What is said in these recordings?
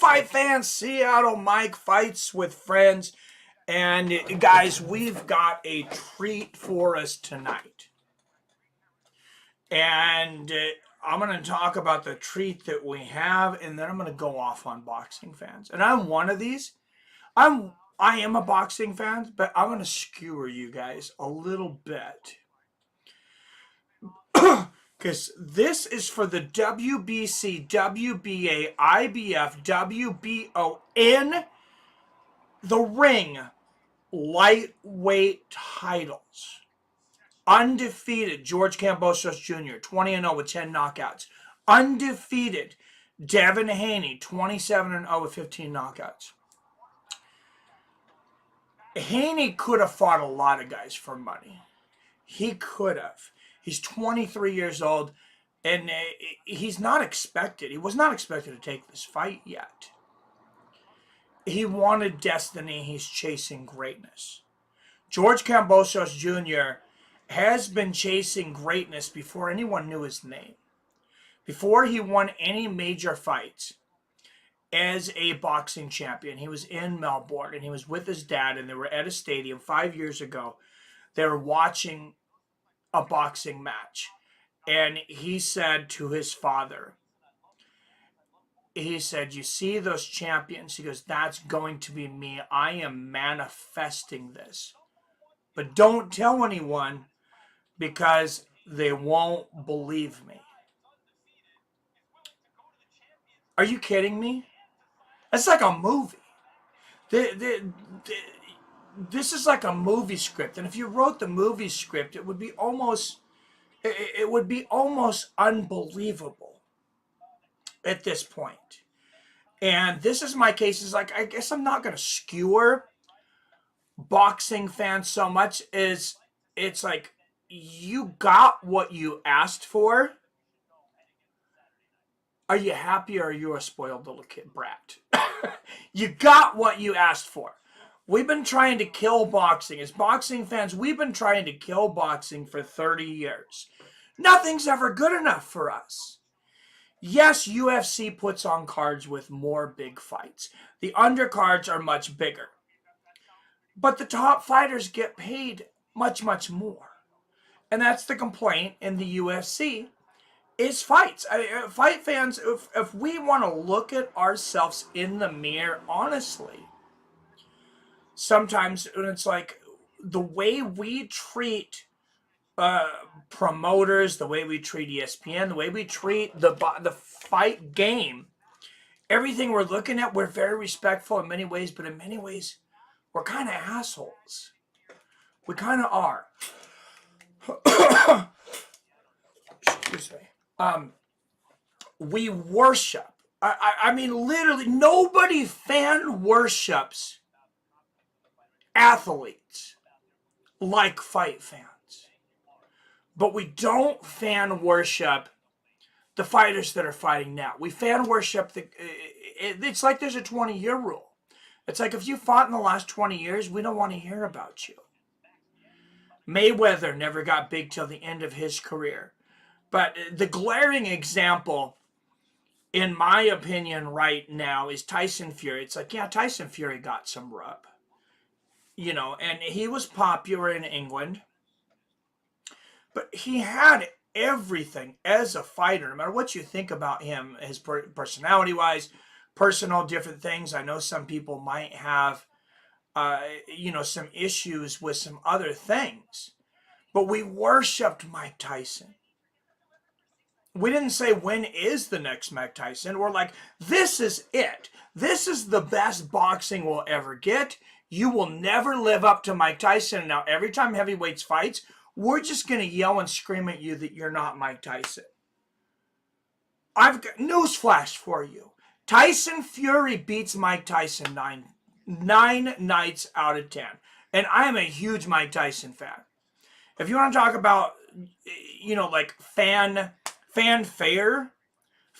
fight fans, Seattle Mike fights with friends. And guys, we've got a treat for us tonight. And I'm going to talk about the treat that we have, and then I'm going to go off on boxing fans. And I'm one of these. I am a boxing fan, but I'm going to skewer you guys a little bit. Because this is for the WBC, WBA, IBF, WBO in the ring lightweight titles. Undefeated George Kambosos Jr., 20-0 with 10 knockouts. Undefeated Devin Haney, 27-0 with 15 knockouts. Haney could have fought a lot of guys for money. He could have. He's 23 years old, and he's not expected. He was not expected to take this fight yet. He wanted destiny. He's chasing greatness. George Kambosos Jr. has been chasing greatness before anyone knew his name. Before he won any major fights as a boxing champion. He was in Melbourne, and he was with his dad, and they were at a stadium 5 years ago. They were watching a boxing match, and he said to his father, he said, "You see those champions?" He goes, "That's going to be me. I am manifesting this. But don't tell anyone because they won't believe me." Are you kidding me? It's like a movie. This is like a movie script, and if you wrote the movie script, it would be almost unbelievable at this point. And this is my case. Is like, I guess I'm not going to skewer boxing fans so much as it's like, you got what you asked for. Are you happy, or are you a spoiled little kid brat? You got what you asked for. We've been trying to kill boxing. As boxing fans, we've been trying to kill boxing for 30 years. Nothing's ever good enough for us. Yes, UFC puts on cards with more big fights. The undercards are much bigger. But the top fighters get paid much, much more. And that's the complaint in the UFC is fights. Fight fans, if we want to look at ourselves in the mirror, honestly, sometimes it's like the way we treat promoters, the way we treat ESPN, the way we treat the fight game, everything we're looking at, we're very respectful in many ways, but in many ways, we're kind of assholes. We kind of are. Excuse me. We worship. I mean, literally, nobody fan worships athletes like fight fans. But we don't fan worship the fighters that are fighting now. We fan worship it's like there's a 20-year rule. It's like if you fought in the last 20 years, we don't want to hear about you. Mayweather never got big till the end of his career. But the glaring example, in my opinion, right now is Tyson Fury. It's like, yeah, Tyson Fury got some rub. You know, and he was popular in England. But he had everything as a fighter, no matter what you think about him, his personality-wise, personal different things. I know some people might have, some issues with some other things. But we worshipped Mike Tyson. We didn't say, when is the next Mike Tyson? We're like, this is it. This is the best boxing we'll ever get. You will never live up to Mike Tyson. Now, every time heavyweights fights, we're just going to yell and scream at you that you're not Mike Tyson. I've got newsflash for you. Tyson Fury beats Mike Tyson nine nights out of 10. And I am a huge Mike Tyson fan. If you want to talk about, like fanfare,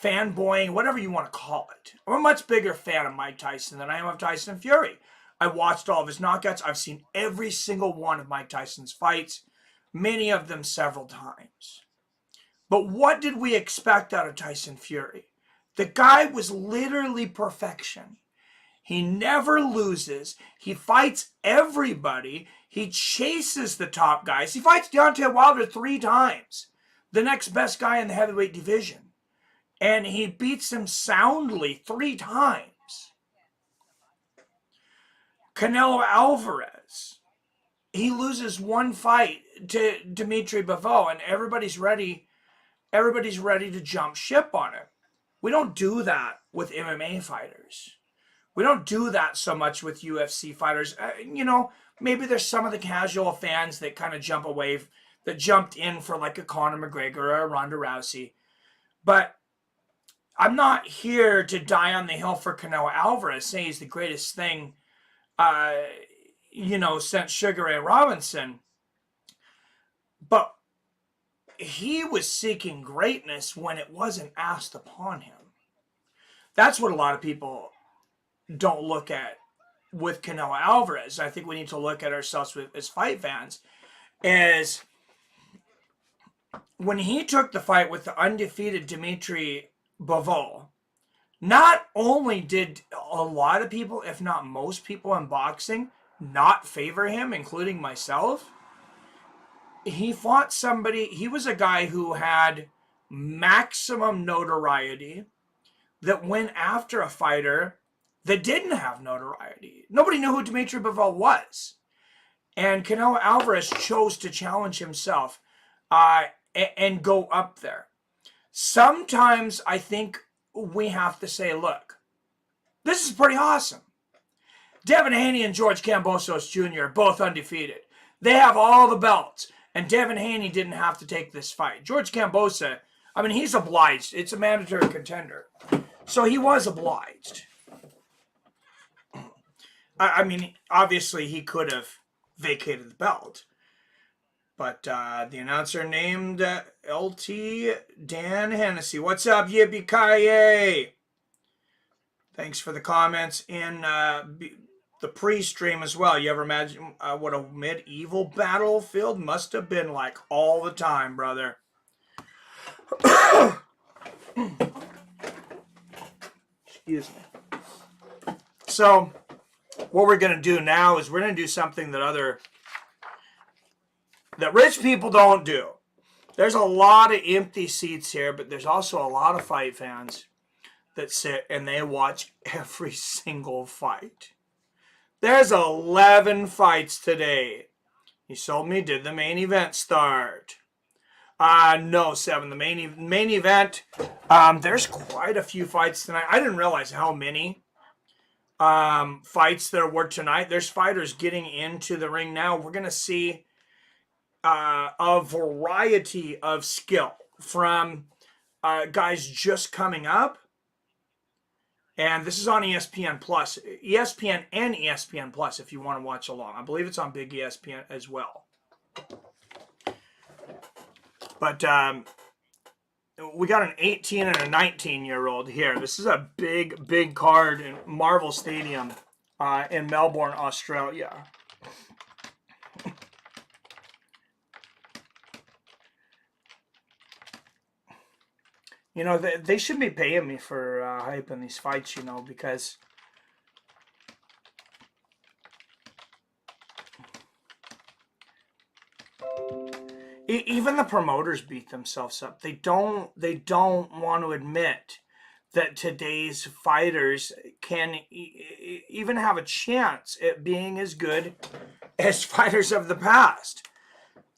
fanboying, whatever you want to call it, I'm a much bigger fan of Mike Tyson than I am of Tyson Fury. I watched all of his knockouts. I've seen every single one of Mike Tyson's fights, many of them several times. But what did we expect out of Tyson Fury? The guy was literally perfection. He never loses. He fights everybody. He chases the top guys. He fights Deontay Wilder 3 times, the next best guy in the heavyweight division. And he beats him soundly 3 times. Canelo Alvarez, he loses 1 fight to Dimitri Bivol, and everybody's ready to jump ship on it. We don't do that with MMA fighters. We don't do that so much with UFC fighters. Maybe there's some of the casual fans that kind of that jumped in for like a Conor McGregor or a Ronda Rousey. But I'm not here to die on the hill for Canelo Alvarez, saying he's the greatest thing, since Sugar Ray Robinson. But he was seeking greatness when it wasn't asked upon him. That's what a lot of people don't look at with Canelo Alvarez. I think we need to look at ourselves as fight fans, is when he took the fight with the undefeated Dimitri Bivol, not only did a lot of people, if not most people in boxing, not favor him, including myself, he fought somebody, he was a guy who had maximum notoriety that went after a fighter that didn't have notoriety. Nobody knew who Dimitri Bivol was. And Canelo Alvarez chose to challenge himself and go up there. Sometimes I think we have to say, look, this is pretty awesome. Devin Haney and George Kambosos Jr. are both undefeated. They have all the belts. And Devin Haney didn't have to take this fight. George Kambosos, he's obliged. It's a mandatory contender. So he was obliged. Obviously he could have vacated the belt. But the announcer named LT Dan Hennessy. What's up, Yippee-ki-yay? Thanks for the comments in the pre-stream as well. You ever imagine what a medieval battlefield must have been like all the time, brother? Excuse me. So what we're going to do now is we're going to do something that rich people don't do. There's a lot of empty seats here, but there's also a lot of fight fans that sit and they watch every single fight. There's 11 fights today. You sold me, did the main event start? No, 7. The main event, there's quite a few fights tonight. I didn't realize how many fights there were tonight. There's fighters getting into the ring now. We're going to see a variety of skill from guys just coming up. And this is on ESPN Plus. ESPN and ESPN Plus if you want to watch along. I believe it's on Big ESPN as well. But we got an 18 and a 19-year-old here. This is a big, big card in Marvel Stadium in Melbourne, Australia. They should be paying me for hyping these fights, because even the promoters beat themselves up. They don't want to admit that today's fighters can even have a chance at being as good as fighters of the past.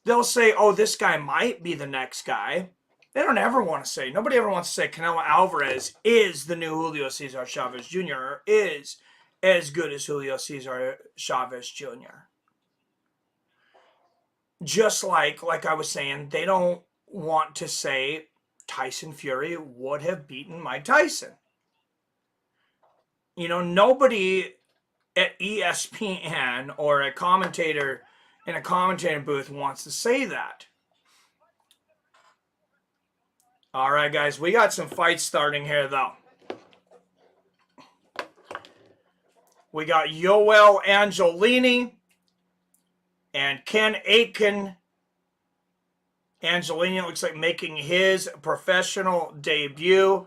They'll say, oh, this guy might be the next guy. They don't ever want to say, nobody ever wants to say Canelo Alvarez is the new Julio Cesar Chavez Jr. or is as good as Julio Cesar Chavez Jr. Just like I was saying, they don't want to say Tyson Fury would have beaten Mike Tyson. Nobody at ESPN or a commentator in a commentating booth wants to say that. All right, guys, we got some fights starting here, though. We got Yoel Angelini and Ken Aitken. Angelini looks like making his professional debut.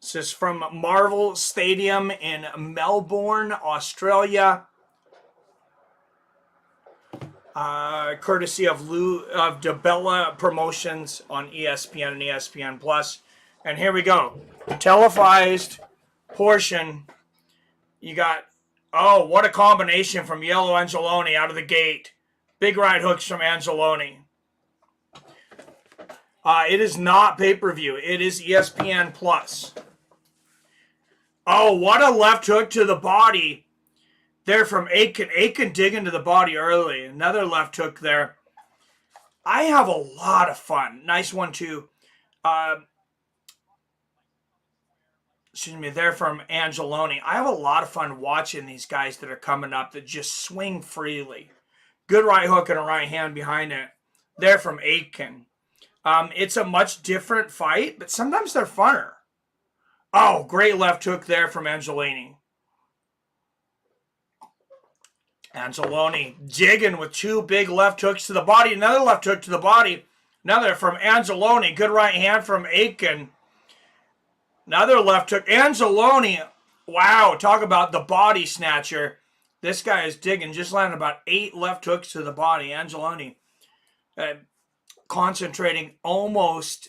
This is from Marvel Stadium in Melbourne, Australia. Courtesy of DeBella Promotions on ESPN and ESPN Plus. And here we go. Televised portion. You got, oh, what a combination from Yellow Angeloni out of the gate. Big right hooks from Angeloni. It is not pay-per-view. It is ESPN Plus. Oh, what a left hook to the body there from Aiken. Aiken digging to the body early. Another left hook there. I have a lot of fun. Nice one, too. Excuse me, there from Angeloni. I have a lot of fun watching these guys that are coming up that just swing freely. Good right hook and a right hand behind it. There from Aiken. It's a much different fight, but sometimes they're funner. Oh, great left hook there from Angeloni. Angeloni jigging with two big left hooks to the body. Another left hook to the body. Another from Angeloni. Good right hand from Aiken. Another left hook. Angeloni, wow, talk about the body snatcher. This guy is digging. Just landed about 8 left hooks to the body. Angeloni concentrating almost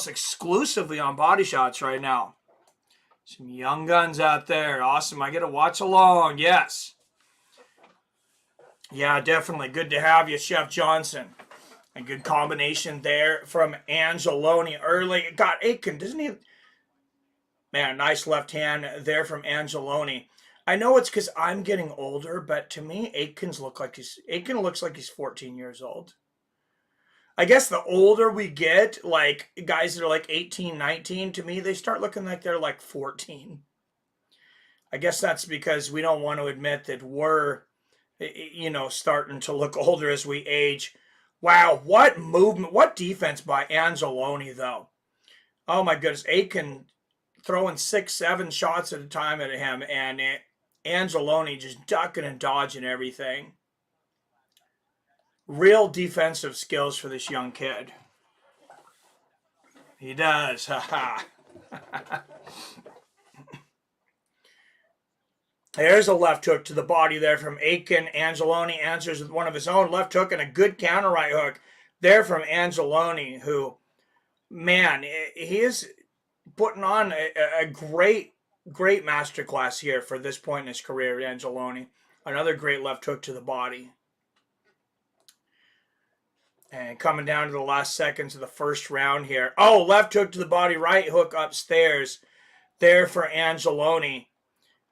exclusively on body shots right now. Some young guns out there. Awesome. I get to watch along. Yes. Yeah, definitely. Good to have you, Chef Johnson. A good combination there from Angeloni early. God, Aiken, doesn't he? Man, nice left hand there from Angeloni. I know it's because I'm getting older, but to me, Aiken looks like he's 14 years old. I guess the older we get, like guys that are like 18, 19, to me, they start looking like they're like 14. I guess that's because we don't want to admit that we're, starting to look older as we age. Wow, what movement, what defense by Angeloni, though. Oh, my goodness. Aiken throwing 6, 7 shots at a time at him, and Angeloni just ducking and dodging everything. Real defensive skills for this young kid. He does. Ha ha. There's a left hook to the body there from Aiken. Angeloni answers with one of his own left hook and a good counter right hook there from Angeloni, who, man, he is putting on a great masterclass here for this point in his career, Angeloni. Another great left hook to the body. And coming down to the last seconds of the first round here. Oh, left hook to the body, right hook upstairs there for Angeloni.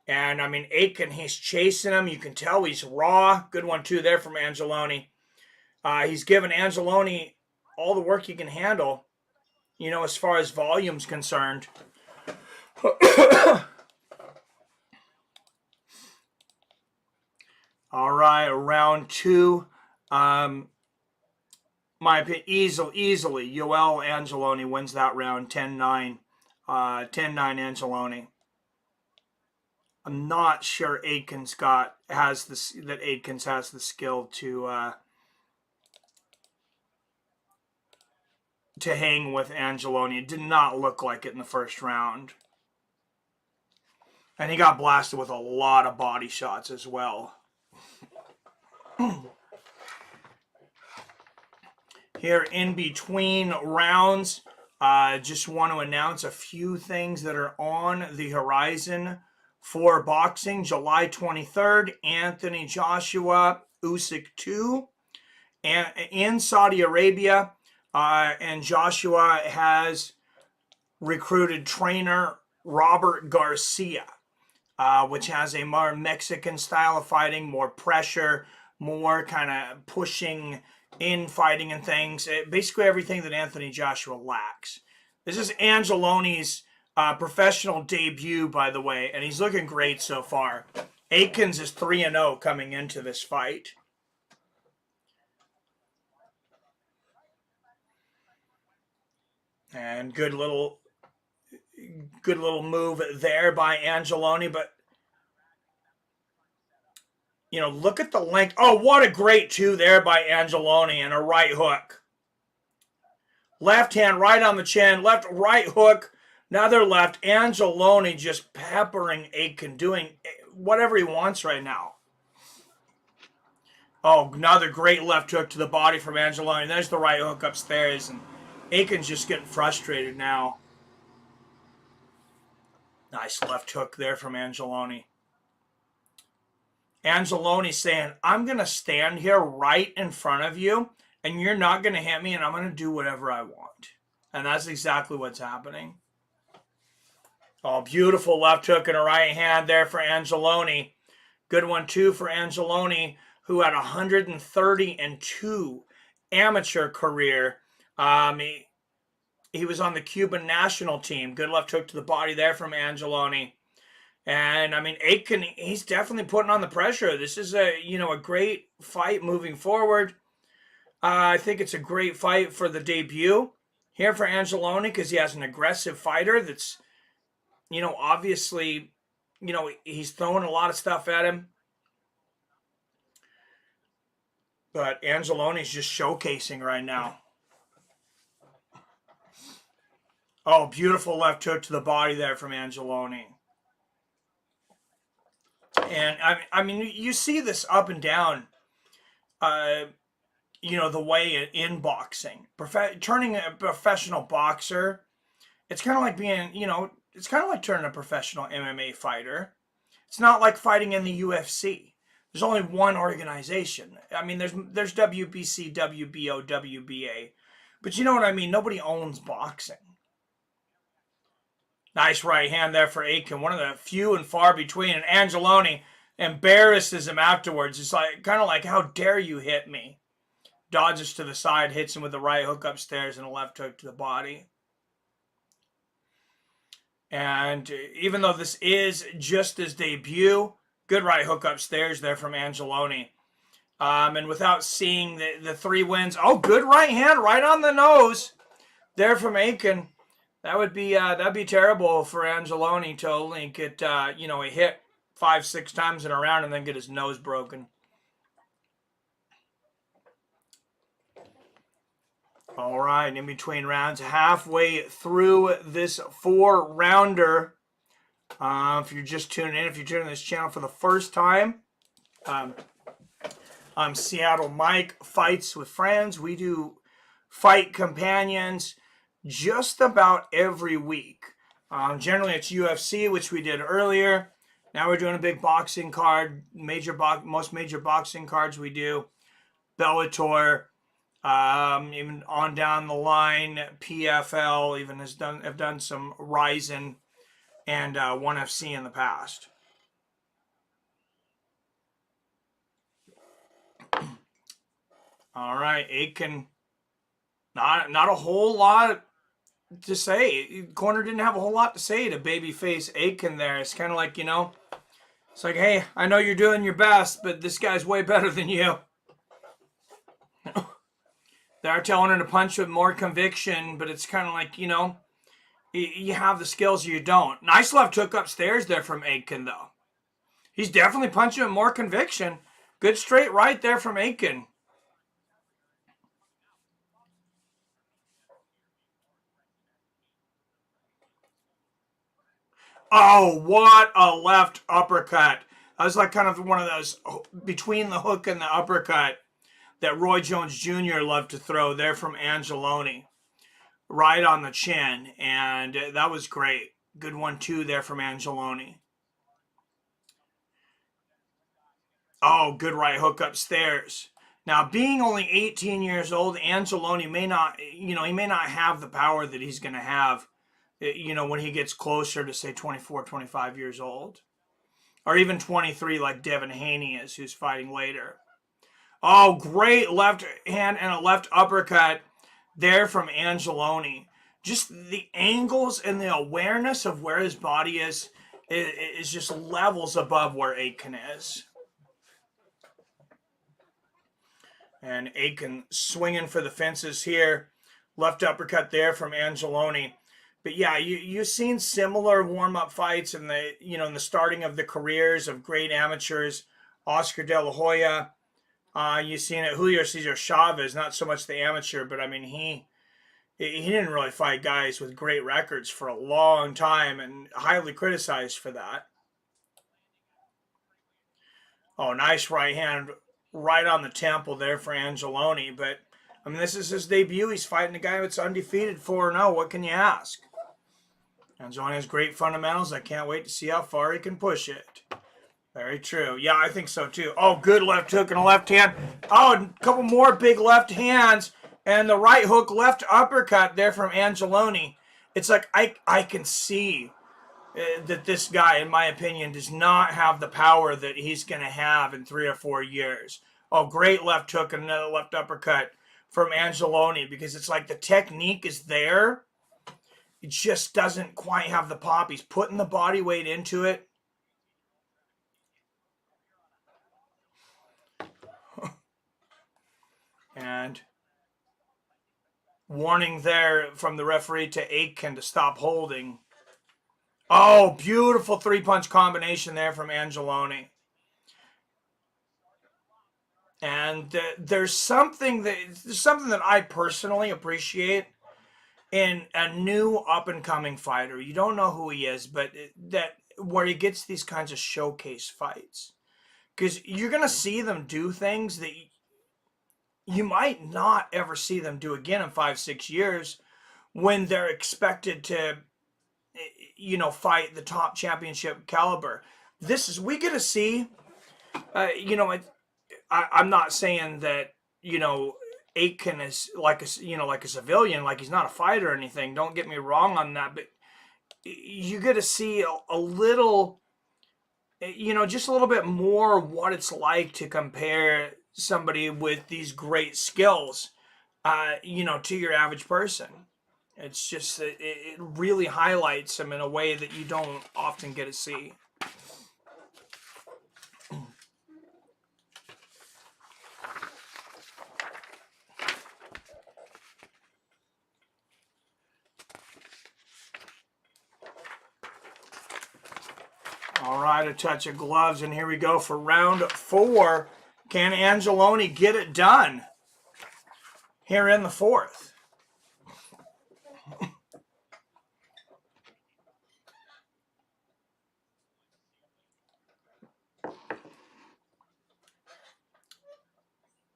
And, I mean, Aiken, he's chasing him. You can tell he's raw. Good one, too, there from Angeloni. He's given Angeloni all the work he can handle, as far as volume's concerned. All right, round 2. My opinion, easily, Yoel Angeloni wins that round, 10-9. 10-9 Angeloni. I'm not sure Aikens has the skill to hang with Angeloni. It did not look like it in the first round. And he got blasted with a lot of body shots as well. Here in between rounds, just want to announce a few things that are on the horizon for boxing. July 23rd, Anthony Joshua, Usyk 2. And in Saudi Arabia, and Joshua has recruited trainer Robert Garcia, which has a more Mexican style of fighting, more pressure, more kind of pushing infighting and things. Basically everything that Anthony Joshua lacks. This is Angeloni's professional debut, by the way, and he's looking great so far. Aikens is 3-0 coming into this fight. And good little move there by Angeloni, but look at the length. Oh, what a great 2 there by Angeloni and a right hook. Left hand right on the chin, right hook Another left. Angeloni just peppering Aiken, doing whatever he wants right now. Oh, another great left hook to the body from Angeloni. There's the right hook upstairs, and Aiken's just getting frustrated now. Nice left hook there from Angeloni. Angeloni saying, I'm going to stand here right in front of you, and you're not going to hit me, and I'm going to do whatever I want. And that's exactly what's happening. Oh, beautiful left hook and a right hand there for Angeloni. Good one, too, for Angeloni, who had 132 amateur career. He was on the Cuban national team. Good left hook to the body there from Angeloni. And, I mean, Aiken, he's definitely putting on the pressure. This is a great fight moving forward. I think it's a great fight for the debut here for Angeloni because he has an aggressive fighter that's, obviously, he's throwing a lot of stuff at him. But Angeloni's just showcasing right now. Oh, beautiful left hook to the body there from Angeloni. And, I mean, you see this up and down, the way in boxing. Turning a professional boxer, it's kind of like being, it's kind of like turning a professional MMA fighter. It's not like fighting in the UFC. There's only one organization. I mean, there's WBC, WBO, WBA. But you know what I mean? Nobody owns boxing. Nice right hand there for Aiken. One of the few and far between. And Angeloni embarrasses him afterwards. It's like kind of like, how dare you hit me? Dodges to the side, hits him with the right hook upstairs and a left hook to the body. And even though this is just his debut, good right hook upstairs there from Angeloni. And without seeing the 3 wins, oh, good right hand right on the nose there from Aiken. That'd be terrible for Angeloni to only get a hit 5-6 times in a round and then get his nose broken. All right, in between rounds, halfway through this 4-rounder. If you're just tuning in, if you're tuning this channel for the first time, I'm Seattle Mike, Fights with Friends. We do fight companions just about every week. Generally, it's UFC, which we did earlier. Now we're doing a big boxing card. Most major boxing cards we do. Bellator, even on down the line, PFL even have done some Ryzen and ONE FC in the past. All right, Aiken, not a whole lot to say. Corner didn't have a whole lot to say to babyface Aiken there. It's kind of like, it's like, hey, I know you're doing your best, but this guy's way better than you. They're telling him to punch with more conviction, but it's kind of like, you have the skills or you don't. Nice left hook upstairs there from Aiken, though. He's definitely punching with more conviction. Good straight right there from Aiken. Oh, what a left uppercut. That was like kind of one of those between the hook and the uppercut that Roy Jones Jr. loved to throw there from Angeloni. Right on the chin. And that was great. Good one, too, there from Angeloni. Oh, good right hook upstairs. Now, being only 18 years old, Angeloni may not, he may not have the power that he's going to have, when he gets closer to, say, 24, 25 years old. Or even 23 like Devin Haney is, who's fighting later. Oh, great left hand and a left uppercut there from Angeloni. Just the angles and the awareness of where his body is just levels above where Aiken is. And Aiken swinging for the fences here. Left uppercut there from Angeloni. But yeah, you've seen similar warm-up fights in the in the starting of the careers of great amateurs. Oscar De La Hoya. You've seen it. Julio Cesar Chavez, not so much the amateur, but I mean He didn't really fight guys with great records for a long time and highly criticized for that. Oh, nice right hand right on the temple there for Angeloni. But, I mean, this is his debut. He's fighting a guy that's undefeated 4-0. What can you ask? Angeloni has great fundamentals. I can't wait to see how far he can push it. Very true. Yeah, I think so too. Oh, good left hook and a left hand. Oh, a couple more big left hands. And the right hook, left uppercut there from Angeloni. It's like I can see that this guy, in my opinion, does not have the power that he's going to have in 3 or 4 years. Oh, great left hook and another left uppercut from Angeloni, because it's like the technique is there. It just doesn't quite have the pop. He's putting the body weight into it. And warning there from the referee to Aitken to stop holding. Oh, beautiful 3-punch combination there from Angeloni. And there's something that I personally appreciate in a new up-and-coming fighter. You don't know who he is, but that where he gets these kinds of showcase fights. Because you're going to see them do things that you might not ever see them do again in 5-6 years when they're expected to, fight the top championship caliber. We get to see, I'm not saying that, Aitken is like a civilian, like he's not a fighter or anything. Don't get me wrong on that, but you get to see a little, just a little bit more what it's like to compare somebody with these great skills, to your average person. It's just, it really highlights him in a way that you don't often get to see. All right, a touch of gloves, and here we go for round 4. Can Angeloni get it done here in the 4th?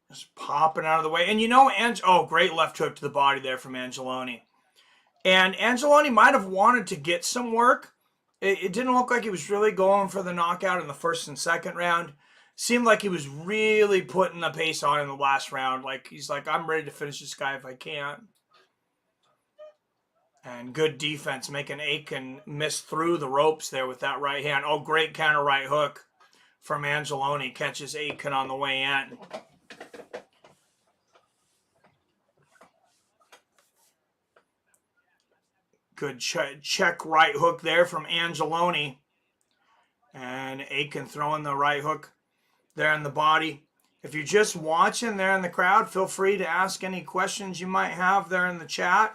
Just popping out of the way. And oh, great left hook to the body there from Angeloni. And Angeloni might have wanted to get some work. It didn't look like he was really going for the knockout in the 1st and 2nd round. Seemed like he was really putting the pace on in the last round. Like, he's like, I'm ready to finish this guy if I can. And good defense, making Aitken miss through the ropes there with that right hand. Oh, great counter right hook from Angeloni. Catches Aitken on the way in. Good check right hook there from Angeloni. And Aitken throwing the right hook there in the body. If you're just watching there in the crowd, feel free to ask any questions you might have there in the chat.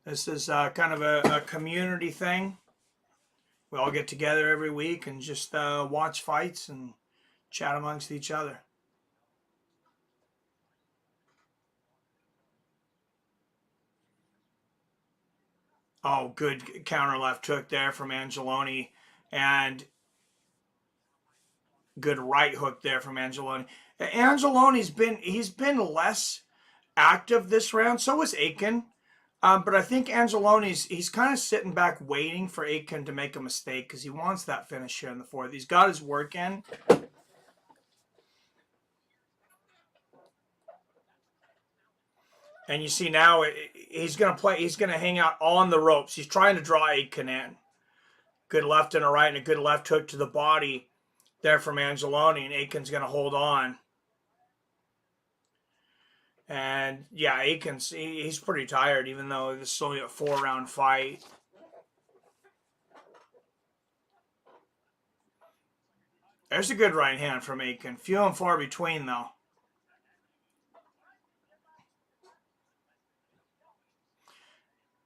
This is kind of a community thing. We all get together every week and just watch fights and chat amongst each other. Oh, good counter left hook there from Angeloni. And good right hook there from Angeloni. He's been less active this round. So was Aitken. But I think he's kind of sitting back waiting for Aitken to make a mistake because he wants that finish here in the 4th. He's got his work in. And you see now he's going to hang out on the ropes. He's trying to draw Aitken in. Good left and a right and a good left hook to the body there from Angeloni, and Aitken's going to hold on. And yeah, he's pretty tired, even though this is only a 4-round fight. There's a good right hand from Aitken. Few and far between, though.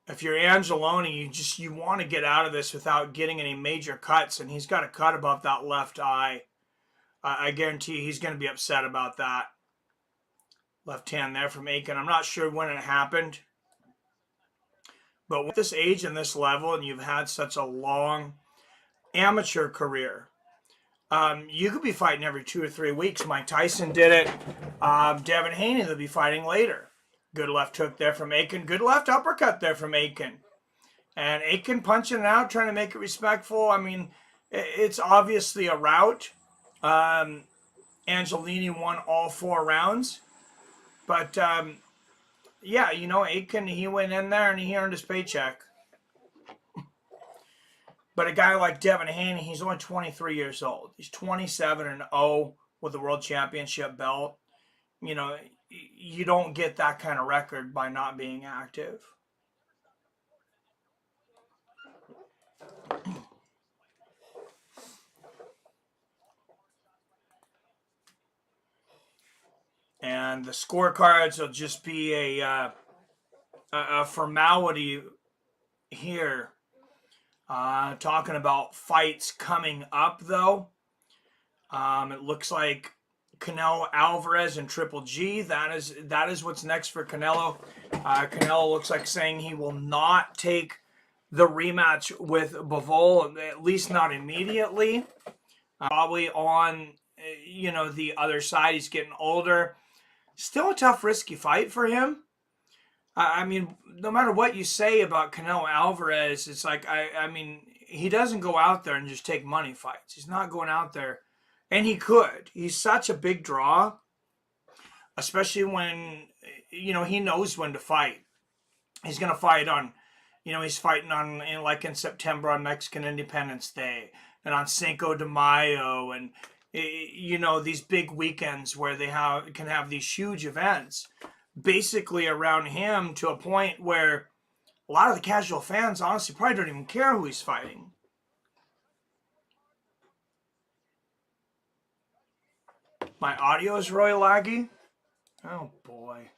If you're Angeloni, you want to get out of this without getting any major cuts, and he's got a cut above that left eye. I guarantee he's going to be upset about that. Left hand there from Aiken. I'm not sure when it happened. But with this age and this level, and you've had such a long amateur career, you could be fighting every 2 or 3 weeks. Mike Tyson did it. Devin Haney will be fighting later. Good left hook there from Aiken. Good left uppercut there from Aiken. And Aiken punching it out, trying to make it respectful. I mean, it's obviously a rout. Angelini won all 4 rounds. But, yeah, you know, Aiken, he went in there and he earned his paycheck. But a guy like Devin Haney, he's only 23 years old. He's 27-0 with the world championship belt. You know, you don't get that kind of record by not being active. And the scorecards will just be a formality here. Talking about fights coming up, though. It looks like Canelo Alvarez and Triple G. That is what's next for Canelo. Canelo looks like saying he will not take the rematch with Bivol, at least not immediately. Probably on, you know, the other side. He's getting older. Still a tough, risky fight for him. I mean, no matter what you say about Canelo Alvarez, it's like, I mean, he doesn't go out there and just take money fights. He's not going out there. And he could. He's such a big draw, especially when, you know, he knows when to fight. He's going to fight on, you know, he's fighting on, like in September on Mexican Independence Day and on Cinco de Mayo and, you know, these big weekends where they can have these huge events basically around him, to a point where a lot of the casual fans honestly probably don't even care who he's fighting. My audio is really laggy. Oh boy.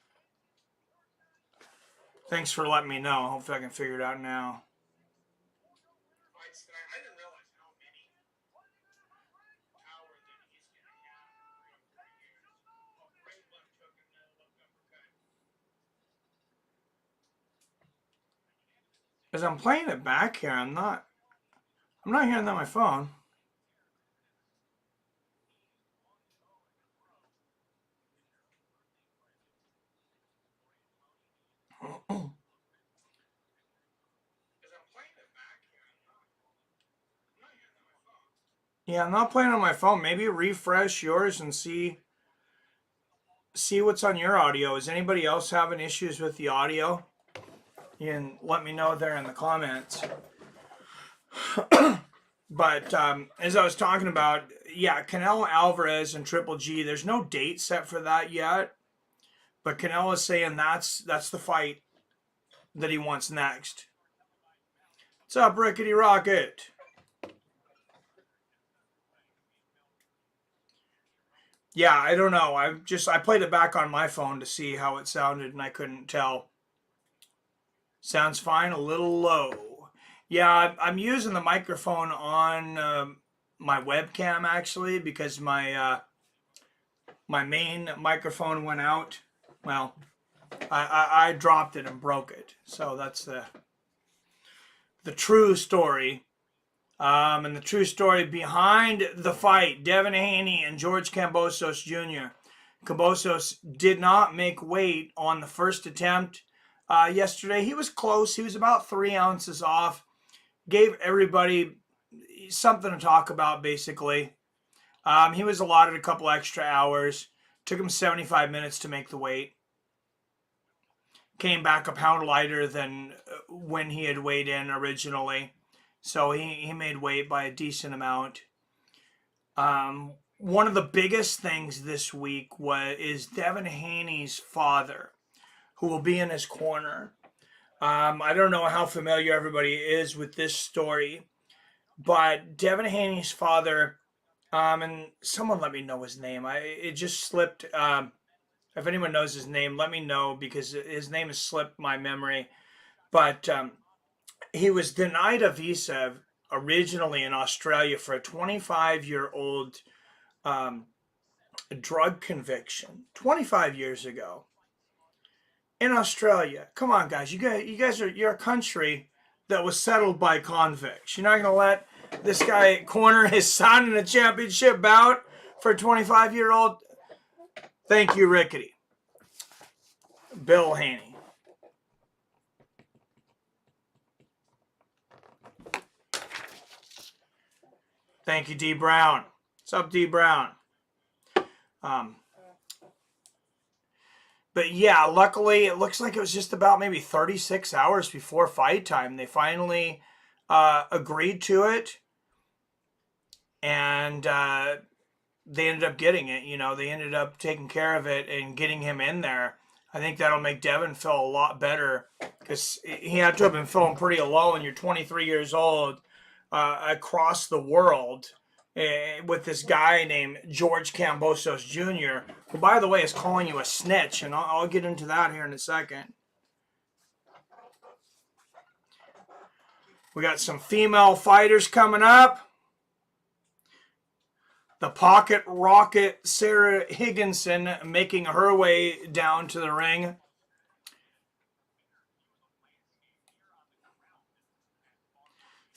Thanks for letting me know. Hopefully I can figure it out now. As I'm playing it back here, I'm not hearing that on my phone. Yeah, I'm not playing on my phone. Maybe refresh yours and see what's on your audio. Is anybody else having issues with the audio? You can let me know there in the comments. But as I was talking about, yeah, Canelo Alvarez and Triple G, there's no date set for that yet. But Canelo is saying that's the fight that he wants next. What's up, Rickety Rocket? Yeah, I don't know. I played it back on my phone to see how it sounded, and I couldn't tell. Sounds fine, a little low. Yeah, I'm using the microphone on my webcam actually, because my main microphone went out. Well, I dropped it and broke it. So that's the true story. And the true story behind the fight, Devin Haney and George Kambosos Jr. Kambosos did not make weight on the first attempt yesterday. He was close. He was about 3 ounces off. Gave everybody something to talk about, basically. He was allotted a couple extra hours. Took him 75 minutes to make the weight. Came back a pound lighter than when he had weighed in originally. So he made weight by a decent amount. One of the biggest things this week is Devin Haney's father, who will be in his corner. I don't know how familiar everybody is with this story, but Devin Haney's father, and someone let me know his name. It just slipped. If anyone knows his name, let me know, because his name has slipped my memory. But he was denied a visa originally in Australia for a 25-year-old drug conviction 25 years ago in Australia. Come on, guys. You're a country that was settled by convicts. You're not going to let this guy corner his son in a championship bout for a 25-year-old? Thank you, Rickety. Bill Haney. Thank you, D. Brown. What's up, D. Brown? But yeah, luckily, it looks like it was just about maybe 36 hours before fight time. They finally agreed to it. And they ended up getting it. You know, they ended up taking care of it and getting him in there. I think that'll make Devin feel a lot better because he had to have been feeling pretty alone. You're 23 years old across the world with this guy named George Kambosos Jr., who, by the way, is calling you a snitch. And I'll get into that here in a second. We got some female fighters coming up. The pocket rocket Sarah Higginson making her way down to the ring.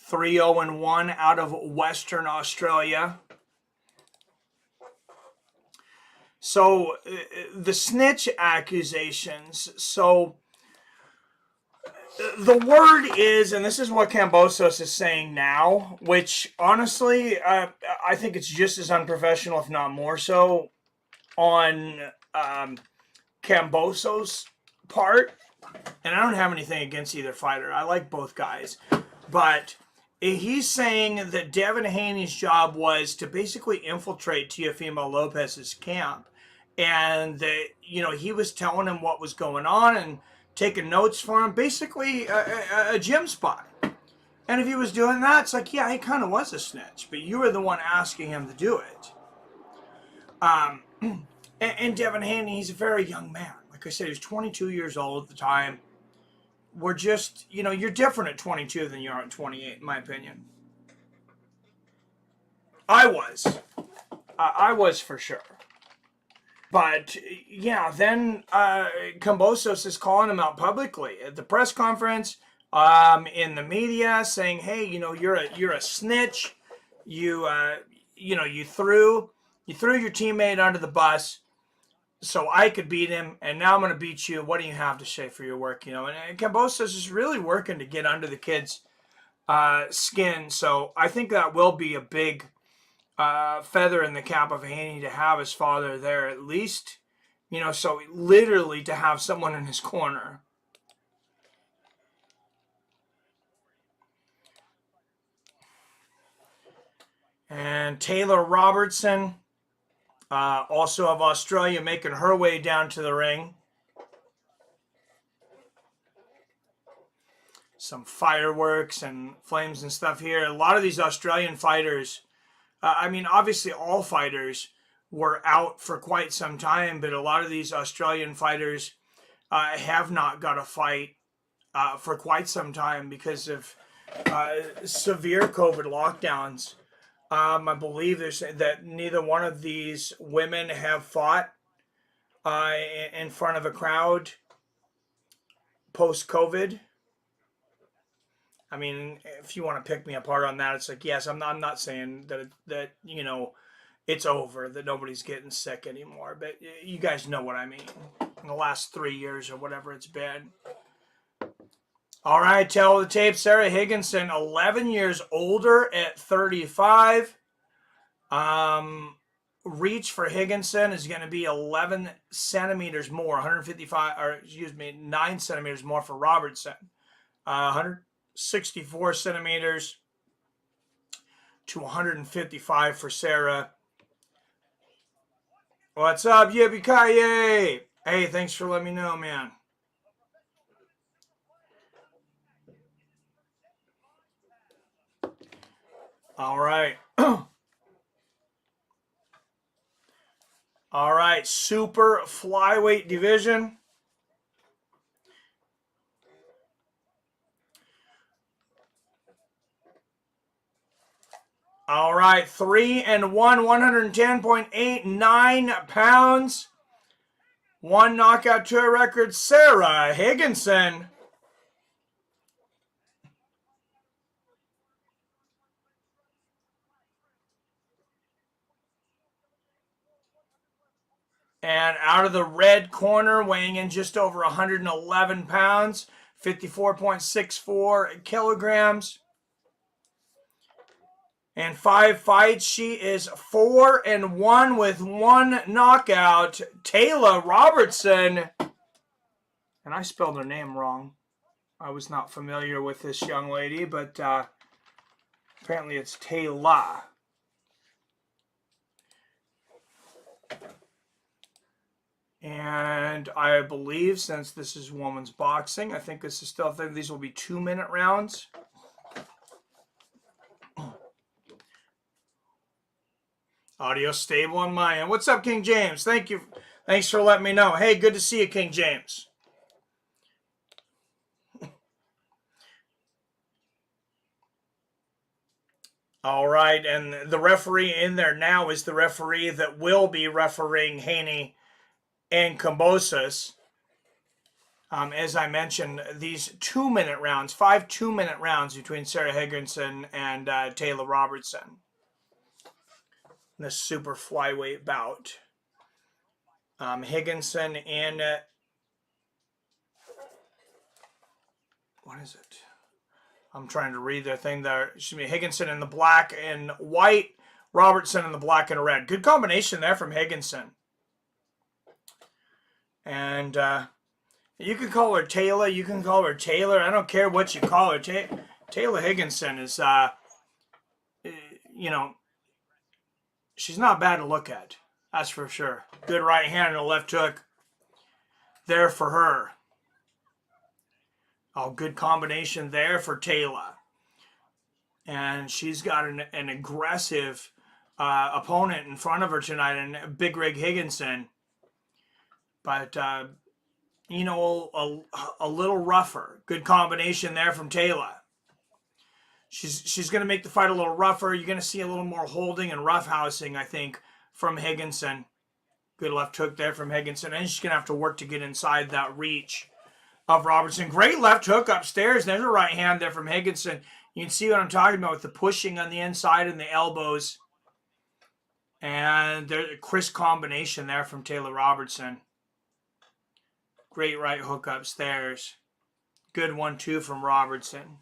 (3-0-1) out of Western Australia. So the snitch accusations. So the word is, and this is what Kambosos is saying now, which honestly, I think it's just as unprofessional, if not more so, on Kambosos' part. And I don't have anything against either fighter. I like both guys. But he's saying that Devin Haney's job was to basically infiltrate Teofimo Lopez's camp. And that, you know, he was telling him what was going on and taking notes for him, basically a gym spy. And if he was doing that, it's like, yeah, he kind of was a snitch, but you were the one asking him to do it. And Devin Haney, he's a very young man. Like I said, he was 22 years old at the time. We're just, you know, you're different at 22 than you are at 28, in my opinion. I was for sure. But yeah, then Kambosos is calling him out publicly at the press conference, in the media, saying, "Hey, you know, you're a snitch. You threw your teammate under the bus, so I could beat him, and now I'm going to beat you. What do you have to say for your work?" You know, and Kambosos is really working to get under the kid's skin. So I think that will be a big feather in the cap of Haney to have his father there, at least, you know, so literally to have someone in his corner. And Taylor Robertson, also of Australia, making her way down to the ring. Some fireworks and flames and stuff here. A lot of these Australian fighters, I mean, obviously all fighters were out for quite some time, but a lot of these Australian fighters have not got a fight for quite some time because of severe COVID lockdowns. I believe that neither one of these women have fought in front of a crowd post-COVID. I mean, if you want to pick me apart on that, it's like, yes, I'm not saying that you know, it's over, that nobody's getting sick anymore, but you guys know what I mean. In the last 3 years or whatever it's been. All right, tell the tape. Sarah Higginson, 11 years older at 35. Reach for Higginson is going to be 11 centimeters more, 9 centimeters more for Robertson. 164 centimeters to 155 for Sarah. What's up, Yippee-ki-yay? Hey, thanks for letting me know, man. All right. All right, super flyweight division. All right, 3-1, 110.89 pounds. One knockout to a record, Sarah Higginson. And out of the red corner, weighing in just over 111 pounds, 54.64 kilograms. And 5 fights, she is 4-1 with one knockout, Taylor Robertson. And I spelled her name wrong. I was not familiar with this young lady, but apparently it's Taylor. And I believe, since this is women's boxing, I think this is still, these will be 2-minute rounds. Audio stable on my end. What's up, King James? Thank you. Thanks for letting me know. Hey, good to see you, King James. All right, and the referee in there now is the referee that will be refereeing Haney and Kambosos. As I mentioned, these 2-minute rounds, 5 2-minute rounds between Sarah Higginson and Taylor Robertson. This super flyweight bout. Higginson in, what is it? I'm trying to read their thing there. Excuse me, Higginson in the black and white, Robertson in the black and red. Good combination there from Higginson. And you can call her Taylor. You can call her Taylor. I don't care what you call her. Taylor Higginson is, you know, she's not bad to look at. That's for sure. Good right hand and a left hook there for her. Oh, good combination there for Taylor. And she's got an aggressive opponent in front of her tonight, and Big Rig Higginson. But, you know, a little rougher. Good combination there from Taylor. She's going to make the fight a little rougher. You're going to see a little more holding and roughhousing, I think, from Higginson. Good left hook there from Higginson. And she's going to have to work to get inside that reach of Robertson. Great left hook upstairs. There's a right hand there from Higginson. You can see what I'm talking about with the pushing on the inside and the elbows. And there's a crisp combination there from Taylor Robertson. Great right hook upstairs. Good 1-2 from Robertson.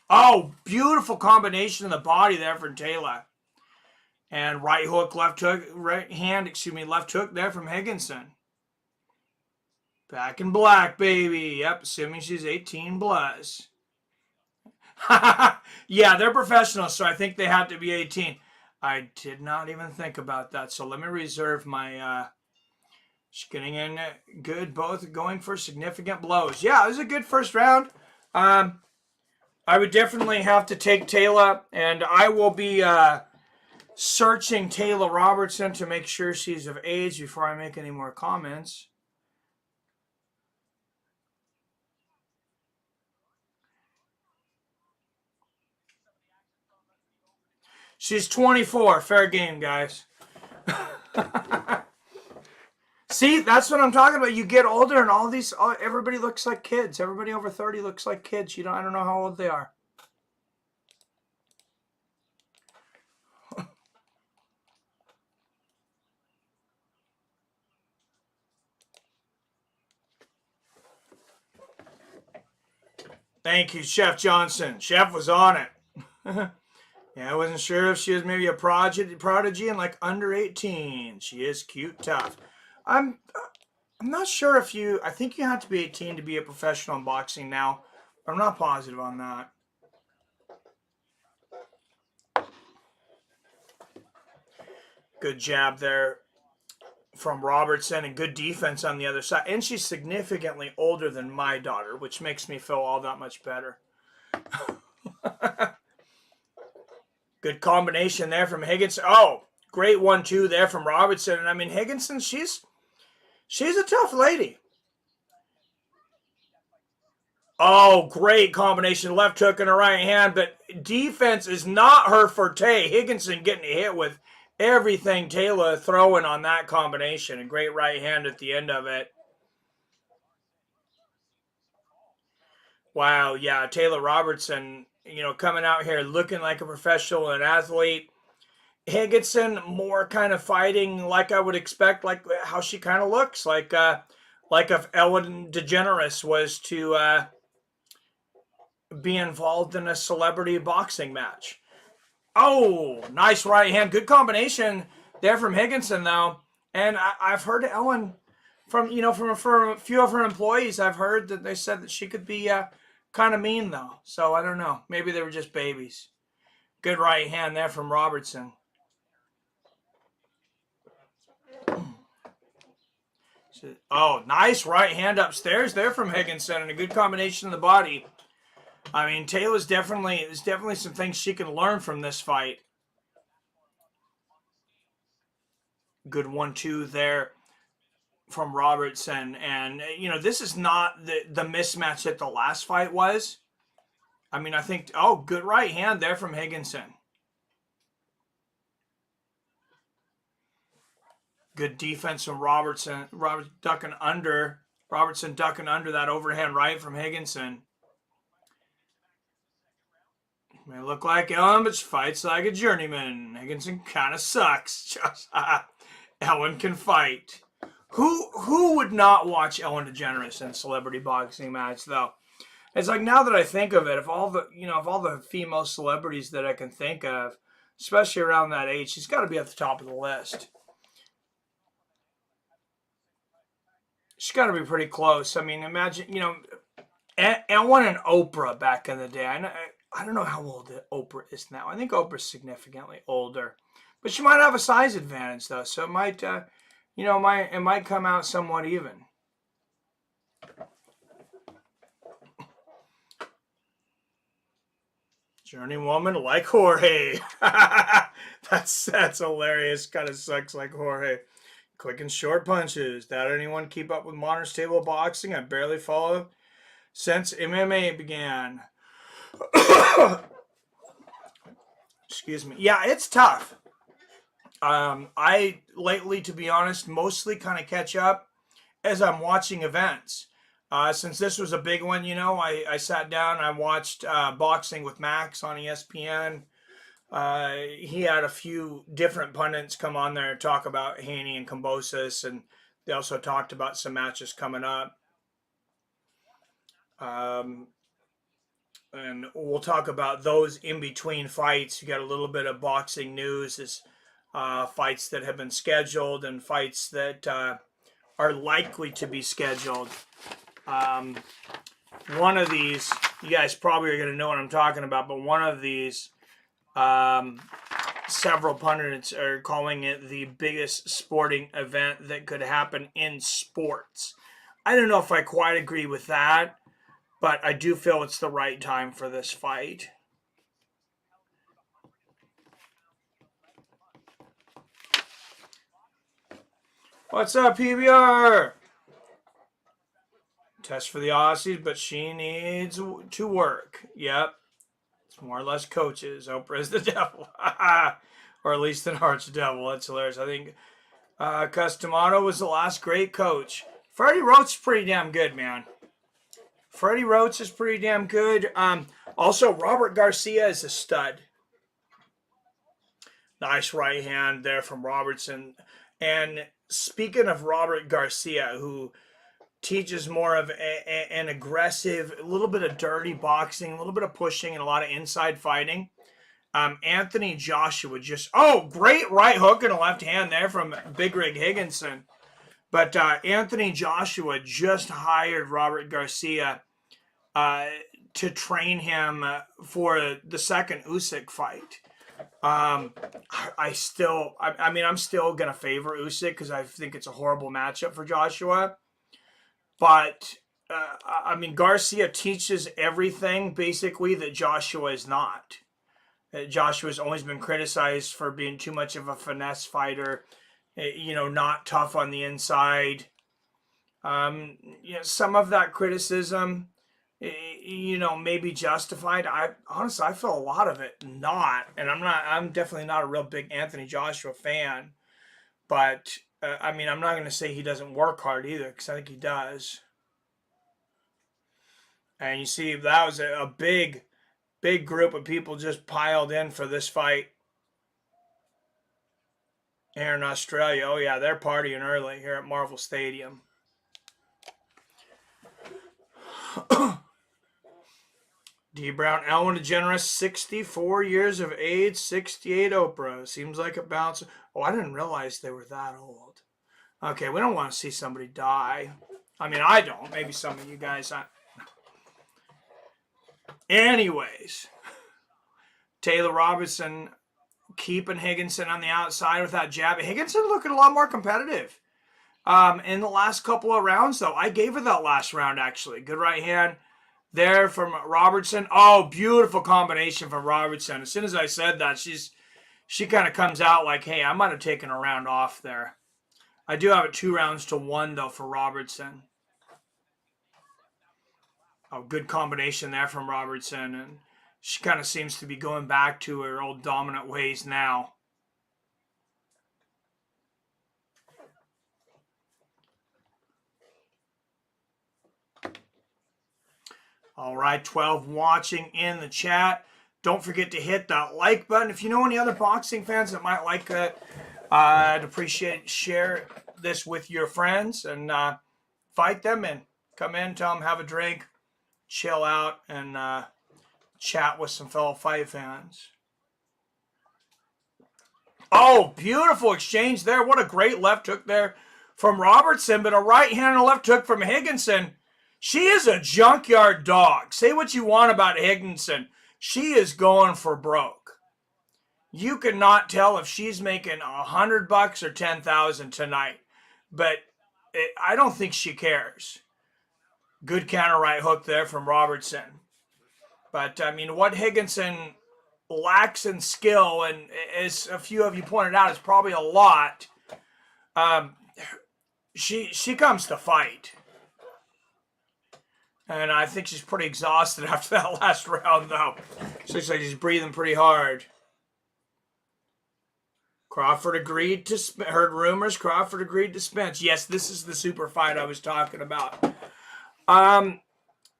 Oh, beautiful combination in the body there from Taylor. And right hook, left hook, left hook there from Higginson. Back in black, baby. Yep, assuming she's 18 plus. Yeah, they're professionals, so I think they have to be 18. I did not even think about that, so let me reserve my... she's getting in good, both going for significant blows. Yeah, it was a good first round. I would definitely have to take Taylor, and I will be searching Taylor Robertson to make sure she's of age before I make any more comments. She's 24. Fair game, guys. See, that's what I'm talking about. You get older and all these, everybody looks like kids. Everybody over 30 looks like kids. I don't know how old they are. Thank you, Chef Johnson. Chef was on it. Yeah, I wasn't sure if she was maybe a prodigy and like under 18. She is cute, tough. I'm not sure if I think you have to be 18 to be a professional in boxing now. But I'm not positive on that. Good jab there from Robertson and good defense on the other side. And she's significantly older than my daughter, which makes me feel all that much better. Good combination there from Higginson. Oh, great 1-2 there from Robertson. And I mean, Higginson, she's a tough lady. Oh, great combination. Left hook and a right hand, but defense is not her forte. Higginson getting hit with everything Taylor throwing on that combination. A great right hand at the end of it. Wow, yeah, Taylor Robertson, coming out here looking like a professional and athlete. Higginson more kind of fighting like I would expect, like how she kind of looks, like if Ellen DeGeneres was to be involved in a celebrity boxing match. Oh, nice right hand, good combination there from Higginson though, and I've heard Ellen from a few of her employees. I've heard that they said that she could be kind of mean though, so I don't know. Maybe they were just babies. Good right hand there from Robertson. Oh, nice right hand upstairs there from Higginson, and a good combination of the body. I mean, there's definitely some things she can learn from this fight. Good 1-2 there from Robertson, and this is not the mismatch that the last fight was. I mean, I think good right hand there from Higginson. Good defense from Robertson. Robertson ducking under that overhand right from Higginson. May look like Ellen, but she fights like a journeyman. Higginson kind of sucks. Ellen can fight. Who would not watch Ellen DeGeneres in a celebrity boxing match though? It's like, now that I think of it, if all the female celebrities that I can think of, especially around that age, she's got to be at the top of the list. She's got to be pretty close. I mean, imagine, Ellen and Oprah back in the day. I don't know how old Oprah is now. I think Oprah's significantly older, but she might have a size advantage though, so it might, it might come out somewhat even. Journeywoman like Jorge. That's hilarious. Kind of sucks like Jorge. Quick and short punches. Doubt anyone keep up with modern stable boxing? I barely follow since MMA began. Excuse me. Yeah, it's tough. I lately, to be honest, mostly kind of catch up as I'm watching events. Since this was a big one, I sat down, I watched Boxing with Max on ESPN. He had a few different pundits come on there and talk about Haney and Kambosos, and they also talked about some matches coming up. And we'll talk about those in between fights. You got a little bit of boxing news, as fights that have been scheduled and fights that are likely to be scheduled. One of these, you guys probably are going to know what I'm talking about, but one of these, several pundits are calling it the biggest sporting event that could happen in sports. I don't know if I quite agree with that, but I do feel it's the right time for this fight. What's up, PBR? Test for the Aussies, but she needs to work. Yep. It's more or less coaches. Oprah is the devil. Or at least an arch devil. That's hilarious. I think Customato was the last great coach. Freddie Roach is pretty damn good, man. Freddie Roach is pretty damn good. Also, Robert Garcia is a stud. Nice right hand there from Robertson. And speaking of Robert Garcia, who teaches more of an aggressive, a little bit of dirty boxing, a little bit of pushing, and a lot of inside fighting. Anthony Joshua great right hook and a left hand there from Big Rig Higginson. But Anthony Joshua just hired Robert Garcia to train him for the second Usyk fight. I'm still going to favor Usyk because I think it's a horrible matchup for Joshua. But, Garcia teaches everything, basically, that Joshua is not. Joshua's always been criticized for being too much of a finesse fighter, not tough on the inside. Some of that criticism you know, maybe justified. I honestly, I feel a lot of it not, and I'm definitely not a real big Anthony Joshua fan, but I mean, I'm not going to say he doesn't work hard either, because I think he does. And you see, that was a big group of people just piled in for this fight here in Australia. Oh yeah, they're partying early here at Marvel Stadium. D. Brown, Ellen DeGeneres, 64 years of age, 68 Oprah. Seems like a bounce. Oh, I didn't realize they were that old. Okay, we don't want to see somebody die. I mean, I don't. Maybe some of you guys. Anyways, Taylor Robinson keeping Higginson on the outside with that jab. Higginson looking a lot more competitive. In the last couple of rounds, though, I gave her that last round, actually. Good right hand there from Robertson. Oh, beautiful combination from Robertson. As soon as I said that, she kind of comes out like, hey, I might have taken a round off there. I do have it 2-1, though, for Robertson. Oh, good combination there from Robertson. And she kind of seems to be going back to her old dominant ways now. All right, 12 watching in the chat. Don't forget to hit that like button. If you know any other boxing fans that might like it, I'd appreciate it. Share this with your friends and fight them and come in, tell them, have a drink, chill out, and chat with some fellow fight fans. Oh, beautiful exchange there. What a great left hook there from Robertson, but a right hand and a left hook from Higginson. She is a junkyard dog. Say what you want about Higginson. She is going for broke. You cannot tell if she's making $100 or $10,000 tonight, but I don't think she cares. Good counter right hook there from Robertson. But, I mean, what Higginson lacks in skill, and as a few of you pointed out, it's probably a lot. She comes to fight. And I think she's pretty exhausted after that last round, though. She looks like she's breathing pretty hard. Crawford agreed to heard rumors. Crawford agreed to Spence. Yes, this is the super fight I was talking about.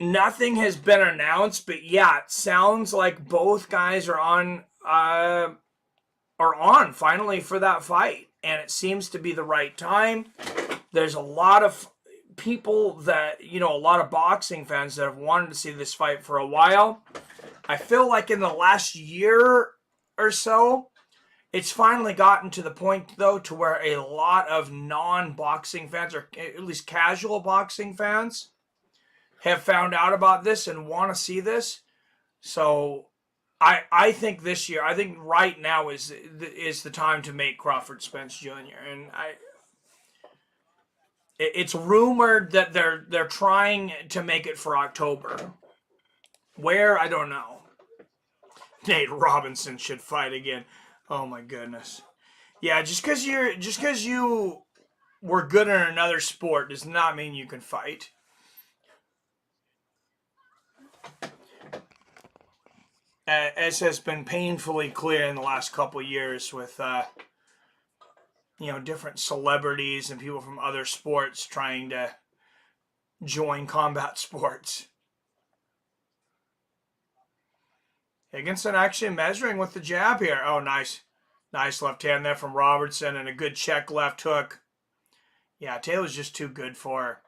Nothing has been announced, but yeah, it sounds like both guys are on finally for that fight, and it seems to be the right time. There's a lot of people that, you know, a lot of boxing fans that have wanted to see this fight for a while. I feel like in the last year or so, it's finally gotten to the point, though, to where a lot of non-boxing fans, or at least casual boxing fans, have found out about this and want to see this. So I think this year, I think right now is the time to make Crawford Spence Jr. And it's rumored that they're trying to make it for October. Where, I don't know. Nate Robinson should fight again. Oh my goodness. Yeah, just because you were good in another sport does not mean you can fight. As has been painfully clear in the last couple of years with different celebrities and people from other sports trying to join combat sports. Higginson actually measuring with the jab here. Oh, nice. Nice left hand there from Robertson and a good check left hook. Yeah, Taylor's just too good for her.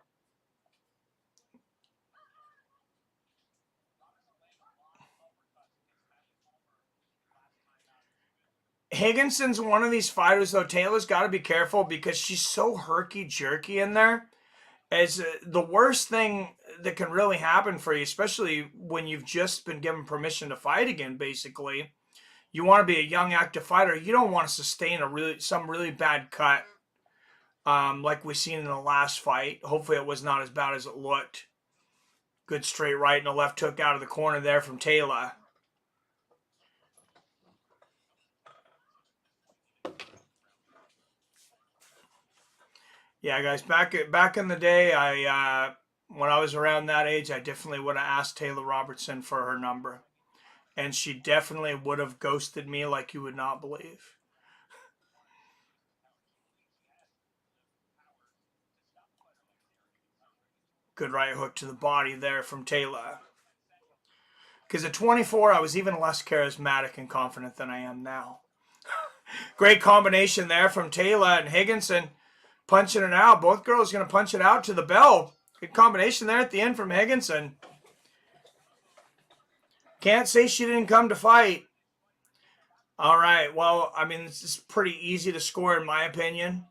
Higginson's one of these fighters, though. Taylor's got to be careful because she's so herky-jerky in there. As the worst thing that can really happen for you, especially when you've just been given permission to fight again, basically, you want to be a young, active fighter. You don't want to sustain some really bad cut like we seen in the last fight. Hopefully it was not as bad as it looked. Good straight right and a left hook out of the corner there from Taylor. Yeah, guys, back in the day, I when I was around that age, I definitely would have asked Taylor Robertson for her number. And she definitely would have ghosted me like you would not believe. Good right hook to the body there from Taylor. Because at 24, I was even less charismatic and confident than I am now. Great combination there from Taylor and Higginson. Punching it out. Both girls going to punch it out to the bell. Good combination there at the end from Higginson. Can't say she didn't come to fight. All right. Well, I mean, this is pretty easy to score in my opinion.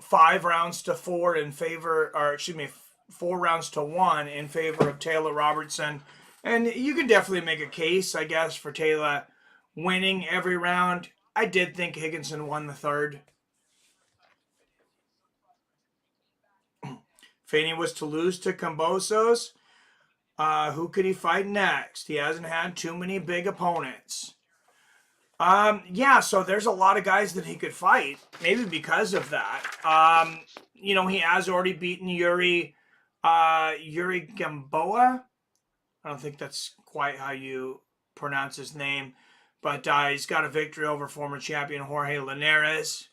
5 rounds to 4 in favor, or excuse me, 4 rounds to 1 in favor of Taylor Robertson. And you can definitely make a case, I guess, for Taylor winning every round. I did think Higginson won the third. Haney was to lose to Kambosos. Who could he fight next? He hasn't had too many big opponents. Yeah, so there's a lot of guys that he could fight, maybe because of that. You know, he has already beaten Yuriorkis Gamboa. I don't think that's quite how you pronounce his name, but he's got a victory over former champion Jorge Linares.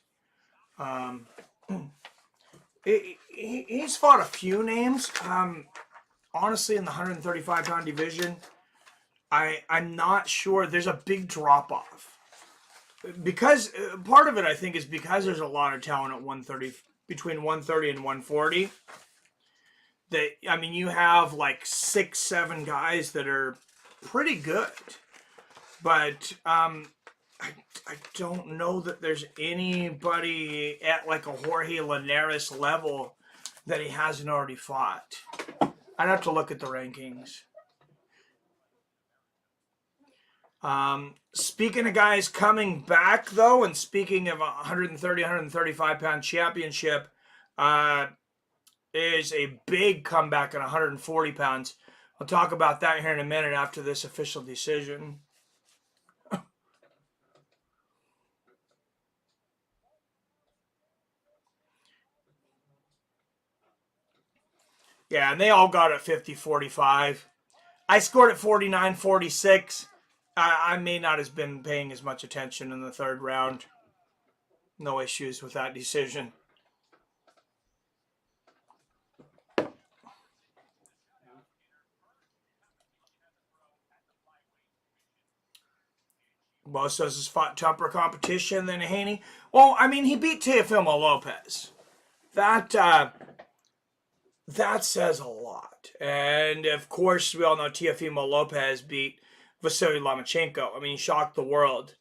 He's fought a few names. Honestly, in the 135-pound division, I'm not sure. There's a big drop-off. Because part of it, I think, is because there's a lot of talent at 130, between 130 and 140. That, I mean, you have like 6, 7 guys that are pretty good. But I don't know that there's anybody at like a Jorge Linares level that he hasn't already fought. I'd have to look at the rankings. Speaking of guys coming back, though, and speaking of 130, 135-pound championship, is a big comeback at 140 pounds. I'll talk about that here in a minute after this official decision. Yeah, and they all got at 50-45. I scored at 49-46. I may not have been paying as much attention in the third round. No issues with that decision. Kambosos has fought tougher competition than Haney. Well, I mean, he beat Teofimo Lopez. That says a lot. And, of course, we all know Teofimo Lopez beat Vasily Lomachenko. I mean, he shocked the world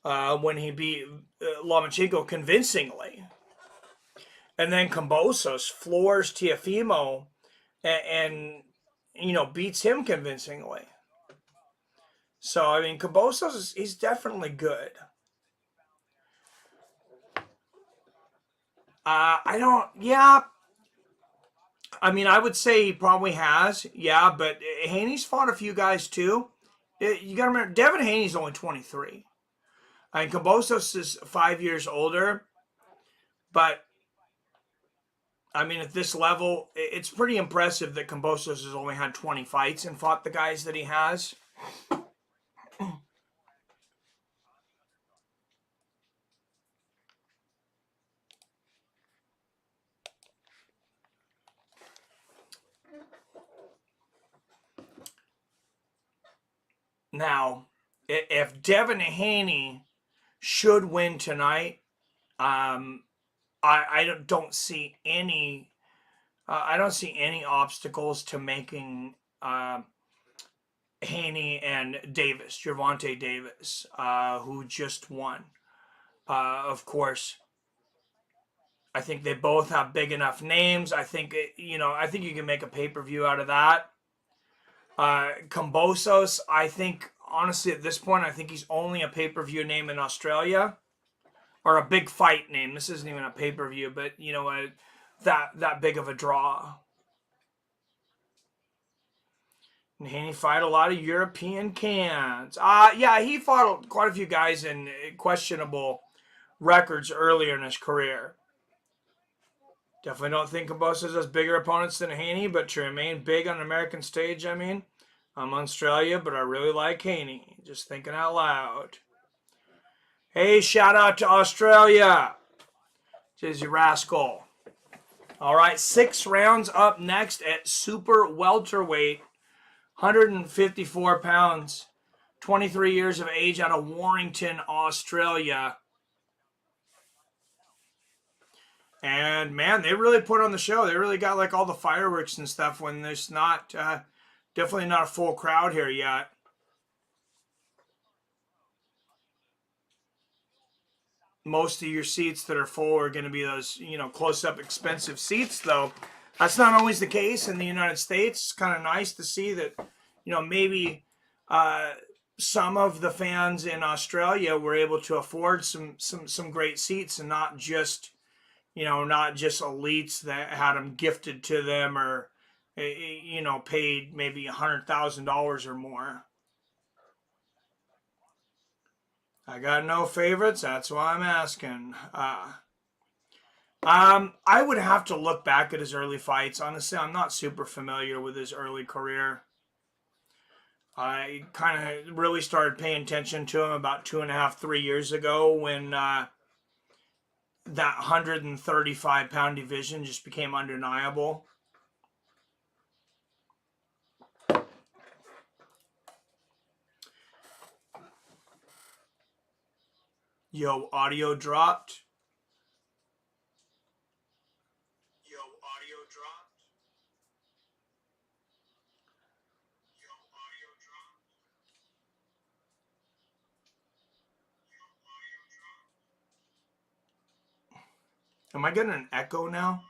when he beat Lomachenko convincingly. And then Kambosos floors Teofimo and you know, beats him convincingly. So, I mean, Kambosos, he's definitely good. Yeah. I mean, I would say he probably has, yeah, but Haney's fought a few guys too. You got to remember, Devin Haney's only 23. I mean, Kambosos is 5 years older, but I mean, at this level, it's pretty impressive that Kambosos has only had 20 fights and fought the guys that he has. Now, if Devin Haney should win tonight, I don't see any. I don't see any obstacles to making Haney and Davis, Gervonta Davis, who just won. Of course, I think they both have big enough names. I think I think you can make a pay-per-view out of that. Kambosos, I think honestly at this point, I think he's only a pay-per-view name in Australia, or a big fight name. This isn't even a pay-per-view, but you know, that big of a draw. And Haney fought a lot of European cans. Yeah, he fought quite a few guys in questionable records earlier in his career. Definitely don't think Kambosos has bigger opponents than Haney, but to remain big on an American stage, I mean, I'm Australia, but I really like Haney. Just thinking out loud. Hey, shout out to Australia. Jizzy Rascal. All right, 6 rounds up next at super welterweight, 154 pounds, 23 years of age, out of Warrington, Australia. And man, they really put on the show. They really got like all the fireworks and stuff when there's not, definitely not a full crowd here yet. Most of your seats that are full are going to be those, close-up expensive seats, though. That's not always the case in the United States. It's kind of nice to see that, maybe some of the fans in Australia were able to afford some great seats and not just, not just elites that had them gifted to them or, paid maybe $100,000 or more. I got no favorites. That's why I'm asking. I would have to look back at his early fights. Honestly, I'm not super familiar with his early career. I kind of really started paying attention to him about 2.5, 3 years ago when that 135-pound division just became undeniable. Yo, audio dropped. Am I getting an echo now?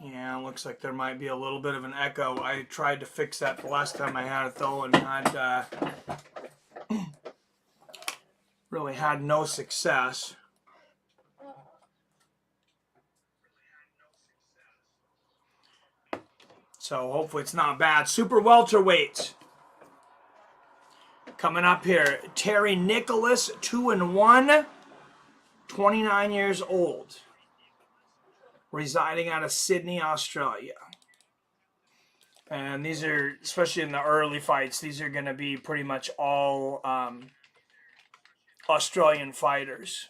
Yeah, looks like there might be a little bit of an echo. I tried to fix that the last time I had it though, and had really had no success. So hopefully it's not bad. Super welterweights. Coming up here, Terry Nicholas, 2-1, 29 years old, residing out of Sydney, Australia. And these are, especially in the early fights, these are going to be pretty much all Australian fighters.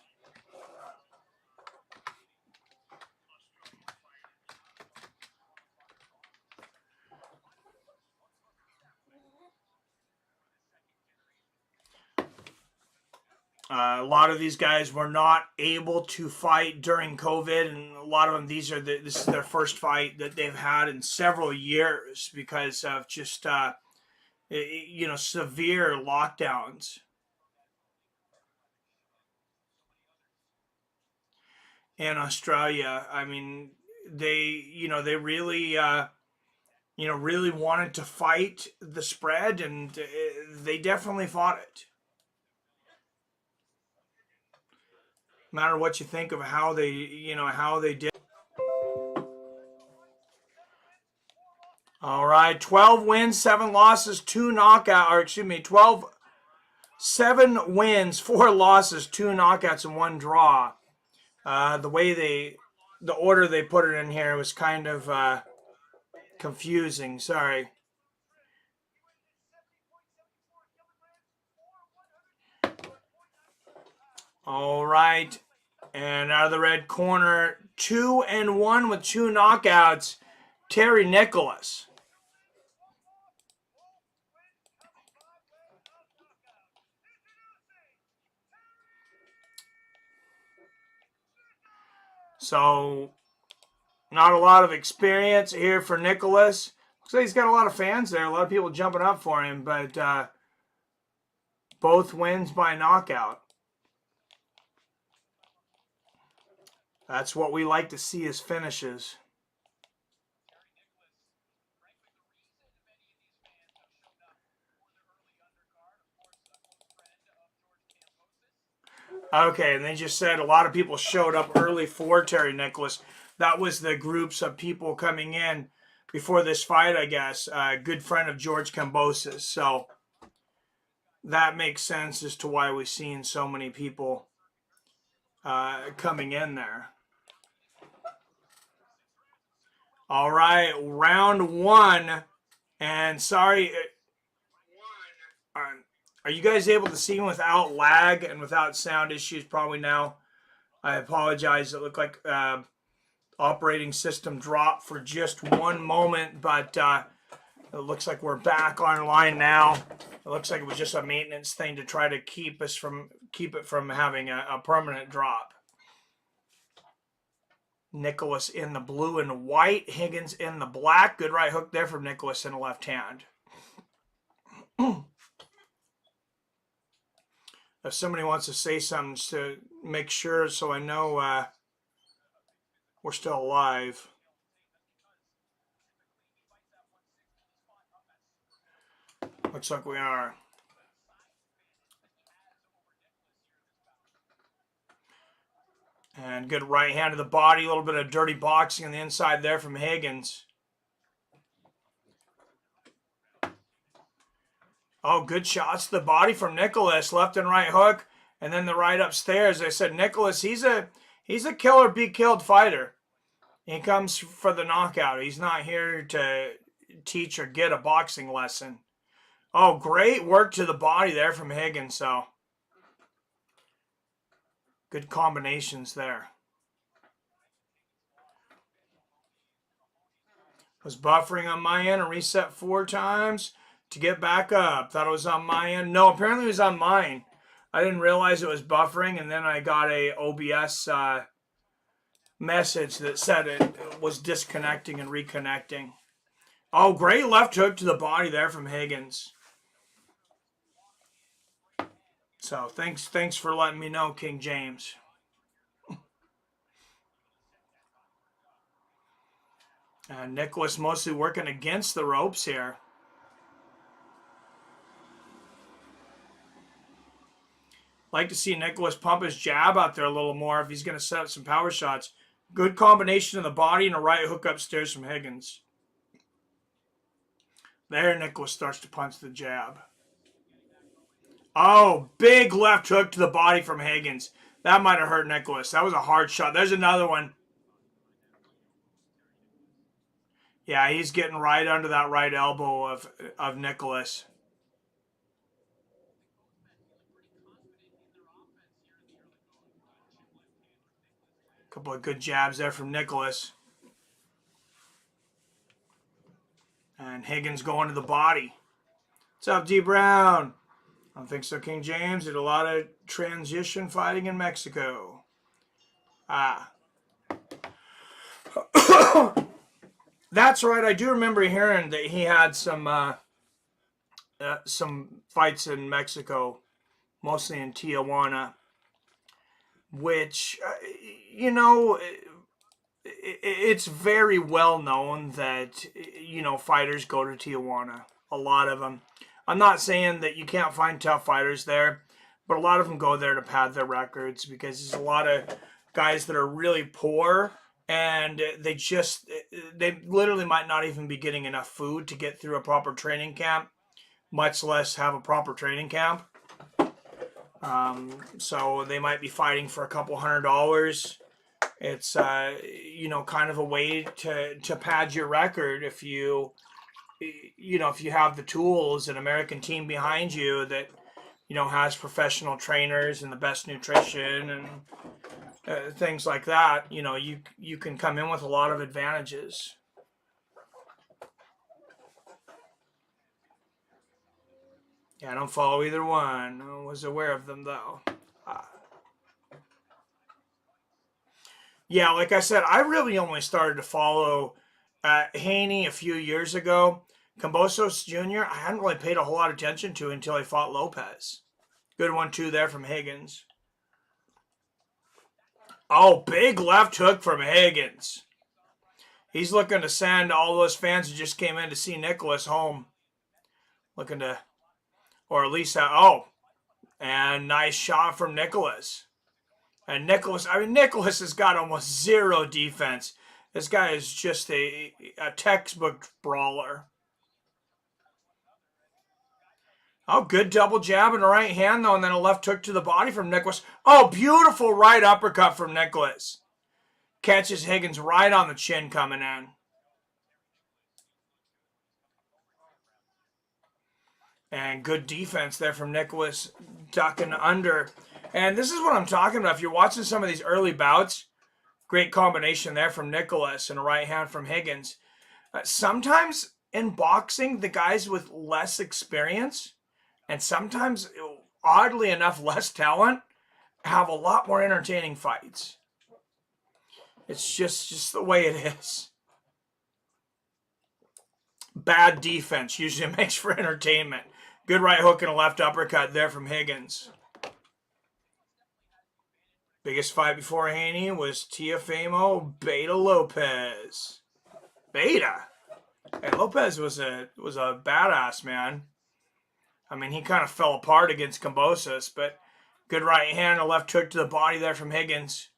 A lot of these guys were not able to fight during COVID, and a lot of them, this is their first fight that they've had in several years because of just, severe lockdowns. In Australia, I mean, they really, really wanted to fight the spread, and they definitely fought it. No matter what you think of how they did. All right, 12 wins, 7 losses, 2 knockout, or excuse me, 7 wins, 4 losses, 2 knockouts, and 1 draw. The order they put it in here was kind of confusing. Sorry. All right, and out of the red corner, 2-1 with 2 knockouts, Terry Nicholas. So, not a lot of experience here for Nicholas. Looks like he's got a lot of fans there, a lot of people jumping up for him, but both wins by knockout. That's what we like to see as finishes. Okay, and they just said a lot of people showed up early for Terry Nicholas. That was the groups of people coming in. before this fight, I guess. A good friend of George Kambosos. So that makes sense as to why we've seen so many people coming in there. All right, round one. And sorry, are you guys able to see without lag and without sound issues probably now? I apologize. It looked like operating system dropped for just one moment, but it looks like we're back online now. It looks like it was just a maintenance thing to try to keep it from having a permanent drop. Nicholas in the blue and white, Higgins in the black. Good right hook there from Nicholas in the left hand. If somebody wants to say something to make sure so I know we're still alive. Looks like we are. And good right hand to the body. A little bit of dirty boxing on the inside there from Higgins. Oh, good shots to the body from Nicholas. Left and right hook. And then the right upstairs. I said, Nicholas, he's a killer, be killed fighter. He comes for the knockout. He's not here to teach or get a boxing lesson. Oh, great work to the body there from Higgins. So good combinations there. Was buffering on my end and reset 4 times to get back up. Thought it was on my end. No, apparently it was on mine. I didn't realize it was buffering, and then I got a OBS message that said it was disconnecting and reconnecting. Oh, great left hook to the body there from Higgins. So thanks for letting me know, King James. And Nicholas mostly working against the ropes here. Like to see Nicholas pump his jab out there a little more if he's going to set up some power shots. Good combination of the body and a right hook upstairs from Higgins. There, Nicholas starts to punch the jab. Oh, big left hook to the body from Higgins. That might have hurt Nicholas. That was a hard shot. There's another one. Yeah, he's getting right under that right elbow of Nicholas. Couple of good jabs there from Nicholas. And Higgins going to the body. What's up, D. Brown? I don't think so, King James. Did a lot of transition fighting in Mexico. That's right. I do remember hearing that he had some fights in Mexico, mostly in Tijuana, which, it's very well known that, fighters go to Tijuana. A lot of them. I'm not saying that you can't find tough fighters there, but a lot of them go there to pad their records because there's a lot of guys that are really poor and they literally might not even be getting enough food to get through a proper training camp, much less have a proper training camp. So they might be fighting for a couple $100. It's, kind of a way to pad your record if you have the tools, an American team behind you that, has professional trainers and the best nutrition and things like that, you can come in with a lot of advantages. Yeah, I don't follow either one. I was aware of them, though. Yeah, like I said, I really only started to follow Haney a few years ago. Kambosos Jr., I hadn't really paid a whole lot of attention to until he fought Lopez. Good one, too, there from Higgins. Oh, big left hook from Higgins. He's looking to send all those fans who just came in to see Nicholas home. Looking to, or at least, and nice shot from Nicholas. And Nicholas has got almost zero defense. This guy is just a textbook brawler. Oh, good double jab and a right hand, though, and then a left hook to the body from Nicholas. Oh, beautiful right uppercut from Nicholas. Catches Higgins right on the chin coming in. And good defense there from Nicholas, ducking under. And this is what I'm talking about. If you're watching some of these early bouts, great combination there from Nicholas and a right hand from Higgins. Sometimes in boxing, the guys with less experience and sometimes, oddly enough, less talent have a lot more entertaining fights. It's just the way it is. Bad defense usually makes for entertainment. Good right hook and a left uppercut there from Higgins. Biggest fight before Haney was Teofimo Beta Lopez. Beta? Hey, Lopez was a badass, man. I mean, he kind of fell apart against Kambosos, but good right hand, a left hook to the body there from Higgins.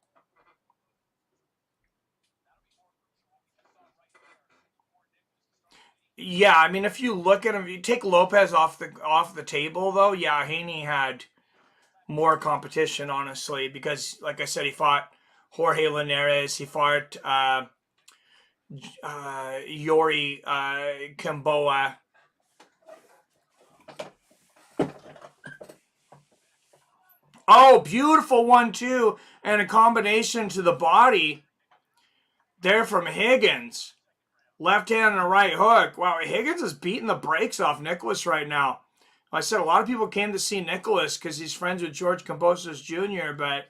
Yeah, I mean, if you look at him, you take Lopez off the table, though. Yeah, Haney had more competition, honestly, because, like I said, he fought Jorge Linares, he fought Yuriorkis Gamboa. Oh, beautiful 1-2 and a combination to the body there from Higgins. Left hand and a right hook. Wow, Higgins is beating the brakes off Nicholas right now. I said a lot of people came to see Nicholas because he's friends with George Kambosos Jr., but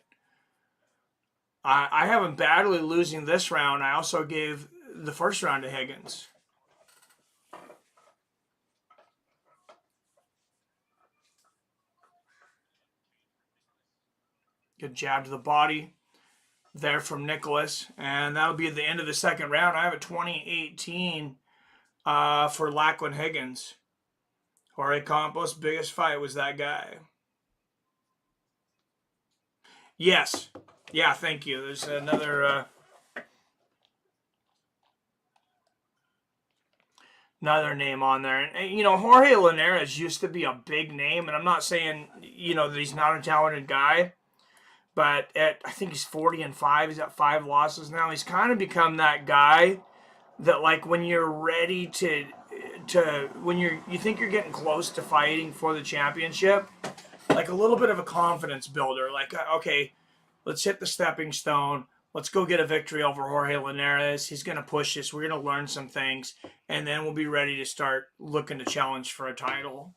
I have him badly losing this round. I also gave the first round to Higgins. Good jab to the body there from Nicholas. And that'll be the end of the second round. I have a 2018 for Lachlan Higgins. Jorge Campos' biggest fight was that guy. Yes. Yeah, thank you. There's another name on there. And, you know, Jorge Linares used to be a big name, and I'm not saying, you know, that he's not a talented guy, but I think he's 40-5. He's got 5 losses now. He's kind of become that guy that, like, when you're ready when you think you're getting close to fighting for the championship, like a little bit of a confidence builder. Like, okay, let's hit the stepping stone. Let's go get a victory over Jorge Linares. He's going to push us. We're going to learn some things. And then we'll be ready to start looking to challenge for a title.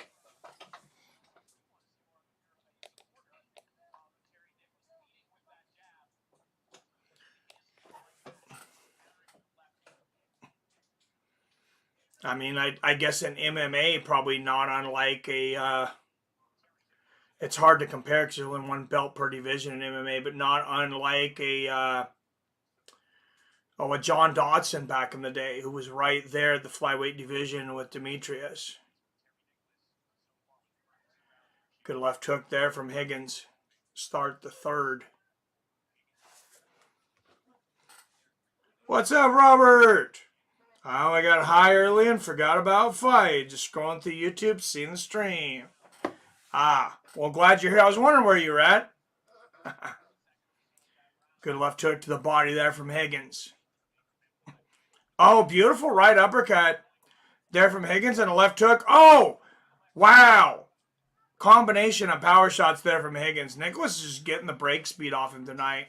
I mean, I guess in MMA, probably not unlike a... it's hard to compare because there's only one belt per division in MMA, but not unlike a John Dodson back in the day, who was right there at the flyweight division with Demetrius. Good left hook there from Higgins. Start the third. What's up, Robert? Oh, I got high early and forgot about fight. Just scrolling through YouTube, seeing the stream. Well, glad you're here. I was wondering where you were at. Good left hook to the body there from Higgins. Oh, beautiful right uppercut there from Higgins and a left hook. Oh, wow. Combination of power shots there from Higgins. Nicholas is just getting the break speed off him tonight.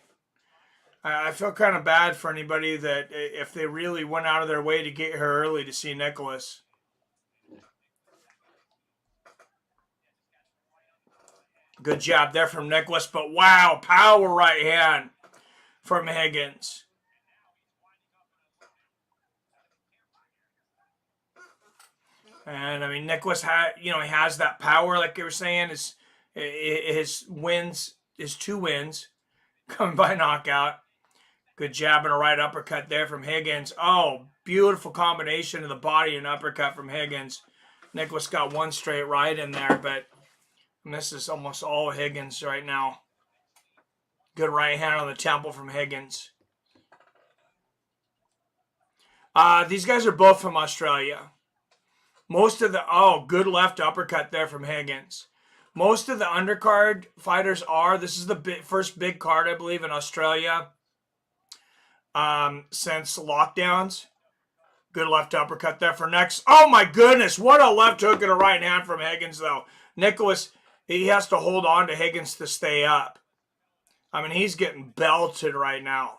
I feel kind of bad for anybody that if they really went out of their way to get here early to see Nicholas. Good job there from Nicholas, but wow, power right hand from Higgins. And I mean, Nicholas he has that power, like you were saying. His wins, his 2 wins, coming by knockout. Good jab and a right uppercut there from Higgins. Oh, beautiful combination of the body and uppercut from Higgins. Nicholas got 1 straight right in there, but this is almost all Higgins right now. Good right hand on the temple from Higgins. These guys are both from Australia. Most of the good left uppercut there from Higgins. Most of the undercard fighters are. This is the first big card, I believe, in Australia since lockdowns. Good left uppercut there for next. Oh my goodness, what a left hook and a right hand from Higgins though. Nicholas, he has to hold on to Higgins to stay up. I mean, he's getting belted right now.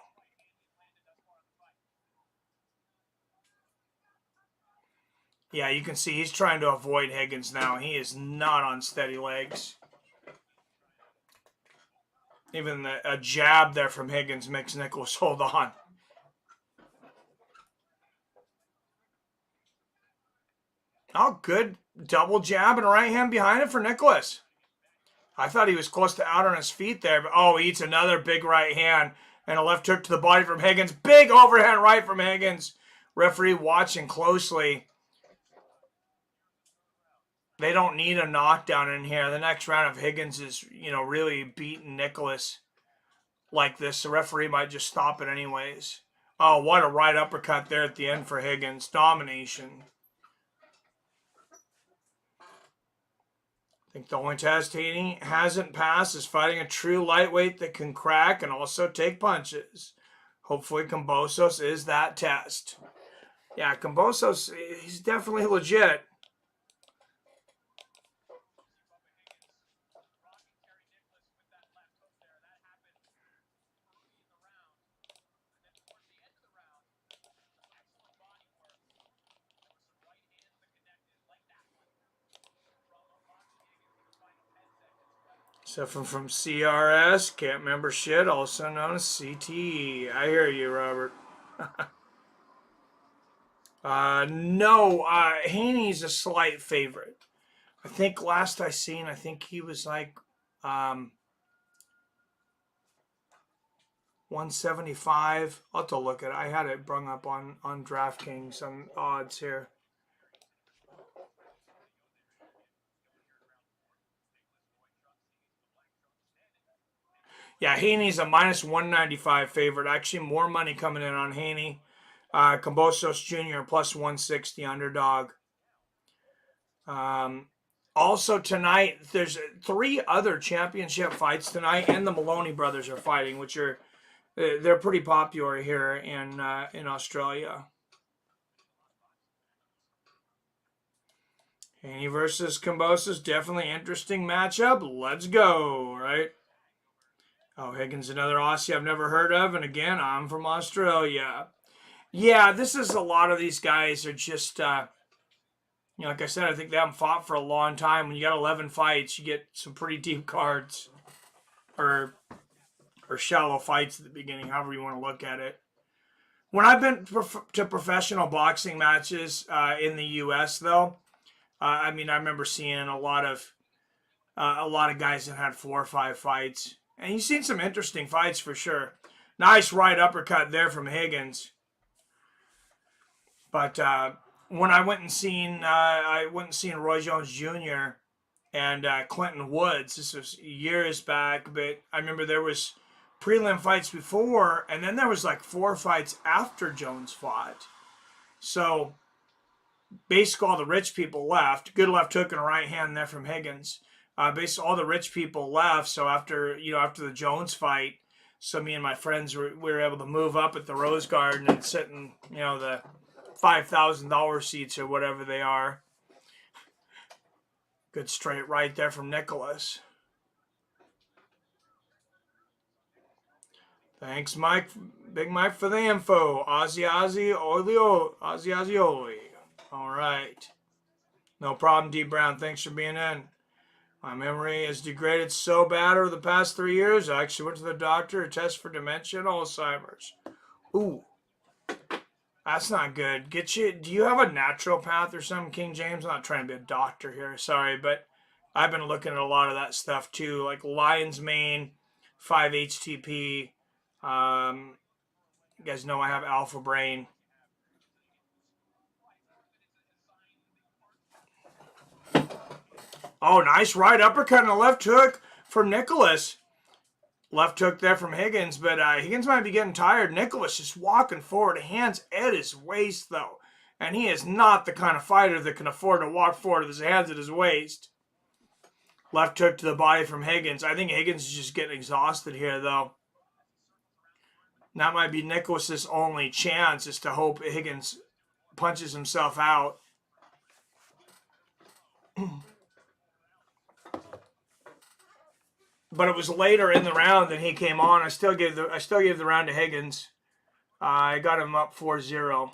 Yeah, you can see he's trying to avoid Higgins now. He is not on steady legs. Even a jab there from Higgins makes Nicholas hold on. Oh, good double jab and a right hand behind it for Nicholas. I thought he was close to out on his feet there, but he eats another big right hand and a left hook to the body from Higgins. Big overhand right from Higgins. Referee watching closely. They don't need a knockdown in here. The next round of Higgins is, really beating Nicholas like this. The referee might just stop it anyways. Oh, what a right uppercut there at the end for Higgins. Domination. I think the only test Haney hasn't passed is fighting a true lightweight that can crack and also take punches. Hopefully Kambosos is that test. Yeah, Kambosos, he's definitely legit. So from CRS, can't remember shit, also known as CTE. I hear you, Robert. No, Haney's a slight favorite. I think last I seen, I think he was like 175. I'll have to look at it. I had it brung up on DraftKings on odds here. Yeah, Haney's a minus 195 favorite. Actually, more money coming in on Haney. Kambosos Jr. plus 160 underdog. Also tonight, there's 3 other championship fights tonight, and the Maloney brothers are fighting, which they're pretty popular here in Australia. Haney versus Kambosos, definitely interesting matchup. Let's go, right? Oh, Higgins, another Aussie I've never heard of, and again, I'm from Australia. Yeah, this is a lot of these guys are just, like I said, I think they haven't fought for a long time. When you got 11 fights, you get some pretty deep cards, or shallow fights at the beginning, however you want to look at it. When I've been to professional boxing matches in the U.S., though, I remember seeing a lot of guys that had 4 or 5 fights. And you've seen some interesting fights for sure. Nice right uppercut there from Higgins. But when I went and seen Roy Jones Jr. and Clinton Woods, this was years back, but I remember there was prelim fights before, and then there was like 4 fights after Jones fought. So basically all the rich people left. Good left hook and a right hand there from Higgins. Basically all the rich people left. So after the Jones fight, so me and my friends we were able to move up at the Rose Garden and sit in the $5,000 seats or whatever they are. Good straight right there from Nicholas. Thanks, Mike. Big Mike for the info. Ozzy Oli. All right. No problem, D Brown. Thanks for being in. My memory has degraded so bad over the past 3 years. I actually went to the doctor to test for dementia and Alzheimer's. Ooh, that's not good. Do you have a naturopath or something, King James? I'm not trying to be a doctor here. Sorry, but I've been looking at a lot of that stuff too, like lion's mane, 5-HTP. You guys know I have alpha brain. Oh, nice right uppercut and a left hook from Nicholas. Left hook there from Higgins, but Higgins might be getting tired. Nicholas just walking forward, hands at his waist, though. And he is not the kind of fighter that can afford to walk forward with his hands at his waist. Left hook to the body from Higgins. I think Higgins is just getting exhausted here, though. That might be Nicholas's only chance, is to hope Higgins punches himself out. But it was later in the round that he came on. I still gave the round to Higgins. I got him up 4-0.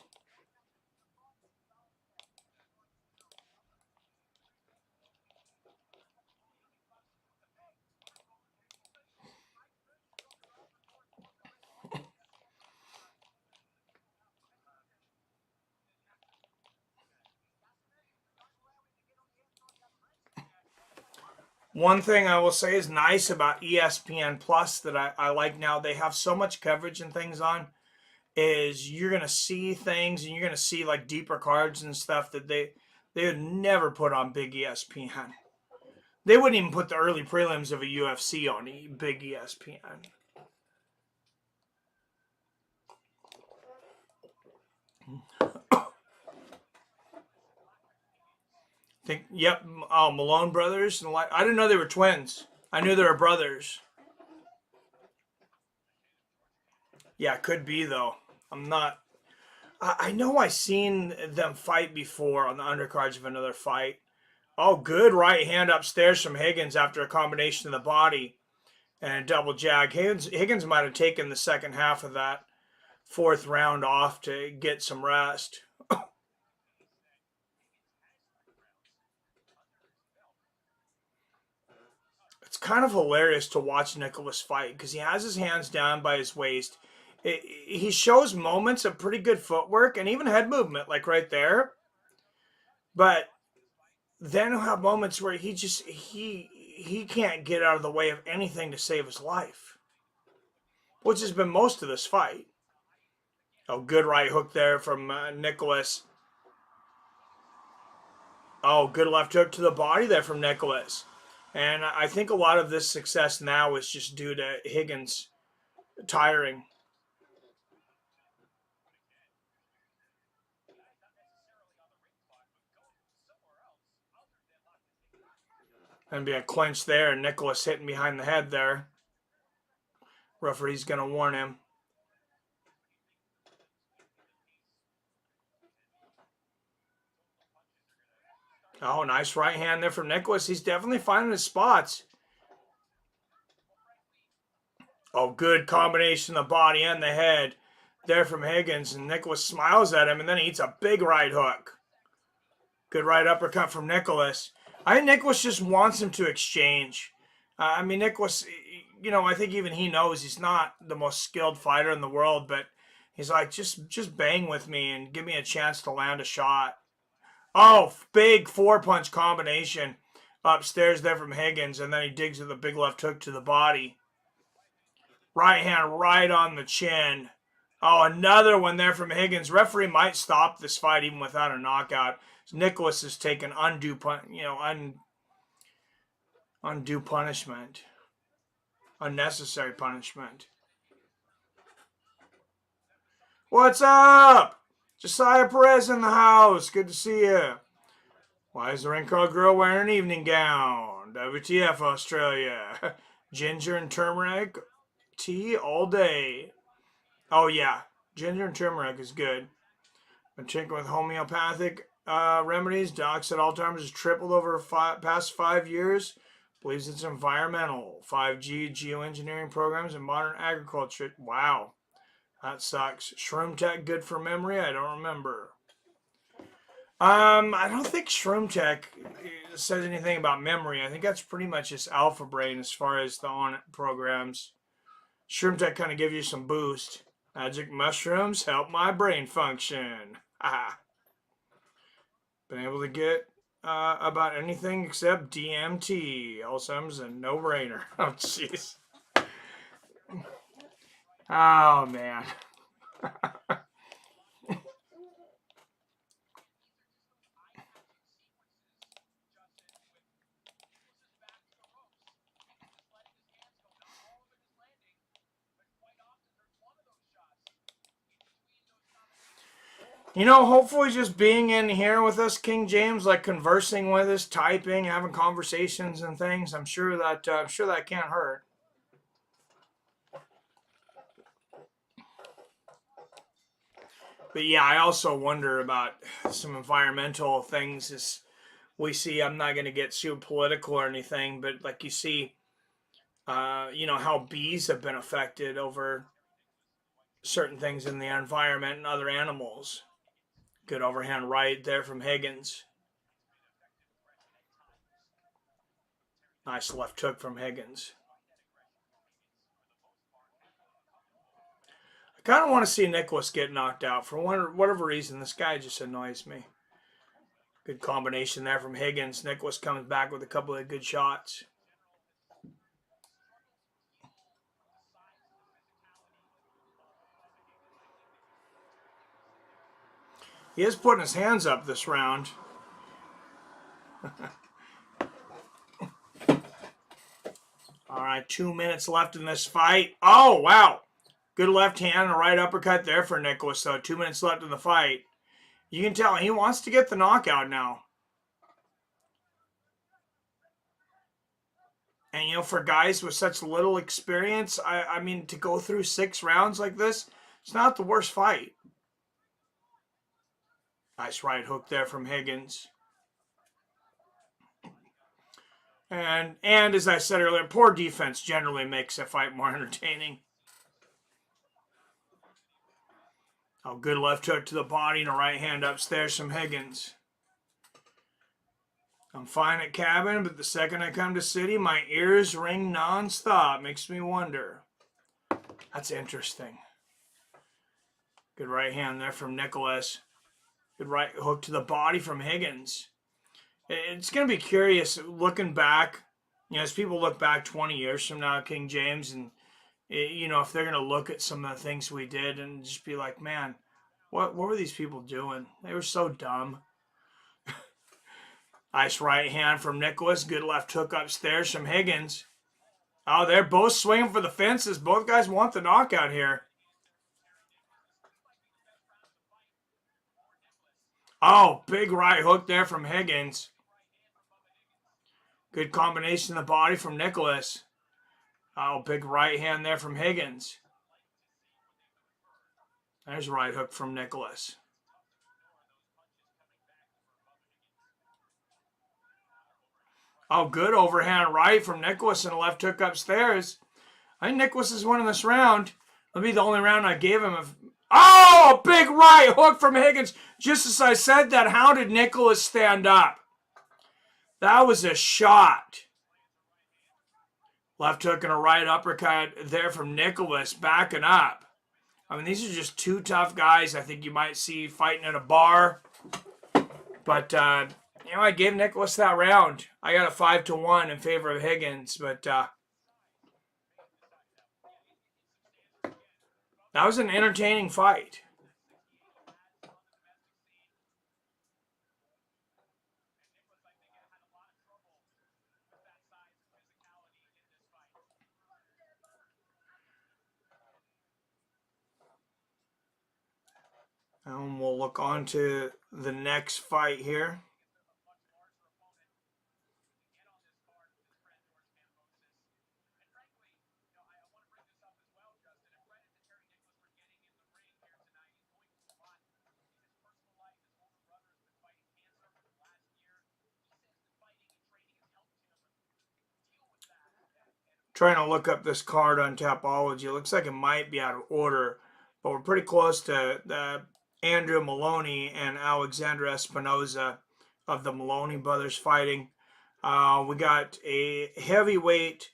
One thing I will say is nice about ESPN Plus that I like now, they have so much coverage and things on, is you're going to see things and you're going to see like deeper cards and stuff that they would never put on big ESPN. They wouldn't even put the early prelims of a UFC on big ESPN. Yep. Oh, Malone brothers. I didn't know they were twins. I knew they were brothers. Yeah, could be though. I'm not. I know I seen them fight before on the undercards of another fight. Oh, good right hand upstairs from Higgins after a combination of the body and a double jag. Higgins might have taken the second half of that fourth round off to get some rest. It's kind of hilarious to watch Nicholas fight because he has his hands down by his waist. He shows moments of pretty good footwork and even head movement, like right there. But then he'll have moments where he can't get out of the way of anything to save his life, which has been most of this fight. Oh, good right hook there from Nicholas. Oh, good left hook to the body there from Nicholas. And I think a lot of this success now is just due to Higgins tiring. And be a clinch there, and Nicholas hitting behind the head there. Referee's going to warn him. Oh, nice right hand there from Nicholas. He's definitely finding his spots. Oh, good combination of the body and the head there from Higgins. And Nicholas smiles at him, and then he eats a big right hook. Good right uppercut from Nicholas. I think Nicholas just wants him to exchange. I mean, Nicholas, I think even he knows he's not the most skilled fighter in the world, but he's like, just bang with me and give me a chance to land a shot. Oh, big four-punch combination upstairs there from Higgins, and then he digs with a big left hook to the body. Right hand right on the chin. Oh, another one there from Higgins. Referee might stop this fight even without a knockout. Nicholas has taken undue punishment. Unnecessary punishment. What's up? Josiah Perez in the house. Good to see you. Why is the ring card girl wearing an evening gown? WTF, Australia. Ginger and turmeric tea all day. Oh, yeah. Ginger and turmeric is good. Lomachenko with homeopathic remedies. Doc said Alzheimer's has tripled over past 5 years. Believes it's environmental. 5G geoengineering programs and modern agriculture. Wow. That sucks. Shroom Tech good for memory? I don't remember. I don't think Shroom Tech says anything about memory. I think that's pretty much just Alpha Brain as far as the on programs. Shroom Tech kind of gives you some boost. Magic mushrooms help my brain function. Been able to get about anything except DMT. Alzheimer's a no-brainer. Oh, jeez. Oh, man. You know, hopefully just being in here with us, King James, like conversing with us, typing, having conversations and things. I'm sure that can't hurt. But yeah, I also wonder about some environmental things. As we see, I'm not going to get too political or anything, but like you see, how bees have been affected over certain things in the environment and other animals. Good overhand right there from Higgins. Nice left hook from Higgins. I kind of want to see Nicholas get knocked out. For whatever reason, this guy just annoys me. Good combination there from Higgins. Nicholas comes back with a couple of good shots. He is putting his hands up this round. All right, 2 minutes left in this fight. Oh, wow. Good left hand and a right uppercut there for Nicholas, though. 2 minutes left in the fight. You can tell he wants to get the knockout now. And, for guys with such little experience, I mean, to go through 6 rounds like this, it's not the worst fight. Nice right hook there from Higgins. And as I said earlier, poor defense generally makes a fight more entertaining. Oh, good left hook to the body and a right hand upstairs from Higgins. I'm fine at cabin, but the second I come to city, my ears ring nonstop. Makes me wonder. That's interesting. Good right hand there from Nicholas. Good right hook to the body from Higgins. It's going to be curious looking back, as people look back 20 years from now, King James, and, if they're going to look at some of the things we did and just be like, man, what were these people doing? They were so dumb. Nice right hand from Nicholas. Good left hook upstairs from Higgins. Oh, they're both swinging for the fences. Both guys want the knockout here. Oh, big right hook there from Higgins. Good combination of the body from Nicholas. Oh, big right hand there from Higgins. There's a right hook from Nicholas. Oh, good overhand right from Nicholas and a left hook upstairs. I think Nicholas is winning this round. It'll be the only round I gave him. Oh, big right hook from Higgins. Just as I said that, how did Nicholas stand up? That was a shot. Left hook and a right uppercut there from Nicholas, backing up. I mean, these are just two tough guys I think you might see fighting at a bar. But, I gave Nicholas that round. I got a 5-1 in favor of Higgins, but that was an entertaining fight. And we'll look on to the next fight here. Trying to look up this card on Tapology. It looks like it might be out of order, but we're pretty close to Andrew Maloney and Alexandra Espinoza of the Maloney brothers fighting. We got a heavyweight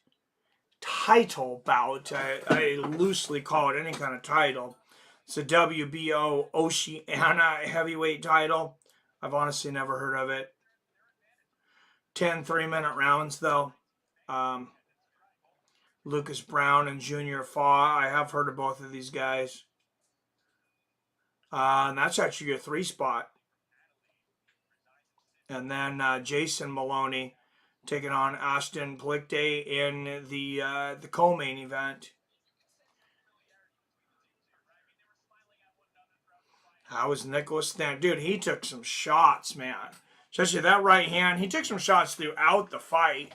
title bout. I loosely call it any kind of title. It's a WBO Oceania heavyweight title. I've honestly never heard of it. 10 3-minute rounds, though. Lucas Brown and Junior Faw. I have heard of both of these guys. And that's actually a 3-spot. And then Jason Maloney taking on Ashton Plicte in the co-main event. How was Nicholas stand? Dude, he took some shots, man. Especially that right hand. He took some shots throughout the fight.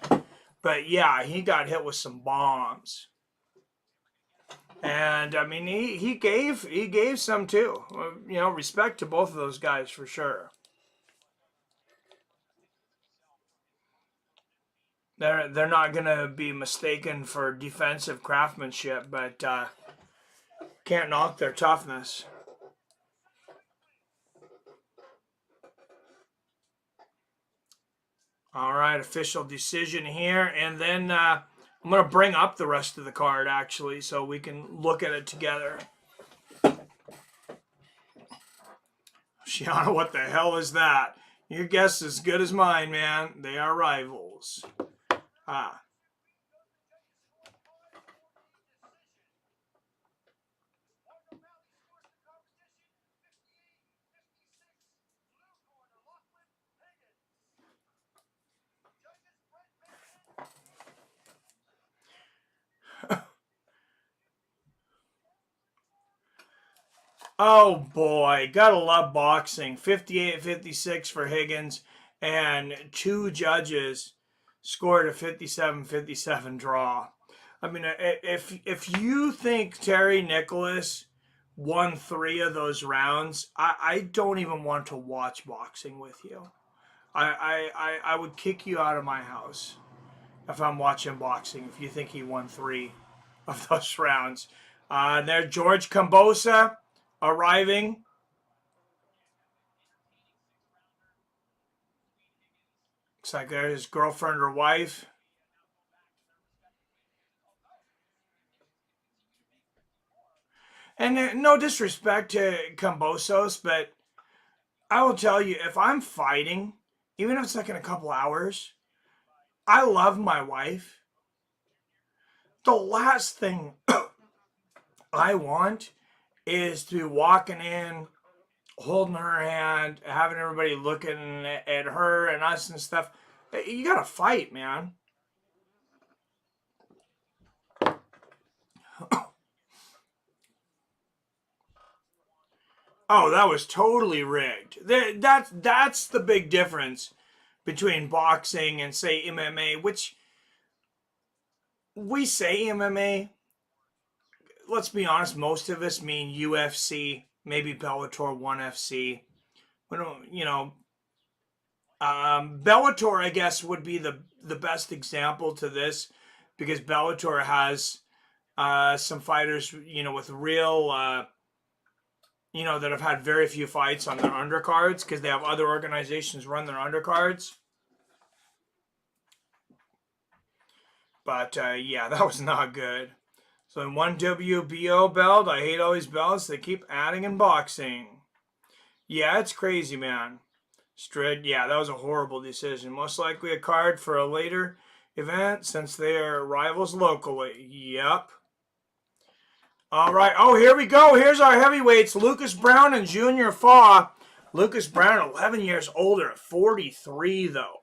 But yeah, he got hit with some bombs. And I mean, he gave some too. You know, respect to both of those guys for sure. They're not gonna be mistaken for defensive craftsmanship, but can't knock their toughness. All right, official decision here, and then I'm gonna bring up the rest of the card actually, so we can look at it together. Shiana, what the hell is that? Your guess is as good as mine, man. They are rivals. Ah. Oh boy, gotta love boxing. 58-56 for Higgins, and two judges scored a 57-57 draw. I mean, if you think Terry Nicholas won 3 of those rounds, I don't even want to watch boxing with you. I would kick you out of my house if I'm watching boxing if you think he won 3 of those rounds. There, George Kambosos arriving. Looks like there's his girlfriend or wife. And no disrespect to Kambosos, but I will tell you, if I'm fighting, even if it's like in a couple hours, I love my wife. The last thing I want is to be walking in, holding her hand, having everybody looking at her and us and stuff. You gotta fight, man. Oh, that was totally rigged. That's the big difference between boxing and, say, MMA, which we say MMA. Let's be honest, most of us mean UFC, maybe Bellator 1FC. We don't, Bellator, I guess, would be the best example to this because Bellator has some fighters, with real, that have had very few fights on their undercards because they have other organizations run their undercards. But yeah, that was not good. So in one WBO belt, I hate all these belts. They keep adding in boxing. Yeah, it's crazy, man. Yeah, that was a horrible decision. Most likely a card for a later event since they are rivals locally. Yep. All right. Oh, here we go. Here's our heavyweights. Lucas Browne and Junior Fa. Lucas Browne, 11 years older at 43, though.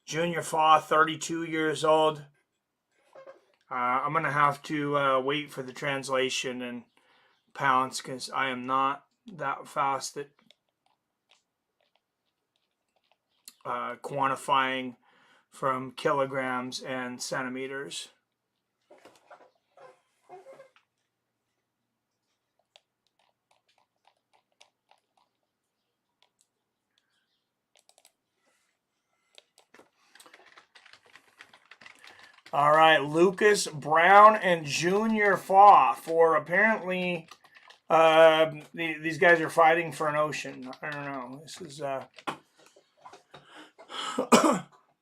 Junior Fa, 32 years old. I'm going to have to wait for the translation in pounds because I am not that fast at quantifying from kilograms and centimeters. All right, Lucas Browne and Junior Fa for apparently these guys are fighting for an ocean. I don't know. This is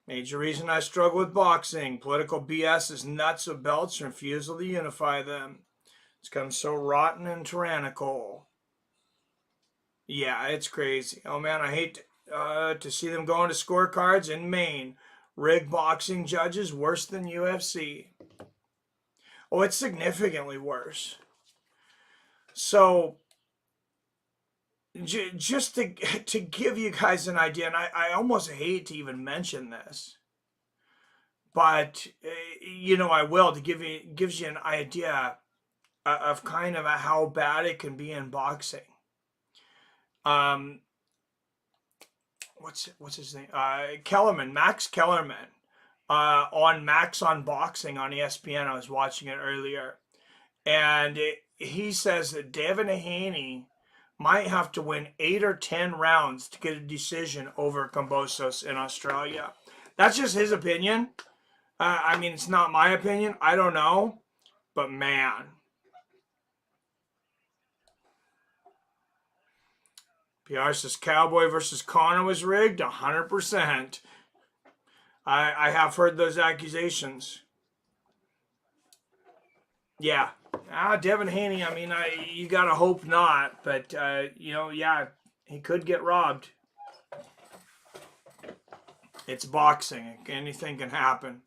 major reason I struggle with boxing. Political BS is nuts of belts and refusal to unify them. It's become so rotten and tyrannical. Yeah, it's crazy. Oh man, I hate to see them go into scorecards in Maine. Rigged boxing judges worse than UFC. Oh, it's significantly worse. So, just to give you guys an idea, and I almost hate to even mention this, but I will to gives you an idea of kind of how bad it can be in boxing. What's his name? Kellerman, Max Kellerman, on Max on Boxing on ESPN. I was watching it earlier, and he says that Devin Haney might have to win 8 or 10 rounds to get a decision over Kambosos in Australia. That's just his opinion. I mean, it's not my opinion. I don't know, but man. PR says Cowboy versus Conor was rigged 100%. I have heard those accusations. Yeah. Devin Haney, I mean, you got to hope not. But, yeah, he could get robbed. It's boxing. Anything can happen.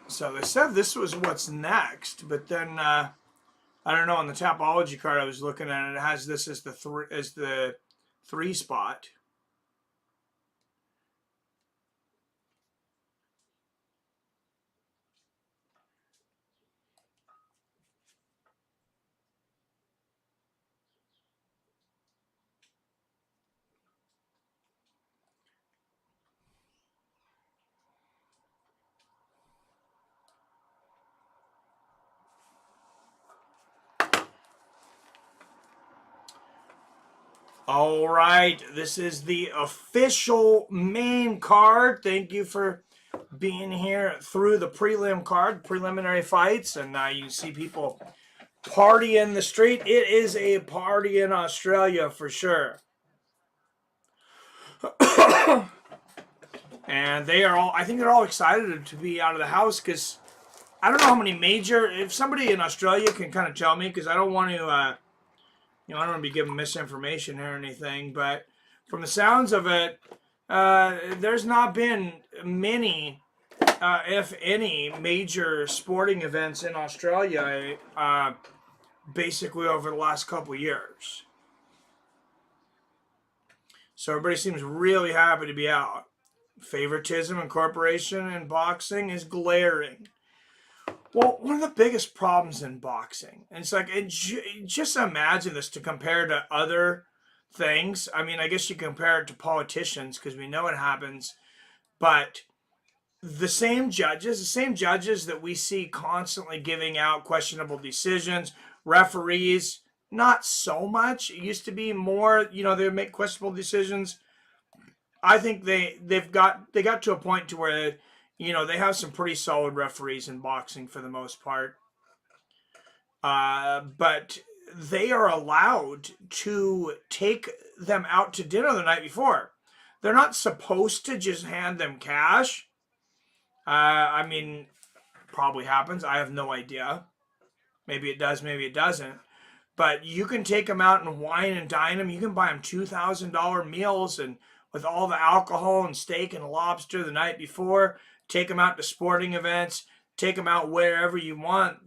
So they said this was what's next, but then I don't know. On the Tapology card I was looking at, it has this as the three spot. All right, this is the official main card. Thank you for being here through the prelim card, preliminary fights, and you see people party in the street. It is a party in Australia for sure. And they are all, I think they're all excited to be out of the house because I don't know how many if somebody in Australia can kind of tell me, because I don't want to, I don't want to be giving misinformation or anything, but from the sounds of it, there's not been many, if any, major sporting events in Australia basically over the last couple of years. So everybody seems really happy to be out. Favoritism and incorporation in boxing is glaring. Well, one of the biggest problems in boxing, and it's like, just imagine this to compare to other things. I mean, I guess you compare it to politicians because we know it happens, but the same judges that we see constantly giving out questionable decisions, referees, not so much. It used to be more, they make questionable decisions. I think they got to a point to where, they have some pretty solid referees in boxing for the most part. But they are allowed to take them out to dinner the night before. They're not supposed to just hand them cash. I mean, probably happens. I have no idea. Maybe it does, maybe it doesn't. But you can take them out and wine and dine them. You can buy them $2,000 meals and with all the alcohol and steak and lobster the night before. Take them out to sporting events. Take them out wherever you want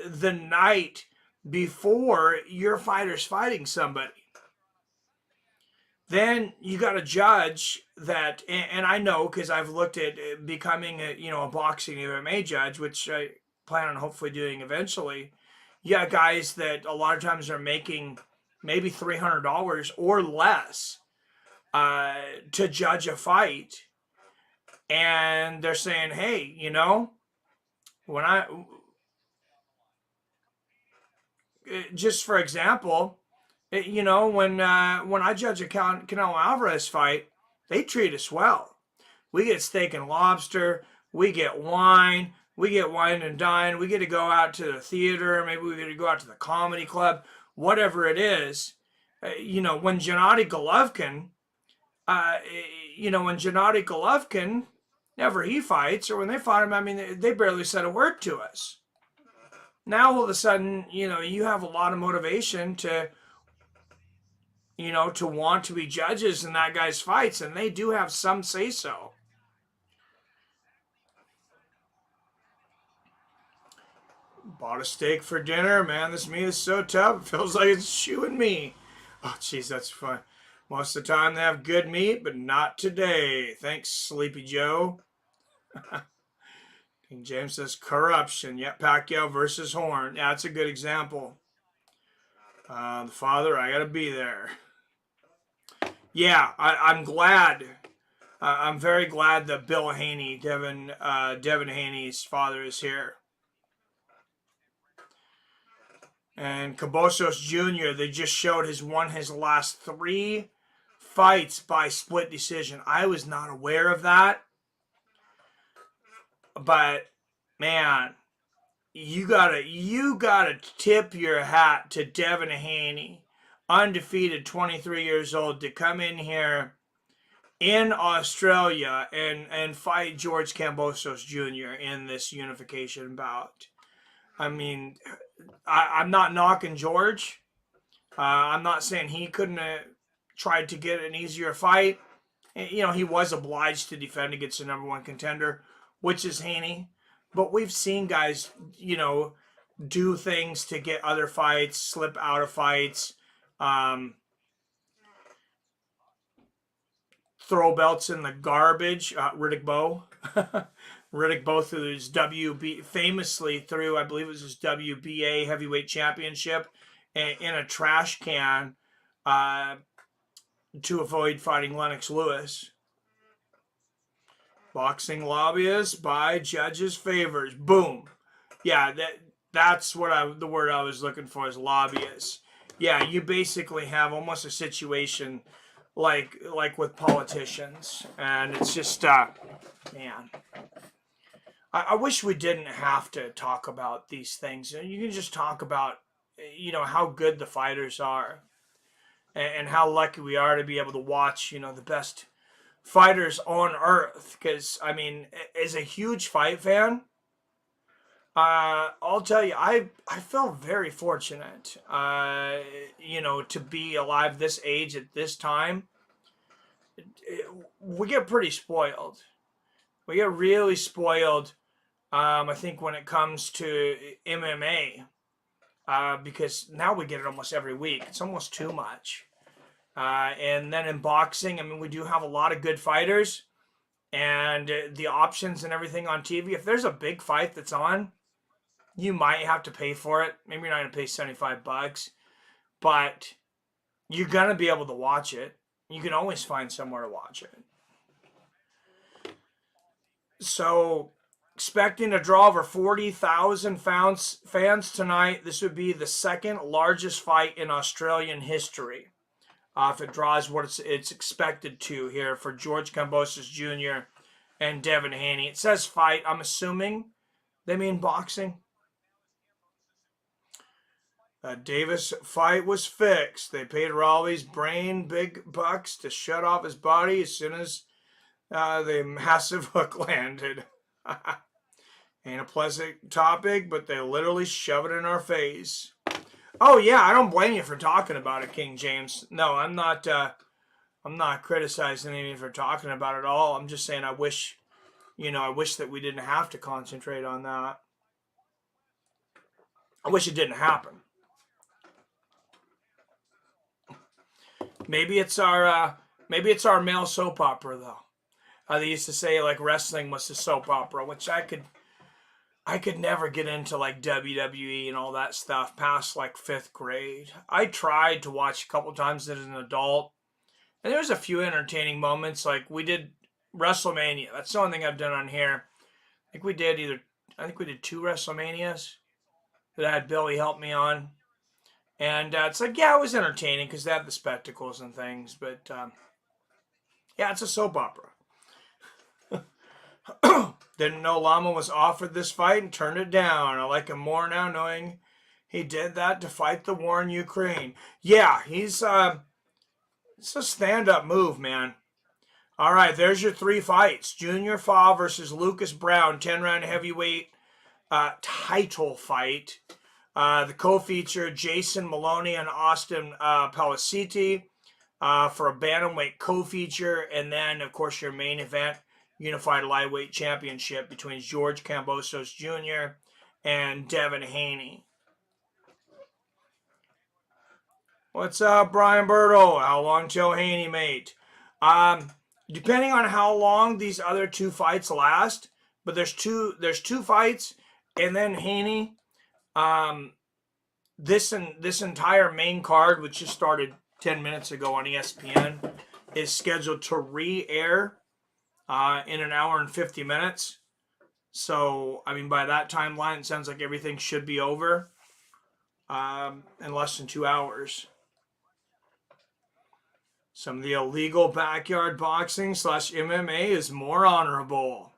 the night before your fighter's fighting somebody. Then you got to judge that, and I know because I've looked at becoming a boxing MMA judge, which I plan on hopefully doing eventually. You got guys that a lot of times are making maybe $300 or less to judge a fight, and they're saying, "Hey, when just for example, when I judge a Canelo Alvarez fight, they treat us well. We get steak and lobster, we get wine." We get wine and dine. We get to go out to the theater. Maybe we get to go out to the comedy club. Whatever it is. When Gennady Golovkin, whenever he fights or when they fought him, I mean, they barely said a word to us. Now, all of a sudden, you have a lot of motivation to want to be judges in that guy's fights, and they do have some say-so. Bought a steak for dinner, man. This meat is so tough. It feels like it's chewing me. Oh, jeez, that's fun. Most of the time they have good meat, but not today. Thanks, Sleepy Joe. King James says corruption. Yep, Pacquiao versus Horn. Yeah, that's a good example. The father, I gotta be there. Yeah, I'm glad. I'm very glad that Bill Haney, Devin Haney's father, is here. And Kambosos Jr., they just showed has won his last 3 fights by split decision. I was not aware of that. But man, you gotta tip your hat to Devin Haney, undefeated, 23 years old, to come in here in Australia and fight George Kambosos Jr. in this unification bout. I mean, I'm not knocking George. I'm not saying he couldn't have tried to get an easier fight. You know, he was obliged to defend against the #1 contender, which is Haney. But we've seen guys, you know, do things to get other fights, slip out of fights, throw belts in the garbage. Riddick Bowe. Riddick Bowe through his famously threw, I believe it was his WBA heavyweight championship in a trash can to avoid fighting Lennox Lewis. Boxing lobbyists by judges' favors. Boom. Yeah, that's what the word I was looking for is lobbyists. Yeah, you basically have almost a situation like with politicians, and it's just man. I wish we didn't have to talk about these things. You can just talk about, you know, how good the fighters are, and how lucky we are to be able to watch, you know, the best fighters on earth. Because I mean, as a huge fight fan, I'll tell you, I feel very fortunate, you know, to be alive this age at this time. We get pretty spoiled. We get really spoiled. I think when it comes to MMA, because now we get it almost every week. It's almost too much. And then in boxing, I mean, we do have a lot of good fighters, and the options and everything on TV. If there's a big fight that's on, you might have to pay for it. Maybe you're not going to pay $75, but you're going to be able to watch it. You can always find somewhere to watch it. So, expecting a draw over 40,000 fans tonight. This would be the second largest fight in Australian history. If it draws what it's expected to here for George Kambosos Jr. and Devin Haney. It says fight. I'm assuming they mean boxing. Davis fight was fixed. They paid Raleigh's brain big bucks to shut off his body as soon as the massive hook landed. Ain't a pleasant topic, but they literally shove it in our face. Oh yeah, I don't blame you for talking about it, King James. No, I'm not criticizing you for talking about it at all. I'm just saying I wish that we didn't have to concentrate on that. I wish it didn't happen. Maybe it's our male soap opera though. They used to say like wrestling was a soap opera, which I could never get into like WWE and all that stuff past like 5th grade. I tried to watch a couple times as an adult, and there's a few entertaining moments. Like we did WrestleMania. That's the only thing I've done on here. I think we did 2 WrestleManias that I had Billy help me on. And it's like, yeah, it was entertaining because they had the spectacles and things. But, yeah, it's a soap opera. Didn't know Lama was offered this fight and turned it down. I like him more now knowing he did that to fight the war in Ukraine. Yeah, it's a stand-up move, man. All right, there's your 3 fights. Junior Fa versus Lucas Brown, 10-round heavyweight title fight. The co-feature, Jason Maloney and Austin Peliciti for a bantamweight co-feature. And then, of course, your main event, Unified Lightweight Championship between George Kambosos Jr. and Devin Haney. What's up, Brian Berto? How long till Haney, mate? Um, Depending on how long these other two fights last, but there's two fights, and then Haney. Um, this entire main card, which just started 10 minutes ago on ESPN, is scheduled to re-air in an hour and 50 minutes. So, I mean, by that timeline, it sounds like everything should be over in less than 2 hours. Some of the illegal backyard boxing / MMA is more honorable.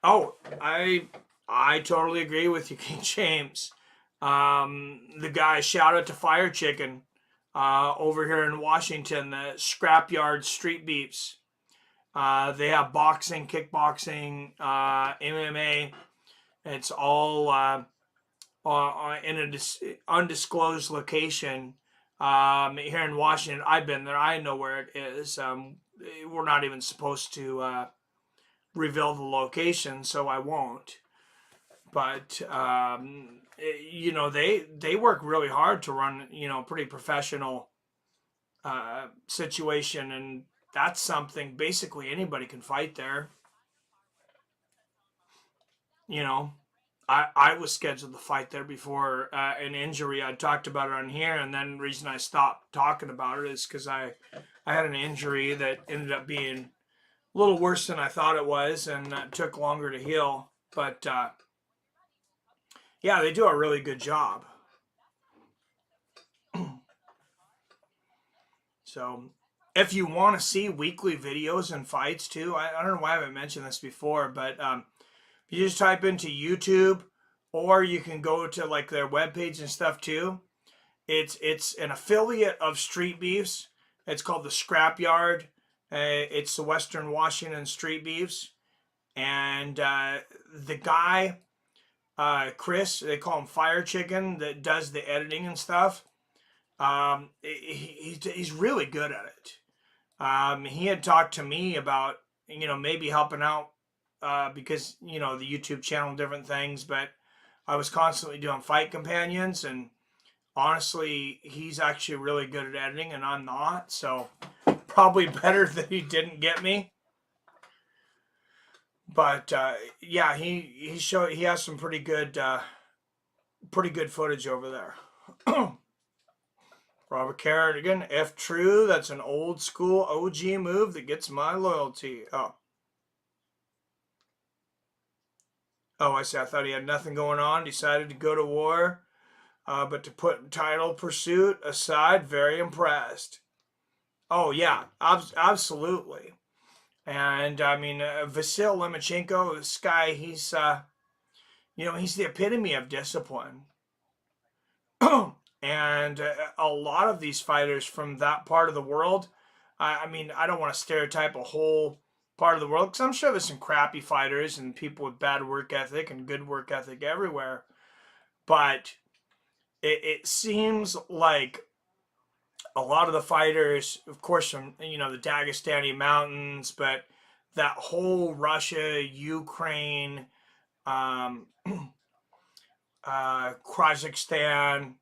Oh, I totally agree with you, King James. The guy, shout out to Fire Chicken over here in Washington, the Scrapyard Street Beeps. They have boxing, kickboxing, MMA. It's all in an undisclosed location here in Washington. I've been there. I know where it is. We're not even supposed to reveal the location, so I won't. But they work really hard to run pretty professional situation, and that's something basically anybody can fight there. You know, I was scheduled to fight there before an injury. I talked about it on here, and then the reason I stopped talking about it is because I had an injury that ended up being a little worse than I thought it was, and it took longer to heal. But yeah, they do a really good job. So if you want to see weekly videos and fights too, I don't know why I haven't mentioned this before, but you just type into YouTube, or you can go to like their webpage and stuff too. It's an affiliate of Street Beefs. It's called the Scrapyard. It's the Western Washington Street Beefs, and the guy Chris, they call him Fire Chicken, that does the editing and stuff. He's really good at it. He had talked to me about maybe helping out because the YouTube channel and different things, but I was constantly doing fight companions, and honestly, he's actually really good at editing, and I'm not. So probably better that he didn't get me. But yeah, he has some pretty good footage over there. Robert Carrigan, if true, that's an old school OG move that gets my loyalty. Oh, I see. I thought he had nothing going on. Decided to go to war, but to put title pursuit aside, very impressed. Oh yeah, absolutely. And I mean, Vasily Lomachenko, this guy, he's the epitome of discipline. And a lot of these fighters from that part of the world, I mean, I don't want to stereotype a whole part of the world, because I'm sure there's some crappy fighters and people with bad work ethic and good work ethic everywhere. But it seems like a lot of the fighters, of course, from the Dagestani mountains, but that whole Russia, Ukraine, um, Kazakhstan,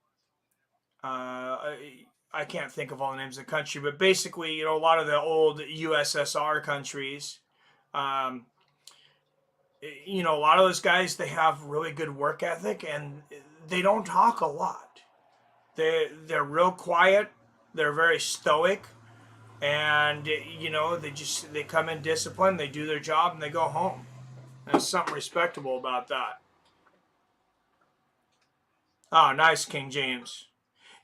I can't think of all the names of the country, but basically, a lot of the old USSR countries, um, a lot of those guys, they have really good work ethic, and they don't talk a lot. They're real quiet. They're very stoic, and they come in disciplined. They do their job and they go home. There's something respectable about that. Oh, nice, King James.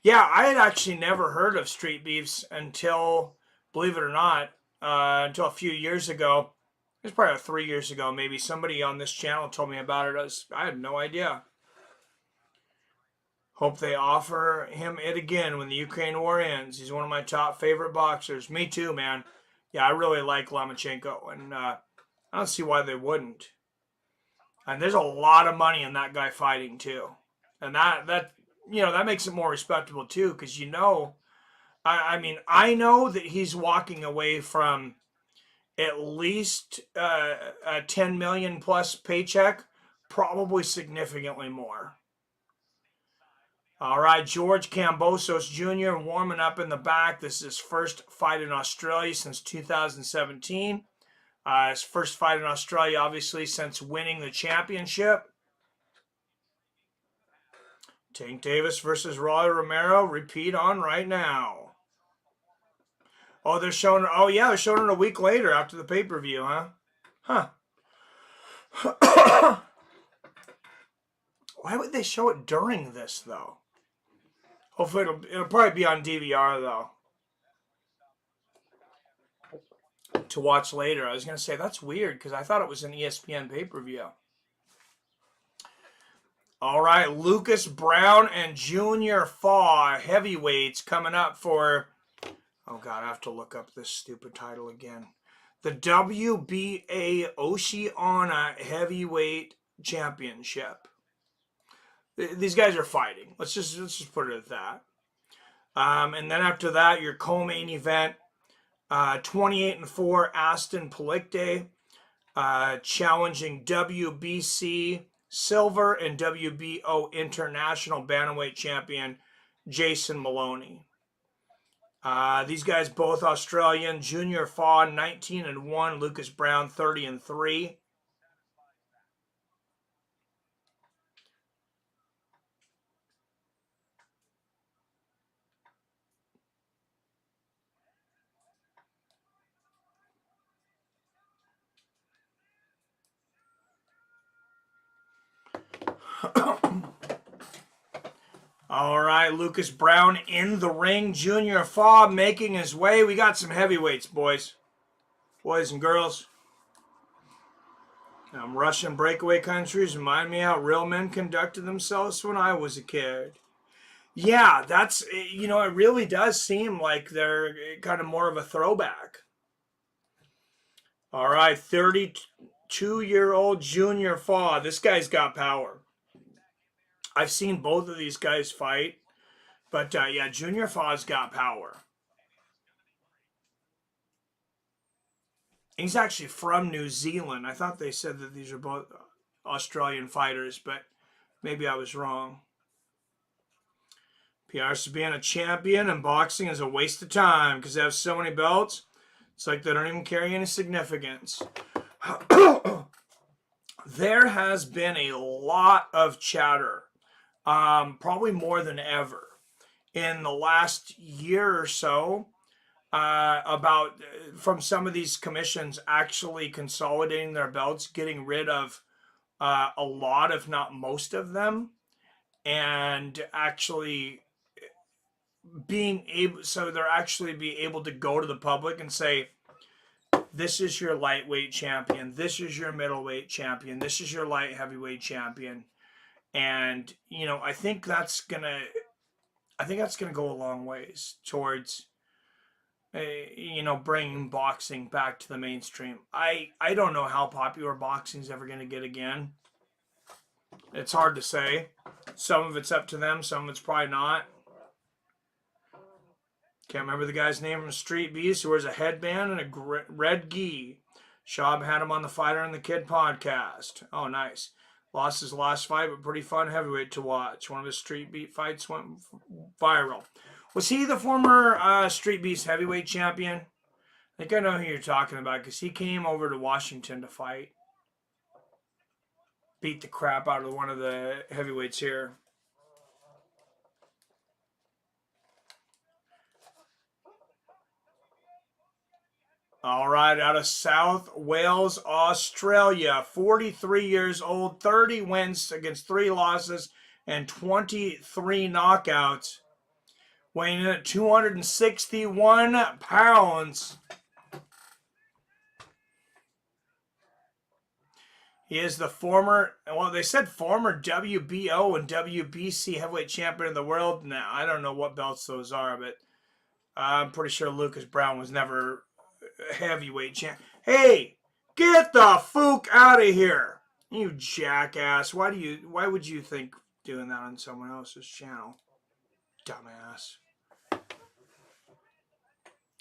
Yeah, I had actually never heard of Street Beefs until, believe it or not, until a few years ago. It was probably 3 years ago, maybe. Somebody on this channel told me about it. I had no idea. Hope they offer him it again when the Ukraine war ends. He's one of my top favorite boxers. Me too, man. Yeah, I really like Lomachenko, and I don't see why they wouldn't. And there's a lot of money in that guy fighting too, and that makes it more respectable too, because I mean, I know that he's walking away from at least a 10 million plus paycheck, probably significantly more. All right, George Kambosos Jr. warming up in the back. This is his first fight in Australia since 2017. His first fight in Australia, obviously, since winning the championship. Tank Davis versus Rolly Romero. Repeat on right now. Oh, they're showing. Oh, yeah, they're showing it a week later after the pay-per-view, huh? Huh. Why would they show it during this, though? Hopefully it'll probably be on DVR, though, to watch later. I was going to say, that's weird, because I thought it was an ESPN pay-per-view. All right, Lucas Brown and Junior Faw, heavyweights, coming up for... Oh, God, I have to look up this stupid title again. The WBA Oceania Heavyweight Championship. These guys are fighting. Let's just put it at that. And then after that, your co-main event, 28-4 Aston Pelikte, challenging WBC Silver and WBO International Bantamweight Champion Jason Maloney. These guys both Australian. Junior Faw 19-1, Lucas Brown 30-3. All right, Lucas Brown in the ring. Junior Faw making his way. We got some heavyweights, boys and girls. Russian breakaway countries remind me how real men conducted themselves when I was a kid. Yeah, that's, it really does seem like they're kind of more of a throwback. All right, 32-year-old Junior Faw. This guy's got power. I've seen both of these guys fight, but yeah, Junior Faw's got power. He's actually from New Zealand. I thought they said that these are both Australian fighters, but maybe I was wrong. PR's being a champion in boxing is a waste of time because they have so many belts. It's like they don't even carry any significance. There has been a lot of chatter, probably more than ever, in the last year or so about from some of these commissions actually consolidating their belts, getting rid of a lot, if not most of them, and actually being able, so they're actually be able to go to the public and say, this is your lightweight champion, this is your middleweight champion, this is your light heavyweight champion. And I think that's gonna go a long ways towards bringing boxing back to the mainstream. I don't know how popular boxing's ever going to get again. It's hard to say. Some of it's up to them, some of it's probably not. Can't remember the guy's name from Street Beast who wears a headband and a red gi. Shab had him on the Fighter and the Kid podcast. Oh, nice. Lost his last fight, but pretty fun heavyweight to watch. One of his Street Beat fights went viral. Was he the former Street Beast heavyweight champion? I think I know who you're talking about because he came over to Washington to fight. Beat the crap out of one of the heavyweights here. All right, out of South Wales, Australia, 43 years old, 30 wins against 3 losses and 23 knockouts. Weighing in at 261 pounds. He is the former, well, they said former WBO and WBC heavyweight champion of the world. Now, I don't know what belts those are, but I'm pretty sure Lucas Brown was never heavyweight champ. Hey, get the fook out of here, you jackass. Why would you think doing that on someone else's channel? Dumbass.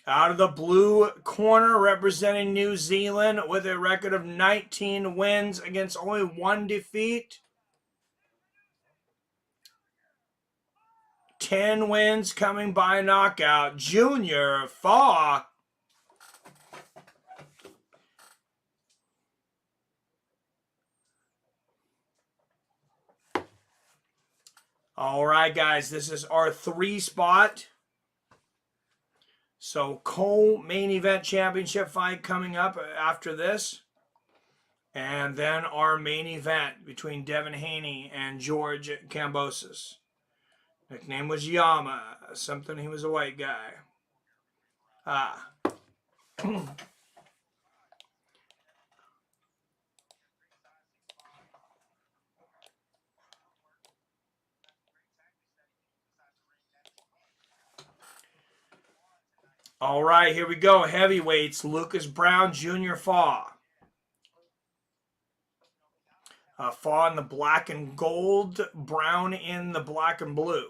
Out of the blue corner, representing New Zealand with a record of 19 wins against only 1 defeat. 10 wins coming by knockout. Junior Fa. All right, guys, this is our 3 spot. So co-main event championship fight coming up after this. And then our main event between Devin Haney and George Kambosos. Nickname was Yama, something he was a white guy. All right, here we go. Heavyweights, Lucas Brown, Jr. Fa. Fa in the black and gold, Brown in the black and blue.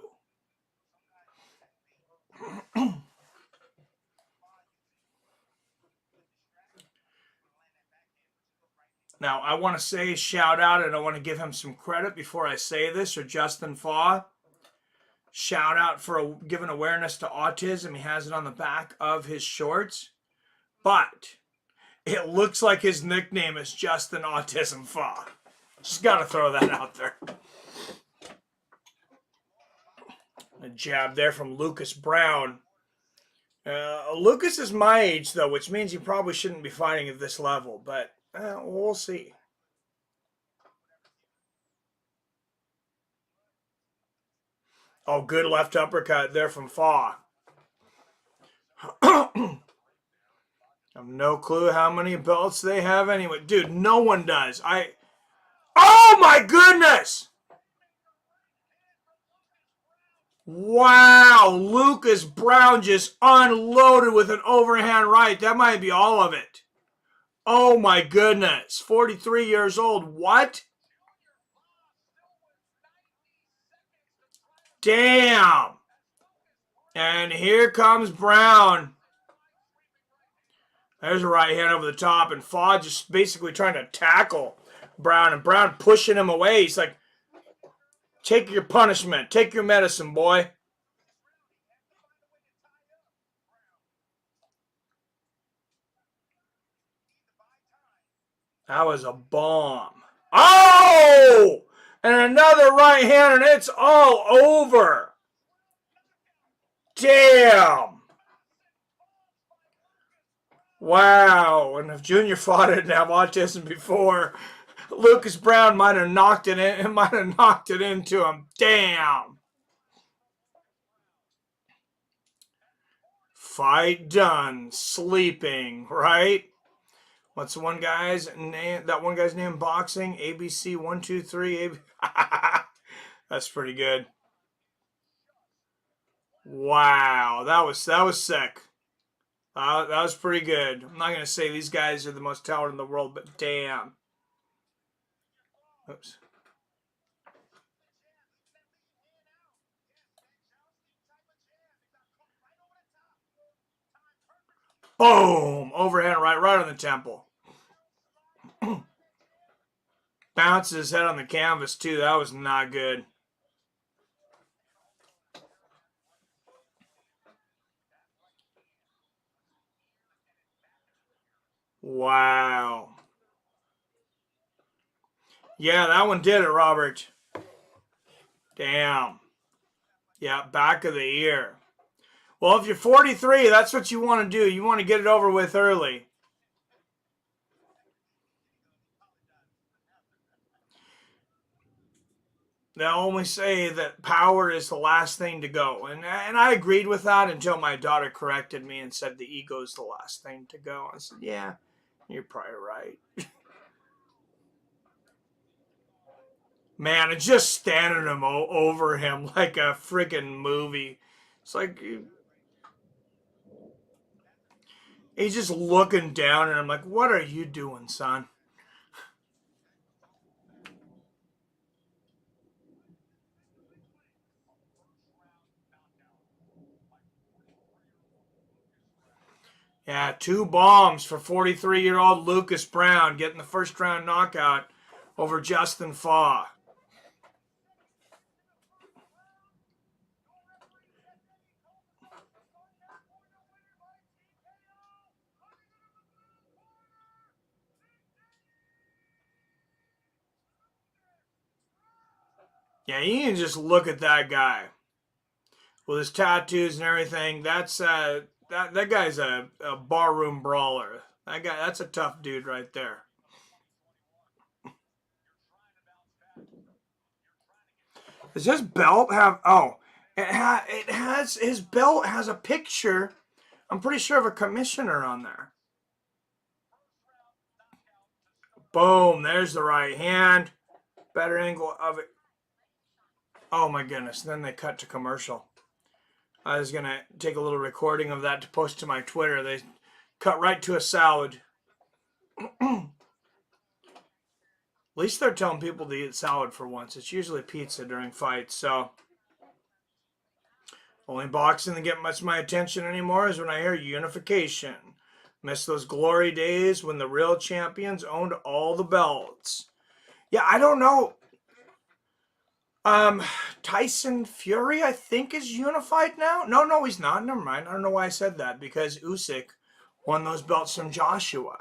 Now, I want to say shout out, and I want to give him some credit before I say this, or Justin Fa. Shout out for giving awareness to autism. He has it on the back of his shorts. But it looks like his nickname is Justin Autism Fa. Just got to throw that out there. A jab there from Lucas Brown. Lucas is my age, though, which means he probably shouldn't be fighting at this level. But we'll see. Oh, good left uppercut there from Fa. I have no clue how many belts they have anyway. Dude, no one does. Oh my goodness! Wow, Lucas Brown just unloaded with an overhand right. That might be all of it. Oh my goodness. 43 years old. What? Damn. And here comes Brown. There's a right hand over the top, and Fa just basically trying to tackle Brown, and Brown pushing him away. He's like, take your punishment. Take your medicine, boy. That was a bomb. Oh! And another right hand, and it's all over. Damn. Wow. And if Junior Fa didn't have autism before, Lucas Brown might have knocked it in. Might have knocked it into him. Damn. Fight done. Sleeping, right? What's the one guy's name? That one guy's name in boxing? ABC 123. That's pretty good. Wow, that was sick. That was pretty good. I'm not gonna say these guys are the most talented in the world, but damn. Oops. Boom! Overhand right on the temple. Bounces his head on the canvas too. That was not good. Wow. Yeah, that one did it, Robert. Damn. Yeah, back of the ear. Well, if you're 43, that's what you want to do. You want to get it over with early. They'll only say that power is the last thing to go. And I agreed with that until my daughter corrected me and said the ego is the last thing to go. I said, yeah, you're probably right. Man, it's just standing him over him like a freaking movie. It's like he's just looking down, and I'm like, what are you doing, son? Yeah, 2 bombs for 43-year-old Lucas Brown getting the first round knockout over Justin Fa. Yeah, you can just look at that guy with his tattoos and everything. That's that guy's a barroom brawler. That guy, that's a tough dude right there. Does his belt have? Oh, it has. His belt has a picture. I'm pretty sure of a commissioner on there. Boom. There's the right hand. Better angle of it. Oh my goodness. Then they cut to commercial. I was gonna take a little recording of that to post to my Twitter. They cut right to a salad. At least they're telling people to eat salad for once. It's usually pizza during fights, so only boxing that get much my attention anymore is when I hear Unification. Miss those glory days when the real champions owned all the belts. Yeah, I don't know. Tyson Fury, I think, is unified now. No, he's not. Never mind. I don't know why I said that, because Usyk won those belts from Joshua.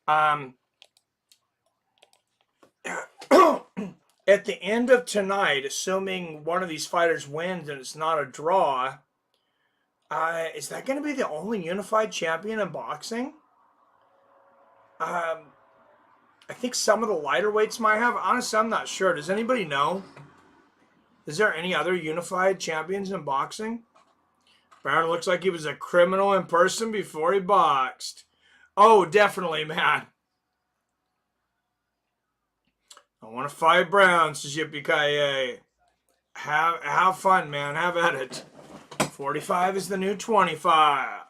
At the end of tonight, assuming one of these fighters wins and it's not a draw, is that going to be the only unified champion in boxing? I think some of the lighter weights might have. Honestly, I'm not sure. Does anybody know? Is there any other unified champions in boxing? Brown looks like he was a criminal in person before he boxed. Oh, definitely, man. I want to fight Brown, says Yippee-ki-yay. Have fun, man. Have at it. 45 is the new 25.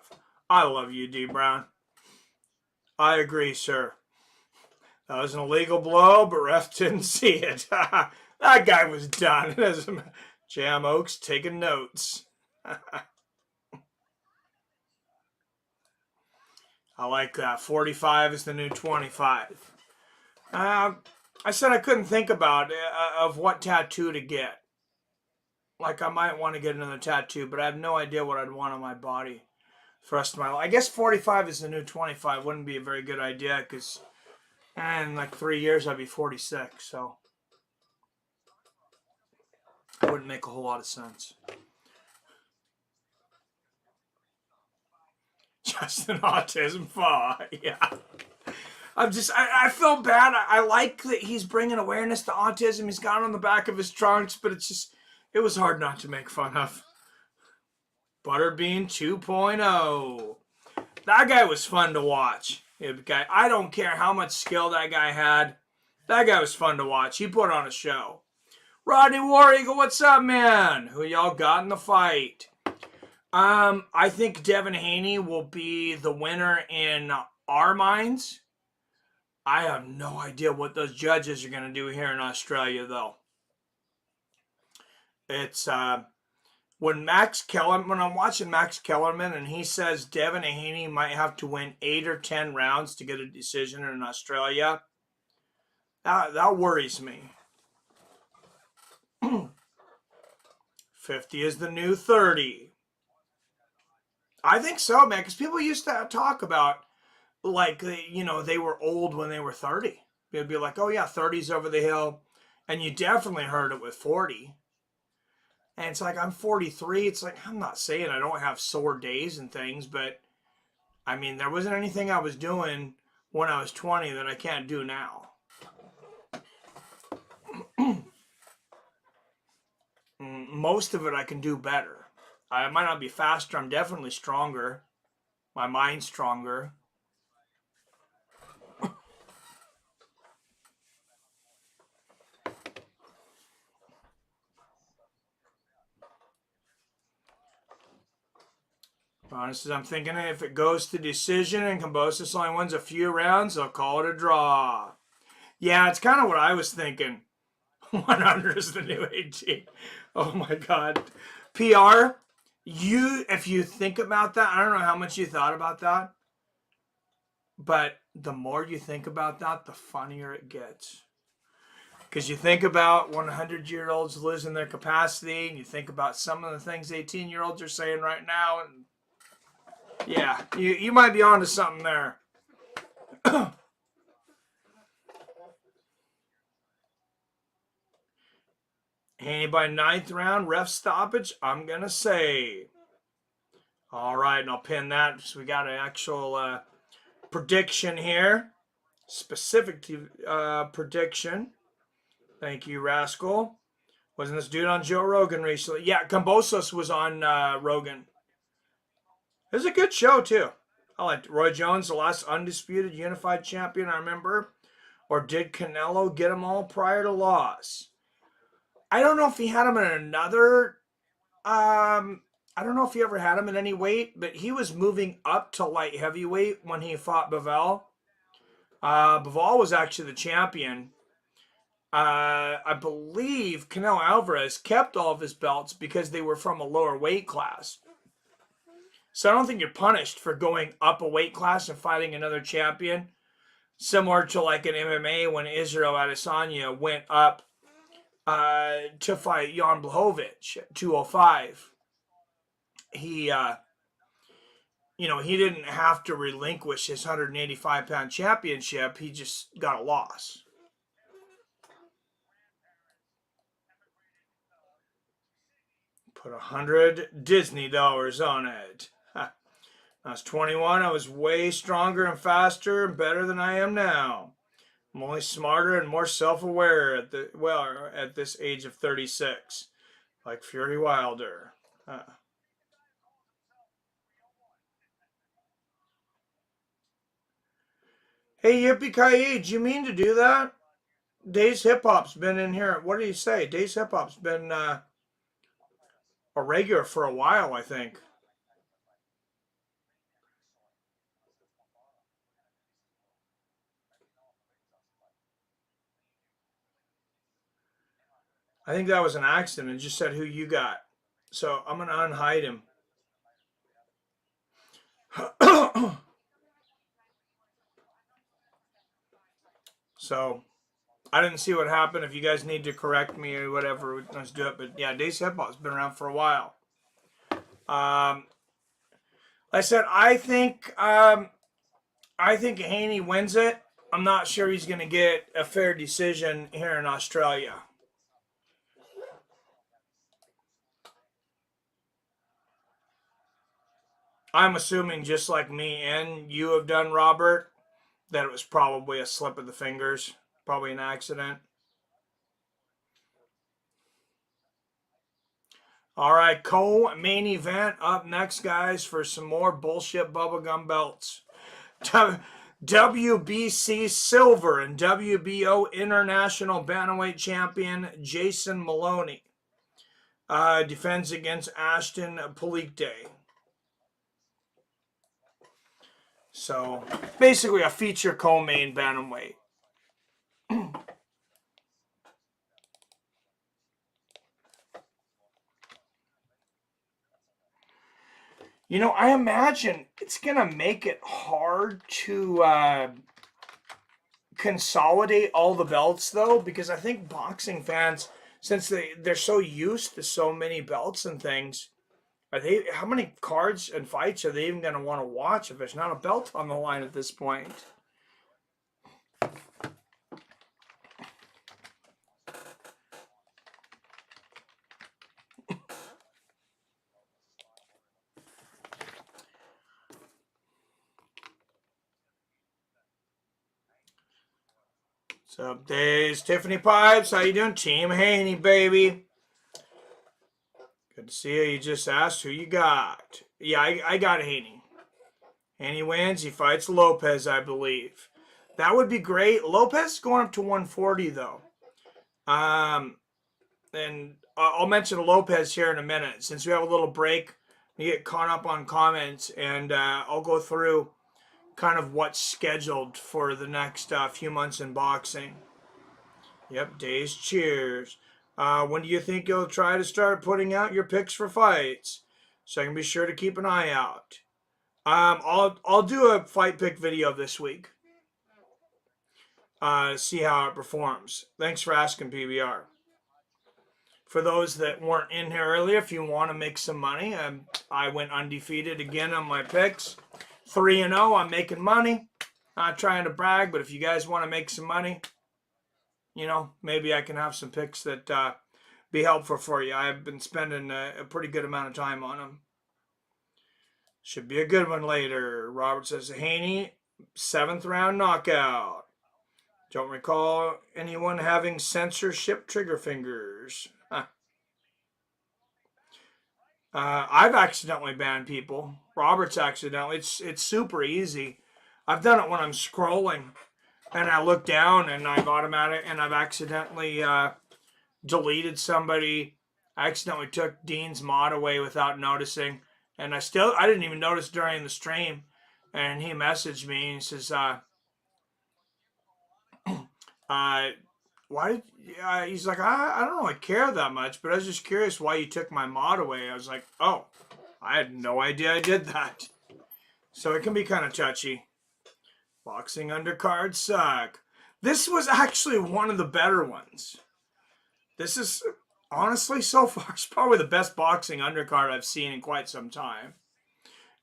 I love you, D. Brown. I agree, sir. That was an illegal blow, but ref didn't see it. That guy was done. Jam Oaks taking notes. I like that. 45 is the new 25. I said I couldn't think about of what tattoo to get. Like, I might want to get another tattoo, but I have no idea what I'd want on my body for the rest of my life. I guess 45 is the new 25. Wouldn't be a very good idea, because in like 3 years I'd be 46, so it wouldn't make a whole lot of sense. Just an autism fall, yeah. I feel bad. I like that he's bringing awareness to autism. He's got it on the back of his trunks, but it was hard not to make fun of. Butterbean 2.0. That guy was fun to watch. I don't care how much skill that guy had. That guy was fun to watch. He put on a show. Rodney War Eagle, what's up, man? Who y'all got in the fight? I think Devin Haney will be the winner in our minds. I have no idea what those judges are going to do here in Australia, though. It's when I'm watching Max Kellerman and he says Devin Haney might have to win 8 or 10 rounds to get a decision in Australia, that worries me. 50 is the new 30. I think so, man, because people used to talk about, like, they were old when they were 30. They'd be like, oh yeah, 30's over the hill. And you definitely heard it with 40. And it's like, I'm 43. It's like, I'm not saying I don't have sore days and things, but I mean, there wasn't anything I was doing when I was 20 that I can't do now. Most of it I can do better. I might not be faster. I'm definitely stronger. My mind's stronger. Honestly, I'm thinking if it goes to decision and Kambosos only wins a few rounds, they'll call it a draw. Yeah, it's kind of what I was thinking. 100 is the new 18. Oh my God. PR, if you think about that, I don't know how much you thought about that, but the more you think about that, the funnier it gets. Because you think about 100-year-olds losing their capacity, and you think about some of the things 18-year-olds are saying right now, and yeah, you might be onto something there. Haney by 9th round, ref stoppage, I'm going to say. All right, and I'll pin that. So we got an actual prediction here. Specific to prediction. Thank you, Rascal. Wasn't this dude on Joe Rogan recently? Yeah, Kambosos was on Rogan. It was a good show, too. I liked Roy Jones, the last undisputed unified champion, I remember. Or did Canelo get them all prior to loss? I don't know if he had him in another... I don't know if he ever had him in any weight, but he was moving up to light heavyweight when he fought Bivol. Bivol was actually the champion. I believe Canelo Alvarez kept all of his belts because they were from a lower weight class. So I don't think you're punished for going up a weight class and fighting another champion. Similar to like in MMA when Israel Adesanya went up to fight Jan Blachowicz at 205. He didn't have to relinquish his 185-pound championship. He just got a loss. Put $100 Disney on it. When I was 21, I was way stronger and faster and better than I am now. I'm only smarter and more self-aware at this age of 36, like Fury Wilder. Hey, Yippee-ki-yay, do you mean to do that? Days Hip Hop's been in here. What did he say? Days Hip Hop's been a regular for a while, I think. I think that was an accident. It just said who you got. So I'm going to unhide him. So I didn't see what happened. If you guys need to correct me or whatever, let's do it. But yeah, Days Hip Hop's been around for a while. Like I said, I think Haney wins it. I'm not sure he's going to get a fair decision here in Australia. I'm assuming, just like me and you have done, Robert, that it was probably a slip of the fingers, probably an accident. All right, co-main event up next, guys, for some more bullshit bubblegum belts. WBC Silver and WBO International Bantamweight Champion Jason Maloney defends against Ashton Palikte. So, basically a feature co-main bantamweight. I imagine it's going to make it hard to consolidate all the belts, though, because I think boxing fans, since they're so used to so many belts and things, how many cards and fights are they even going to want to watch if there's not a belt on the line at this point? What's up, Days? Tiffany Pipes, how you doing? Team Haney, baby. Good to see you. You just asked who you got. Yeah, I got Haney. Haney wins. He fights Lopez, I believe. That would be great. Lopez is going up to 140, though. And I'll mention Lopez here in a minute. Since we have a little break, we get caught up on comments, and I'll go through kind of what's scheduled for the next few months in boxing. Yep, Days, cheers. When do you think you'll try to start putting out your picks for fights? So I can be sure to keep an eye out. I'll do a fight pick video this week. See how it performs. Thanks for asking, PBR. For those that weren't in here earlier, if you want to make some money, I went undefeated again on my picks. 3-0, I'm making money. Not trying to brag, but if you guys want to make some money, maybe I can have some picks that be helpful for you. I've been spending a pretty good amount of time on them. Should be a good one later. Robert says, Haney, 7th round knockout. Don't recall anyone having censorship trigger fingers. Huh. I've accidentally banned people. Robert's accidentally. It's super easy. I've done it when I'm scrolling, and I look down, and I've accidentally deleted somebody. I accidentally took Dean's mod away without noticing, and I didn't even notice during the stream. And he messaged me and he says, why did he's like, I don't really care that much, but I was just curious why you took my mod away. I was like, oh, I had no idea I did that. So it can be kind of touchy. Boxing undercards suck. This was actually one of the better ones. This is, honestly, so far, it's probably the best boxing undercard I've seen in quite some time.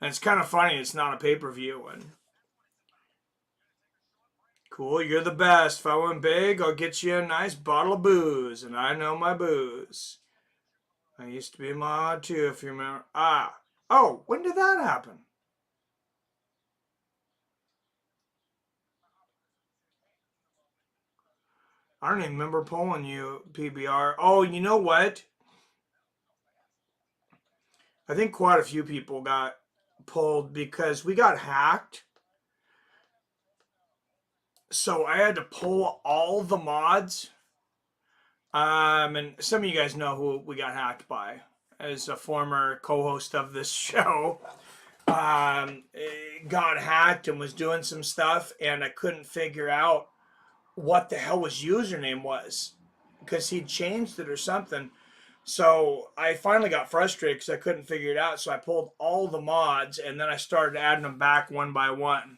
And it's kind of funny it's not a pay-per-view one. Cool, you're the best. If I win big, I'll get you a nice bottle of booze, and I know my booze. I used to be a mod too, if you remember. Oh, when did that happen? I don't even remember polling you, PBR. Oh, you know what? I think quite a few people got pulled because we got hacked. So I had to pull all the mods. And some of you guys know who we got hacked by. As a former co-host of this show, got hacked and was doing some stuff, and I couldn't figure out what the hell his username was because he changed it or something. So I finally got frustrated because I couldn't figure it out. So I pulled all the mods, and then I started adding them back one by one.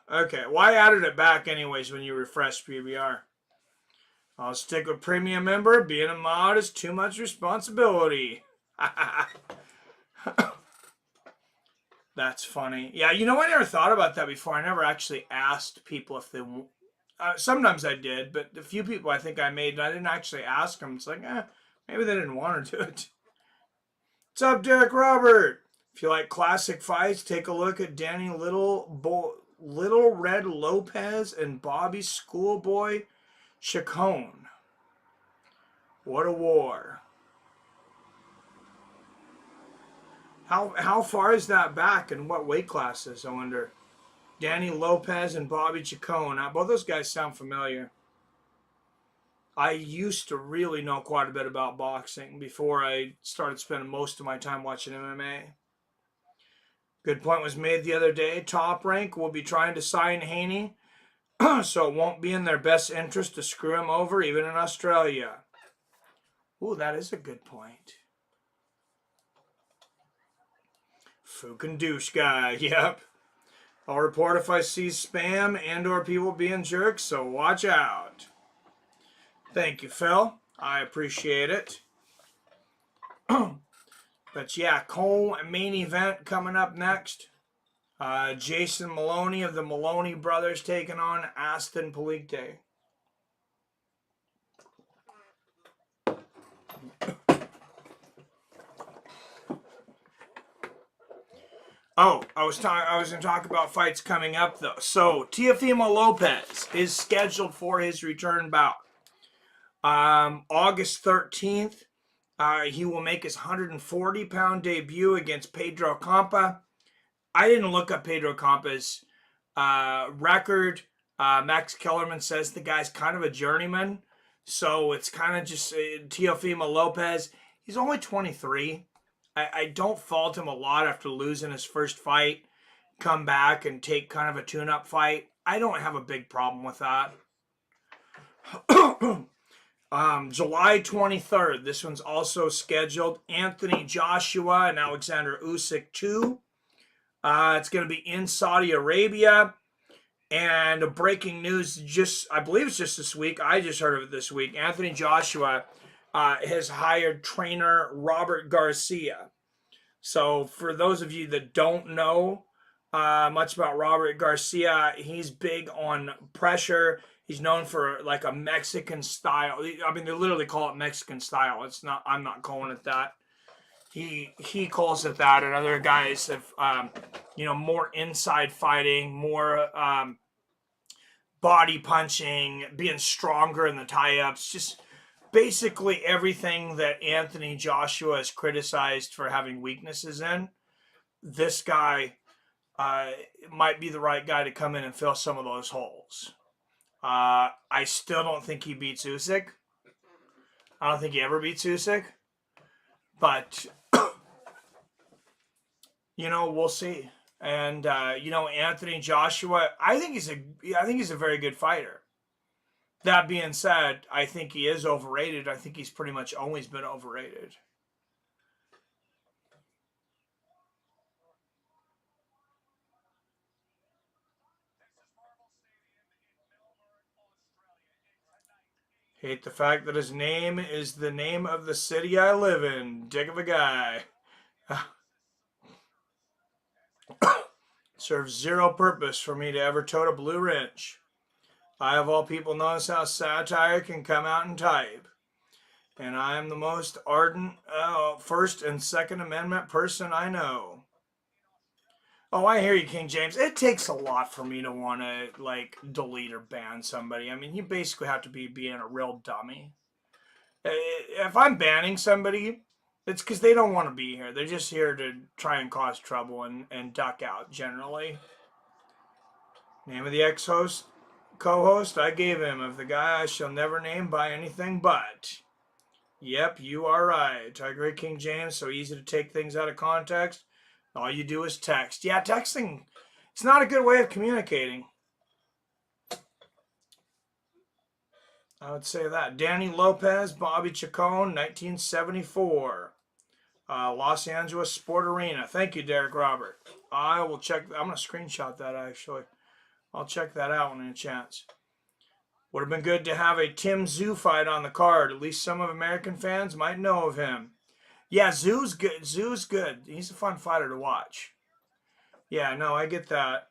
Okay. Well, I added it back anyways when you refresh PBR. I'll stick with premium member. Being a mod is too much responsibility. That's funny. Yeah, you know, I never thought about that before. I never actually asked people if they... sometimes I did, but the few people I think I made, I didn't actually ask them. It's like, maybe they didn't want to do it. What's up, Derek Robert? If you like classic fights, take a look at Danny Little Red Lopez and Bobby Schoolboy Chacon. What a war. How far is that back and what weight classes, I wonder? Danny Lopez and Bobby Chacon. Both those guys sound familiar. I used to really know quite a bit about boxing before I started spending most of my time watching MMA. Good point was made the other day. Top Rank will be trying to sign Haney, so it won't be in their best interest to screw him over, even in Australia. Ooh, that is a good point. Fucking douche guy, yep. I'll report if I see spam and or people being jerks, so watch out. Thank you, Phil. I appreciate it. But yeah, Cole main event coming up next. Jason Maloney of the Maloney brothers taking on Aston Polite. Oh, I was going to talk about fights coming up though. So Teofimo Lopez is scheduled for his return bout. August 13th, he will make his 140-pound debut against Pedro Campa. I didn't look up Pedro Campa's record. Max Kellerman says the guy's kind of a journeyman. So it's kind of just Teofimo Lopez. He's only 23. I don't fault him a lot after losing his first fight. Come back and take kind of a tune-up fight. I don't have a big problem with that. July 23rd, this one's also scheduled. Anthony Joshua and Alexander Usyk 2. It's going to be in Saudi Arabia. And breaking news, I believe it's just this week. I just heard of it this week. Anthony Joshua has hired trainer Robert Garcia. So for those of you that don't know, much about Robert Garcia. He's big on pressure. He's known for like a Mexican style. I mean, they literally call it Mexican style. It's not. I'm not calling it that. He calls it that, and other guys have more inside fighting, more body punching, being stronger in the tie-ups, just basically everything that Anthony Joshua is criticized for having weaknesses in. This guy might be the right guy to come in and fill some of those holes. I still don't think he beats Usyk. I don't think he ever beats Usyk. But, we'll see. And, Anthony Joshua, I think he's a very good fighter. That being said, I think he is overrated. I think he's pretty much always been overrated. Hate the fact that his name is the name of the city I live in. Dick of a guy. Serves zero purpose for me to ever tote a blue wrench. I, of all people, knows how satire can come out in type. And I am the most ardent First and Second Amendment person I know. Oh, I hear you, King James. It takes a lot for me to want to, delete or ban somebody. I mean, you basically have to be being a real dummy. If I'm banning somebody, it's because they don't want to be here. They're just here to try and cause trouble and duck out, generally. Name of the ex-host, co-host, I gave him, of the guy I shall never name by anything but. Yep, you are right. I agree, King James. So easy to take things out of context. All you do is text. Yeah, texting, it's not a good way of communicating. I would say that. Danny Lopez, Bobby Chacon, 1974. Los Angeles Sport Arena. Thank you, Derek Robert. I will check. I'm going to screenshot that, actually. I'll check that out when I get a chance. Would have been good to have a Tim Tszyu fight on the card. At least some of American fans might know of him. Yeah, Tzew's good. Tzew's good. He's a fun fighter to watch. Yeah, no, I get that.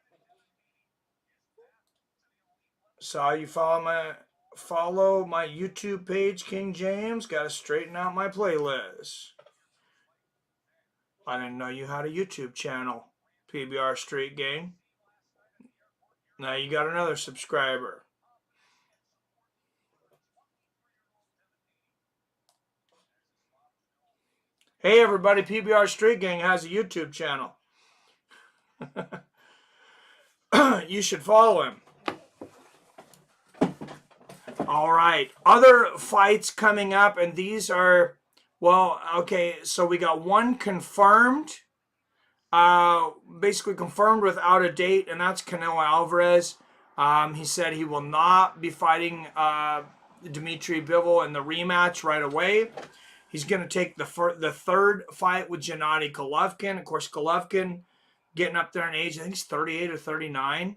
Saw you follow my YouTube page, King James. Got to straighten out my playlist. I didn't know you had a YouTube channel, PBR Street Gang. Now you got another subscriber. Hey everybody, PBR Street Gang has a YouTube channel. You should follow him. All right, other fights coming up, and these are, well, okay, so we got one confirmed, basically confirmed without a date, and that's Canelo Alvarez. He said he will not be fighting Dmitry Bivol in the rematch right away. He's going to take the third fight with Gennady Golovkin. Of course, Golovkin getting up there in age. I think he's 38 or 39.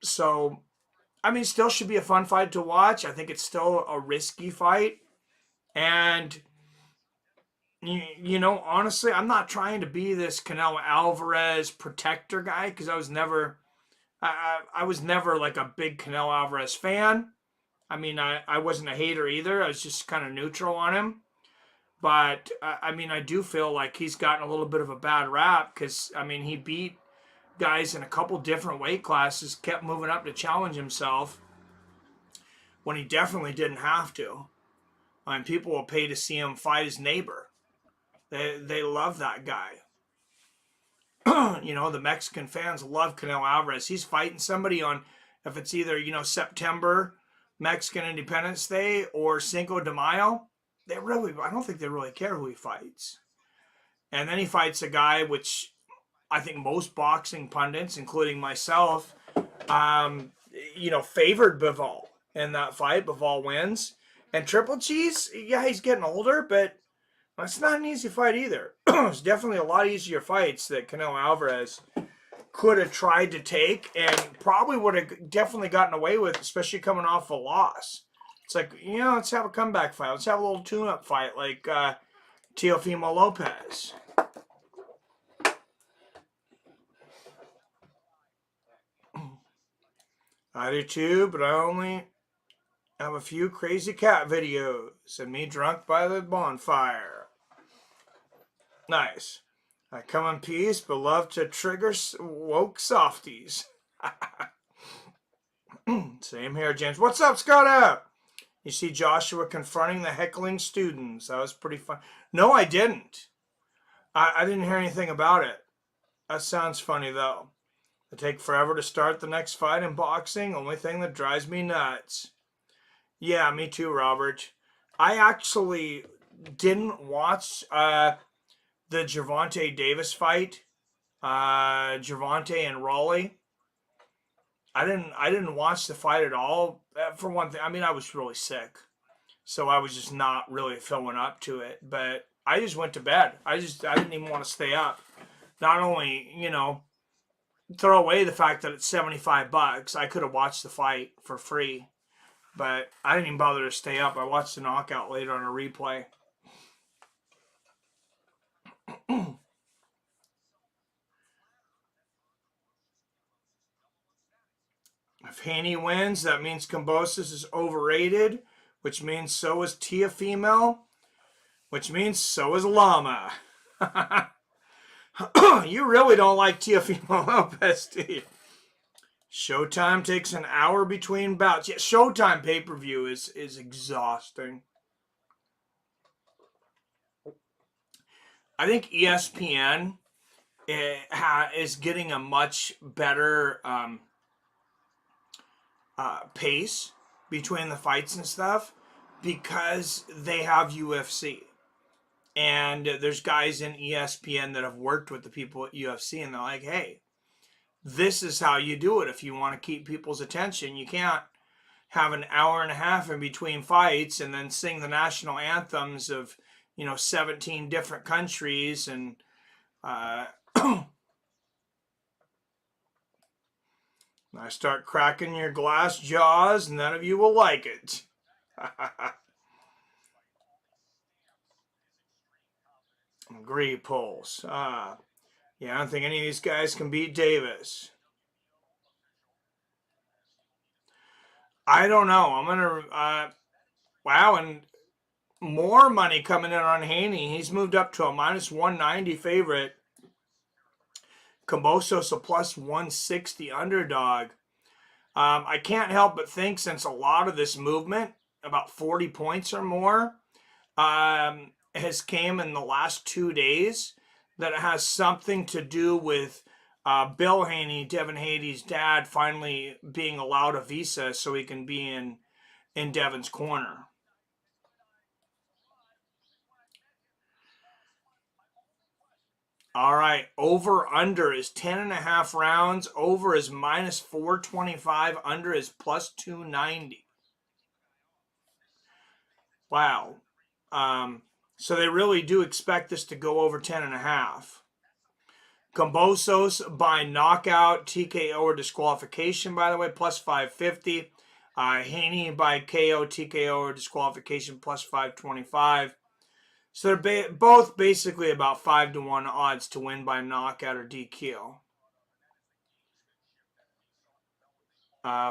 So, I mean, still should be a fun fight to watch. I think it's still a risky fight. And, honestly, I'm not trying to be this Canelo Alvarez protector guy because I was never like a big Canelo Alvarez fan. I mean, I wasn't a hater either. I was just kind of neutral on him. But, I mean, I do feel like he's gotten a little bit of a bad rap because, I mean, he beat guys in a couple different weight classes, kept moving up to challenge himself when he definitely didn't have to. I mean, people will pay to see him fight his neighbor. They love that guy. The Mexican fans love Canelo Alvarez. He's fighting somebody on, if it's either, September, Mexican Independence Day, or Cinco de Mayo. I don't think they really care who he fights. And then he fights a guy which I think most boxing pundits, including myself, favored Bivol in that fight. Bivol wins. And Triple G's, yeah, he's getting older, but it's not an easy fight either. It's definitely a lot easier fights that Canelo Alvarez could have tried to take and probably would have definitely gotten away with, especially coming off a loss. It's like, let's have a comeback fight. Let's have a little tune-up fight like Teofimo Lopez. I do too, but I only have a few crazy cat videos and me drunk by the bonfire. Nice. I come in peace, but love to trigger woke softies. Same here, James. What's up, Scott up? You see Joshua confronting the heckling students. That was pretty fun. No, I didn't. I didn't hear anything about it. That sounds funny, though. It take forever to start the next fight in boxing. Only thing that drives me nuts. Yeah, me too, Robert. I actually didn't watch the Gervonta Davis fight. Gervonta and Raleigh. I didn't watch the fight at all. For one thing, I mean, I was really sick, so I was just not really filling up to it. But I just went to bed. I didn't even want to stay up. Not only, throw away the fact that it's $75. I could have watched the fight for free, but I didn't even bother to stay up. I watched the knockout later on a replay. If Haney wins, that means Kambosos is overrated, which means so is Teofimo, which means so is Lama. You really don't like Teofimo Lopez, do you? Showtime takes an hour between bouts. Yeah, Showtime pay-per-view is exhausting. I think ESPN is getting a much better pace between the fights and stuff because they have UFC. And there's guys in ESPN that have worked with the people at UFC, and they're like, hey, this is how you do it if you want to keep people's attention. You can't have an hour and a half in between fights and then sing the national anthems of 17 different countries and I start cracking your glass jaws, none of you will like it. Agree, Pulse. Yeah, I don't think any of these guys can beat Davis. I don't know. I'm gonna wow, and more money coming in on Haney. He's moved up to a minus 190 favorite. Kambosos a plus 160 underdog. I can't help but think, since a lot of this movement, about 40 points or more, has came in the last 2 days, that it has something to do with Bill Haney, Devin Haney's dad, finally being allowed a visa so he can be in Devin's corner. All right, over under is 10.5 rounds. Over is minus 425. Under is plus 290. Wow. So they really do expect this to go over 10.5. Kambosos by knockout, TKO, or disqualification, by the way, plus 550. Haney by KO, TKO, or disqualification, plus 525. So they're both basically about 5-1 odds to win by knockout or DQ.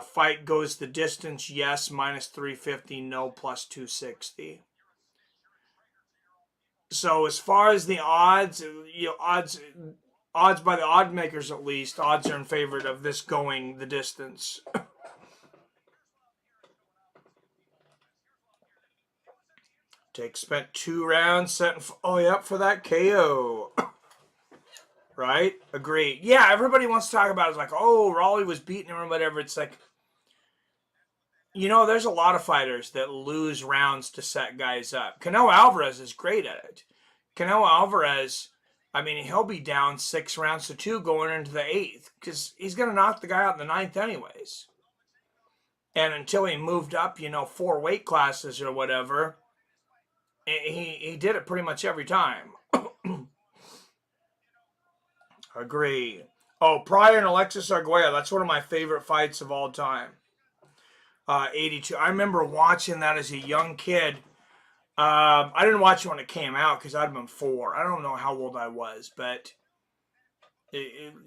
Fight goes the distance, yes, minus 350, no, plus 260. So as far as the odds, odds by the odd makers at least, odds are in favor of this going the distance. Take spent 2 rounds setting up for that KO. Right? Agree. Yeah, everybody wants to talk about it. It's like, oh, Raleigh was beating him or whatever. It's like, there's a lot of fighters that lose rounds to set guys up. Canelo Alvarez is great at it. Canelo Alvarez, I mean, he'll be down 6 rounds to 2 going into the 8th because he's going to knock the guy out in the 9th anyways. And until he moved up, 4 weight classes or whatever, he did it pretty much every time. Agree. Oh, Pryor and Alexis Arguello, that's one of my favorite fights of all time. 82. I remember watching that as a young kid. I didn't watch it when it came out because I'd been 4. I don't know how old I was, but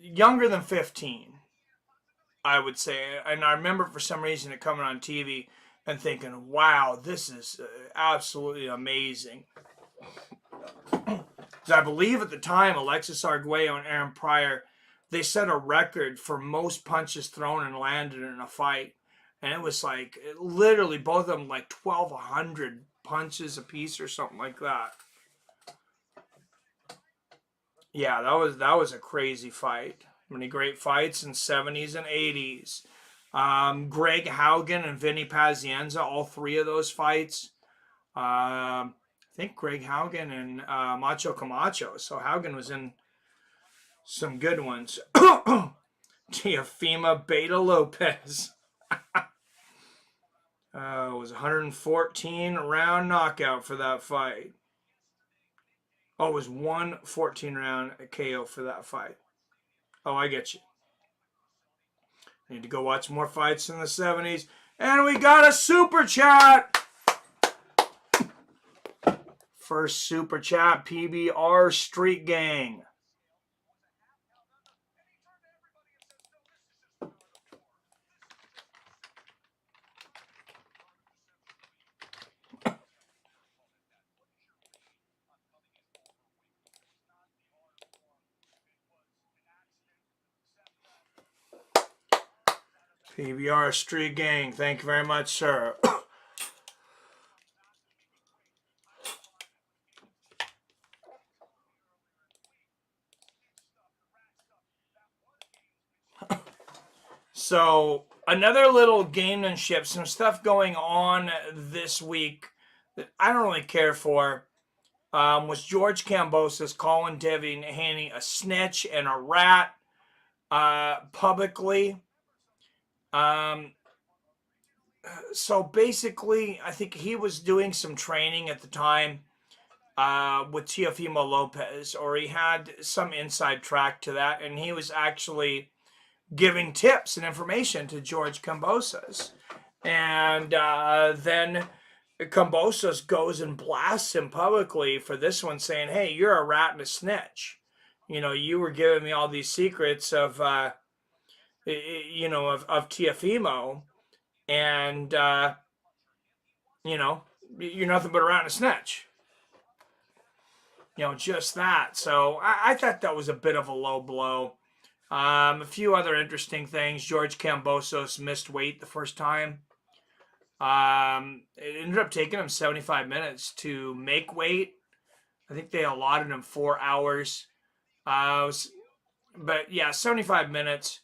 younger than 15. I would say. And I remember for some reason it coming on TV and thinking, wow, this is absolutely amazing. Because I believe at the time, Alexis Arguello and Aaron Pryor, they set a record for most punches thrown and landed in a fight. And it was like, literally, both of them like 1,200 punches a piece or something like that. Yeah, that was a crazy fight. Many great fights in 70s and 80s. Greg Haugen and Vinny Pazienza, all three of those fights. I think Greg Haugen and Macho Camacho. So Haugen was in some good ones. Teofimo Beta Lopez. It was 114 round knockout for that fight. Oh, it was 114 round KO for that fight. Oh, I get you. I need to go watch more fights in the 70s. And we got a super chat. First super chat, PBR Street Gang. PBR Street Gang, thank you very much, sir. So, another little gamemanship, some stuff going on this week that I don't really care for, was George Kambosos calling Devin Haney a snitch and a rat publicly. So basically, I think he was doing some training at the time with Teofimo Lopez, or he had some inside track to that, and he was actually giving tips and information to George Kambosos. And then Kambosos goes and blasts him publicly for this one, saying, hey, you're a rat and a snitch. You know, you were giving me all these secrets of Teofimo, and, you're nothing but a rat and a snitch. Just that. So I thought that was a bit of a low blow. A few other interesting things. George Kambosos missed weight the first time. It ended up taking him 75 minutes to make weight. I think they allotted him 4 hours. But yeah, 75 minutes.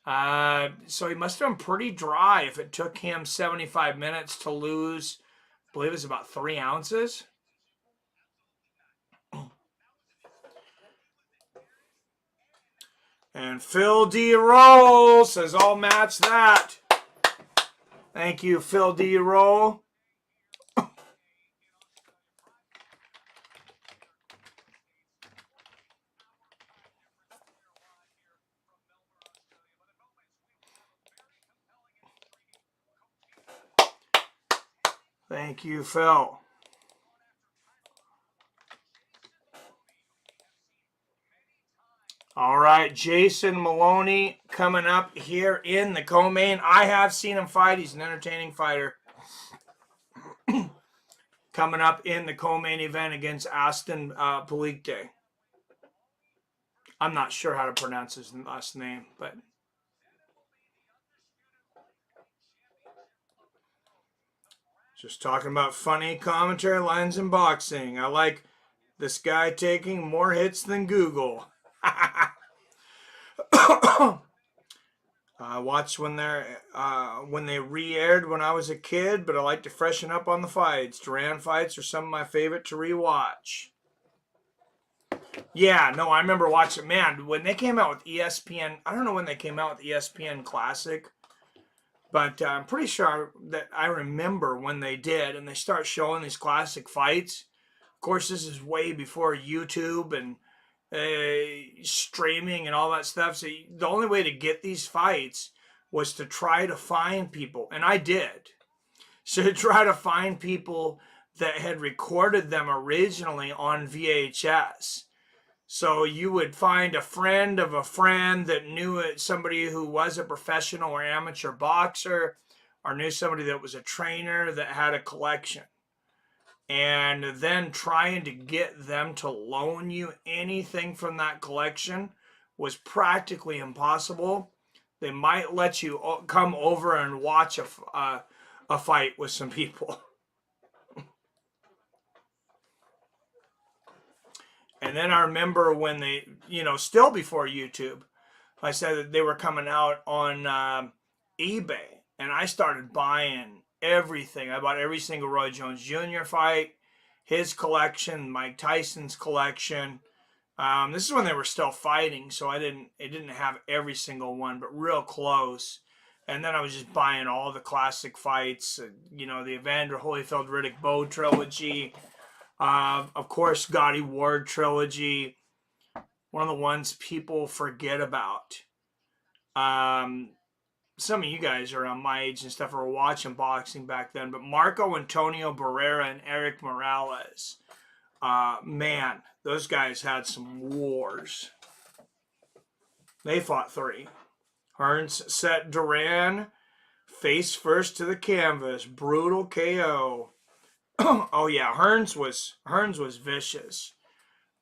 So he must have been pretty dry if it took him 75 minutes to lose, I believe it was about 3 ounces. And Phil D. Roll says, I'll match that. Thank you, Phil D. Roll. Thank you, Phil. All right, Jason Maloney coming up here in the co-main. I have seen him fight. He's an entertaining fighter. Coming up in the co-main event against Aston Palikte. I'm not sure how to pronounce his last name, but just talking about funny commentary lines in boxing. I like this guy taking more hits than Google. I watched when they re-aired when I was a kid, but I like to freshen up on the fights. Duran fights are some of my favorite to rewatch. Yeah, no, I remember watching. Man, when they came out with ESPN, I don't know when they came out with ESPN Classic, but I'm pretty sure that I remember when they did, and they start showing these classic fights. Of course, this is way before YouTube and streaming and all that stuff. So the only way to get these fights was to try to find people, and I did. So to try to find people that had recorded them originally on VHS. So you would find a friend of a friend that knew somebody who was a professional or amateur boxer, or knew somebody that was a trainer that had a collection. And then trying to get them to loan you anything from that collection was practically impossible. They might let you come over and watch a fight with some people. And then I remember when they, still before YouTube, I said that they were coming out on eBay. And I started buying everything. I bought every single Roy Jones Jr. fight, his collection, Mike Tyson's collection. This is when they were still fighting, so it didn't have every single one, but real close. And then I was just buying all the classic fights, the Evander Holyfield Riddick Bowe trilogy, of course, Gotti Ward trilogy, one of the ones people forget about. Some of you guys are around my age and stuff were watching boxing back then, but Marco Antonio Barrera and Eric Morales, man, those guys had some wars. They fought 3. Hearns set Duran face first to the canvas, brutal KO. Oh yeah, Hearns was vicious.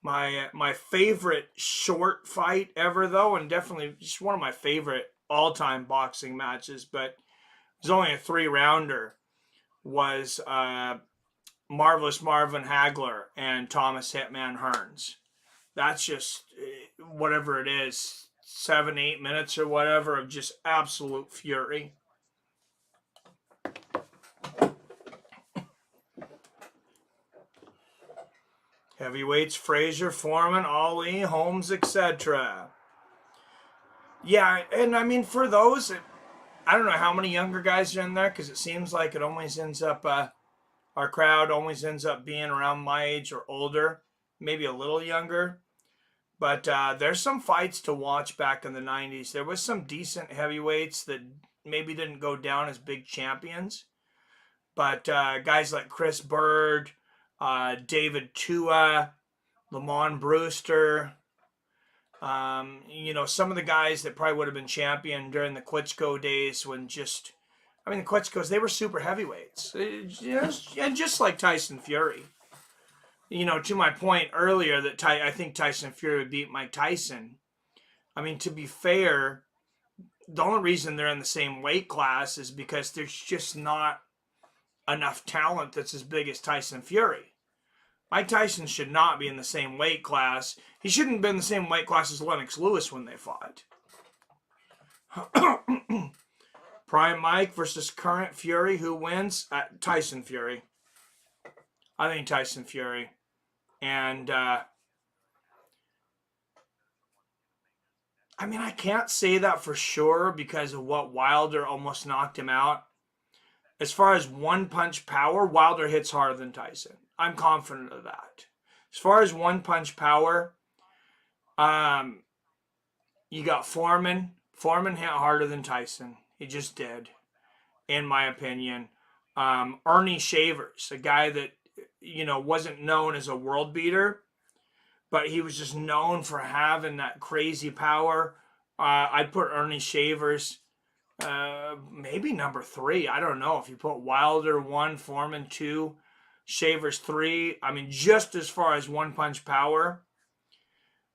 My favorite short fight ever, though, and definitely just one of my favorite all-time boxing matches, but it was only a 3-rounder, was Marvelous Marvin Hagler and Thomas Hitman Hearns. That's just, whatever it is, 7-8 minutes or whatever of just absolute fury. Heavyweights, Frazier, Foreman, Ali, Holmes, etc. Yeah, and I mean, for those, I don't know how many younger guys are in there, because it seems like it always ends up, our crowd always ends up being around my age or older, maybe a little younger. But there's some fights to watch back in the 90s. There was some decent heavyweights that maybe didn't go down as big champions. But guys like Chris Bird, David Tua, Lamont Brewster, some of the guys that probably would have been champion during the Klitschko days when the Klitschkos, they were super heavyweights. And just like Tyson Fury. To my point earlier that I think Tyson Fury would beat Mike Tyson. I mean, to be fair, the only reason they're in the same weight class is because there's just not enough talent that's as big as Tyson Fury. Mike Tyson should not be in the same weight class. He shouldn't have been in the same weight class as Lennox Lewis when they fought. Prime Mike versus current Fury. Who wins? Tyson Fury. I think Tyson Fury. And, I can't say that for sure because of what Wilder almost knocked him out. As far as one-punch power, Wilder hits harder than Tyson. I'm confident of that. As far as one-punch power, you got Foreman. Foreman hit harder than Tyson. He just did, in my opinion. Ernie Shavers, a guy that, wasn't known as a world beater, but he was just known for having that crazy power. I'd put Ernie Shavers maybe number 3. I don't know. If you put Wilder 1, Foreman 2, Shavers 3, just as far as one-punch power.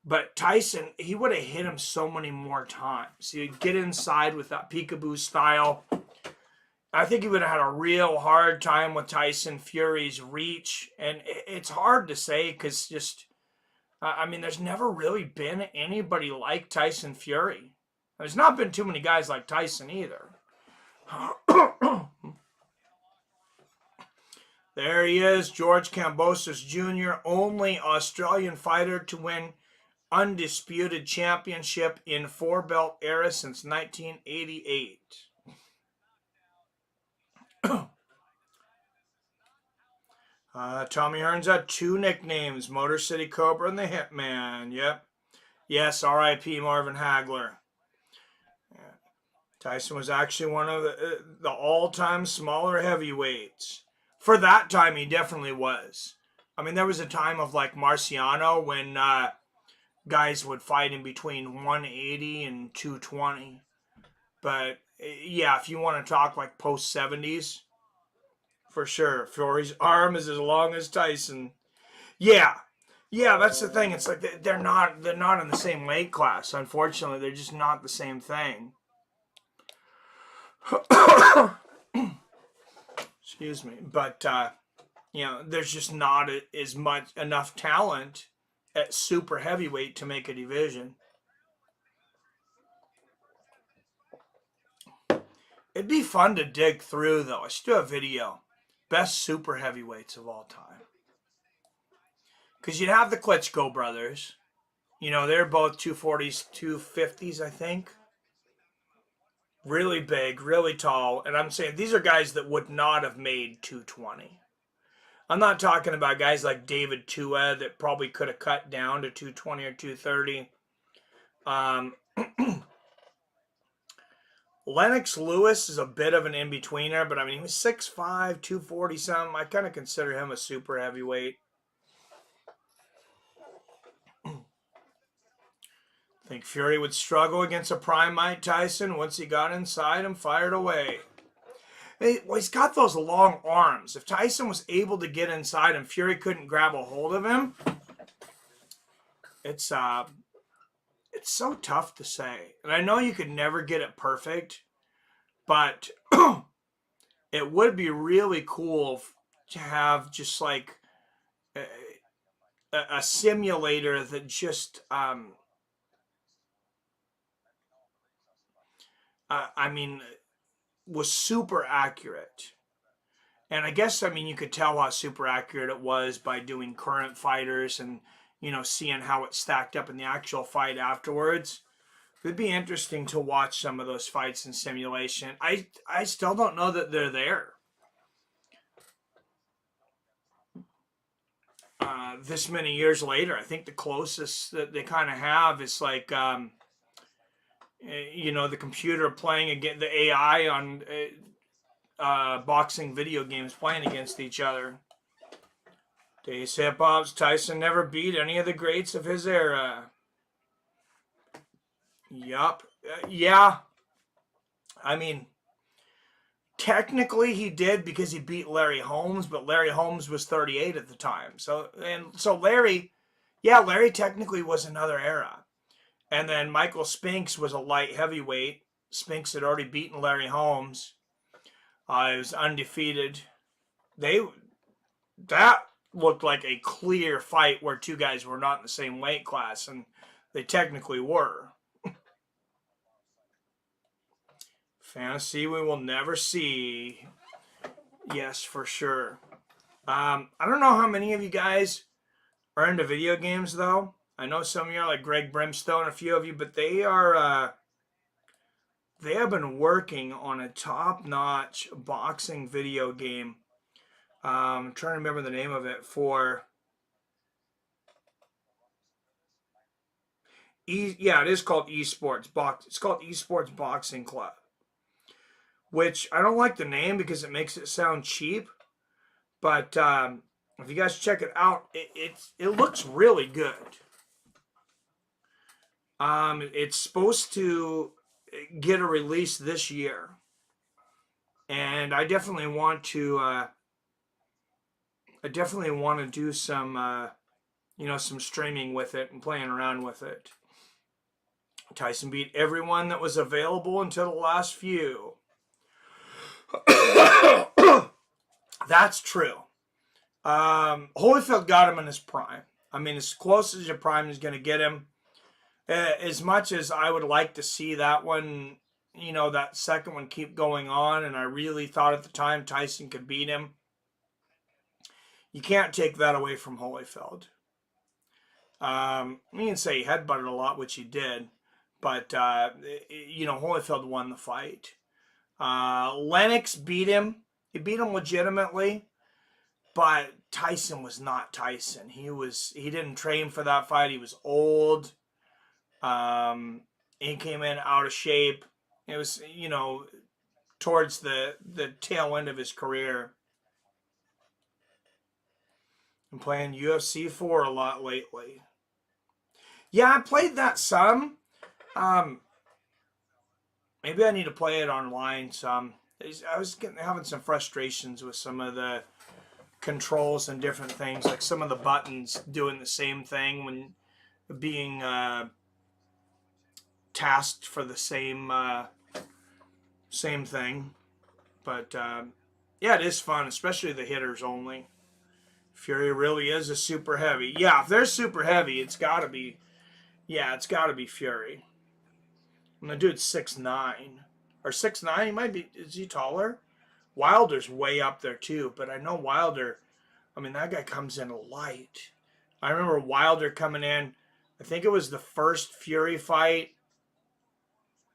But Tyson, he would have hit him so many more times. He'd get inside with that peekaboo style. I think he would have had a real hard time with Tyson Fury's reach. And it's hard to say because there's never really been anybody like Tyson Fury. There's not been too many guys like Tyson either. There he is, George Kambosos Jr., only Australian fighter to win Undisputed Championship in 4-belt era since 1988. Tommy Hearns had 2 nicknames, Motor City Cobra and the Hitman. Yep. Yes, R.I.P. Marvin Hagler. Yeah. Tyson was actually one of the all-time smaller heavyweights. For that time, he definitely was. There was a time of like Marciano when guys would fight in between 180 and 220. But yeah, if you want to talk like post 70s, for sure, Fury's arm is as long as Tyson. Yeah, yeah, that's the thing. It's like they're not in the same weight class. Unfortunately, they're just not the same thing. Excuse me, but there's just not as much enough talent at super heavyweight to make a division. It'd be fun to dig through, though. I should do a video. Best super heavyweights of all time. Because you'd have the Klitschko brothers. They're both 240s, 250s, I think. Really big, really tall. And I'm saying these are guys that would not have made 220. I'm not talking about guys like David Tua that probably could have cut down to 220 or 230. Lennox Lewis is a bit of an in-betweener, but I mean, he was 6'5", 240 something. I kind of consider him a super heavyweight. I think Fury would struggle against a prime Mike Tyson once he got inside and fired away. He's got those long arms. If Tyson was able to get inside and Fury couldn't grab a hold of him, it's so tough to say. And I know you could never get it perfect, but it would be really cool to have just like a simulator that just, was super accurate. And I guess, you could tell how super accurate it was by doing current fighters and, seeing how it stacked up in the actual fight afterwards. It'd be interesting to watch some of those fights in simulation. I still don't know that they're there. This many years later, I think the closest that they kind of have is like, the computer playing against the AI on boxing video games playing against each other. Days hip-hop's Tyson never beat any of the greats of his era. Yup. Yeah. Technically he did because he beat Larry Holmes, but Larry Holmes was 38 at the time. So Larry technically was another era. And then Michael Spinks was a light heavyweight. Spinks had already beaten Larry Holmes. It was undefeated. That looked like a clear fight where two guys were not in the same weight class, and they technically were. Fantasy we will never see. Yes, for sure. I don't know how many of you guys are into video games, though. I know some of you are like Greg Brimstone, a few of you, but they have been working on a top-notch boxing video game. I'm trying to remember the name of it for... it is called Esports Box. It's called Esports Boxing Club. Which I don't like the name because it makes it sound cheap. But if you guys check it out, it looks really good. It's supposed to get a release this year. And I definitely want to do some some streaming with it and playing around with it. Tyson beat everyone that was available until the last few. That's true. Holyfield got him in his prime. As close as your prime is going to get him. As much as I would like to see that one, that second one keep going on, and I really thought at the time Tyson could beat him, you can't take that away from Holyfield. You can say he headbutted a lot, which he did, but, Holyfield won the fight. Lennox beat him. He beat him legitimately, but Tyson was not Tyson. He didn't train for that fight. He was old. He came in out of shape. It was, towards the tail end of his career. I'm playing UFC 4 a lot lately. Yeah, I played that some. Maybe I need to play it online some. I was having some frustrations with some of the controls and different things, like some of the buttons doing the same thing when being tasked for the same thing. But yeah, it is fun, especially the hitters only. Fury really is a super heavy. Yeah, if they're super heavy, it's got to be. Yeah, it's got to be Fury. And the dude's 6'9" or 6'9". He might be. Is he taller? Wilder's way up there too, but I know Wilder. I mean, that guy comes in light. I remember Wilder coming in. I think it was the first Fury fight.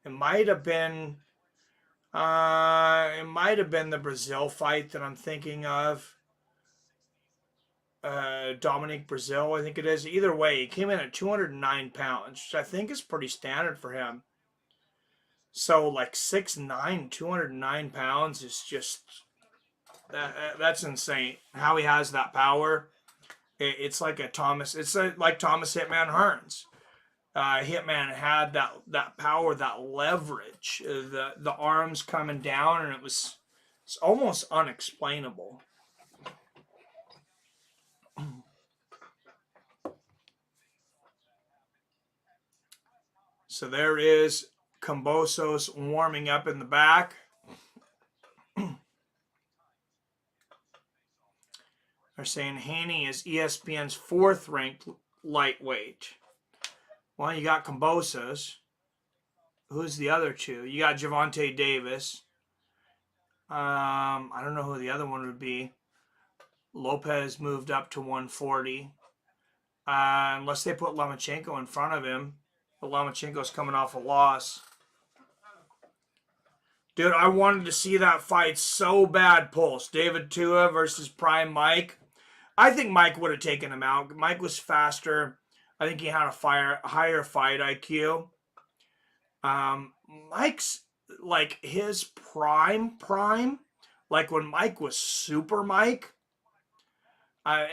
It might have been. It might have been the Brazil fight that I'm thinking of. Dominic Brazil, I think it is. Either way, he came in at 209 pounds, which I think is pretty standard for him. So, like 6'9", 209 pounds is just that's insane. How he has that power. It's like like Thomas Hitman Hearns. Hitman had that power, that leverage, the arms coming down, and it's almost unexplainable. So there is Kambosos warming up in the back. They're saying Haney is ESPN's 4th ranked lightweight. Well, you got Kambosos. Who's the other two? You got Gervonta Davis. I don't know who the other one would be. Lopez moved up to 140. Unless they put Lomachenko in front of him. But Lomachenko's coming off a loss. Dude, I wanted to see that fight so bad, Pulse. David Tua versus Prime Mike. I think Mike would have taken him out. Mike was faster. I think he had a higher fight IQ. Mike's, like, his prime, like when Mike was Super Mike, I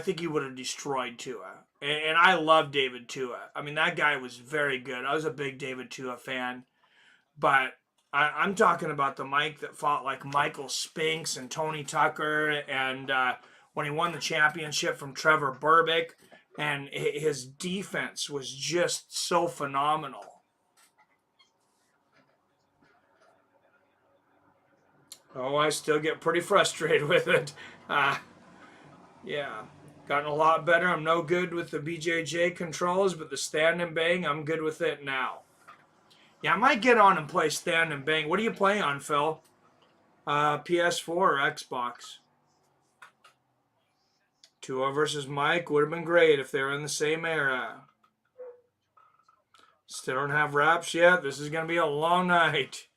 think he would have destroyed Tua. And I love David Tua. I mean, that guy was very good. I was a big David Tua fan. But I'm talking about the Mike that fought like Michael Spinks and Tony Tucker, and when he won the championship from Trevor Berbick, and his defense was just so phenomenal. Oh, I still get pretty frustrated with it. Yeah, gotten a lot better. I'm no good with the BJJ controls, but the stand and bang, I'm good with it now. Yeah, I might get on and play stand and bang. What are you playing on, Phil? PS4 or Xbox? Tua versus Mike would have been great if they were in the same era. Still don't have wraps yet. This is going to be a long night.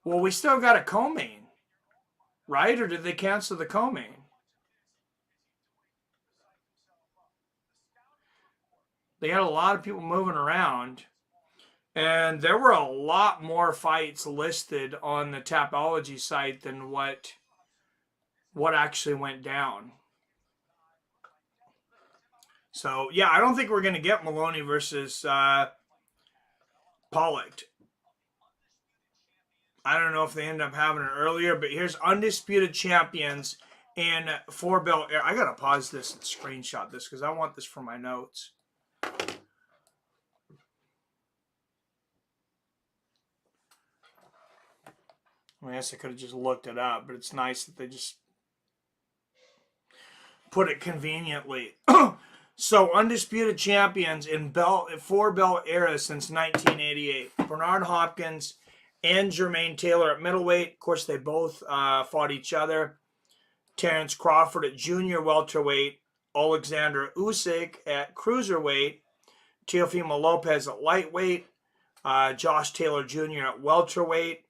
Well, we still got a co-main, right? Or did they cancel the co-main? They had a lot of people moving around. And there were a lot more fights listed on the Tapology site than what actually went down. So, yeah, I don't think we're going to get Maloney versus Pollock. I don't know if they end up having it earlier, but here's Undisputed Champions in 4-belt. I got to pause this and screenshot this because I want this for my notes. I guess I could have just looked it up, but it's nice that they just put it conveniently. So, Undisputed Champions in 4-belt era since 1988. Bernard Hopkins and Jermaine Taylor at middleweight. Of course, they both fought each other. Terrence Crawford at junior welterweight. Alexander Usyk at cruiserweight. Teofimo Lopez at lightweight. Josh Taylor Jr. at welterweight.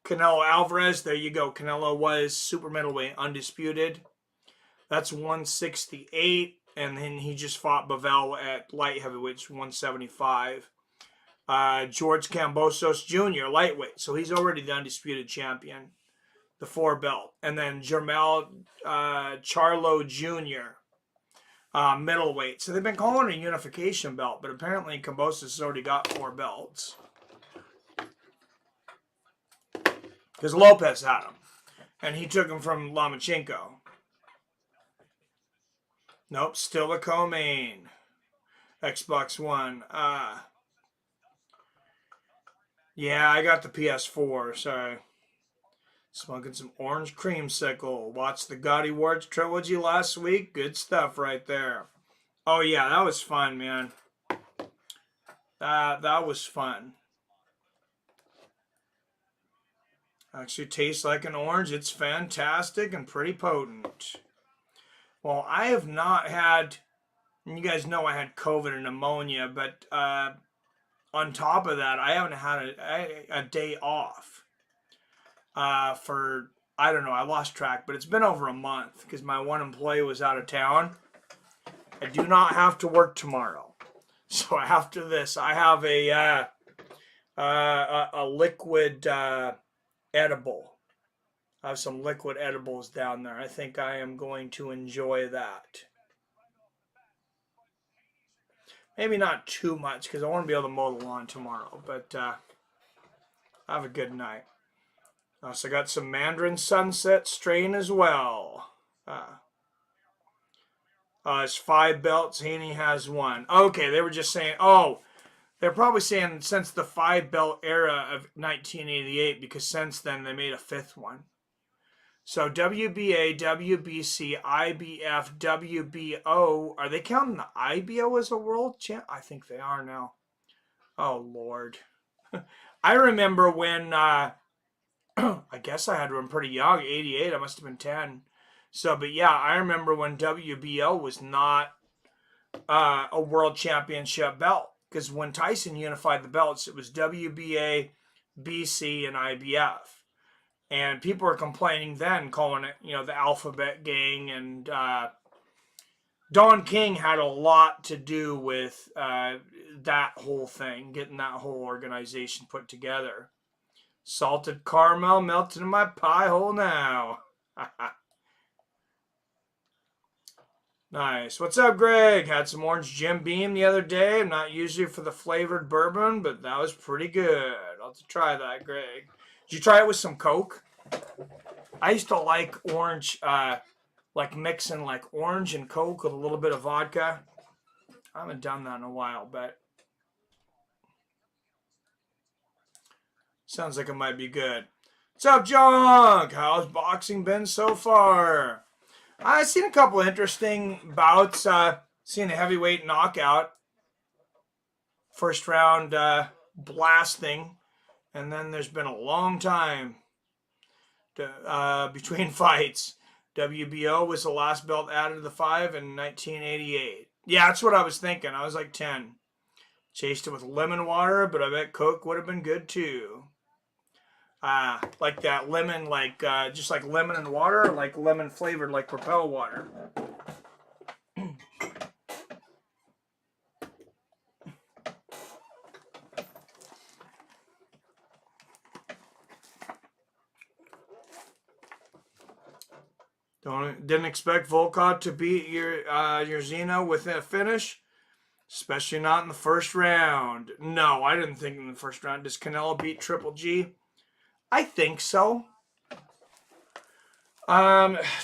Canelo Alvarez, there you go. Canelo was super middleweight, undisputed. That's 168. And then he just fought Bivol at light heavyweight, 175. George Kambosos Jr., lightweight. So he's already the undisputed champion, the 4-belt. And then Jermell Charlo Jr., middleweight. So they've been calling it a unification belt, but apparently Kambosos has already got 4 belts. Because Lopez had him. And he took him from Lomachenko. Nope, still a co-main. Xbox One. Yeah, I got the PS4, sorry. Smoking some orange creamsicle. Watched the God Awards trilogy last week. Good stuff right there. Oh yeah, that was fun, man. That was fun. Actually tastes like an orange. It's fantastic and pretty potent. Well, I have not had, and you guys know I had COVID and pneumonia, but on top of that, I haven't had a day off for, I don't know, I lost track, but it's been over a month because my one employee was out of town. I do not have to work tomorrow. So after this, I have a liquid edible. I have some liquid edibles down there. I think I am going to enjoy that. Maybe not too much because I want to be able to mow the lawn tomorrow. But have a good night. So I got some Mandarin Sunset strain as well. It's 5 belts. Haney has 1. Okay, they were just saying, they're probably saying since the 5 belt era of 1988 because since then they made a 5th one. So WBA, WBC, IBF, WBO. Are they counting the IBO as a world champ? I think they are now. Oh, Lord. I remember when, I guess I had to been pretty young, 88. I must have been 10. So, but yeah, I remember when WBO was not a world championship belt. Because when Tyson unified the belts, it was WBA, BC, and IBF. And people were complaining then, calling it, the Alphabet Gang. And Don King had a lot to do with that whole thing, getting that whole organization put together. Salted caramel melted in my pie hole now. Nice. What's up, Greg? Had some orange Jim Beam the other day. I'm not usually for the flavored bourbon, but that was pretty good. I'll have to try that, Greg. Did you try it with some Coke? I used to like orange, like mixing like orange and Coke with a little bit of vodka. I haven't done that in a while, but sounds like it might be good. What's up, Junk? How's boxing been so far? I've seen a couple interesting bouts. Seen a heavyweight knockout. First round blasting. And then there's been a long time between fights. WBO was the last belt added to the 5 in 1988. Yeah, that's what I was thinking. I was like 10. Chased it with lemon water, but I bet Coke would have been good too. Like that lemon, like just like lemon and water, or like lemon flavored, like Propel water. Didn't expect Volkov to beat your Zeno with a finish, especially not in the first round. No, I didn't think in the first round. Does Canelo beat Triple G? I think so.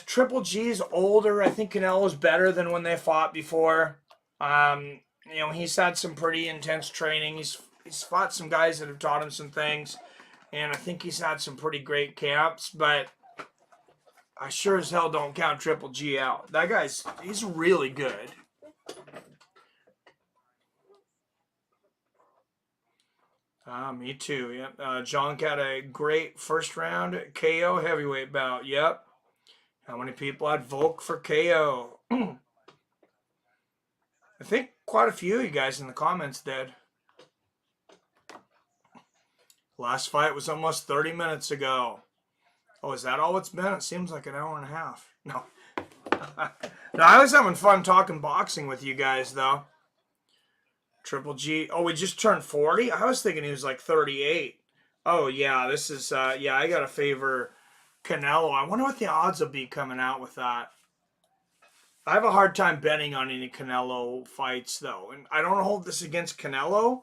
Triple G's older. I think Canelo's better than when they fought before. He's had some pretty intense training. He's fought some guys that have taught him some things, and I think he's had some pretty great camps. But I sure as hell don't count Triple G out. That he's really good. Me too. Yep. John got a great first round KO heavyweight bout. Yep. How many people had Volk for KO? I think quite a few of you guys in the comments did. Last fight was almost 30 minutes ago. Oh, is that all it's been? It seems like an hour and a half. No. No, I was having fun talking boxing with you guys, though. Triple G. Oh, we just turned 40? I was thinking he was like 38. Oh, yeah, this is, I got to favor Canelo. I wonder what the odds will be coming out with that. I have a hard time betting on any Canelo fights, though. And I don't hold this against Canelo,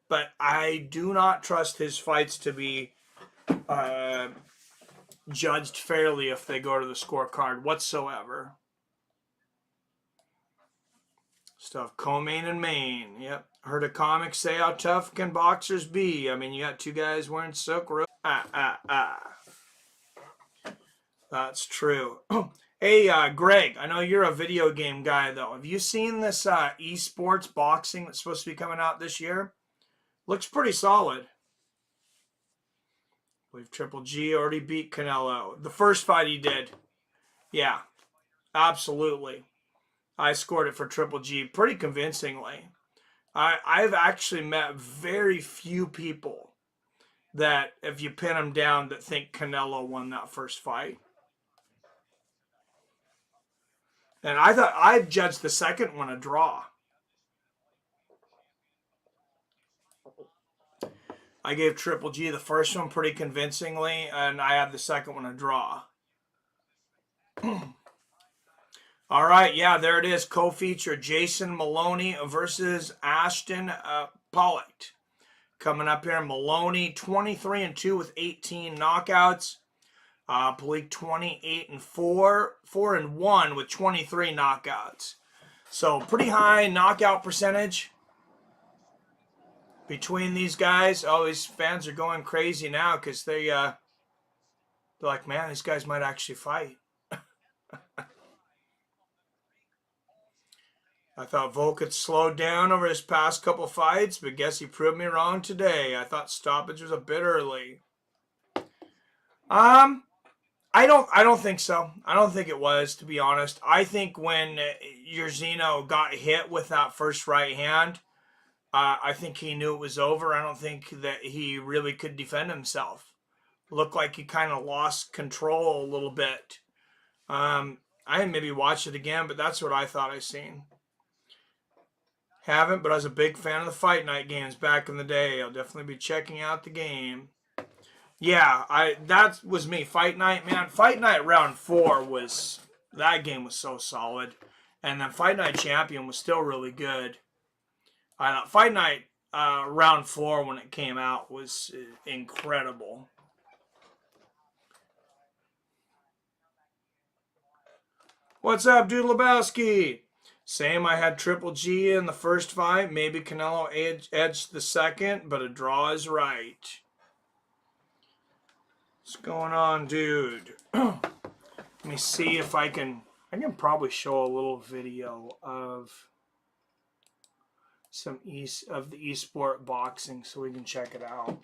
but I do not trust his fights to be judged fairly if they go to the scorecard whatsoever. Stuff co-main and main. Yep. Heard a comic say how tough can boxers be. I mean, you got two guys wearing silk robes. That's true. Hey, Greg, I know you're a video game guy, though. Have you seen this esports boxing that's supposed to be coming out this year? Looks pretty solid. I believe Triple G already beat Canelo. The first fight he did. Yeah, absolutely. I scored it for Triple G pretty convincingly. I've actually met very few people that, if you pin them down, that think Canelo won that first fight. And I thought I judged the second one a draw. I gave Triple G the first one pretty convincingly, and I had the second one a draw. All right, yeah, there it is. Co-feature Jason Maloney versus Ashton Pollock. Coming up here, Maloney 23-2 with 18 knockouts. Pollock 28-4, 4-1 with 23 knockouts. So pretty high knockout percentage between these guys. Oh, these fans are going crazy now because they're like, man, these guys might actually fight. I thought Volk had slowed down over his past couple fights, but guess he proved me wrong today. I thought stoppage was a bit early. I don't think so. I don't think it was, to be honest. I think when Yurzino got hit with that first right hand, I think he knew it was over. I don't think that he really could defend himself. Looked like he kind of lost control a little bit. I didn't maybe watch it again, but that's what I thought I seen. Haven't, but I was a big fan of the Fight Night games back in the day. I'll definitely be checking out the game. Yeah, that was me. Fight Night, man. Fight Night round 4 was, that game was so solid. And then Fight Night Champion was still really good. Fight Night round 4 when it came out was incredible. What's up, Dude Lebowski? Same, I had Triple G in the first fight. Maybe Canelo edged the second, but a draw is right. What's going on, dude? Let me see if I can probably show a little video of some the esport boxing so we can check it out.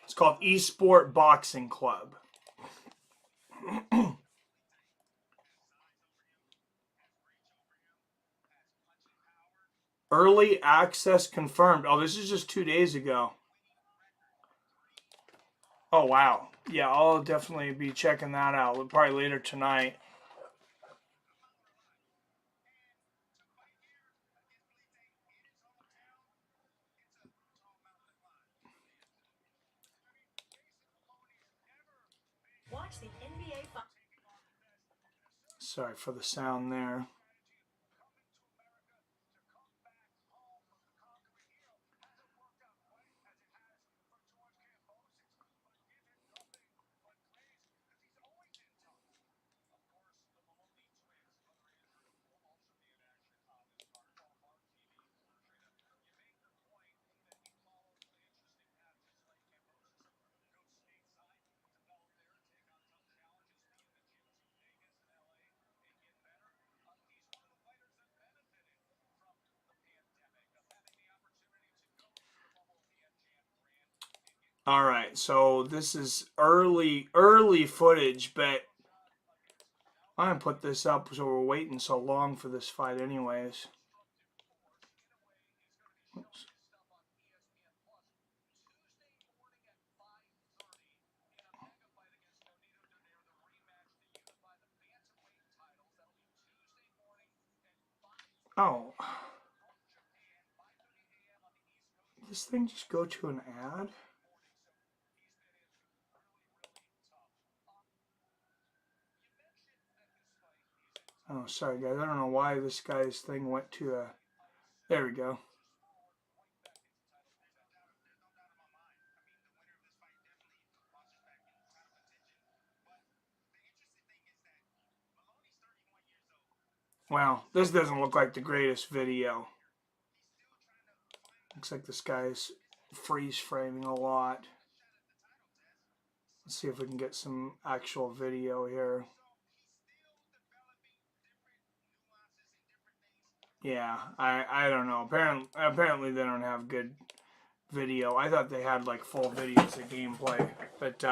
It's called Esport Boxing Club. Early access confirmed. Oh, this is just 2 days ago. Oh, wow. Yeah, I'll definitely be checking that out. Probably later tonight. Watch the NBA. Sorry for the sound there. All right, so this is early footage, but I'm gonna put this up so we're waiting so long for this fight anyways. Oops. Oh, this thing just go to an ad? Oh, sorry guys. I don't know why this guy's thing went to a... There we go. Wow, this doesn't look like the greatest video. Looks like this guy's freeze framing a lot. Let's see if we can get some actual video here. Yeah, I don't know. Apparently they don't have good video. I thought they had like full videos of gameplay. But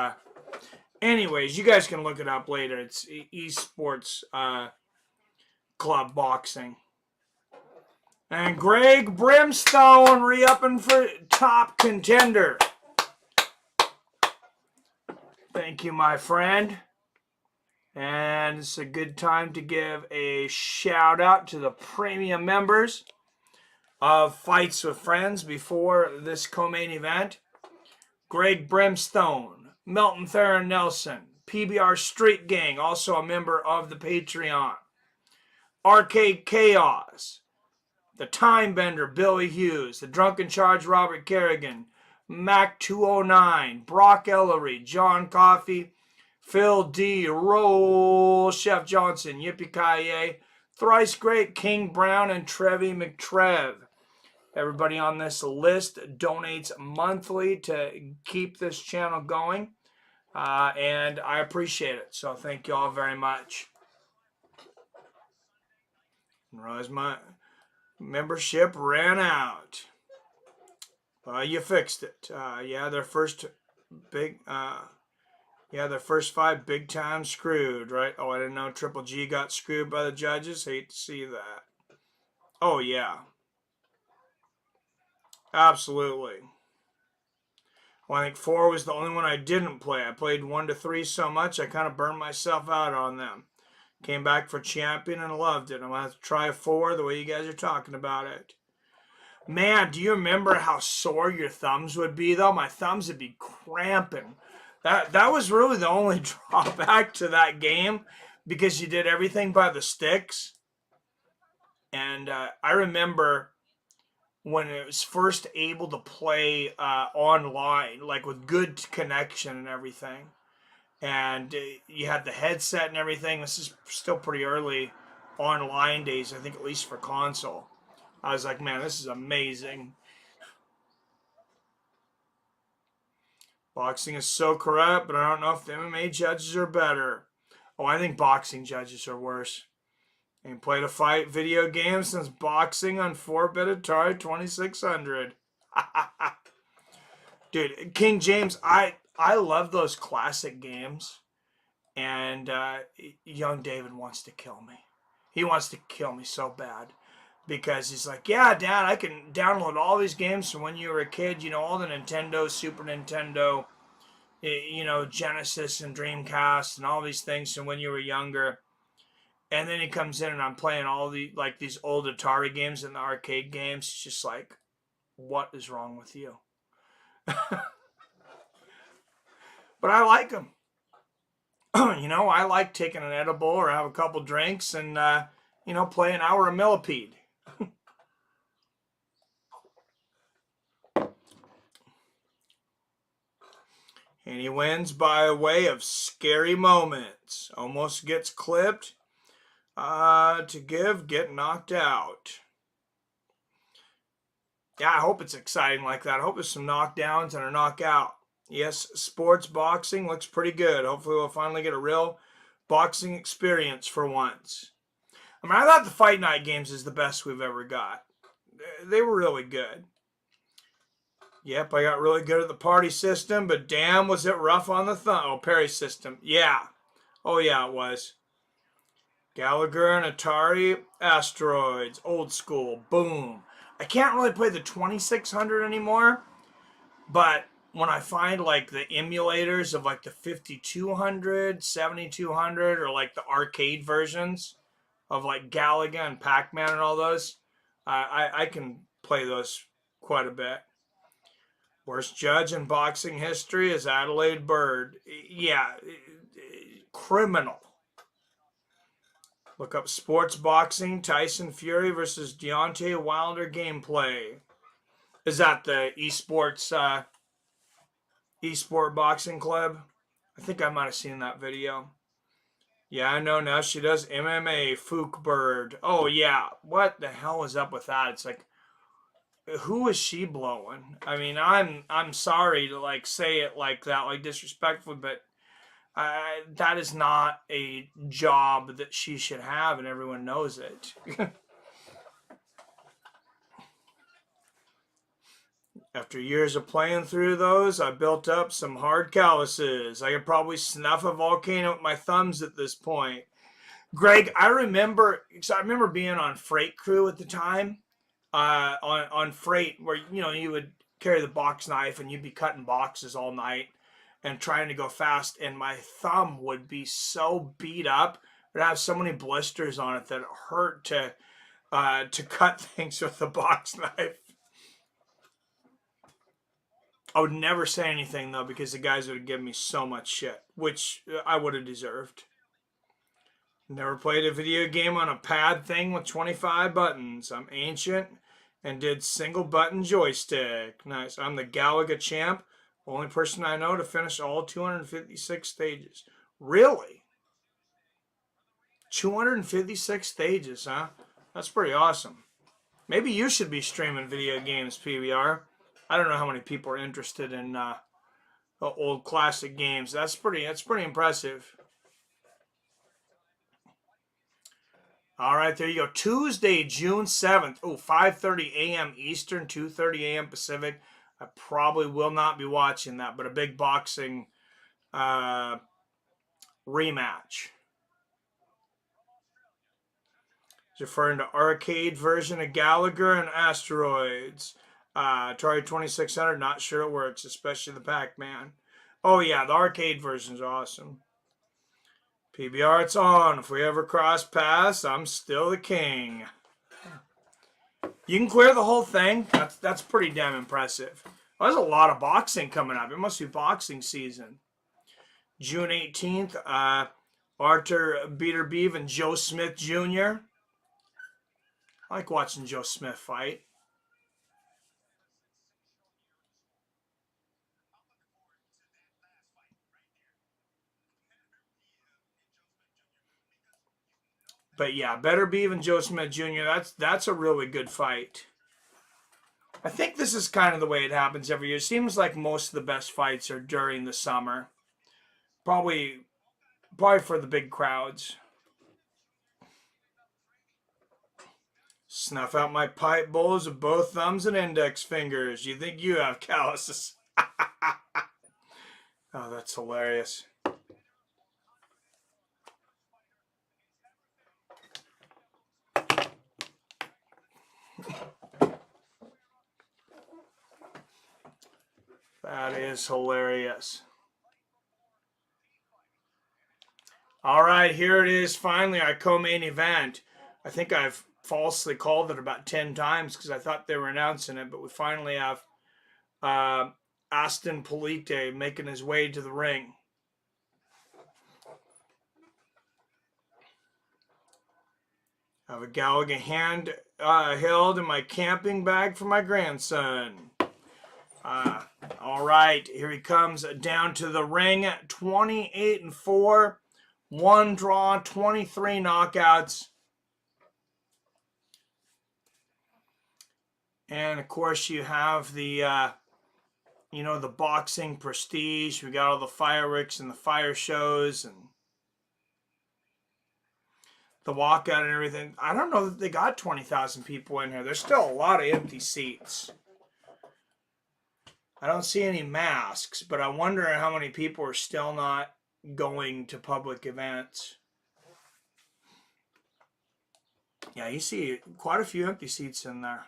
anyways, you guys can look it up later. It's esports club boxing. And Greg Brimstone re-upping for top contender. Thank you, my friend. And it's a good time to give a shout out to the premium members of Fights with Friends before this co-main event. Greg Brimstone, Milton Theron Nelson, PBR Street Gang, also a member of the Patreon. Arcade Chaos, the Time Bender Billy Hughes, the Drunken Charge Robert Kerrigan, Mac 209, Brock Ellery, John Coffey, Phil D, Roll, Chef Johnson, Yippee-ki-yay, Thrice Great, King Brown, and Trevi McTrev. Everybody on this list donates monthly to keep this channel going, and I appreciate it. So thank you all very much. Rose, my membership ran out. You fixed it. Yeah, their first big... Yeah, their first 5 big time screwed, right? Oh, I didn't know Triple G got screwed by the judges. Hate to see that. Oh, yeah. Absolutely. Well, I think 4 was the only one I didn't play. I played 1 to 3 so much, I kind of burned myself out on them. Came back for Champion and loved it. I'm going to have to try 4 the way you guys are talking about it. Man, do you remember how sore your thumbs would be, though? My thumbs would be cramping. That was really the only drawback to that game, because you did everything by the sticks. And I remember when it was first able to play online, like with good connection and everything. And you had the headset and everything. This is still pretty early online days, I think, at least for console. I was like, man, this is amazing. Boxing is so corrupt, but I don't know if the MMA judges are better. Oh, I think boxing judges are worse. Ain't played a fight video game since boxing on 4-bit Atari 2600. Dude, King James, I love those classic games. And young David wants to kill me. He wants to kill me so bad. Because he's like, yeah, Dad, I can download all these games from when you were a kid. You know, all the Nintendo, Super Nintendo, you know, Genesis and Dreamcast and all these things from when you were younger. And then he comes in and I'm playing all the, like, these old Atari games and the arcade games. It's just like, what is wrong with you? But I like them. You know, I like taking an edible or have a couple drinks and, you know, play an hour of Millipede. And he wins by way of scary moments. Almost gets clipped. Get knocked out. Yeah, I hope it's exciting like that. I hope there's some knockdowns and a knockout. Yes, sports boxing looks pretty good. Hopefully we'll finally get a real boxing experience for once. I mean, I thought the Fight Night games is the best we've ever got. They were really good. Yep, I got really good at the party system, but damn, was it rough on the thumb. Oh, parry system. Yeah. Oh, yeah, it was. Gallagher and Atari, Asteroids, old school, boom. I can't really play the 2600 anymore, but when I find like the emulators of like the 5200, 7200, or like the arcade versions of like Galaga and Pac-Man and all those, I can play those quite a bit. Worst judge in boxing history is Adelaide Bird. Yeah, criminal. Look up sports boxing, Tyson Fury versus Deontay Wilder gameplay. Is that the esport boxing club? I think I might have seen that video. Yeah, I know now she does MMA, Fook Bird. Oh yeah, what the hell is up with that? It's like, who is she blowing? I mean, I'm sorry to like say it like that, like disrespectful, but that is not a job that she should have, and everyone knows it. After years of playing through those, I built up some hard calluses. I could probably snuff a volcano with my thumbs at this point. Greg, I remember being on freight crew at the time, on freight, where you would carry the box knife and you'd be cutting boxes all night and trying to go fast, and my thumb would be so beat up. It would have so many blisters on it that it hurt to cut things with the box knife. I would never say anything though, because the guys would have given me so much shit, which I would have deserved. Never played a video game on a pad thing with 25 buttons. I'm ancient and did single button joystick. Nice. I'm the Galaga champ. Only person I know to finish all 256 stages. Really? 256 stages, huh? That's pretty awesome. Maybe you should be streaming video games, PBR. I don't know how many people are interested in old classic games. That's pretty impressive. All right, there you go. Tuesday, June 7th. Oh, 5:30 a.m. Eastern, 2:30 a.m. Pacific. I probably will not be watching that, but a big boxing rematch. It's referring to arcade version of Gallagher and Asteroids. Atari 2600, not sure it works, especially the Pac-Man. Oh yeah, the arcade version's awesome. PBR, it's on. If we ever cross paths, I'm still the king. You can clear the whole thing. That's pretty damn impressive. Well, there's a lot of boxing coming up. It must be boxing season. June 18th, Arthur Beterbiev and Joe Smith Jr. I like watching Joe Smith fight. But yeah, Beterbiev and Joe Smith Jr., that's a really good fight. I think this is kind of the way it happens every year. It seems like most of the best fights are during the summer. Probably for the big crowds. Snuff out my pipe bowls with both thumbs and index fingers. You think you have calluses? Oh, that's hilarious. That is hilarious. All right, here it is finally, our co-main event. I think I've falsely called it about 10 times because I thought they were announcing it, but we finally have Aston Polite making his way to the ring. I have a Gallagher hand held in my camping bag for my grandson. All right, here he comes down to the ring. 28-4, 1 draw, 23 knockouts. And of course you have the the boxing prestige. We got all the fireworks and the fire shows and the walkout and everything. I don't know that they got 20,000 people in here. There's still a lot of empty seats. I don't see any masks, but I wonder how many people are still not going to public events. Yeah, you see quite a few empty seats in there.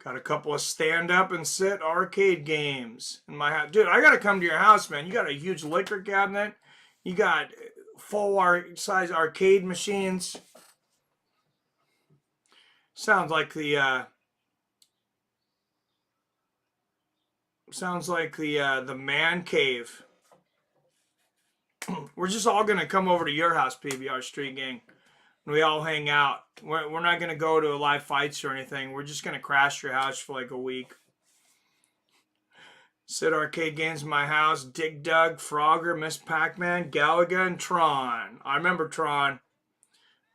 Got a couple of stand up and sit arcade games in my house. Dude, I got to come to your house, man. You got a huge liquor cabinet. You got full size arcade machines. Sounds like the man cave. We're just all gonna come over to your house, PBR Street Gang. We all hang out. We're not gonna go to live fights or anything. We're just gonna crash your house for like a week. Sit arcade games in my house. Dig Dug, Frogger, Miss Pac-Man, Galaga, and Tron. I remember Tron.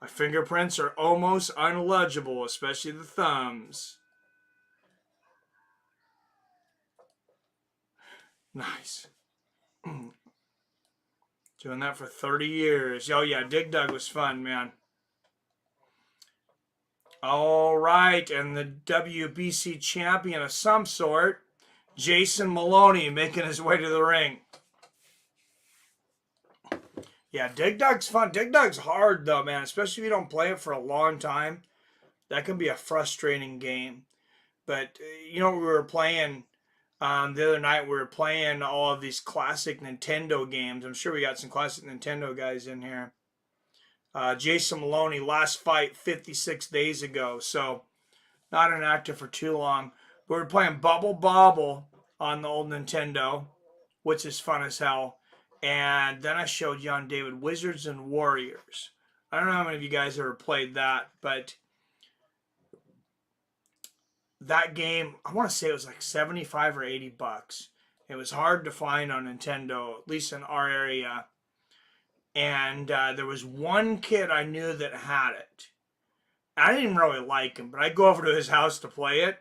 My fingerprints are almost unlegible, especially the thumbs. Nice. Doing that for 30 years. Oh, yeah, Dig Dug was fun, man. All right, and the WBC champion of some sort, Jason Maloney, making his way to the ring. Yeah, Dig Dug's fun. Dig Dug's hard, though, man, especially if you don't play it for a long time. That can be a frustrating game. But, we were playing the other night. We were playing all of these classic Nintendo games. I'm sure we got some classic Nintendo guys in here. Jason Maloney, last fight 56 days ago, so not inactive for too long. But we're playing Bubble Bobble on the old Nintendo, which is fun as hell. And then I showed you on David Wizards and Warriors. I don't know how many of you guys ever played that, but that game, I want to say it was like 75 or 80 bucks. It was hard to find on Nintendo, at least in our area. And there was one kid I knew that had it. I didn't even really like him, but I'd go over to his house to play it.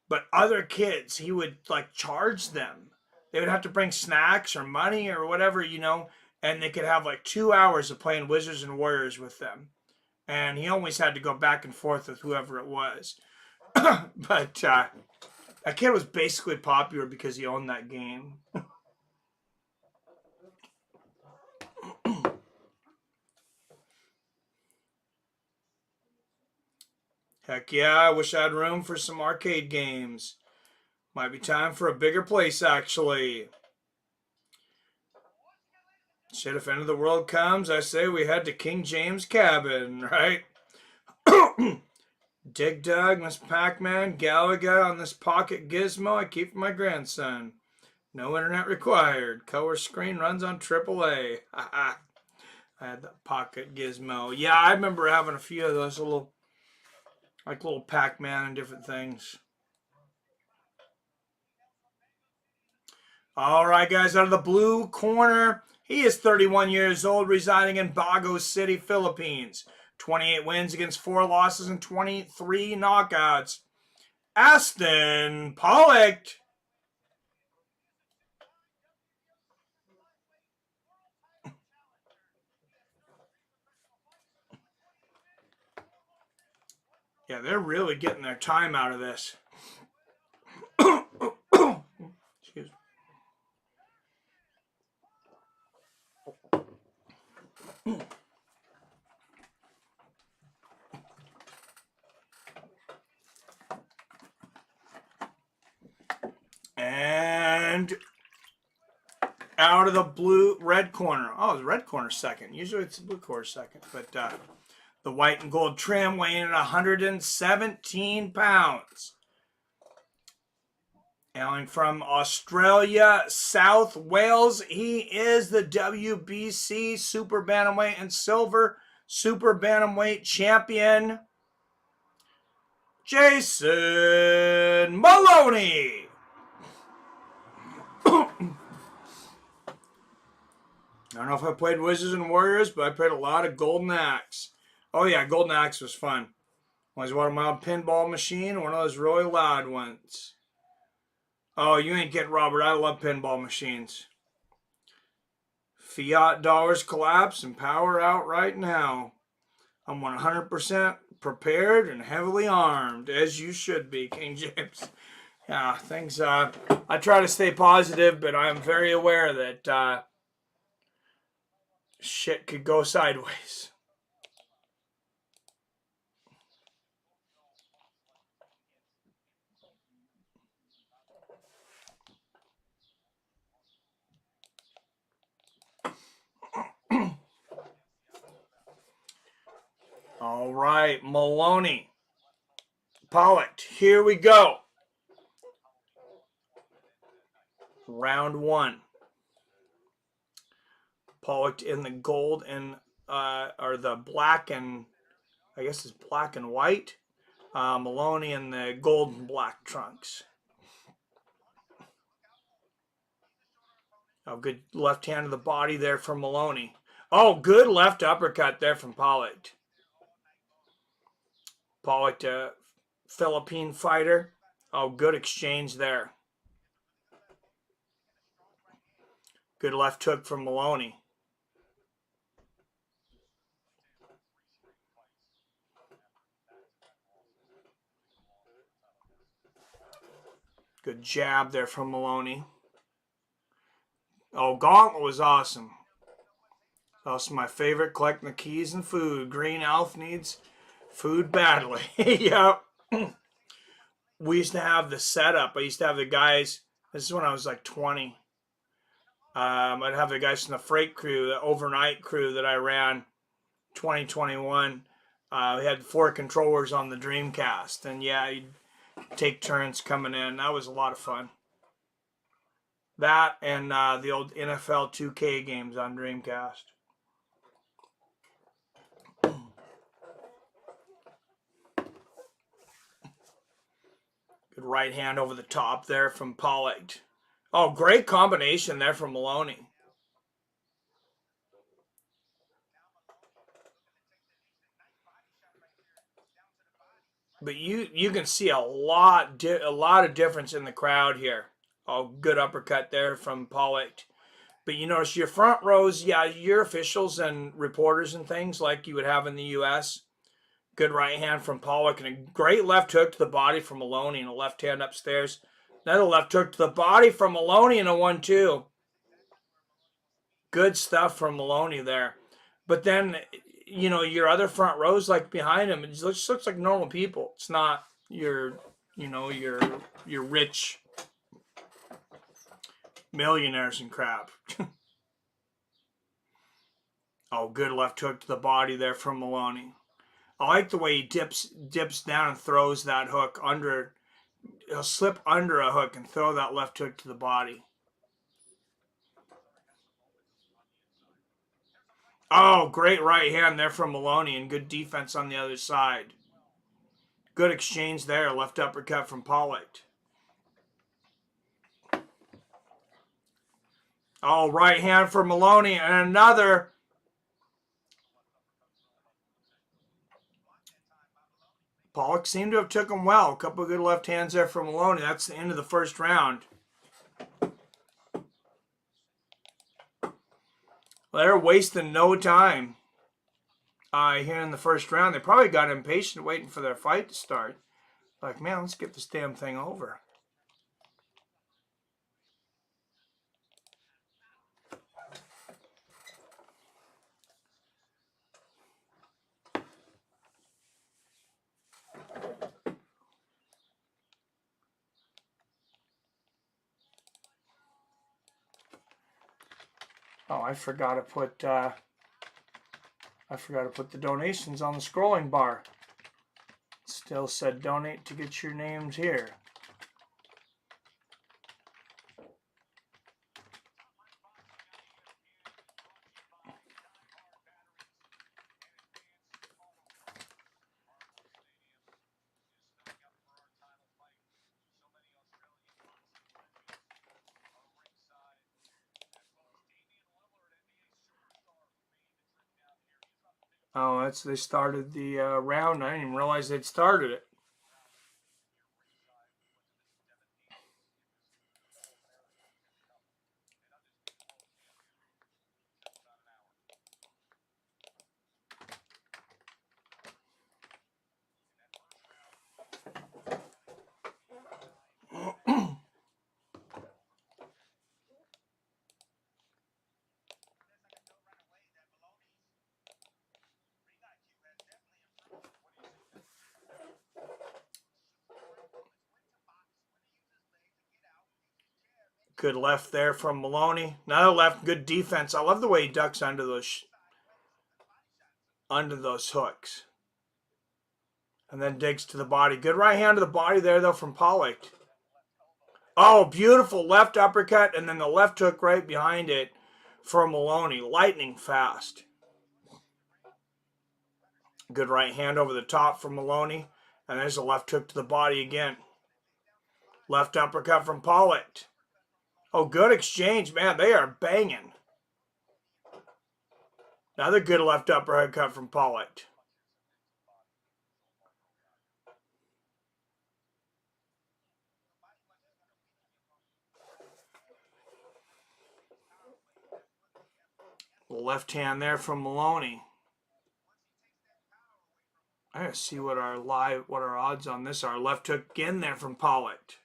But other kids, he would like charge them. They would have to bring snacks or money or whatever, and they could have like 2 hours of playing Wizards and Warriors with them. And he always had to go back and forth with whoever it was. But that kid was basically popular because he owned that game. Heck yeah, I wish I had room for some arcade games. Might be time for a bigger place, actually. Shit, if end of the world comes, I say we head to King James cabin, right? Dig Dug, Miss Pac-Man, Galaga on this pocket gizmo I keep for my grandson. No internet required. Color screen runs on AAA. I had the pocket gizmo. Yeah, I remember having a few of those little Pac-Man and different things. All right, guys, out of the blue corner, he is 31 years old, residing in Bago City, Philippines. 28 wins against 4 losses and 23 knockouts. Aston Pollock. Yeah, they're really getting their time out of this. Excuse me. And out of the red corner. Oh, the red corner second. Usually it's the blue corner second. But the white and gold trim weighing in 117 pounds. Hailing from Australia, South Wales, he is the WBC Super Bantamweight and Silver Super Bantamweight champion, Jason Maloney. I don't know if I played Wizards and Warriors, but I played a lot of Golden Axe. Oh yeah, Golden Axe was fun. Was one of my pinball machine, one of those really loud ones. Oh, you ain't getting Robert. I love pinball machines. Fiat dollars collapse and power out right now. I'm 100% prepared and heavily armed, as you should be, King James. Yeah, things. I try to stay positive, but I'm very aware that shit could go sideways. All right, Maloney. Pollock, here we go. Round one. Pollock in the gold and, or the black and, I guess it's black and white. Maloney in the gold and black trunks. Oh, good left hand to the body there from Maloney. Oh, good left uppercut there from Pollock. Pollock, Philippine fighter. Oh, good exchange there. Good left hook from Maloney. Good jab there from Maloney. Oh, gauntlet was awesome. Also my favorite, collecting the keys and food. Green Elf needs food badly. Yep. We used to have the setup. I used to have the guys, this is when I was like 20. I'd have the guys from the freight crew, the overnight crew that I ran, 2021. We had 4 controllers on the Dreamcast. And yeah, you'd take turns coming in. That was a lot of fun. That and the old NFL 2K games on Dreamcast. Good right hand over the top there from Pollock. Oh, great combination there from Maloney. But you can see a lot of difference in the crowd here. Oh, good uppercut there from Pollock. But you notice your front rows, yeah, your officials and reporters and things like you would have in the U.S. Good right hand from Pollock and a great left hook to the body from Maloney and a left hand upstairs. Another left hook to the body from Maloney and a 1-2. Good stuff from Maloney there. But then, you know, your other front rows like behind him, it just looks like normal people. It's not your, you know, your rich millionaires and crap. Oh, good left hook to the body there from Maloney. I like the way he dips down and throws that hook under. He'll slip under a hook and throw that left hook to the body. Oh, great right hand there from Maloney and good defense on the other side. Good exchange there. Left uppercut from Pollock. Oh, right hand for Maloney and another. Pollock seemed to have took him well. A couple of good left hands there from Maloney. That's the end of the first round. They're wasting no time here in the first round. They probably got impatient waiting for their fight to start. Like, man, let's get this damn thing over. Oh, I forgot to put the donations on the scrolling bar. Still said donate to get your names here. Oh, they started the round. I didn't even realize they'd started it. Good left there from Maloney. Another left, good defense. I love the way he ducks under those hooks. And then digs to the body. Good right hand to the body there, though, from Pollock. Oh, beautiful left uppercut, and then the left hook right behind it for Maloney. Lightning fast. Good right hand over the top from Maloney. And there's a left hook to the body again. Left uppercut from Pollock. Oh, good exchange, man. They are banging. Another good left uppercut from Pollock. Left hand there from Maloney. I gotta see what our odds on this are. Left hook again there from Pollock.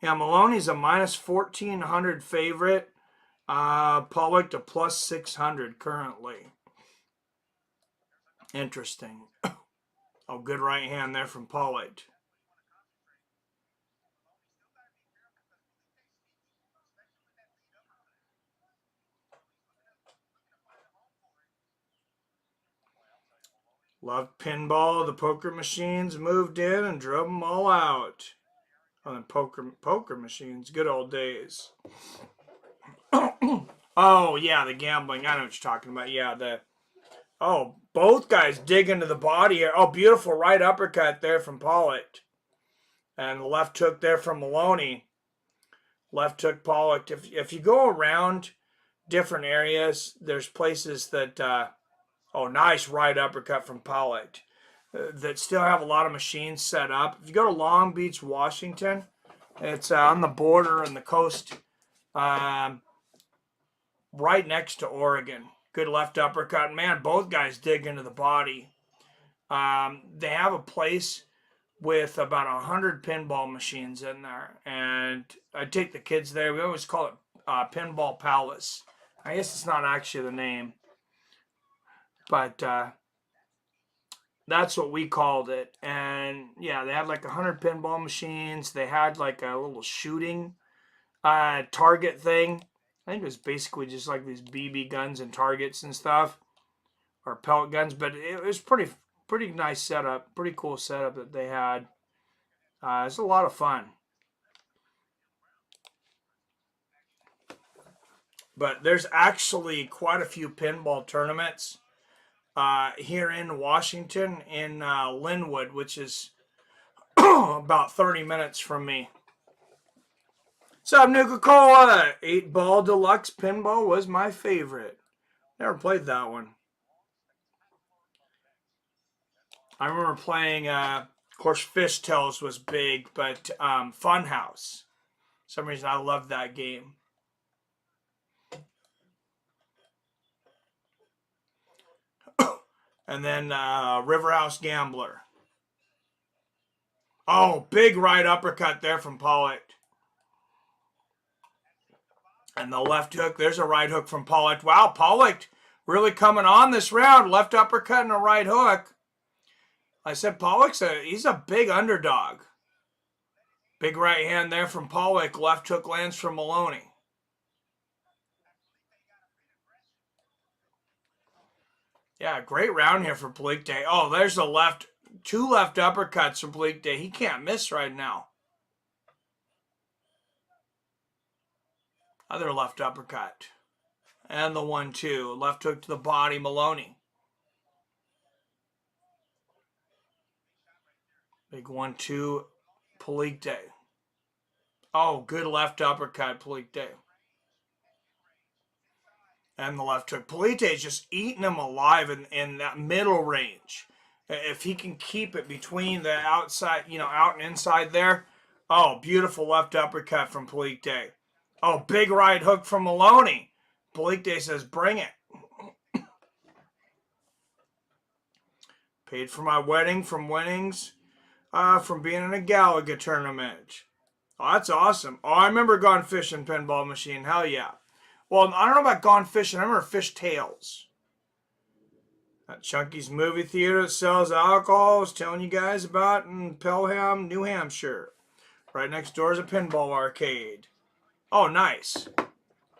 Yeah, Maloney's a minus 1,400 favorite. Pollock to plus 600 currently. Interesting. Oh, good right hand there from Pollock. Loved pinball. The poker machines moved in and drove them all out. Oh, the poker machines. Good old days. Oh, yeah, the gambling. I know what you're talking about. Yeah, both guys dig into the body here. Oh, beautiful right uppercut there from Pollock. And the left hook there from Maloney. Left hook Pollock. If you go around different areas, there's places that, oh, nice right uppercut from Pollock, that still have a lot of machines set up. If you go to Long Beach, Washington, it's on the border and the coast, right next to Oregon. Good left uppercut. Man, both guys dig into the body. They have a place with about 100 pinball machines in there. And I take the kids there. We always call it Pinball Palace. I guess it's not actually the name. But that's what we called it. And yeah, they had like 100 pinball machines. They had like a little shooting target thing. I think it was basically just like these BB guns and targets and stuff, or pellet guns. But it was pretty nice setup, pretty cool setup that they had. It's a lot of fun. But there's actually quite a few pinball tournaments here in Washington, in Linwood, which is about 30 minutes from me. What's up, Nuka-Cola? 8-ball deluxe pinball was my favorite. Never played that one. I remember playing, of course, Fishtails was big, but Funhouse. For some reason, I loved that game. And then Riverhouse Gambler. Oh, big right uppercut there from Pollock. And the left hook. There's a right hook from Pollock. Wow, Pollock really coming on this round. Left uppercut and a right hook. I said Pollock's he's a big underdog. Big right hand there from Pollock. Left hook lands from Maloney. Yeah, great round here for Bleak Day. Oh, there's the left, 2 left uppercuts from Bleak Day. He can't miss right now. Other left uppercut. And the 1-2. Left hook to the body, Maloney. Big 1-2, Bleak Day. Oh, good left uppercut, Bleak Day. And the left hook. Polite is just eating him alive in that middle range. If he can keep it between the outside, out and inside there. Oh, beautiful left uppercut from Polite. Oh, big right hook from Maloney. Polite says, bring it. Paid for my wedding from winnings from being in a Galaga tournament. Oh, that's awesome. Oh, I remember Gone Fishing pinball machine. Hell yeah. Well, I don't know about Gone Fishing. I remember Fish Tales. That Chunky's movie theater that sells alcohol I was telling you guys about in Pelham, New Hampshire. Right next door is a pinball arcade. Oh, nice.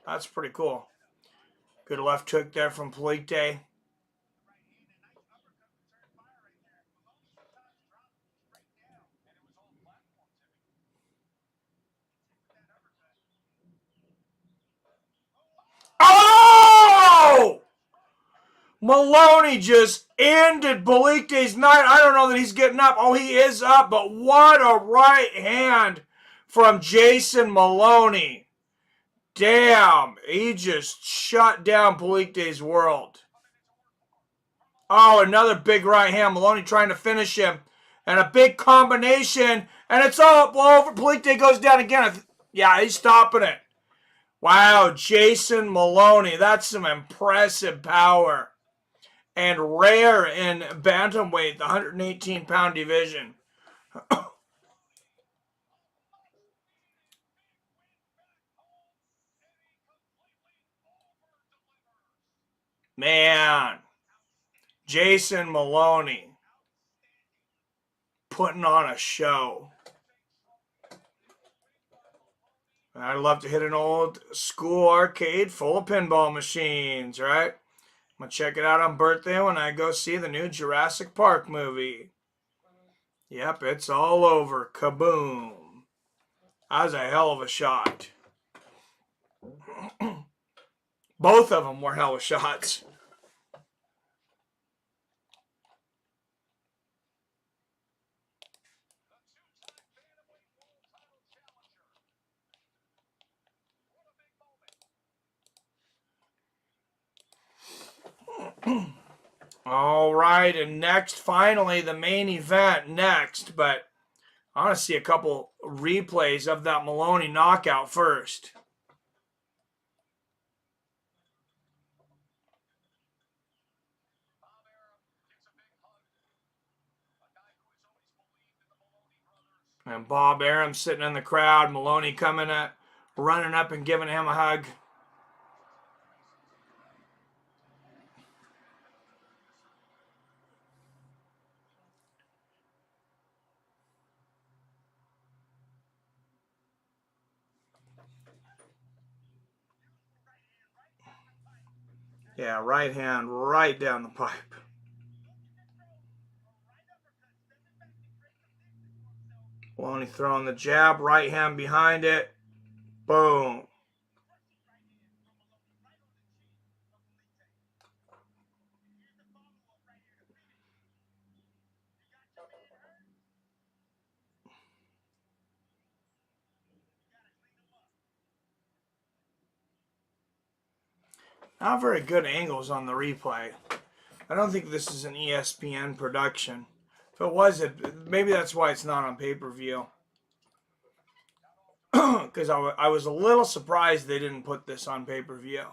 That's pretty cool. Good left hook there from Polite. Maloney just ended Belite's night. I don't know that he's getting up. Oh, he is up, but what a right hand from Jason Maloney. Damn, he just shut down Belite's world. Oh, another big right hand. Maloney trying to finish him. And a big combination. And it's all over. Belite goes down again. Yeah, he's stopping it. Wow, Jason Maloney. That's some impressive power. And rare in bantamweight, the 118-pound division. Man, Jason Maloney putting on a show. I'd love to hit an old school arcade full of pinball machines, right? I'm going to check it out on birthday when I go see the new Jurassic Park movie. Yep, it's all over. Kaboom. That was a hell of a shot. Both of them were hell of shots. All right, and next, finally, the main event next. But I want to see a couple replays of that Maloney knockout first. And Bob Arum sitting in the crowd. Maloney coming at, running up and giving him a hug. Yeah, right hand right down the pipe. Maloney throwing the jab, right hand behind it. Boom. Not very good angles on the replay. I don't think this is an ESPN production. If it was, maybe that's why it's not on pay-per-view. Because I was a little surprised they didn't put this on pay-per-view.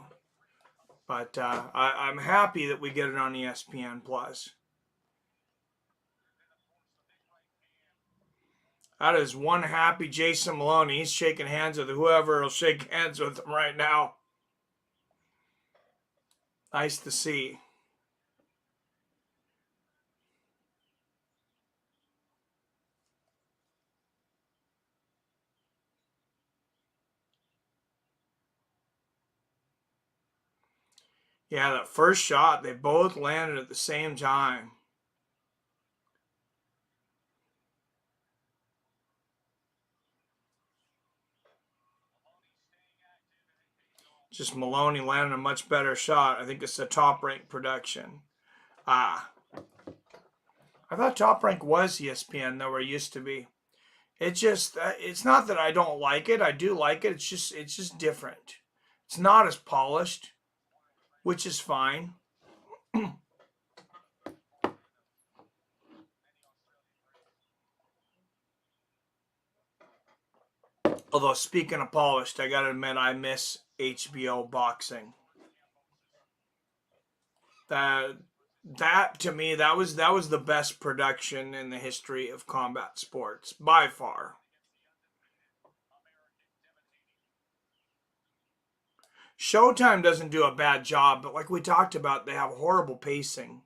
But I'm happy that we get it on ESPN Plus. That is one happy Jason Maloney. He's shaking hands with whoever will shake hands with him right now. Nice to see. Yeah, that first shot, they both landed at the same time. Just Maloney landing a much better shot. I think it's a Top Rank production. I thought Top Rank was ESPN, though, where it used to be. It's not that I don't like it. I do like it. It's just different. It's not as polished, which is fine. Although, speaking of polished, I gotta admit I miss HBO boxing. That to me, that was the best production in the history of combat sports by far. Showtime doesn't do a bad job, but like we talked about, they have horrible pacing.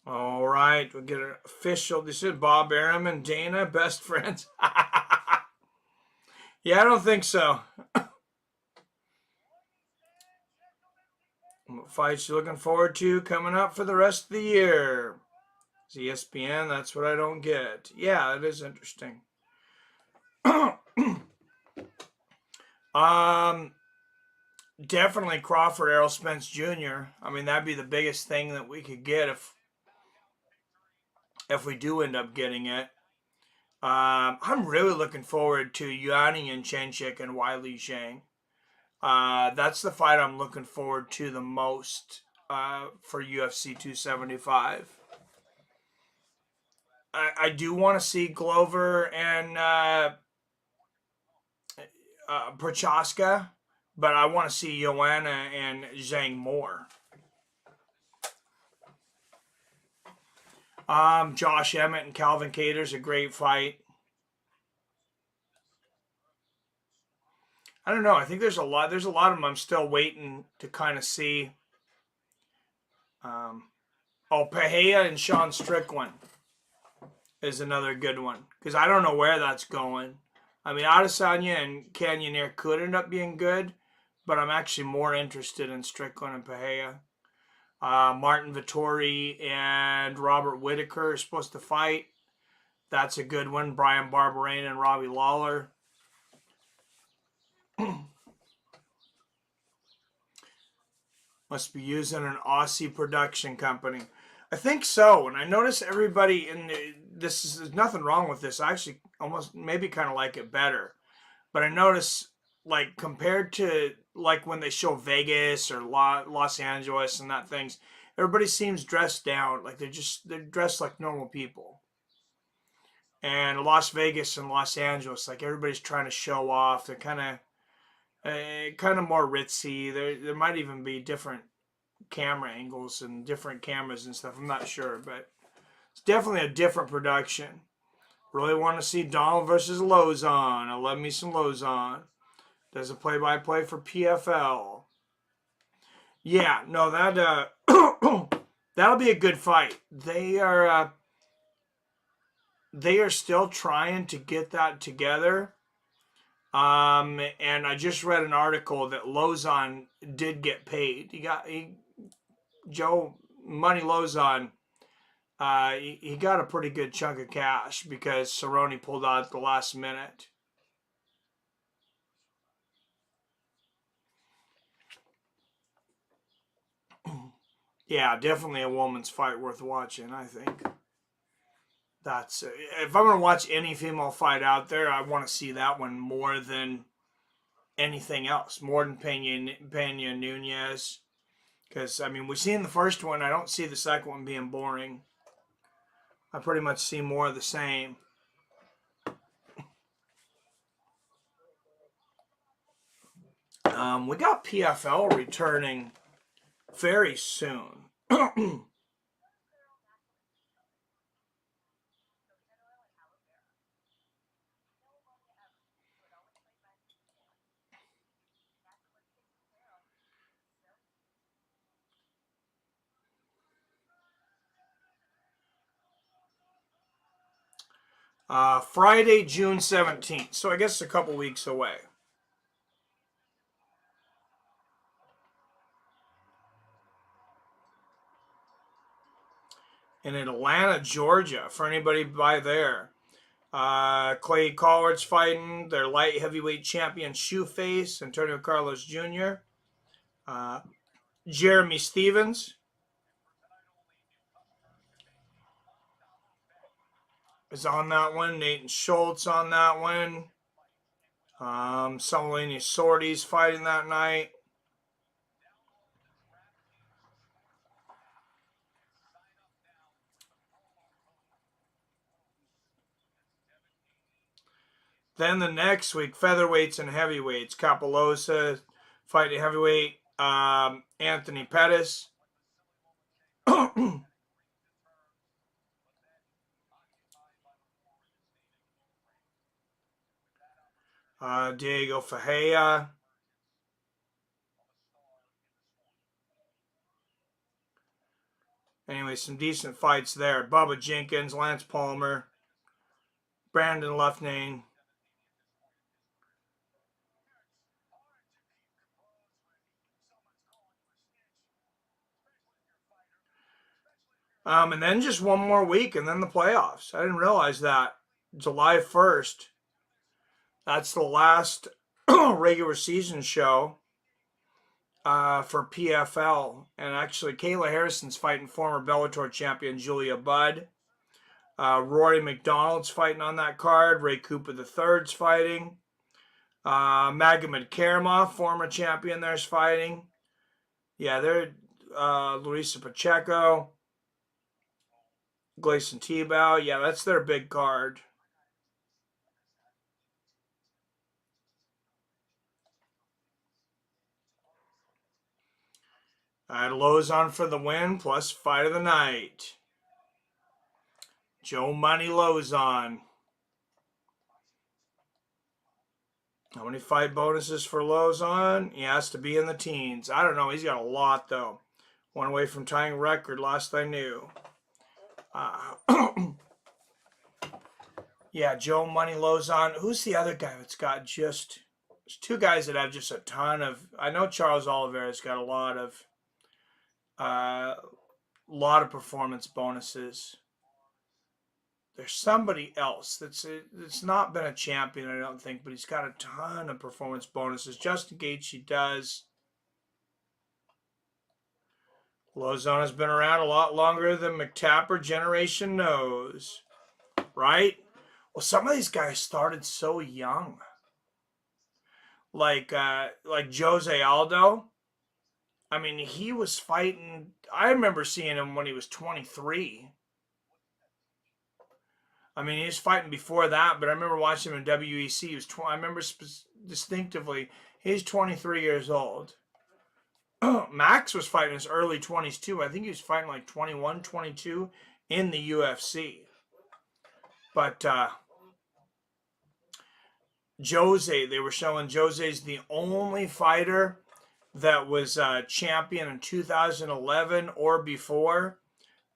All right, we'll get an official. This is Bob Arum and Dana, best friends. Yeah, I don't think so. What fights you looking forward to coming up for the rest of the year? It's ESPN, that's what I don't get. Yeah, it is interesting. Definitely Crawford Errol Spence Jr. I mean, that'd be the biggest thing that we could get if we do end up getting it. I'm really looking forward to Yanni and Chenchik and Wiley Zhang. That's the fight I'm looking forward to the most for UFC 275. I do want to see Glover and Prochaska, but I want to see Joanna and Zhang more. Josh Emmett and Calvin Cater's a great fight. I don't know. I think there's a lot. There's a lot of them I'm still waiting to kind of see. Pereira and Sean Strickland is another good one because I don't know where that's going. I mean, Adesanya and Cannonier could end up being good, but I'm actually more interested in Strickland and Pereira. Martin Vittori and Robert Whitaker are supposed to fight. That's a good one. Brian Barberena and Robbie Lawler. Must be using an Aussie production company. I think so. And I notice everybody in there's nothing wrong with this. I actually almost maybe kind of like it better. But I notice like compared to like when they show Vegas or Los Angeles and that things, everybody seems dressed down. Like they're dressed like normal people. And Las Vegas and Los Angeles, like everybody's trying to show off. They're kind of more ritzy. There might even be different camera angles and different cameras and stuff. I'm not sure, but it's definitely a different production. Really want to see Donald versus Lozon. I love me some Lozon. Does a play-by-play for PFL. Yeah, no, that'll be a good fight. They are still trying to get that together. And I just read an article that Lozon did get paid. Joe Money Lozon. He got a pretty good chunk of cash because Cerrone pulled out at the last minute. Yeah, definitely a woman's fight worth watching, I think. That's if I'm going to watch any female fight out there, I want to see that one more than anything else, more than Pena Nunez. Because, I mean, we've seen the first one. I don't see the second one being boring. I pretty much see more of the same. We got PFL returning very soon. Friday, June 17th. So I guess a couple weeks away. In Atlanta, Georgia, for anybody by there. Clay Collard's fighting their light heavyweight champion Shoeface, Antonio Carlos Jr. Jeremy Stevens is on that one. Nathan Schultz on that one. Samalini Sorty's fighting that night. Then the next week, featherweights and heavyweights. Kapalosa fighting heavyweight. Anthony Pettis. Diego Fajea. Anyway, some decent fights there. Bubba Jenkins, Lance Palmer, Brandon Lufnane. And then just one more week and then the playoffs. I didn't realize that. July 1st. That's the last regular season show for PFL. And actually, Kayla Harrison's fighting former Bellator champion Julia Budd. Rory McDonald's fighting on that card. Ray Cooper III's fighting. Magomed Karamov, former champion, there's fighting. Yeah, they're Larissa Pacheco. Gleison Tebow. Yeah, that's their big card. Lozon for the win, plus fight of the night. Joe Money Lozon. How many fight bonuses for Lozon? He has to be in the teens. I don't know. He's got a lot, though. One away from tying record, last I knew. Yeah, Joe Money Lozon. Who's the other guy that's got just... There's two guys that have just a ton of... I know Charles Oliveira's got a lot of performance bonuses. There's somebody else that's not been a champion, I don't think, but he's got a ton of performance bonuses. Justin Gaethje does. Lozon has been around a lot longer than McTapper generation knows, right? Well, some of these guys started so young, like Jose Aldo. I mean, he was fighting. I remember seeing him when he was 23. I mean, he was fighting before that, but I remember watching him in WEC. He was I remember distinctively, he's 23 years old. Max was fighting in his early 20s too. I think he was fighting like 21, 22 in the UFC. But Jose, they were showing Jose's the only fighter that was champion in 2011 or before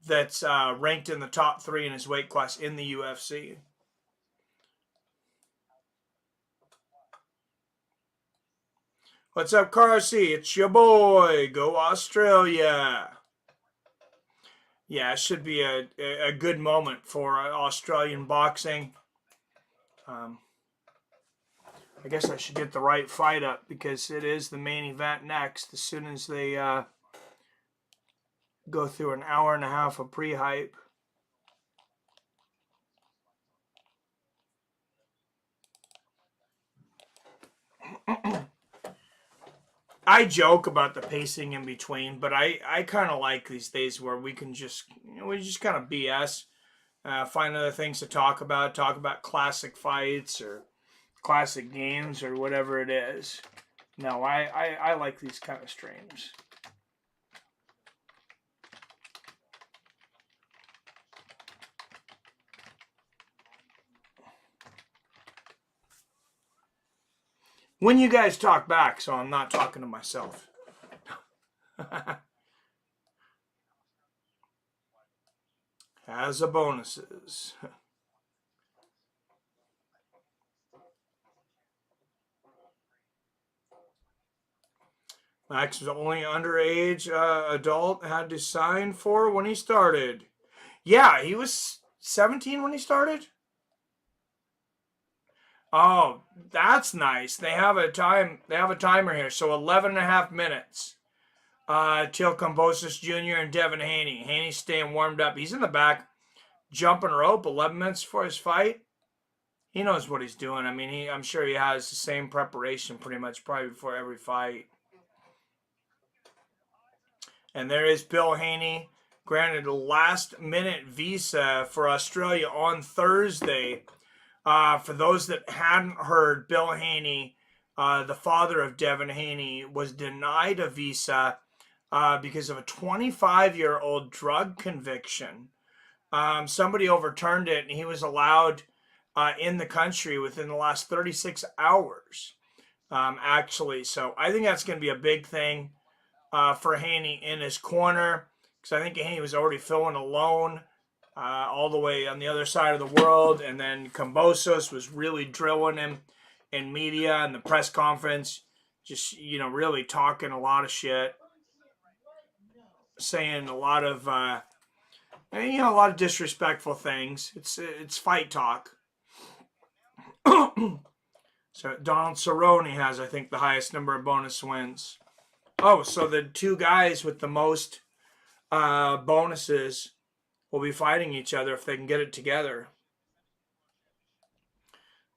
that's ranked in the top 3 in his weight class in the UFC. What's up, Carsey? It's your boy. Go Australia. Yeah, it should be a good moment for Australian boxing. I guess I should get the right fight up because it is the main event next as soon as they go through an hour and a half of pre-hype. I joke about the pacing in between, but I kind of like these days where we can just kind of BS, find other things to talk about classic fights or classic games or whatever it is. No, I like these kind of streams. When you guys talk back, so I'm not talking to myself. Has a bonuses. Max was the only underage adult had to sign for when he started. Yeah, he was 17 when he started. Oh, that's nice. They have a timer here, so 11 and a half minutes. Till Kambosos Jr. and Devin Haney. Haney's staying warmed up. He's in the back, jumping rope 11 minutes before his fight. He knows what he's doing. I mean, I'm sure he has the same preparation pretty much probably before every fight. And there is Bill Haney, granted a last-minute visa for Australia on Thursday. For those that hadn't heard, Bill Haney, the father of Devin Haney, was denied a visa because of a 25-year-old drug conviction. Somebody overturned it, and he was allowed in the country within the last 36 hours, actually. So I think that's going to be a big thing for Haney in his corner. because I think Haney was already filling alone all the way on the other side of the world, and then Kambosos was really drilling him in media and the press conference, just really talking a lot of shit, saying a lot of a lot of disrespectful things. It's fight talk. So Donald Cerrone has, I think, the highest number of bonus wins. Oh, so the two guys with the most bonuses will be fighting each other if they can get it together.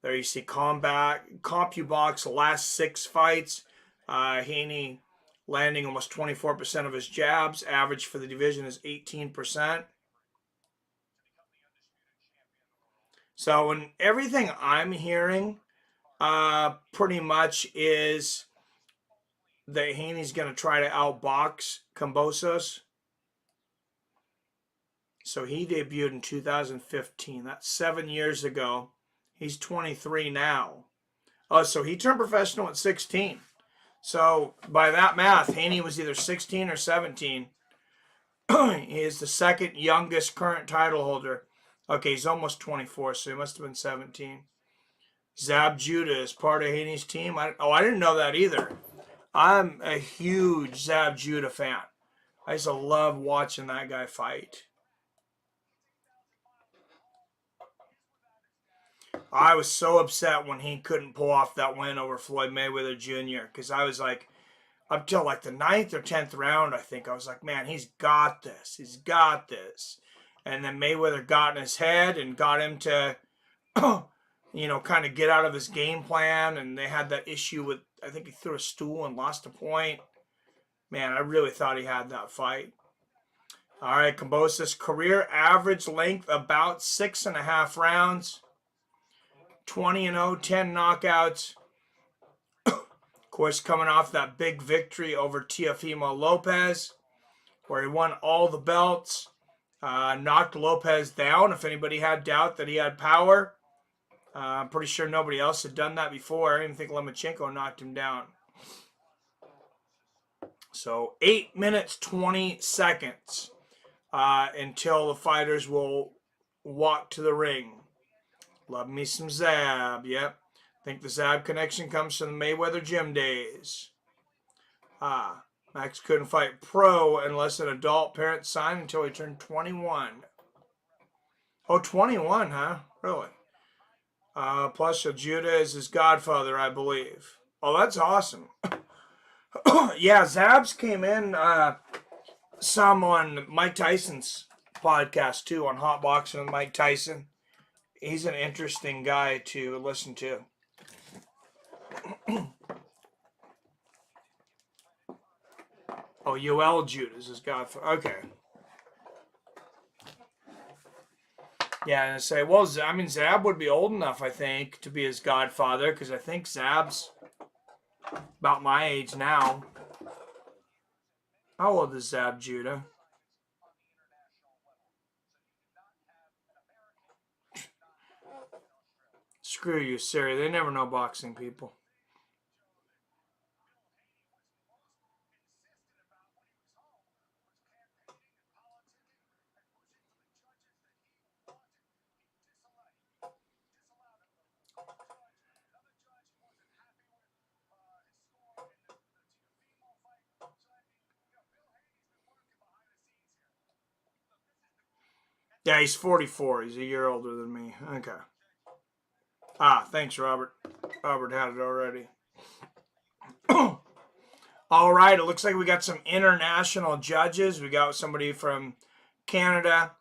There you see CompuBox last 6 fights. Haney landing almost 24% of his jabs. Average for the division is 18%. So, and everything I'm hearing pretty much is that Haney's going to try to outbox Kambosos. So he debuted in 2015. That's 7 years ago. He's 23 now. Oh, so he turned professional at 16. So by that math, Haney was either 16 or 17. He is the second youngest current title holder. Okay, he's almost 24, so he must have been 17. Zab Judah is part of Haney's team. I didn't know that either. I'm a huge Zab Judah fan. I used to love watching that guy fight. I was so upset when he couldn't pull off that win over Floyd Mayweather Jr. because I was like, up till like the 9th or 10th round, I think, I was like, man, he's got this. He's got this. And then Mayweather got in his head and got him to, kind of get out of his game plan. And they had that issue with, I think he threw a stool and lost a point. Man, I really thought he had that fight. All right, Kambosos' career average length about 6.5 rounds. 20-0, 10 knockouts. Of course, coming off that big victory over Teofimo Lopez, where he won all the belts, knocked Lopez down. If anybody had doubt that he had power, I'm pretty sure nobody else had done that before. I even think Lomachenko knocked him down. So 8 minutes, 20 seconds until the fighters will walk to the ring. Love me some Zab, yep. Think the Zab connection comes from the Mayweather gym days. Max couldn't fight pro unless an adult parent signed until he turned 21. Oh, 21, huh? Really? Plus, Judah is his godfather, I believe. Oh, that's awesome. Yeah, Zabs came in some on Mike Tyson's podcast, too, on Hot Boxing with Mike Tyson. He's an interesting guy to listen to. Oh, Yoel Judah is his godfather. Okay. Yeah, and I say, well, Zab would be old enough, I think, to be his godfather, because I think Zab's about my age now. How old is Zab Judah? Screw you, Siri. They never know boxing, people. Yeah, he's 44. He's a year older than me. Okay. Thanks, Robert. Robert had it already. All right, it looks like we got some international judges. We got somebody from Canada,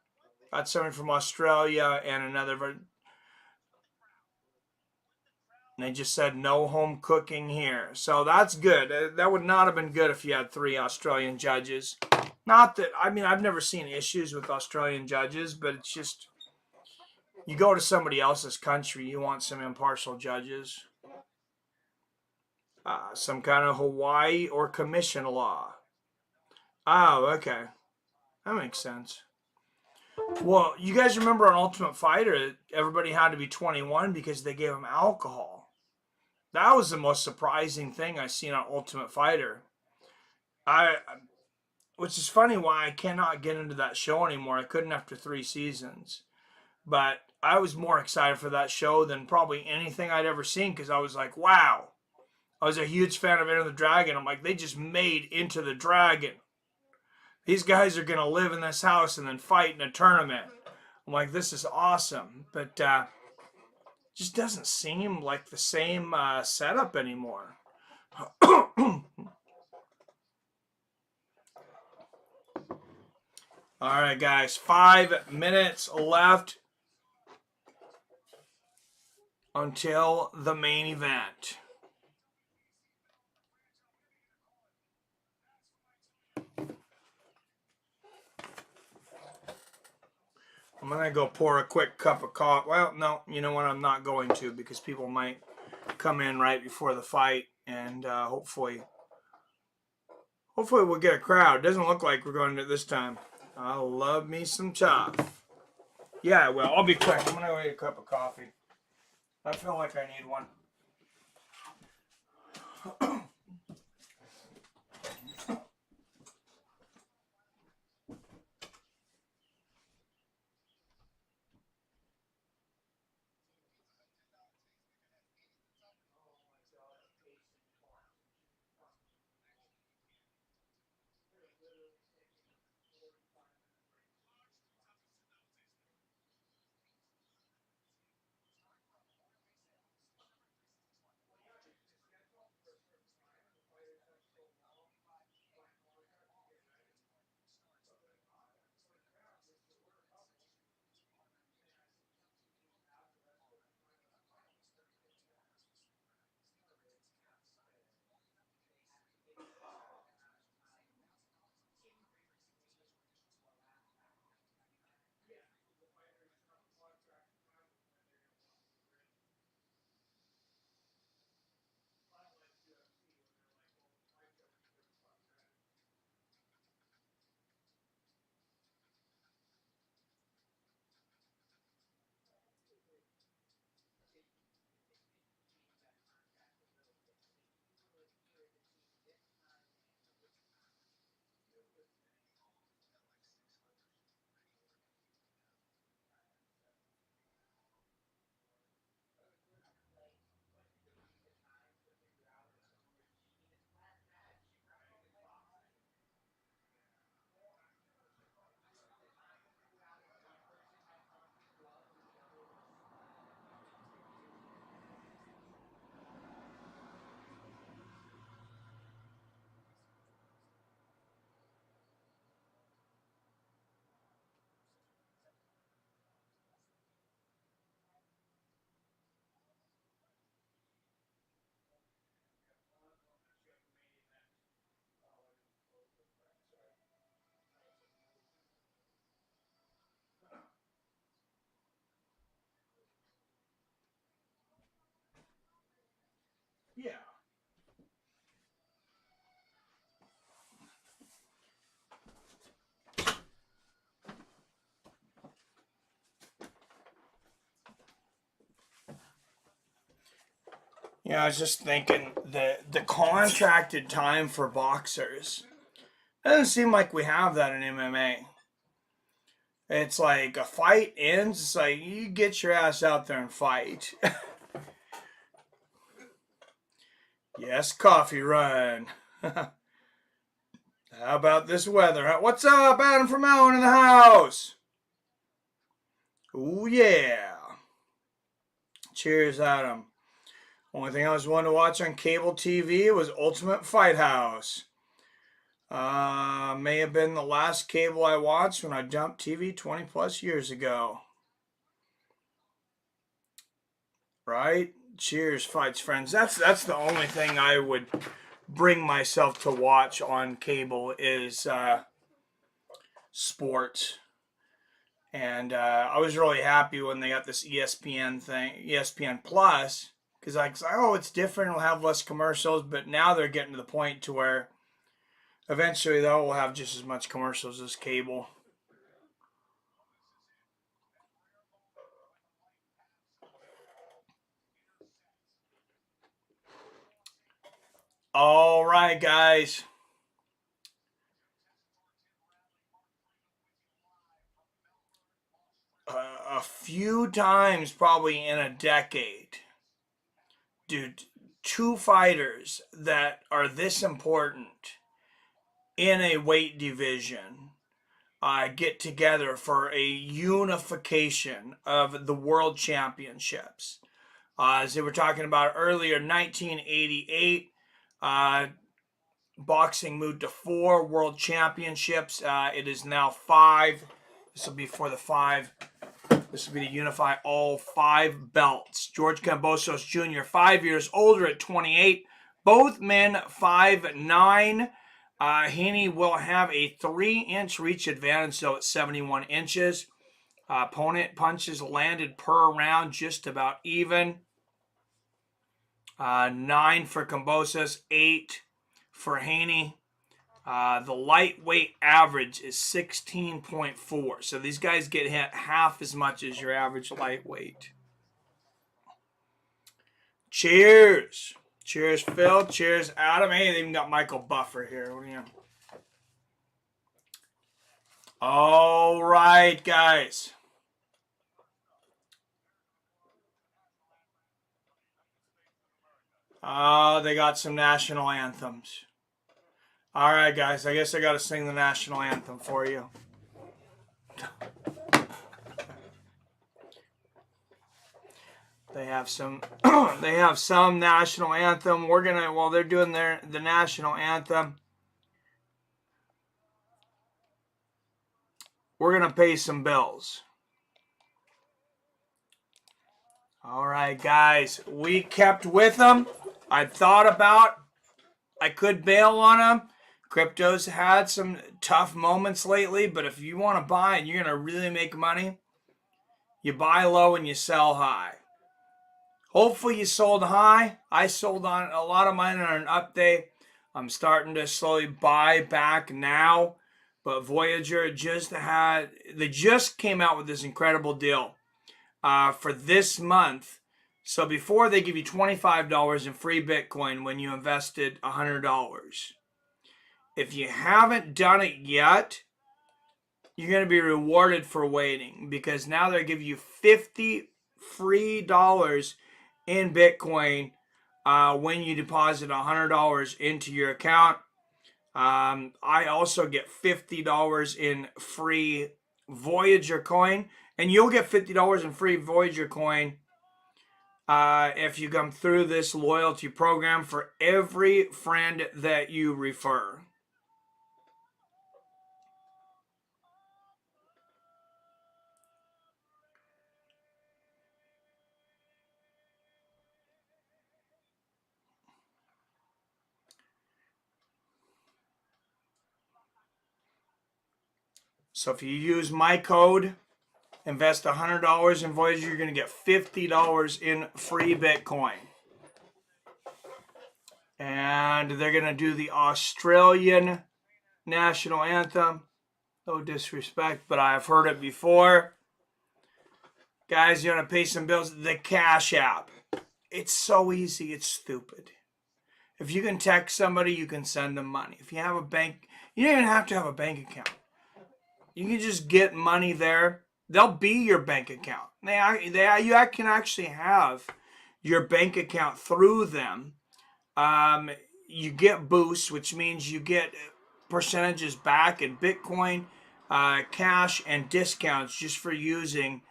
got somebody from Australia, and another. And they just said no home cooking here. So that's good. That would not have been good if you had 3 Australian judges. Not that, I've never seen issues with Australian judges, but it's just, you go to somebody else's country, you want some impartial judges. Some kind of Hawaii or commission law. Oh, okay. That makes sense. Well, you guys remember on Ultimate Fighter, everybody had to be 21 because they gave them alcohol. That was the most surprising thing I seen on Ultimate Fighter. which is funny why I cannot get into that show anymore. I couldn't after 3 seasons. But I was more excited for that show than probably anything I'd ever seen because I was like, wow. I was a huge fan of Enter the Dragon. I'm like, they just made Into the Dragon. These guys are going to live in this house and then fight in a tournament. I'm like, this is awesome. But just doesn't seem like the same setup anymore. All right, guys, 5 minutes left until the main event. I'm going to go pour a quick cup of coffee. Well, no, you know what? I'm not going to because people might come in right before the fight, and hopefully we'll get a crowd. Doesn't look like we're going to this time. I love me some chop. Yeah, well, I'll be quick. I'm going to go get a cup of coffee. I feel like I need one. Yeah. Yeah, I was just thinking the contracted time for boxers doesn't seem like we have that in MMA. It's like a fight ends, it's like you get your ass out there and fight. Yes, coffee run. How about this weather? What's up, Adam from Allen in the house? Ooh, yeah. Cheers, Adam. Only thing I was wanting to watch on cable TV was Ultimate Fight House. May have been the last cable I watched when I dumped TV 20 plus years ago. Right? Cheers, fights, friends. That's the only thing I would bring myself to watch on cable is sports. And I was really happy when they got this ESPN thing, ESPN Plus, because I was like, oh, it's different. It'll have less commercials. But now they're getting to the point to where eventually they'll have just as much commercials as cable. All right, guys. a few times probably in a decade, dude, two fighters that are this important in a weight division get together for a unification of the world championships. As they were talking about earlier, 1988, boxing moved to 4 world championships. It is now 5. This will be for the 5. This will be to unify all 5 belts. George Kambosos Jr., 5 years older at 28. Both men 5'9". Haney will have a 3-inch reach advantage, so at 71 inches. Opponent punches landed per round just about even. 9 for Kambosos, 8 for Haney. The lightweight average is 16.4. So these guys get hit half as much as your average lightweight. Cheers. Cheers, Phil. Cheers, Adam. Hey, they even got Michael Buffer here. What do you? All right, guys. They got some national anthems. All right, guys. I guess I got to sing the national anthem for you. They have some. They have some national anthem. We're gonna, while they're doing the national anthem, we're gonna pay some bills. All right, guys. We kept with them. I thought about I could bail on them. Crypto's had some tough moments lately, but if you want to buy and you're gonna really make money, you buy low and you sell high. Hopefully you sold high. I sold on a lot of mine on an up day. I'm starting to slowly buy back now. But Voyager just came out with this incredible deal for this month. So before, they give you $25 in free Bitcoin when you invested $100. If you haven't done it yet, you're going to be rewarded for waiting, because now they're giving you $50 free in Bitcoin when you deposit $100 into your account. I also get $50 in free Voyager coin, and you'll get $50 in free Voyager coin if you come through this loyalty program for every friend that you refer. So if you use my code, invest $100 in Voyager, you're going to get $50 in free Bitcoin. And they're going to do the Australian national anthem. No disrespect, but I've heard it before. Guys, you want to pay some bills? The Cash App. It's so easy. It's stupid. If you can text somebody, you can send them money. If you have a bank, you don't even have to have a bank account. You can just get money there. They'll be your bank account. You can actually have your bank account through them. You get boosts, which means you get percentages back in Bitcoin, cash, and discounts just for using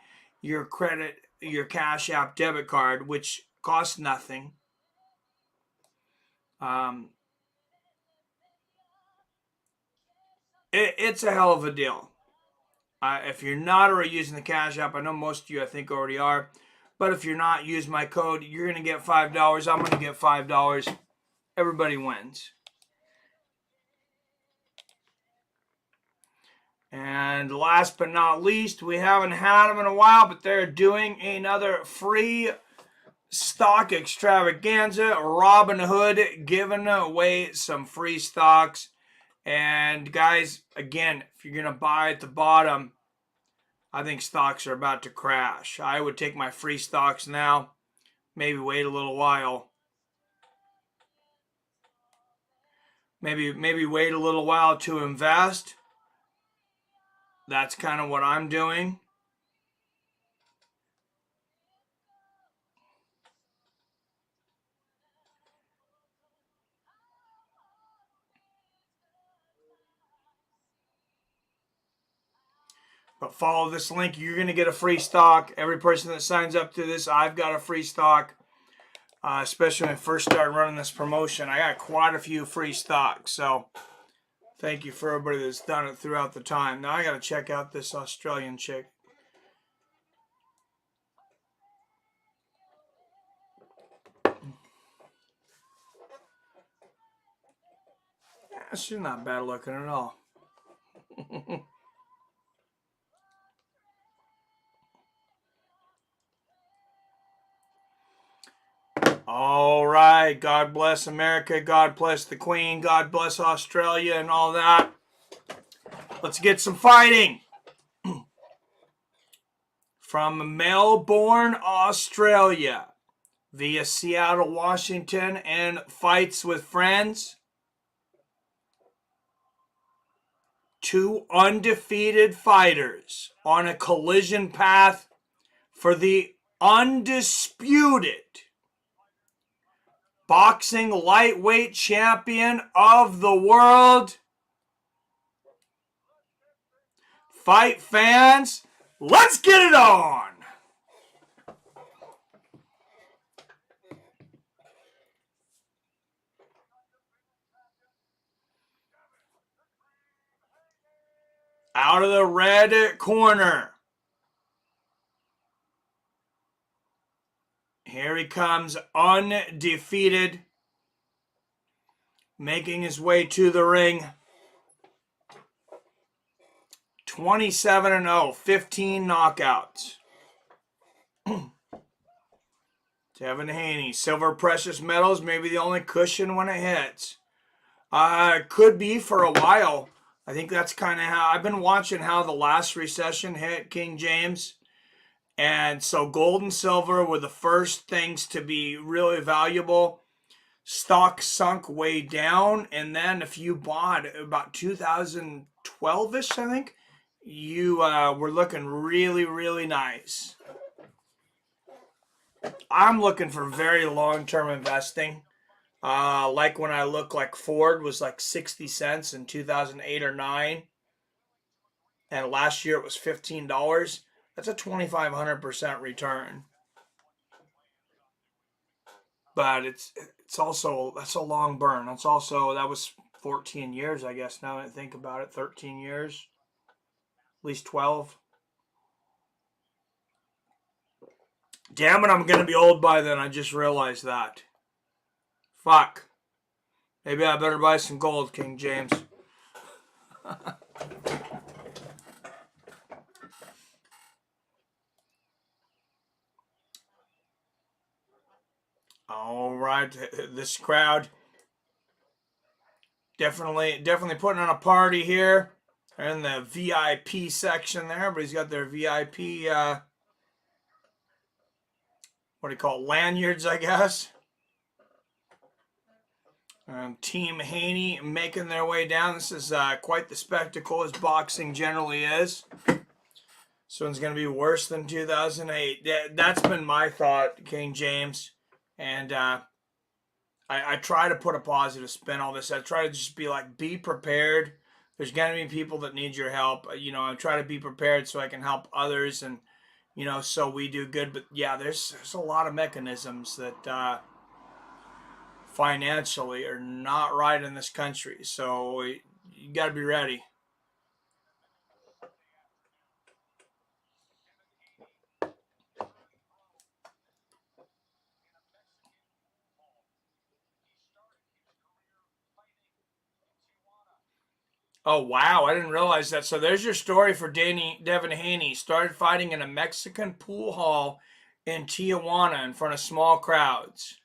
your Cash App debit card, which costs nothing. It's a hell of a deal. If you're not already using the Cash App, I know most of you I think already are, but if you're not, use my code. You're going to get $5. I'm going to get $5. Everybody wins. And last but not least, we haven't had them in a while, but they're doing another free stock extravaganza. Robinhood giving away some free stocks. And guys, again, if you're going to buy at the bottom, I think stocks are about to crash. I would take my free stocks now, maybe wait a little while. Maybe wait a little while to invest. That's kind of what I'm doing. But follow this link. You're going to get a free stock. Every person that signs up to this, I've got a free stock. Especially when I first started running this promotion. I got quite a few free stocks. So thank you for everybody that's done it throughout the time. Now I got to check out this Australian chick. Yeah, she's not bad looking at all. All right. God bless America. God bless the Queen. God bless Australia and all that. Let's get some fighting. From Melbourne, Australia, via Seattle, Washington, and Fights with Friends. 2 undefeated fighters on a collision path for the undisputed boxing lightweight champion of the world. Fight fans, let's get it on! Out of the red corner, here he comes, undefeated, making his way to the ring. 27-0, 15 knockouts. Devin Haney, silver precious metals, maybe the only cushion when it hits. Could be for a while. I think that's kind of how I've been watching how the last recession hit King James. And so gold and silver were the first things to be really valuable. Stock sunk way down. And then if you bought about 2012-ish, I think, you were looking really, really nice. I'm looking for very long-term investing. Like when I look like Ford was like 60 cents in 2008 or 9. And last year it was $15. That's a 2,500% return. But it's also, that's a long burn. That was 14 years, I guess, now that I think about it. 13 years. At least 12. Damn it, I'm going to be old by then. I just realized that. Fuck. Maybe I better buy some gold, King James. All right, this crowd definitely putting on a party here. They're in the VIP section there. Everybody's got their VIP, what do you call it, lanyards, I guess. Team Haney making their way down. This is quite the spectacle, as boxing generally is. This one's going to be worse than 2008. That's been my thought, King James. And I try to put a positive spin on this. I try to just be like, be prepared. There's going to be people that need your help. You know, I try to be prepared so I can help others and, you know, so we do good. But yeah, there's a lot of mechanisms that financially are not right in this country. So you got to be ready. Oh, wow. I didn't realize that. So there's your story for Devin Haney. Started fighting in a Mexican pool hall in Tijuana in front of small crowds.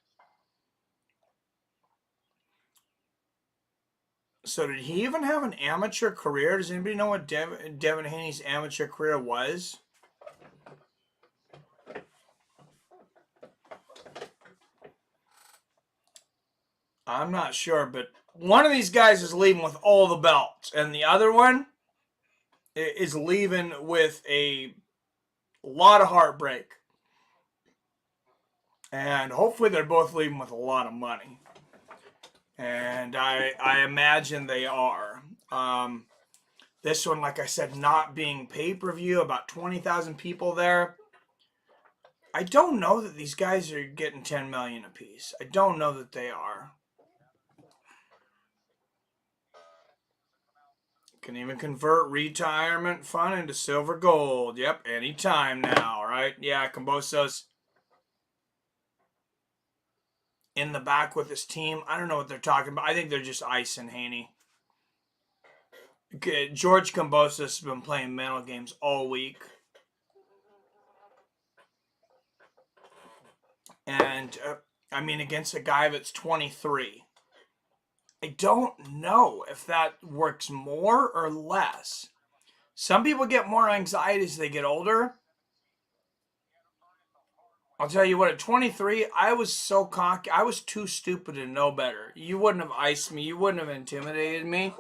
So did he even have an amateur career? Does anybody know what Devin Haney's amateur career was? I'm not sure, but one of these guys is leaving with all the belts, and the other one is leaving with a lot of heartbreak. And hopefully they're both leaving with a lot of money. And I imagine they are. This one, like I said, not being pay-per-view, about 20,000 people there. I don't know that these guys are getting 10 million apiece. I don't know that they are. Can even convert retirement fund into silver gold. Yep, anytime now, right? Yeah, Kambosos in the back with his team. I don't know what they're talking about. I think they're just icing Haney. George Kambosos has been playing mental games all week. And, I mean, against a guy that's 23. I don't know if that works more or less. Some people get more anxiety as they get older. I'll tell you what, at 23, I was so cocky. I was too stupid to know better. You wouldn't have iced me. You wouldn't have intimidated me.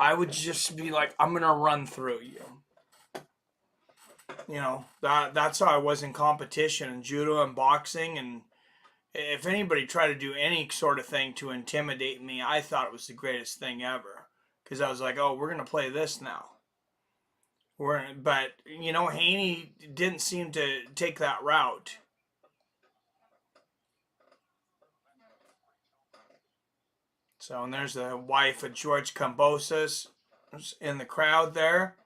I would just be like, I'm going to run through you. You know, that's how I was in competition in judo and boxing. And if anybody tried to do any sort of thing to intimidate me, I thought it was the greatest thing ever. Because I was like, oh, we're going to play this now. But, you know, Haney didn't seem to take that route. So, and there's the wife of George Kambosos in the crowd there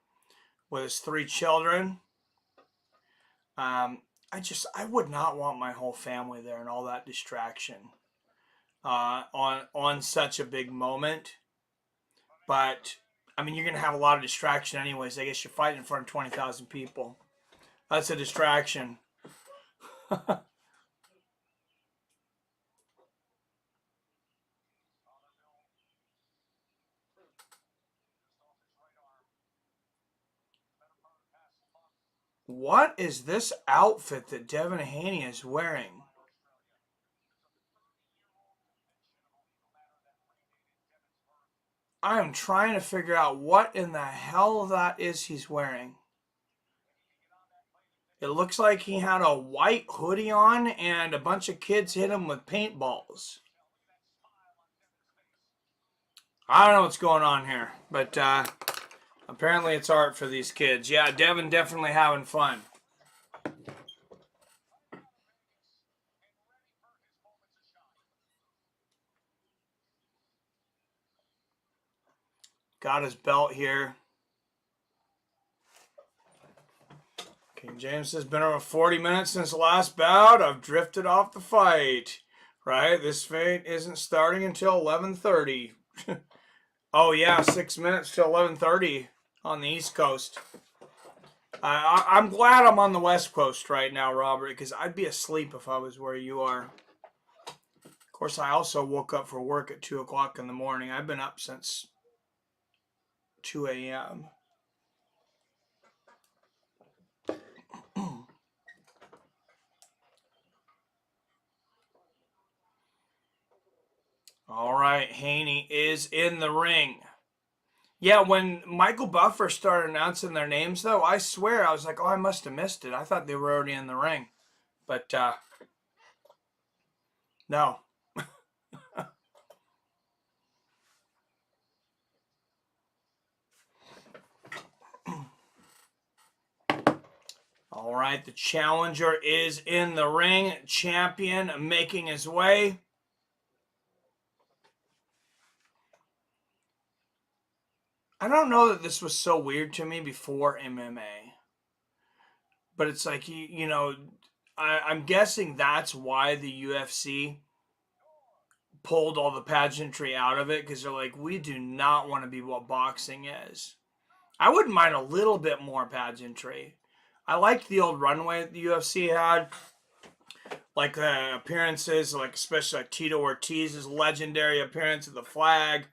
with his 3 children. I would not want my whole family there and all that distraction on such a big moment. But, I mean, you're going to have a lot of distraction anyways. I guess you're fighting in front of 20,000 people. That's a distraction. What is this outfit that Devin Haney is wearing? I am trying to figure out what in the hell that is he's wearing. It looks like he had a white hoodie on and a bunch of kids hit him with paintballs. I don't know what's going on here, but apparently it's art for these kids. Yeah, Devin definitely having fun. Got his belt here. King James has been over 40 minutes since the last bout. I've drifted off the fight. Right? This fight isn't starting until 11:30. Oh yeah, 6 minutes till 11:30 on the East Coast. I'm glad I'm on the West Coast right now, Robert, because I'd be asleep if I was where you are. Of course, I also woke up for work at 2 o'clock in the morning. I've been up since 2 a.m. All right, Haney is in the ring. Yeah, when Michael Buffer started announcing their names, though, I swear I was like, oh, I must have missed it. I thought they were already in the ring. But, no. All right, the challenger is in the ring. Champion making his way. I don't know that this was so weird to me before MMA. But it's like, you know, I'm guessing that's why the UFC pulled all the pageantry out of it. Because they're like, we do not want to be what boxing is. I wouldn't mind a little bit more pageantry. I liked the old runway that the UFC had. Like the appearances, like especially like Tito Ortiz's legendary appearance of the flag.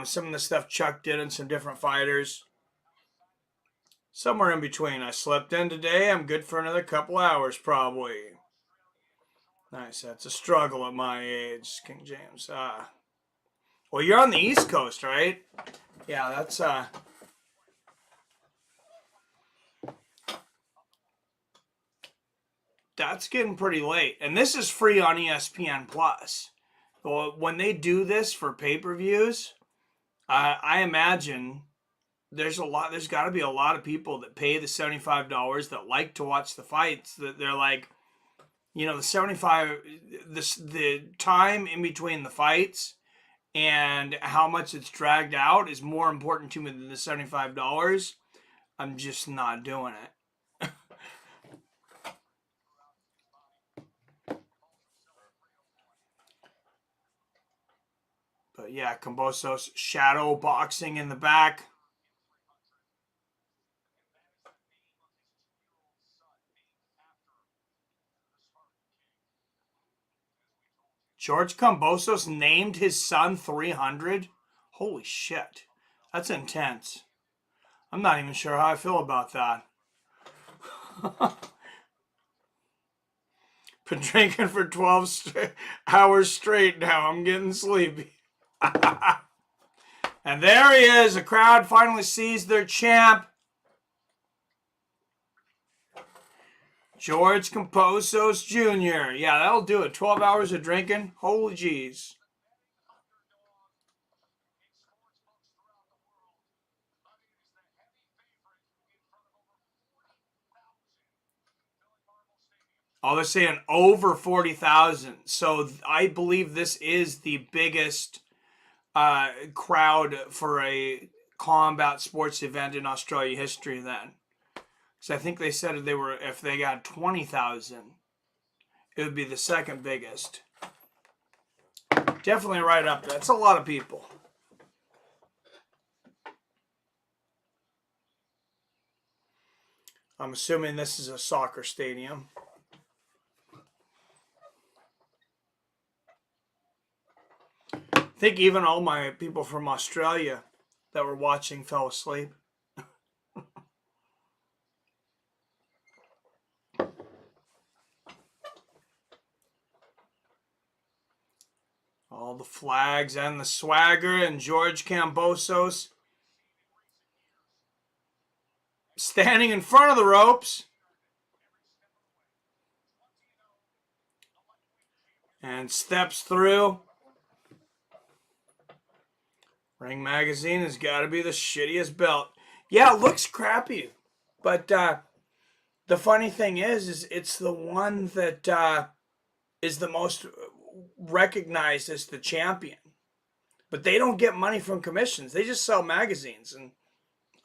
Some of the stuff Chuck did and some different fighters. Somewhere in between. I slept in today. I'm good for another couple hours probably. Nice. That's a struggle at my age, King James. Well, you're on the East Coast, right? Yeah, that's getting pretty late. And this is free on ESPN Plus. Well, when they do this for pay-per-views, I imagine there's got to be a lot of people that pay the $75 that like to watch the fights, that they're like, the 75, the time in between the fights and how much it's dragged out is more important to me than the $75. I'm just not doing it. But yeah, Kambosos shadow boxing in the back. George Kambosos named his son 300. Holy shit. That's intense. I'm not even sure how I feel about that. Been drinking for 12 hours straight now. I'm getting sleepy. And there he is. The crowd finally sees their champ. George Kambosos Jr. Yeah, that'll do it. 12 hours of drinking. Holy jeez. Oh, they're saying over 40,000. So I believe this is the biggest crowd for a combat sports event in Australia history then. So I think they said if they got 20,000, it would be the second biggest. Definitely right up there. That's a lot of people. I'm assuming this is a soccer stadium. I think even all my people from Australia that were watching fell asleep. All the flags and the swagger, and George Kambosos standing in front of the ropes. And steps through. Ring Magazine has got to be the shittiest belt. Yeah, it looks crappy. But the funny thing is it's the one that is the most recognized as the champion. But they don't get money from commissions. They just sell magazines. And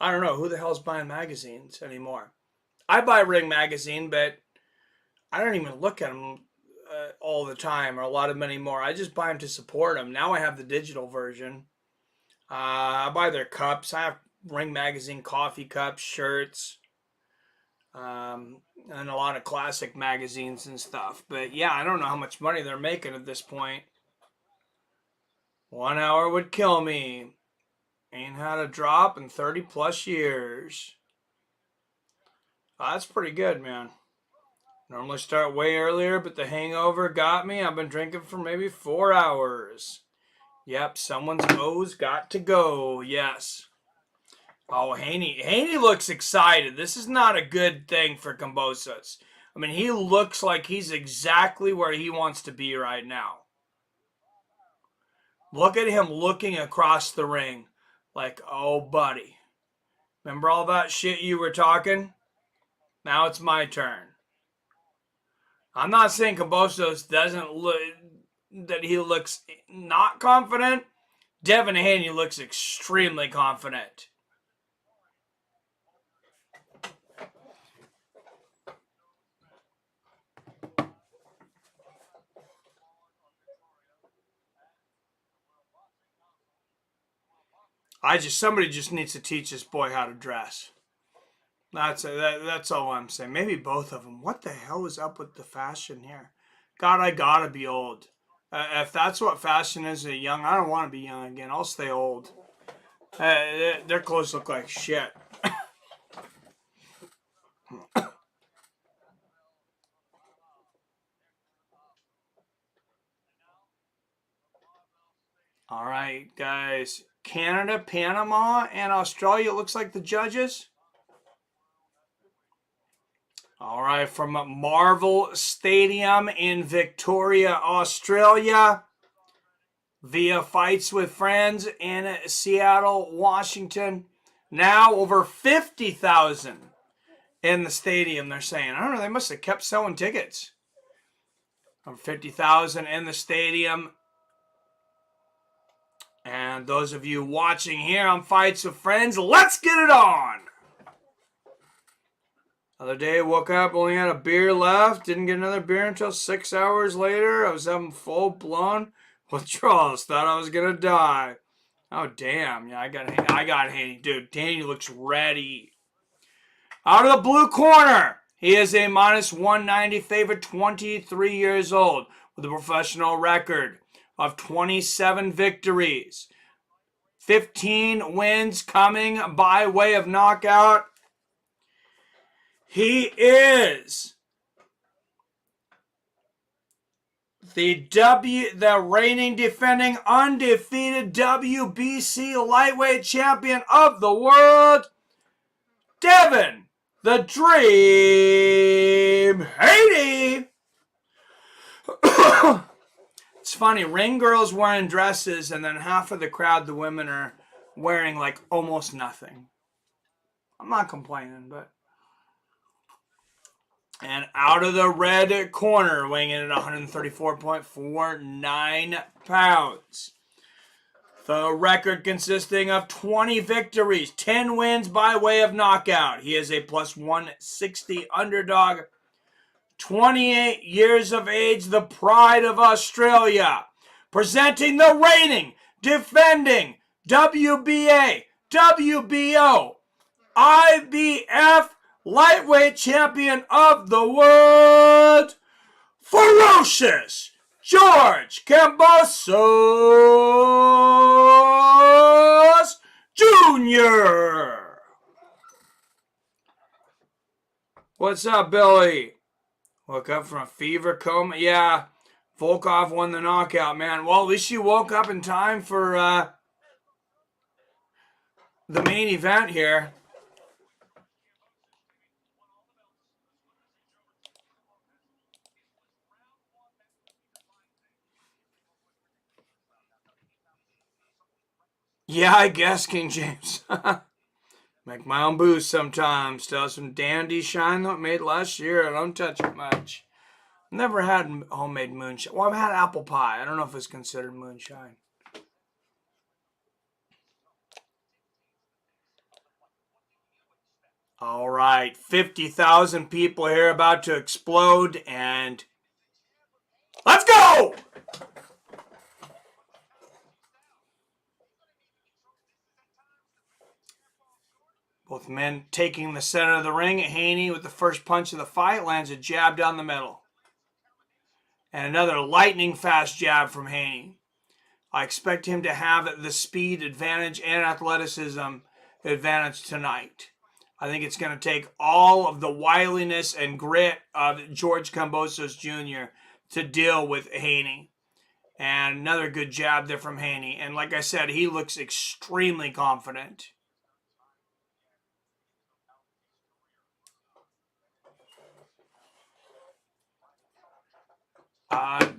I don't know, who the hell's buying magazines anymore? I buy Ring Magazine, but I don't even look at them all the time or a lot of them anymore. I just buy them to support them. Now I have the digital version. I buy their cups. I have Ring Magazine coffee cups, shirts, and a lot of classic magazines and stuff. But yeah, I don't know how much money they're making at this point. 1 hour would kill me. Ain't had a drop in 30 plus years. That's pretty good, man. Normally start way earlier, but the hangover got me. I've been drinking for maybe 4 hours. Yep, someone's O's got to go. Yes. Oh, Haney looks excited. This is not a good thing for Kambosos. I mean, he looks like he's exactly where he wants to be right now. Look at him looking across the ring like, oh, buddy. Remember all that shit you were talking? Now it's my turn. I'm not saying Kambosos doesn't look, that he looks not confident. Devin Haney looks extremely confident. Somebody just needs to teach this boy how to dress. That's all I'm saying. Maybe both of them. What the hell is up with the fashion here? God, I gotta be old. If that's what fashion is at young, I don't want to be young again. I'll stay old. Their clothes look like shit. All right, guys. Canada, Panama, and Australia looks like the judges. All right, from Marvel Stadium in Victoria, Australia, via Fights with Friends in Seattle, Washington. Now over 50,000 in the stadium, they're saying. I don't know, they must have kept selling tickets. Over 50,000 in the stadium. And those of you watching here on Fights with Friends, let's get it on! Other day, woke up, only had a beer left. Didn't get another beer until 6 hours later. I was having full-blown withdrawals. Thought I was going to die. Oh, damn. Yeah, I got Haney. Dude, Haney looks ready. Out of the blue corner, he is a minus 190 favorite, 23 years old, with a professional record of 27 victories. 15 wins coming by way of knockout. He is the reigning, defending, undefeated WBC lightweight champion of the world, Devin the Dream Haney. It's funny, ring girls wearing dresses, and then half of the crowd, the women, are wearing like almost nothing. I'm not complaining, but. And out of the red corner, weighing in at 134.49 pounds. The record consisting of 20 victories, 10 wins by way of knockout. He is a plus 160 underdog. 28 years of age, the pride of Australia. Presenting the reigning, defending WBA, WBO, IBF lightweight champion of the world, ferocious George Kambosos Jr. What's up, Billy? Woke up from a fever coma. Yeah, Volkov won the knockout, man. Well, at least you woke up in time for the main event here. Yeah, I guess, King James. Make my own booze sometimes. Still have some dandy shine that I made last year. I don't touch it much. Never had homemade moonshine. Well, I've had apple pie. I don't know if it's considered moonshine. All right, 50,000 people here about to explode, and let's go! Both men taking the center of the ring. Haney, with the first punch of the fight, lands a jab down the middle. And another lightning fast jab from Haney. I expect him to have the speed advantage and athleticism advantage tonight. I think it's going to take all of the wiliness and grit of George Kambosos Jr. to deal with Haney. And another good jab there from Haney. And like I said, he looks extremely confident.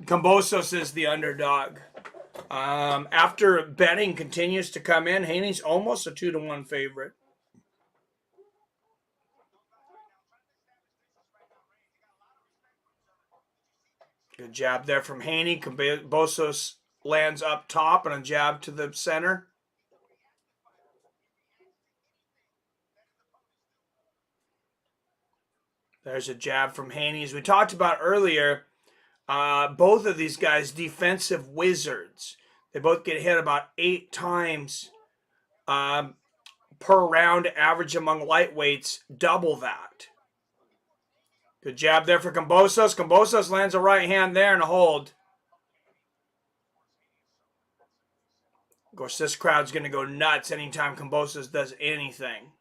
Kambosos is the underdog. After betting continues to come in, Haney's almost a 2-1 favorite. Good jab there from Haney. Kambosos lands up top and a jab to the center. There's a jab from Haney. As we talked about earlier, both of these guys, defensive wizards. They both get hit about 8 times per round, average among lightweights, double that. Good jab there for Kambosos. Kambosos lands a right hand there and a hold. Of course, this crowd's going to go nuts anytime Kambosos does anything.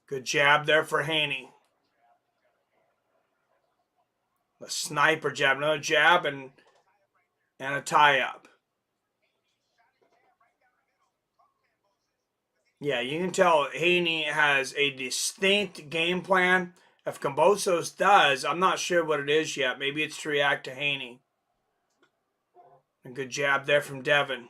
Good jab there for Haney. A sniper jab, another jab, and a tie-up. Yeah, you can tell Haney has a distinct game plan. If Kambosos does, I'm not sure what it is yet. Maybe it's to react to Haney. A good jab there from Devin.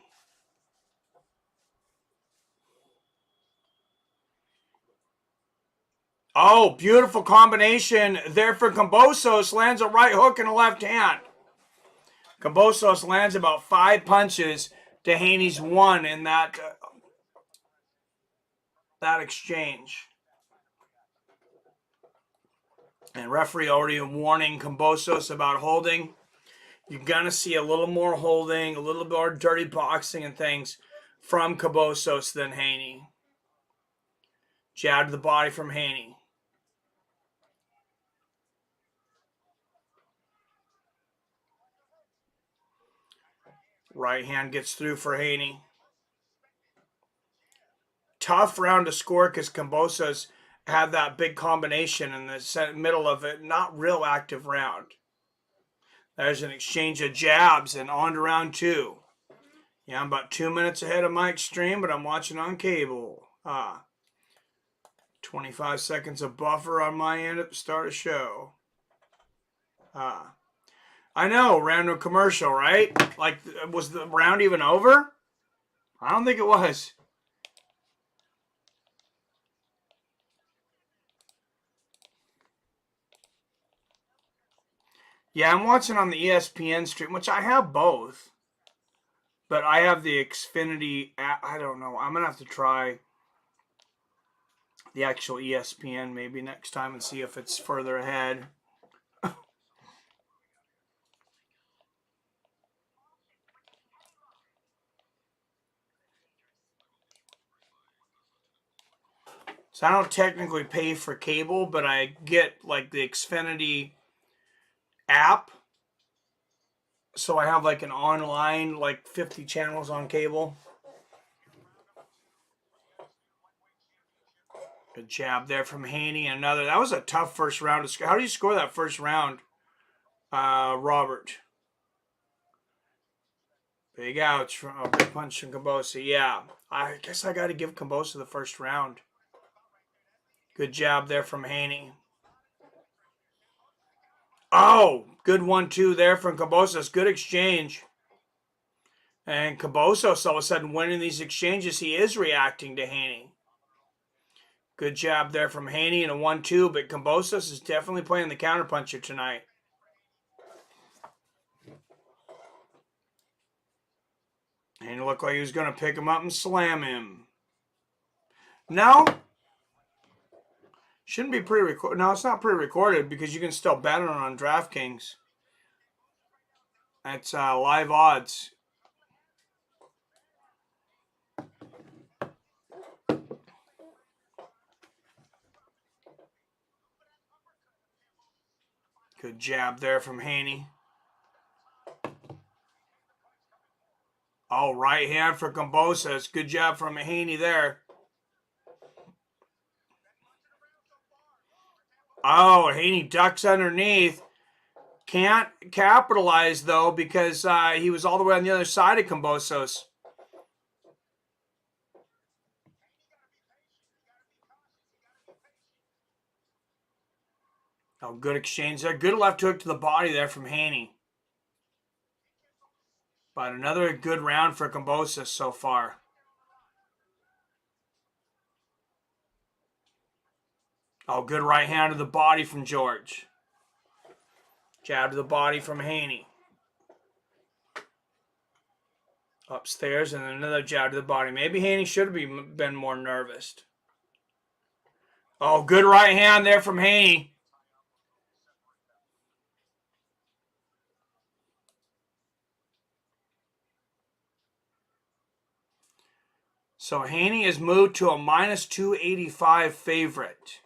Oh, beautiful combination there for Kambosos. Lands a right hook and a left hand. Kambosos lands about 5 punches to Haney's 1 in that exchange. And referee already warning Kambosos about holding. You're going to see a little more holding, a little more dirty boxing and things from Kambosos than Haney. Jab to the body from Haney. Right hand gets through for Haney. Tough round to score because Kambosos had that big combination in the middle of it. Not real active round. There's an exchange of jabs and on to round 2. Yeah, I'm about 2 minutes ahead of my extreme, but I'm watching on cable. 25 seconds of buffer on my end at the start of show. I know, random commercial, right? Like, was the round even over? I don't think it was. Yeah, I'm watching on the ESPN stream, which I have both. But I have the Xfinity app. I don't know. I'm going to have to try the actual ESPN maybe next time and see if it's further ahead. So I don't technically pay for cable, but I get like the Xfinity app. So I have like an online, like 50 channels on cable. Good jab there from Haney. Another. That was a tough first round to score. How do you score that first round, Robert? Big ouch from a big punch from Kambosos. Yeah, I guess I got to give Kambosos the first round. Good jab there from Haney. Oh, good 1-2 there from Kambosos. Good exchange. And Kambosos all of a sudden winning these exchanges. He is reacting to Haney. Good job there from Haney and a 1-2, but Kambosos is definitely playing the counterpuncher tonight. And it looked like he was going to pick him up and slam him. No. Shouldn't be pre-recorded. No, it's not pre-recorded because you can still bet on DraftKings. That's live odds. Good jab there from Haney. Oh, right hand for Kambosos. Good job from Haney there. Oh, Haney ducks underneath. Can't capitalize, though, because he was all the way on the other side of Kambosos. Oh, good exchange there. Good left hook to the body there from Haney. But another good round for Kambosos so far. Oh, good right hand to the body from George. Jab to the body from Haney. Upstairs and another jab to the body. Maybe Haney should have been more nervous. Oh, good right hand there from Haney. So Haney has moved to a minus 285 favorite.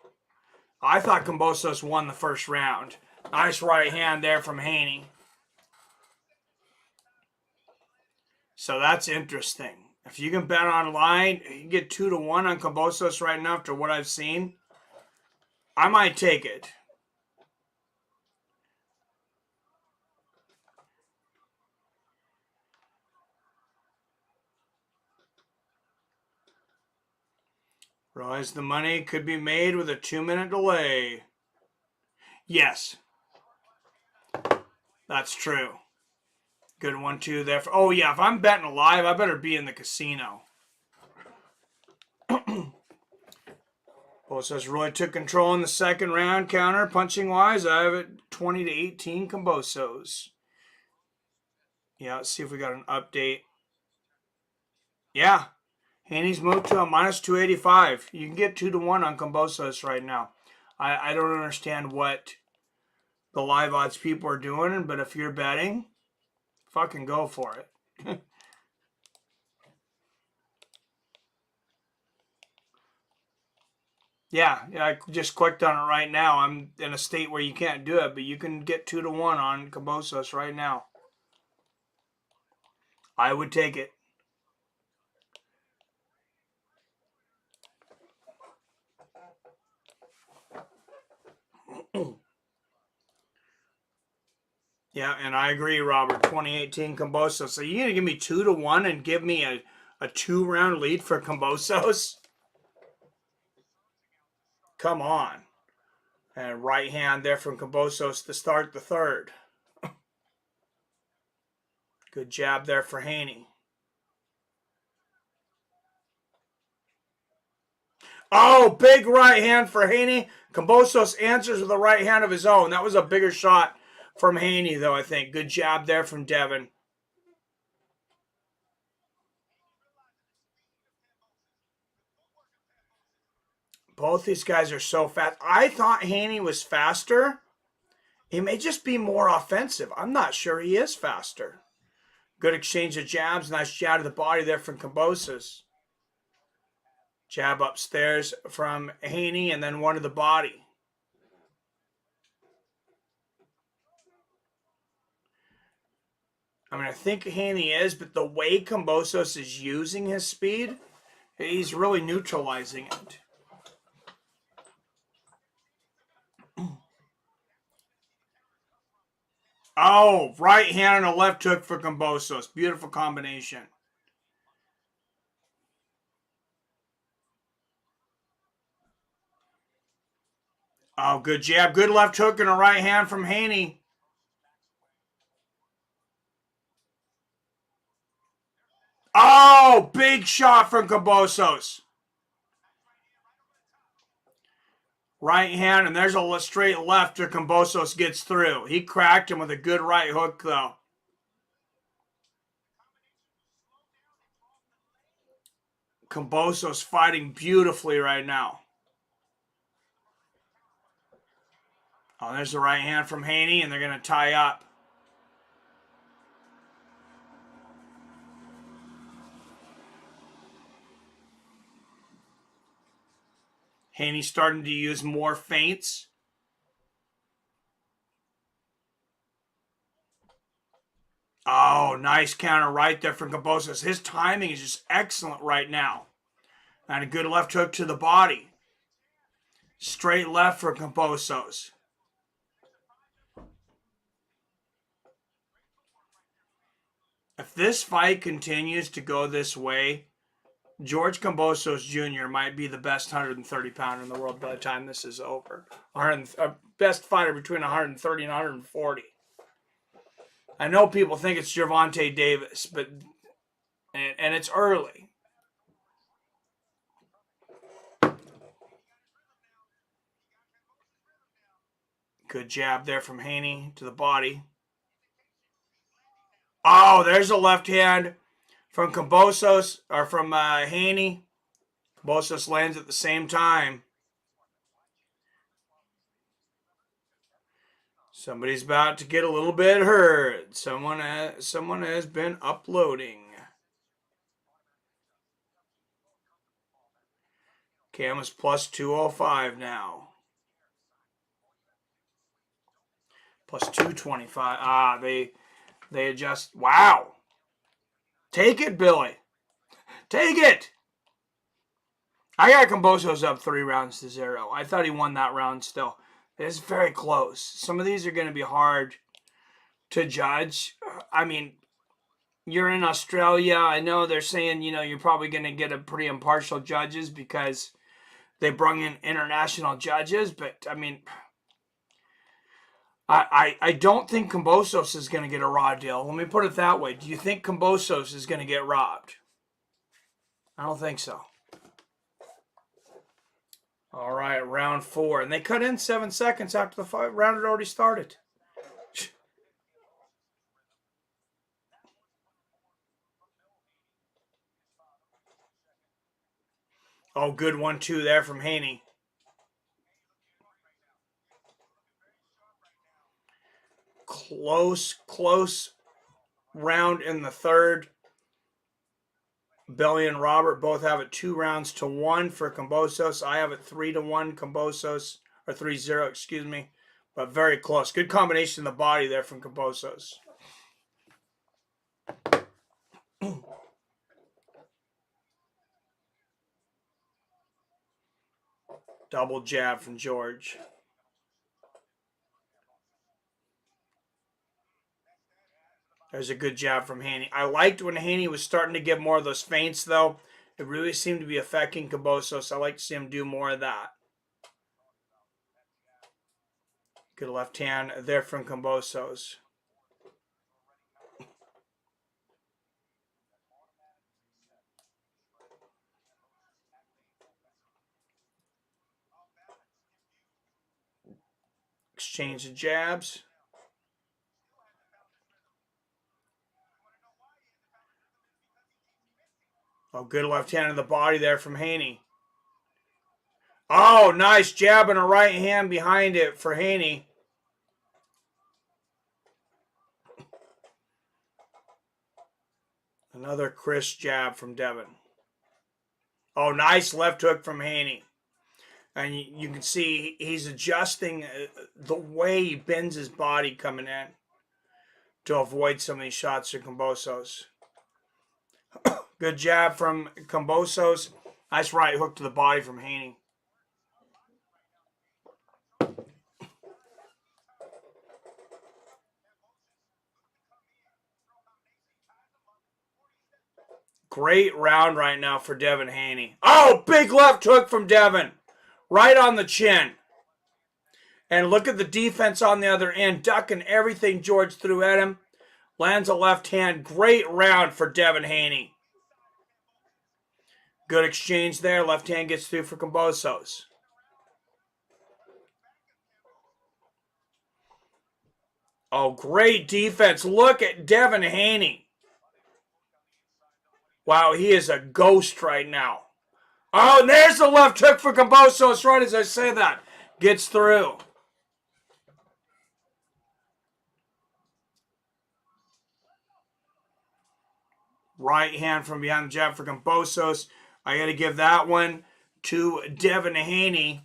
I thought Kambosos won the first round. Nice right hand there from Haney. So that's interesting. If you can bet online, you can get 2-1 on Kambosos right now after what I've seen. I might take it. Realize the money could be made with a 2-minute delay. Yes. That's true. Good 1-2 there. Oh, yeah, if I'm betting live, I better be in the casino. Kambosos really took control in the second round, counter punching-wise. I have it 20-18 Kambosos. Yeah, let's see if we got an update. Yeah, Haney's moved to a minus 285. You can get 2-1 on Kambosos right now. I don't understand what the live odds people are doing, but if you're betting, fucking go for it. Yeah, I just clicked on it right now. I'm in a state where you can't do it, but you can get 2-1 on Kambosos right now. I would take it. Yeah, and I agree, Robert. 2018 Kambosos. So you're gonna give me 2-1 and give me a 2-round lead for Kambosos? Come on. And right hand there from Kambosos to start the third. Good jab there for Haney. Oh, big right hand for Haney. Kambosos answers with a right hand of his own. That was a bigger shot from Haney, though, I think. Good jab there from Devin. Both these guys are so fast. I thought Haney was faster. He may just be more offensive. I'm not sure he is faster. Good exchange of jabs. Nice jab to the body there from Kambosos. Jab upstairs from Haney and then one to the body. I mean, I think Haney is, but the way Kambosos is using his speed, he's really neutralizing it. Oh, right hand and a left hook for Kambosos. Beautiful combination. Oh, good jab. Good left hook and a right hand from Haney. Oh, big shot from Kambosos. Right hand, and there's a straight left to Kambosos gets through. He cracked him with a good right hook, though. Kambosos fighting beautifully right now. Oh, there's the right hand from Haney, and they're going to tie up. Haney starting to use more feints. Oh, nice counter right there from Kambosos. His timing is just excellent right now. And a good left hook to the body. Straight left for Kambosos. If this fight continues to go this way, George Kambosos Jr. might be the best 130-pounder in the world by the time this is over. Best fighter between 130 and 140. I know people think it's Gervonta Davis, but and it's early. Good jab there from Haney to the body. Oh, there's a left hand from Kambosos, or from Haney. Kambosos lands at the same time. Somebody's about to get a little bit hurt. Someone has been uploading. Cam is plus 205 now. Plus 225. Ah, they adjust. Wow. Take it, Billy. Take it. I got Kambosos up 3-0. I thought he won that round still. It's very close. Some of these are going to be hard to judge. I mean, you're in Australia. I know they're saying, you're probably going to get a pretty impartial judges because they brought in international judges. But, I mean, I don't think Kambosos is going to get a raw deal. Let me put it that way. Do you think Kambosos is going to get robbed? I don't think so. All right, round 4. And they cut in 7 seconds after the round had already started. Oh, good 1-2 there from Haney. Close round in the third. Belly and Robert both have it 2-1 for Kambosos. I have it 3-1 Kambosos, or 3-0, excuse me. But very close. Good combination in the body there from Kambosos. Double jab from George. There's a good jab from Haney. I liked when Haney was starting to give more of those feints, though. It really seemed to be affecting Kambosos. I like to see him do more of that. Good left hand there from Kambosos. Exchange of jabs. Oh, good left hand in the body there from Haney. Oh, nice jab and a right hand behind it for Haney. Another crisp jab from Devin. Oh, nice left hook from Haney. And you can see he's adjusting the way he bends his body coming in to avoid some of these shots to Kambosos. Good jab from Kambosos. Nice right hook to the body from Haney. Great round right now for Devin Haney. Oh, big left hook from Devin. Right on the chin. And look at the defense on the other end, ducking everything George threw at him. Lands a left hand. Great round for Devin Haney. Good exchange there. Left hand gets through for Kambosos. Oh, great defense. Look at Devin Haney. Wow, he is a ghost right now. Oh, and there's the left hook for Kambosos right as I say that. Gets through. Right hand from behind the jab for Kambosos. I got to give that one to Devin Haney.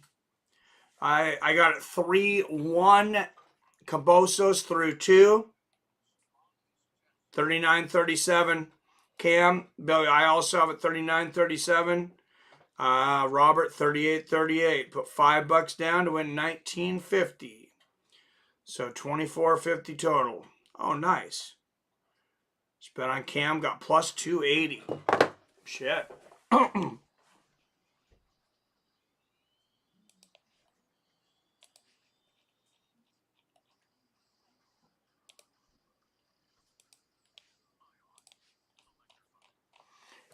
I got it 3-1 Kambosos through 2. 39-37. Cam, Billy, I also have it 39-37. Robert, 38-38. Put $5 down to win $19.50. So $24.50 total. Oh, nice. Bet on Cam, got plus 280. Shit.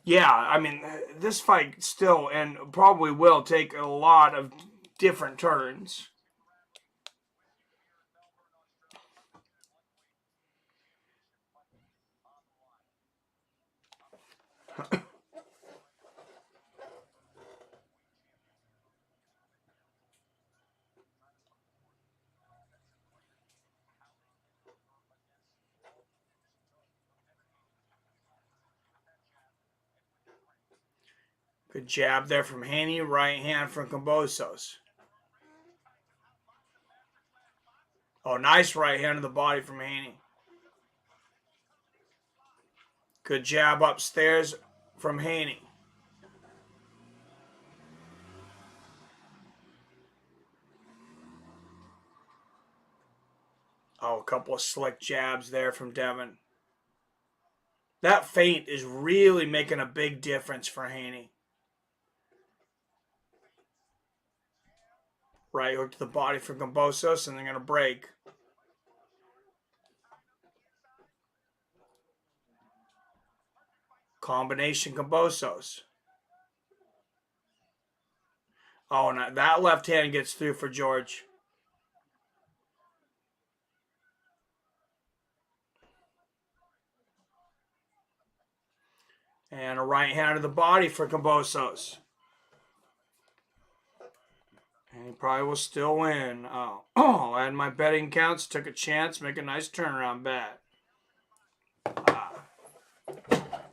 Yeah, I mean, this fight still and probably will take a lot of different turns. Good jab there from Haney. Right hand from Kambosos. Oh, nice right hand in the body from Haney. Good jab upstairs from Haney. Oh, a couple of slick jabs there from Devin. That feint is really making a big difference for Haney. Right hook to the body for Kambosos, and they're going to break. Combination Kambosos. Oh, and that left hand gets through for George. And a right hand to the body for Kambosos. And he probably will still win. Oh, I had my betting counts, took a chance, make a nice turnaround bet.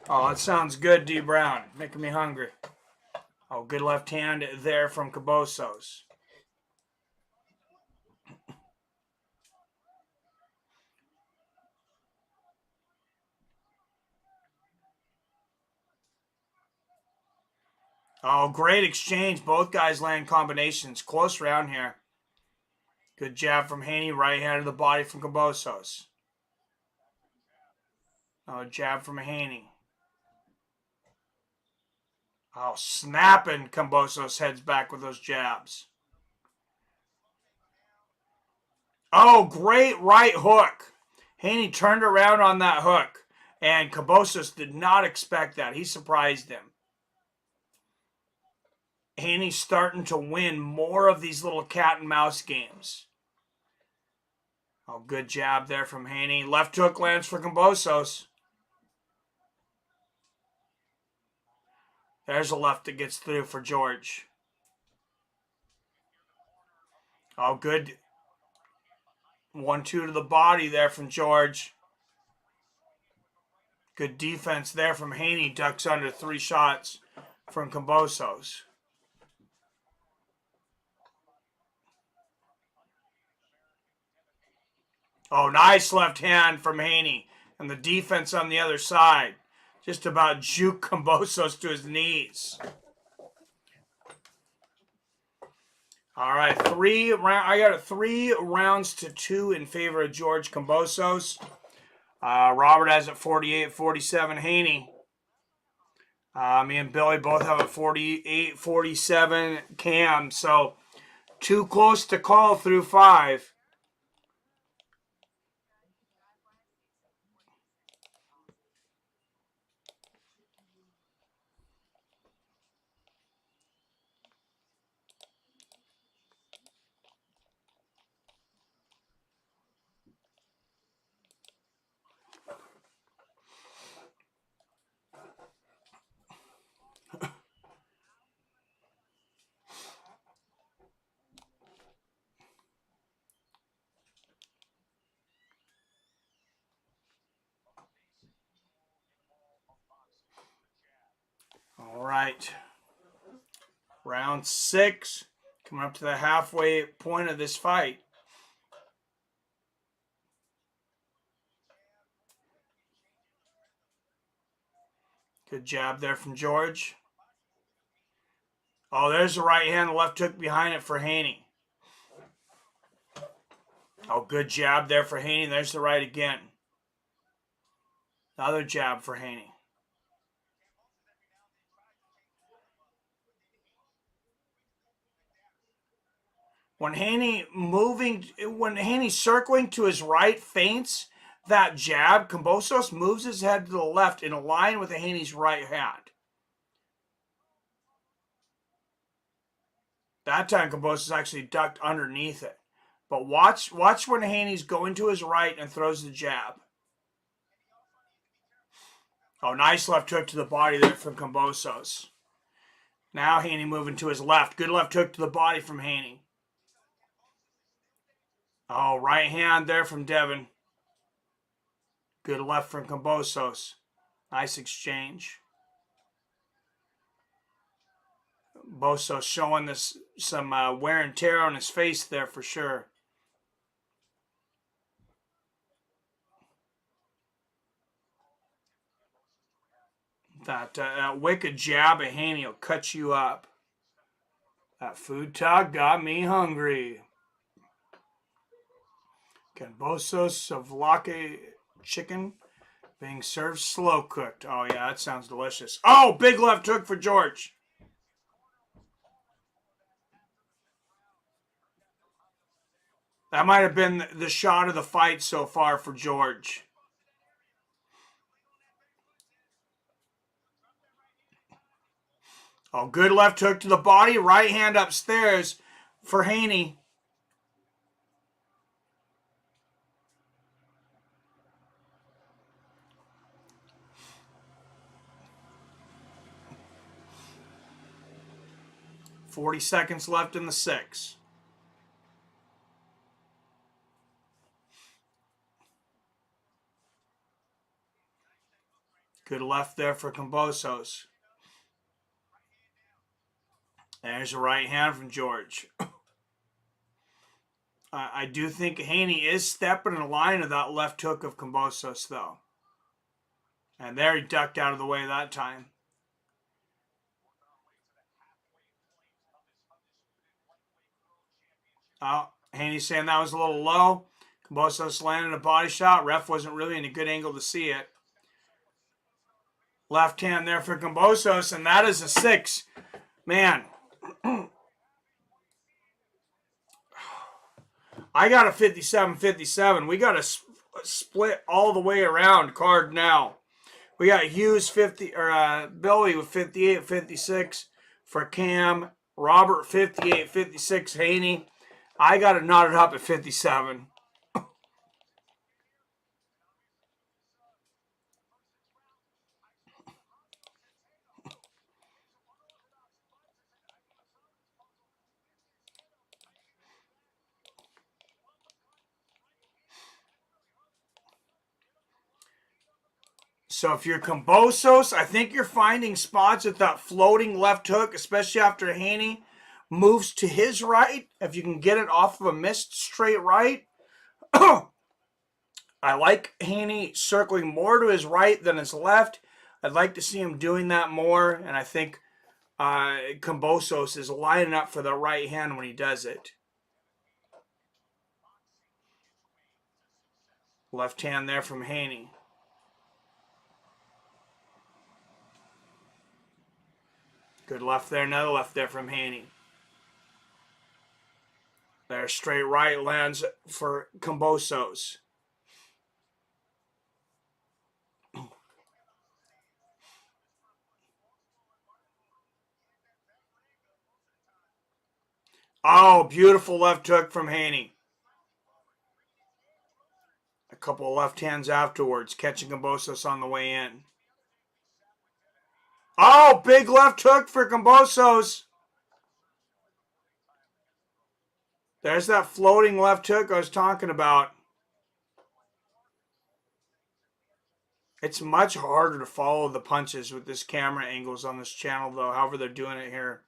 Oh, that sounds good, D. Brown. Making me hungry. Oh, good left hand there from Kambosos. Oh, great exchange. Both guys land combinations. Close round here. Good jab from Haney. Right hand to the body from Kambosos. Oh, jab from Haney. Oh, snapping. Kambosos heads back with those jabs. Oh, great right hook. Haney turned around on that hook. And Kambosos did not expect that. He surprised him. Haney's starting to win more of these little cat and mouse games. Oh, good jab there from Haney. Left hook lands for Kambosos. There's a left that gets through for George. Oh, good. 1-2 to the body there from George. Good defense there from Haney. Ducks under 3 shots from Kambosos. Oh, nice left hand from Haney. And the defense on the other side. Just about juke Kambosos to his knees. All right, I got it 3 rounds to 2 in favor of George Kambosos. Robert has it 48-47 Haney. Me and Billy both have it 48-47 Cam. So too close to call through 5. All right. Round 6. Coming up to the halfway point of this fight. Good jab there from George. Oh, there's the right hand, the left hook behind it for Haney. Oh, good jab there for Haney. There's the right again. Another jab for Haney. When Haney's circling to his right, feints that jab, Kambosos moves his head to the left in a line with Haney's right hand. That time Kambosos actually ducked underneath it. But watch when Haney's going to his right and throws the jab. Oh, nice left hook to the body there from Kambosos. Now Haney moving to his left. Good left hook to the body from Haney. Oh, right hand there from Devin. Good left from Kambosos. Nice exchange. Bosos showing some wear and tear on his face there for sure. That wicked jab of Haney will cut you up. That food talk got me hungry. Kambosos souvlaki chicken being served slow cooked. Oh yeah, that sounds delicious. Oh, big left hook for George. That might have been the shot of the fight so far for George. Oh, good left hook to the body. Right hand upstairs for Haney. $40 left in the 6. Good left there for Kambosos. There's a right hand from George. I do think Haney is stepping in line of that left hook of Kambosos, though. And there he ducked out of the way that time. Oh, Haney's saying that was a little low. Kambosos landed a body shot. Ref wasn't really in a good angle to see it. Left hand there for Kambosos, and that is a 6. Man. I got a 57-57. We got a split all the way around card now. We got Hughes Billy with 58-56 for Cam. Robert 58-56 Haney. I got it knotted up at 57. So if you're Kambosos, I think you're finding spots at that floating left hook, especially after Haney moves to his right. If you can get it off of a missed straight right. I like Haney circling more to his right than his left. I'd like to see him doing that more, and I think Kambosos is lining up for the right hand when he does it. Left hand there from Haney. Good left there, another left there from Haney. There, straight right lands for Kambosos. Oh, beautiful left hook from Haney. A couple of left hands afterwards, catching Kambosos on the way in. Oh, big left hook for Kambosos. There's that floating left hook I was talking about. It's much harder to follow the punches with this camera angles on this channel, though, however they're doing it here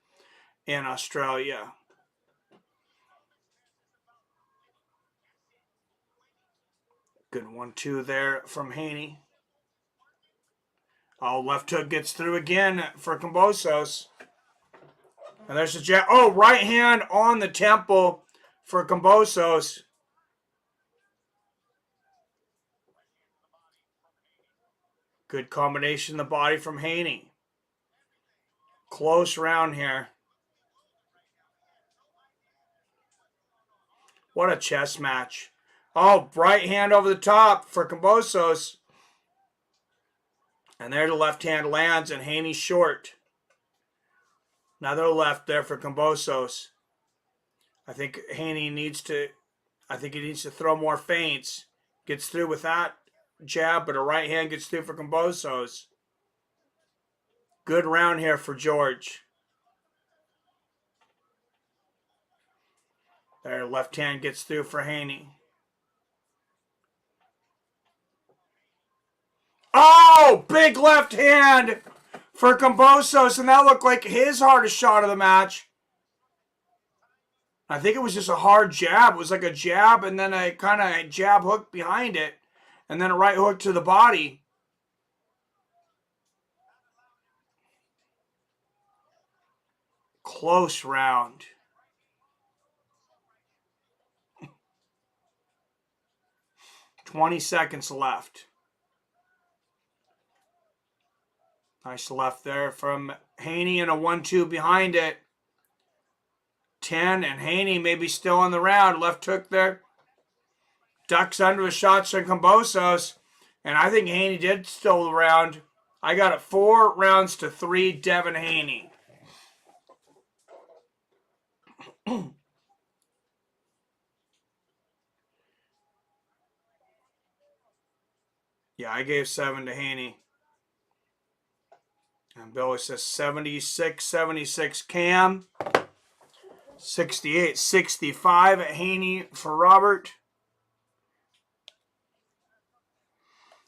in Australia. Good 1-2 there from Haney. Oh, left hook gets through again for Kambosos. And there's the jab. Oh, right hand on the temple for Kambosos. Good combination of the body from Haney. Close round here. What a chess match. Oh, right hand over the top for Kambosos. And there the left hand lands and Haney's short. Another left there for Kambosos. I think he needs to throw more feints. Gets through with that jab, but a right hand gets through for Kambosos. Good round here for George. There, left hand gets through for Haney. Oh, big left hand for Kambosos, and that looked like his hardest shot of the match. I think it was just a hard jab. It was like a jab and then a kind of jab hook behind it, and then a right hook to the body. Close round. $20 seconds left. Nice left there from Haney and a 1-2 behind it. 10, and Haney maybe still on the round. Left hook there. Ducks under the shots from Kambosos. And I think Haney did steal the round. I got it 4 rounds to 3, Devin Haney. Yeah, I gave 7 to Haney. And Billy says 76 Cam. 68-65 at Haney for Robert.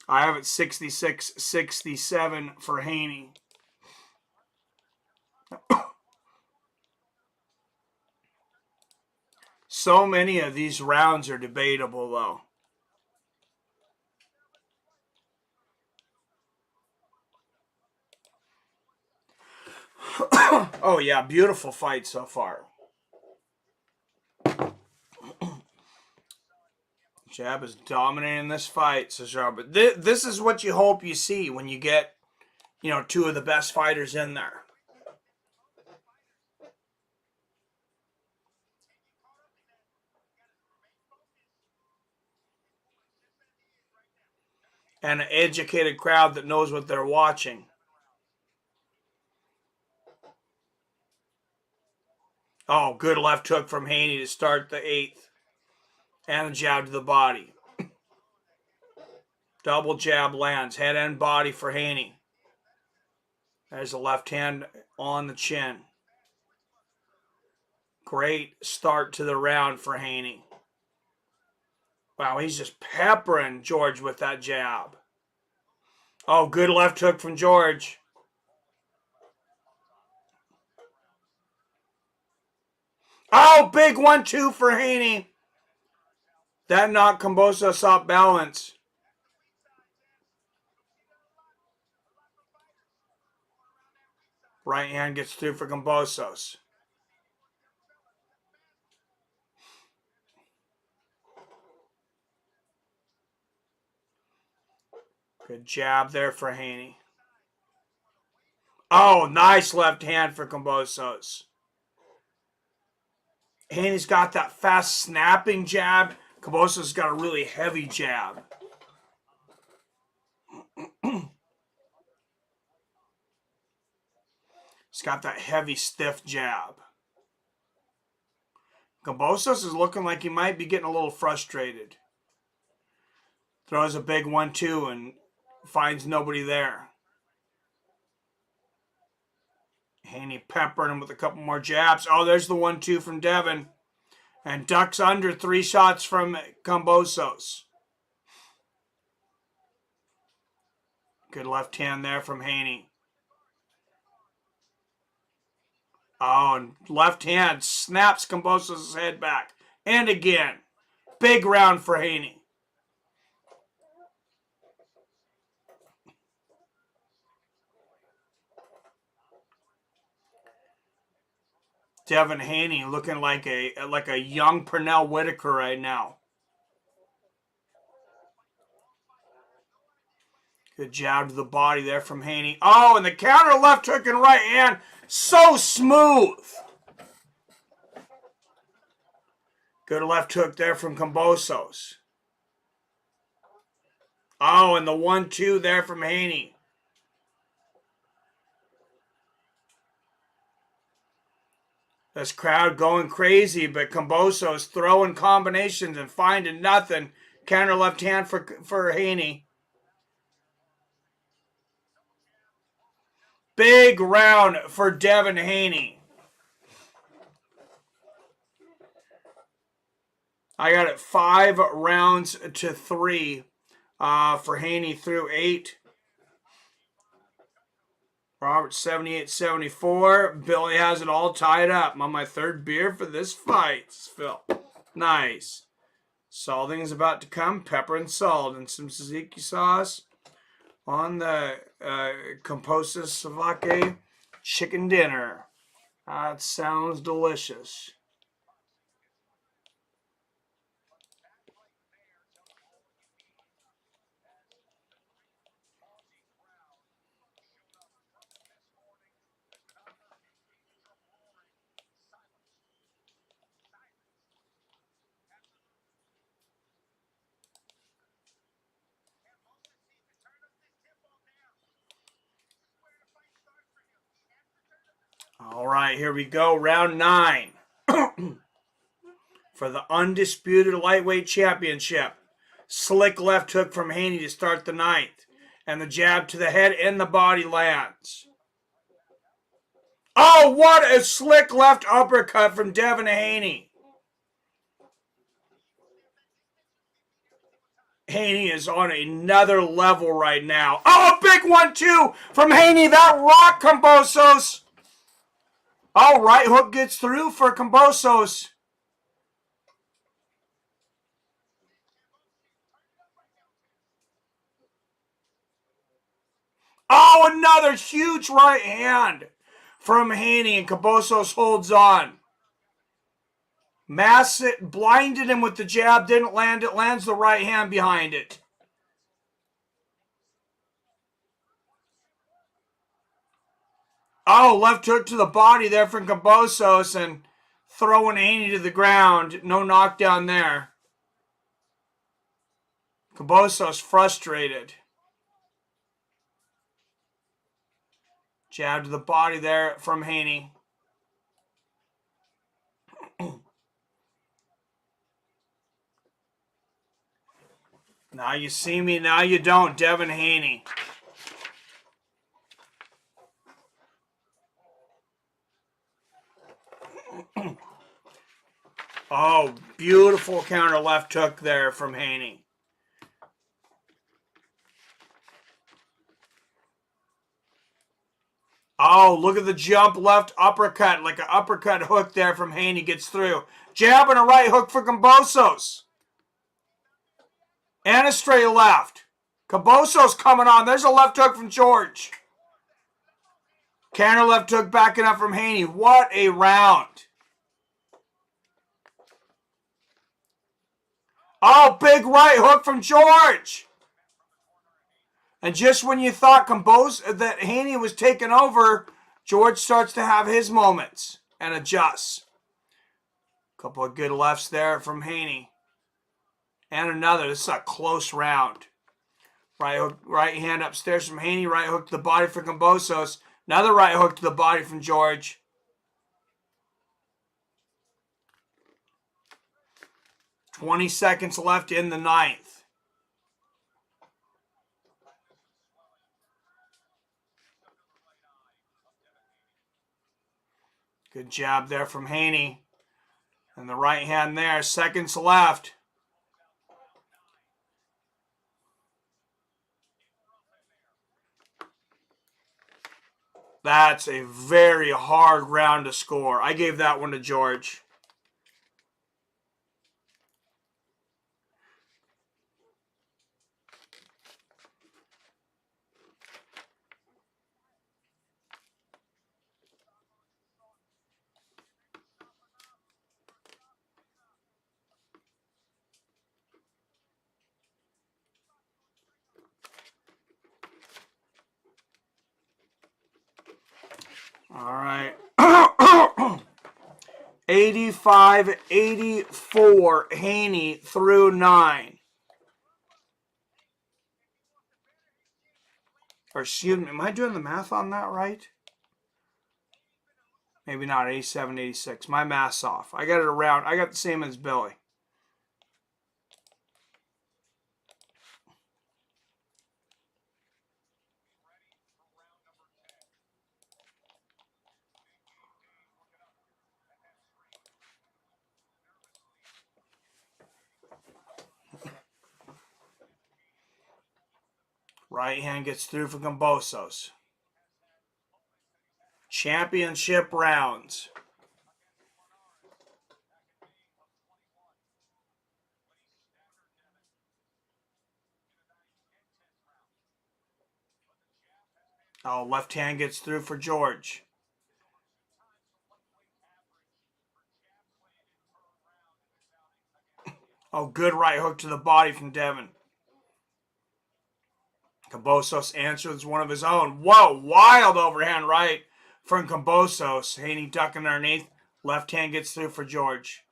I have it 66-67 for Haney. So many of these rounds are debatable, though. Oh, yeah, beautiful fight so far. Jab is dominating this fight, says Robert. This is what you hope you see when you get, two of the best fighters in there. And an educated crowd that knows what they're watching. Oh, good left hook from Haney to start the 8th. And a jab to the body. Double jab lands. Head and body for Haney. There's a left hand on the chin. Great start to the round for Haney. Wow, he's just peppering George with that jab. Oh, good left hook from George. Oh, big 1-2 for Haney. That knocked Kambosos off balance. Right hand gets through for Kambosos. Good jab there for Haney. Oh, nice left hand for Kambosos. Haney's got that fast snapping jab. Kambosos got a really heavy jab. He's got that heavy, stiff jab. Kambosos is looking like he might be getting a little frustrated. Throws a big 1-2 and finds nobody there. Haney peppering him with a couple more jabs. Oh, there's the 1-2 from Devin. And ducks under 3 shots from Kambosos. Good left hand there from Haney. Oh, and left hand snaps Kambosos' head back. And again. Big round for Haney. Devin Haney looking like a young Pernell Whitaker right now. Good jab to the body there from Haney. Oh, and the counter left hook and right hand. So smooth. Good left hook there from Kambosos. Oh, and the 1-2 there from Haney. This crowd going crazy, but Kambosos throwing combinations and finding nothing. Counter left hand for Haney. Big round for Devin Haney. I got it 5 rounds to 3 for Haney through 8. Robert 78-74. Billy has it all tied up. I'm on my 3rd beer for this fight, Phil. Nice. Salting is about to come. Pepper and salt and some tzatziki sauce on the Kambosos Savake chicken dinner. That sounds delicious. All right, here we go. Round 9. for the Undisputed Lightweight Championship. Slick left hook from Haney to start the ninth. And the jab to the head and the body lands. Oh, what a slick left uppercut from Devin Haney. Haney is on another level right now. Oh, a big 1-2 from Haney. That rock, Kambosos. Oh, right hook gets through for Kambosos. Oh, another huge right hand from Haney, and Kambosos holds on. Massett blinded him with the jab, didn't land it, lands the right hand behind it. Oh, left hook to the body there from Kambosos and throwing Haney to the ground. No knockdown there. Kambosos frustrated. Jab to the body there from Haney. Now you see me, now you don't. Devin Haney. Oh, beautiful counter left hook there from Haney. Oh, look at the jump left uppercut, like an uppercut hook there from Haney gets through. Jab and a right hook for Kambosos. And a straight left. Kambosos coming on. There's a left hook from George. Counter left hook backing up from Haney. What a round. Oh, big right hook from George. And just when you thought that Haney was taking over, George starts to have his moments and adjusts. Couple of good lefts there from Haney. And another. This is a close round. Right hook, right hand upstairs from Haney. Right hook to the body for Kambosos. Another right hook to the body from George. "20 seconds left in the ninth. Good jab there from Haney. And the right hand there. Seconds left. That's a very hard round to score. I gave that one to George. All right. 85-84, Haney through 9. Or excuse me, am I doing the math on that right? Maybe not, 87-86. My math's off. I got it around. I got the same as Billy. Right hand gets through for Kambosos. Championship rounds. Oh, left hand gets through for George. Oh, good right hook to the body from Devin. Kambosos answers one of his own. Whoa, wild overhand right from Kambosos. Haney ducking underneath. Left hand gets through for George.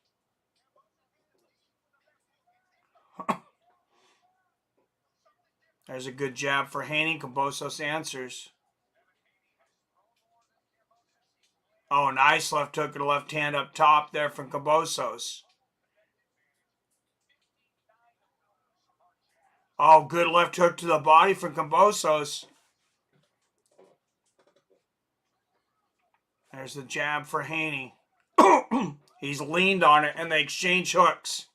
There's a good jab for Haney. Kambosos answers. Oh, nice left hook and left hand up top there from Kambosos. Oh, good left hook to the body from Kambosos. There's the jab for Haney. He's leaned on it, and they exchange hooks.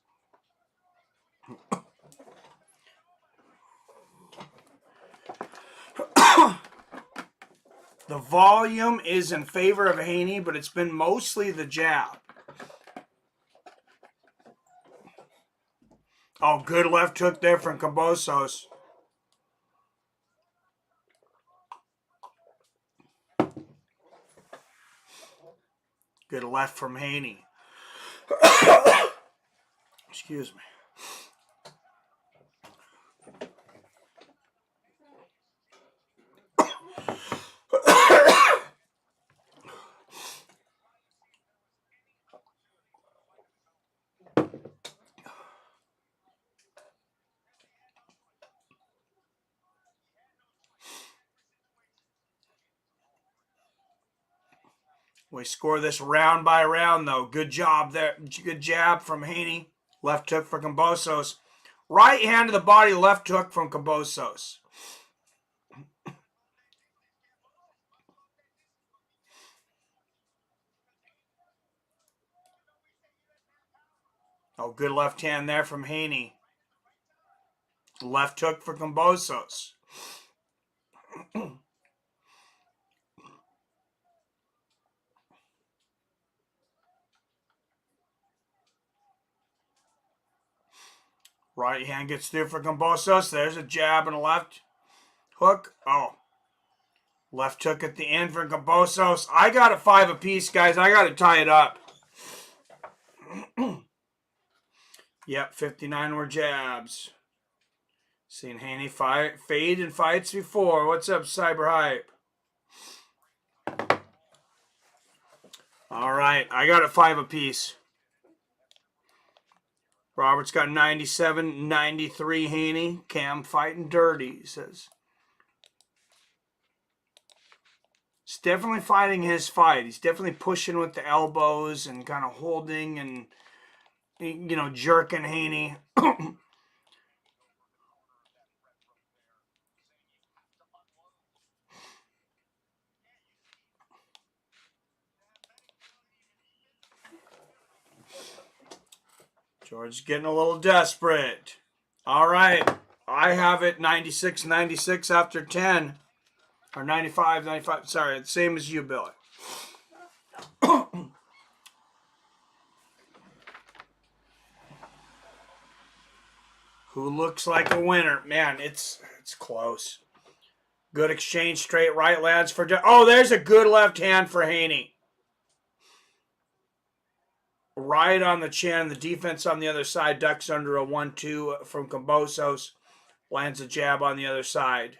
The volume is in favor of Haney, but it's been mostly the jab. Oh, good left hook there from Kambosos. Good left from Haney. Excuse me. We score this round by round, though. Good job there. Good jab from Haney. Left hook for Kambosos. Right hand to the body, left hook from Kambosos. Oh, good left hand there from Haney. Left hook for Kambosos. Right hand gets through for Kambosos. There's a jab and a left hook. Oh. Left hook at the end for Kambosos. I got a 5 apiece, guys. I got to tie it up. Yep, 59 were jabs. Seen Haney fade in fights before. What's up, Cyber Hype? All right, I got a 5 apiece. Robert's got 97, 93 Haney. Cam fighting dirty, he says. He's definitely fighting his fight. He's definitely pushing with the elbows and kind of holding and, you know, jerking Haney. George's getting a little desperate. All right. I have it 96-96 after 10. Or 95-95. Sorry, same as you, Billy. Who looks like a winner? Man, it's close. Good exchange, straight right, lads. Oh, there's a good left hand for Haney. Right on the chin. The defense on the other side ducks under a 1-2 from Kambosos. Lands a jab on the other side.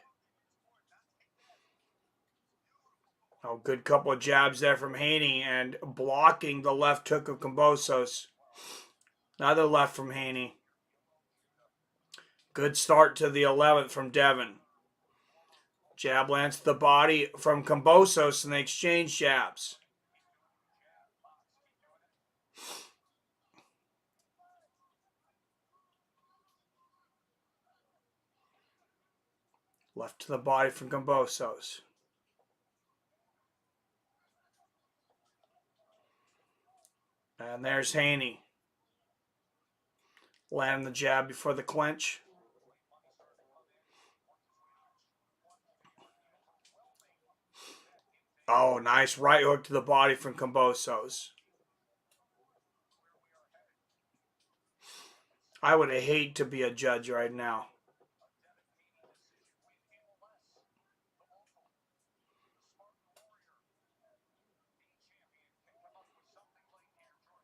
Oh, good couple of jabs there from Haney and blocking the left hook of Kambosos. Another left from Haney. Good start to the 11th from Devin. Jab lands to the body from Kambosos and they exchange jabs. Left to the body from Kambosos. And there's Haney. Landing the jab before the clinch. Oh, nice right hook to the body from Kambosos. I would hate to be a judge right now.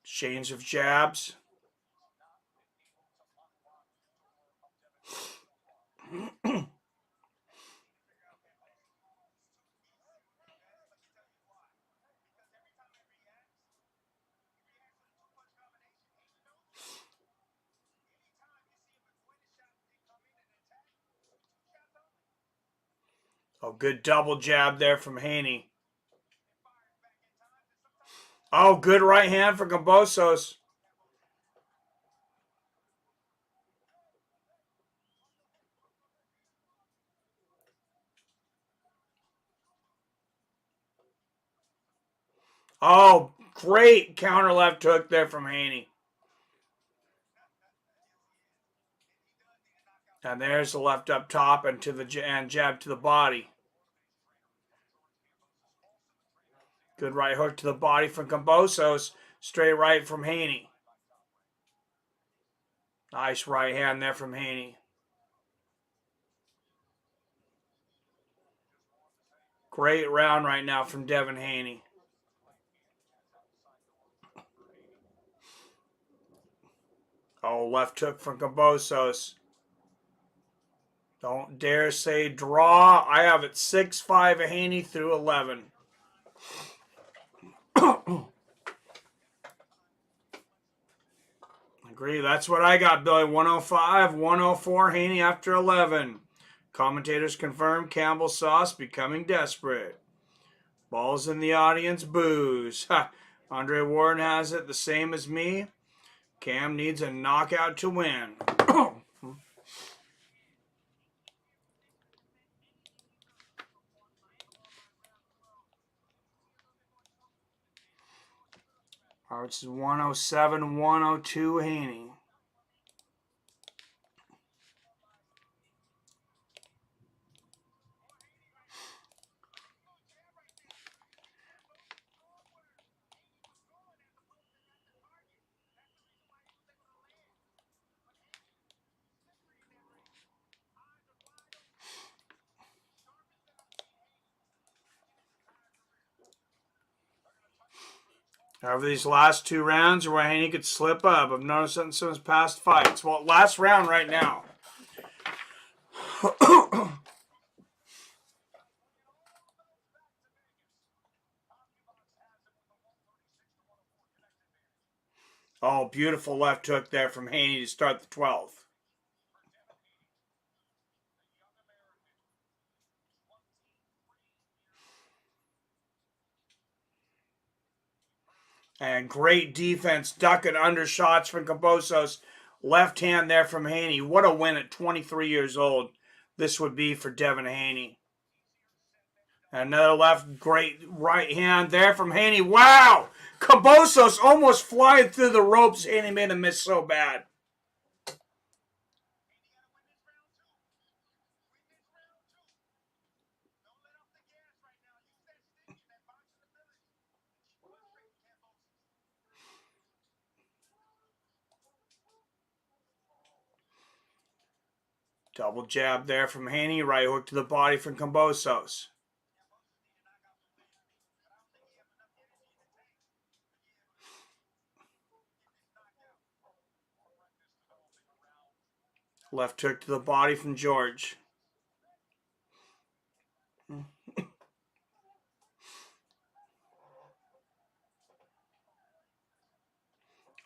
Exchange of jabs. Oh, good double jab there from Haney. Oh, good right hand for Kambosos. Oh, great counter left hook there from Haney. And there's the left up top and jab to the body. Good right hook to the body from Kambosos. Straight right from Haney. Nice right hand there from Haney. Great round right now from Devin Haney. Oh, left hook from Kambosos. Don't dare say draw. I have it 6-5 Haney through 11. Agree. That's what I got, Billy. 105, 104 Haney after 11. Commentators confirm Kambosos becoming desperate. Balls in the audience, boos. Andre Warren has it the same as me. Cam needs a knockout to win. All right, this is 107, 102 Haney. However, these last two rounds are where Haney could slip up. I've noticed that in some of his past fights. Well, last round right now. Oh, beautiful left hook there from Haney to start the 12th. And great defense, ducking under shots from Kambosos. Left hand there from Haney. What a win at 23 years old this would be for Devin Haney. Another left, great right hand there from Haney. Wow! Kambosos almost flying through the ropes. Haney made him miss so bad. Double jab there from Haney. Right hook to the body from Kambosos. Left hook to the body from George.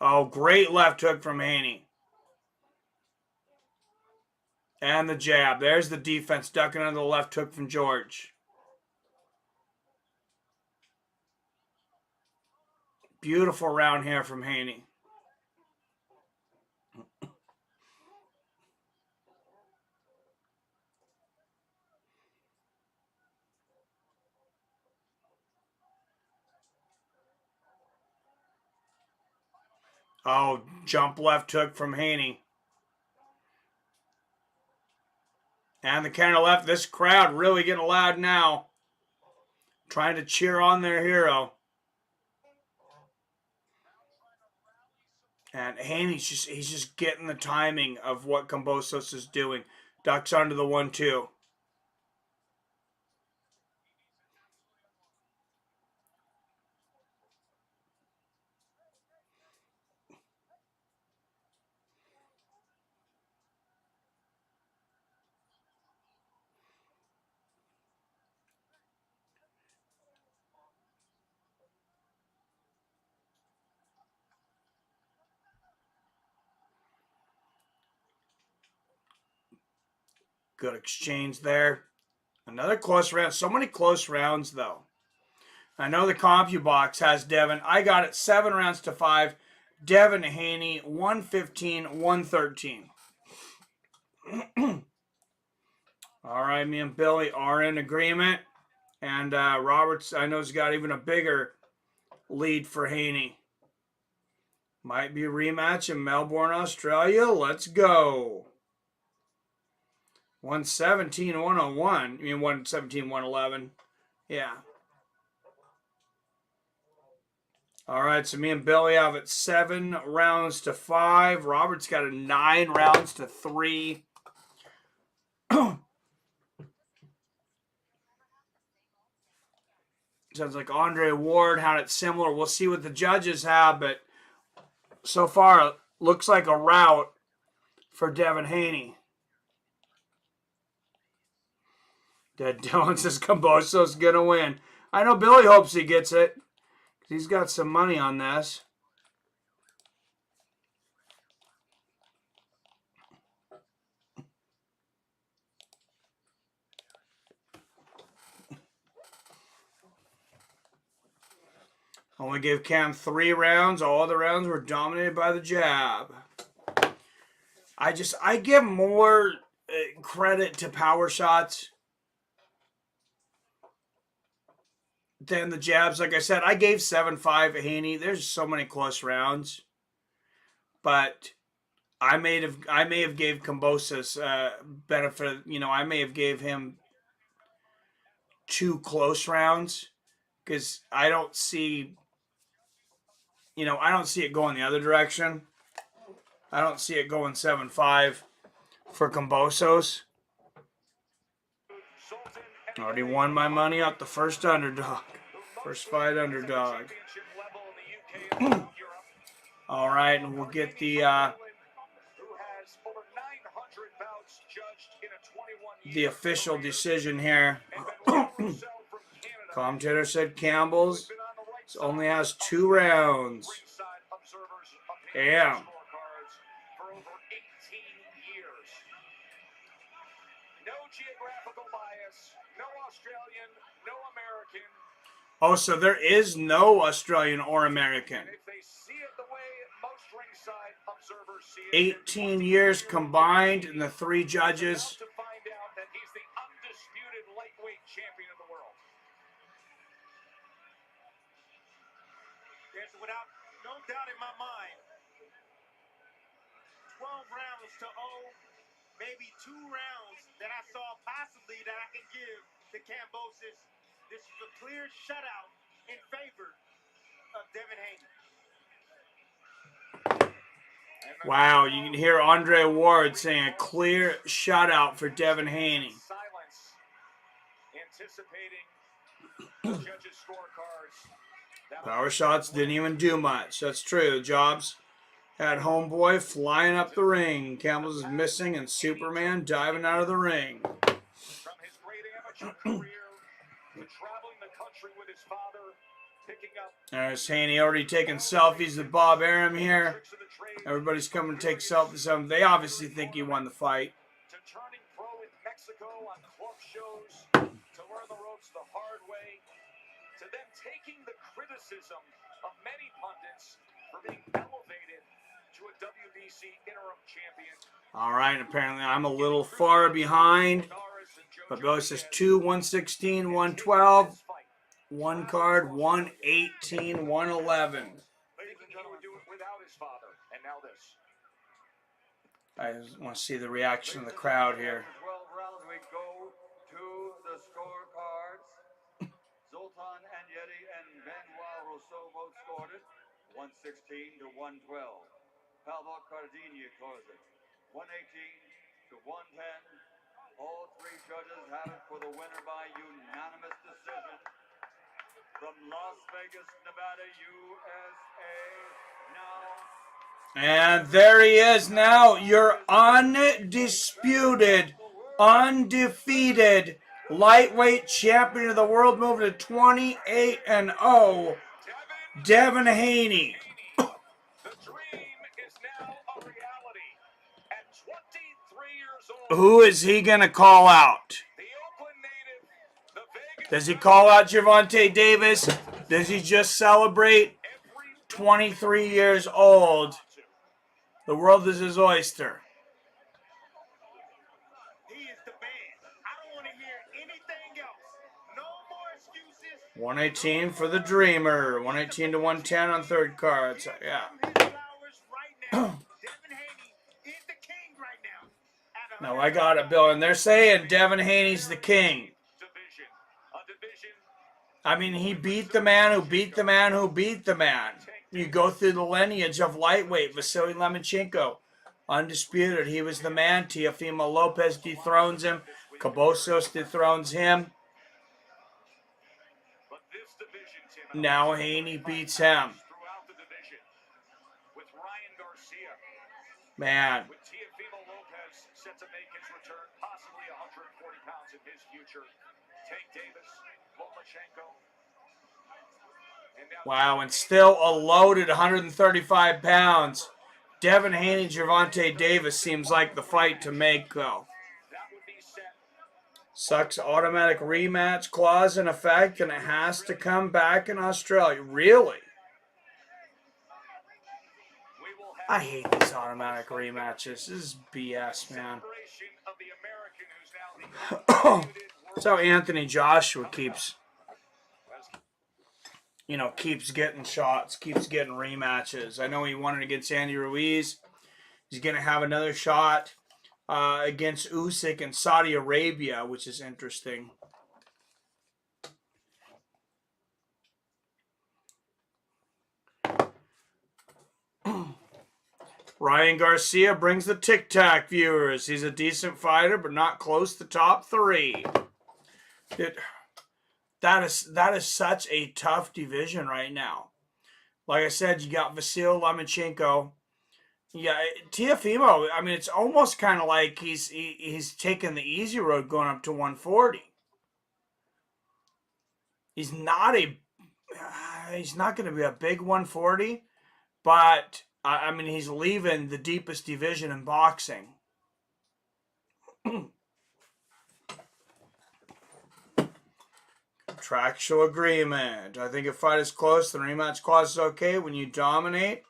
Oh, great left hook from Haney. And the jab. There's the defense ducking under the left hook from George. Beautiful round here from Haney. Oh, jump left hook from Haney. And the counter left. This crowd really getting loud now. Trying to cheer on their hero. And Haney's he's just getting the timing of what Kambosos is doing. Ducks under the 1-2. Good exchange there. Another close round. So many close rounds, though. I know the CompuBox has Devin. I got it 7 rounds to 5. Devin Haney, 115, 113. All right, me and Billy are in agreement. And Roberts, I know, has got even a bigger lead for Haney. Might be a rematch in Melbourne, Australia. Let's go. 117, 101. I mean, 117, 111. Yeah. All right, so me and Billy have it 7 rounds to 5. Robert's got it 9 rounds to 3. Sounds like Andre Ward had it similar. We'll see what the judges have, but so far it looks like a rout for Devin Haney. Dylan says Kambosos going to win. I know Billy hopes he gets it. He's got some money on this. Only gave Cam 3 rounds. All the rounds were dominated by the jab. I give more credit to power shots than the jabs. Like I said, I gave 7-5 Haney. There's so many close rounds, but I may have gave Kambosos benefit. I may have gave him 2 close rounds because I don't see it going the other direction. I don't see it going 7-5 for Kambosos. Already won my money out the first underdog. First fight underdog. All right, and we'll get the official decision here. Commentator said Campbell's only has 2 rounds. Damn. Oh, so there is no Australian or American. 18 years combined in the 3 judges. There's without no doubt in my mind, 12 rounds to 0, maybe 2 rounds that I saw possibly that I can give to Kambosos. This is a clear shutout in favor of Devin Haney. Wow, you can hear Andre Ward saying a clear shutout for Devin Haney. Silence, anticipating the judges' scorecards. Power shots didn't even do much. That's true. The Jobs had Homeboy flying up the ring. Campbell's is missing and Superman diving out of the ring. From his great amateur career to traveling the country with his father, picking up. There's Haney already taking selfies with Bob Arum here. Everybody's coming to take selfies of him. They obviously think he won the fight. To turning pro in Mexico on club shows, to learn the ropes the hard way, to then taking the criticism of many pundits for being elevated to a WBC interim champion. All right, apparently I'm a little far behind. But Billy says 2, 116, 112. 1 card, 118, 111. I just want to see the reaction of the crowd here. 12 rounds, we go to the scorecards. Zoltan Anyeti and Benoit Rousseau both scored it. 116 to 112. Pavel Cardini scores it. 118 to 110. All 3 judges have it for the winner by unanimous decision. From Las Vegas, Nevada, USA, now. And there he is now, your undisputed, undefeated lightweight champion of the world, moving to 28-0, Devin Haney. The dream is now a reality. At 23 years old, Who is he going to call out? the Oakland native, the Vegas. Does he call out Gervonta Davis? Does he just celebrate 23 years old? The world is his oyster. He is the man. I don't want to hear anything else. No more excuses. 118 for the Dreamer. 118 to 110 on third card. So, yeah. Devin Haney is the king right now. No, I got it, Bill. And they're saying Devin Haney's the king. I mean, he beat the man who beat the man who beat the man. You go through the lineage of lightweight. Vasily Lomachenko, undisputed. He was the man. Teofimo Lopez dethrones him. Kambosos dethrones him. Now Haney beats him. Man. With Teofimo Lopez set to make his return, possibly 140 pounds in his future. Tank Davis, Lomachenko. Wow, and still a loaded 135 pounds. Devin Haney, Gervonta Davis seems like the fight to make, though. Sucks automatic rematch clause in effect, and it has to come back in Australia. Really? I hate these automatic rematches. This is BS, man. That's how Anthony Joshua keeps getting shots, keeps getting rematches. I know he won it against Andy Ruiz. He's going to have another shot against Usyk in Saudi Arabia, which is interesting. Ryan Garcia brings the Tic Tac viewers. He's a decent fighter, but not close to top 3. That is such a tough division right now. Like I said, you got Vasily Lomachenko. Yeah, Teofimo, I mean, it's almost kind of like he's taking the easy road going up to 140. He's not going to be a big 140, but I mean, he's leaving the deepest division in boxing. Contractual agreement. I think if fight is close, the rematch clause is okay. When you dominate,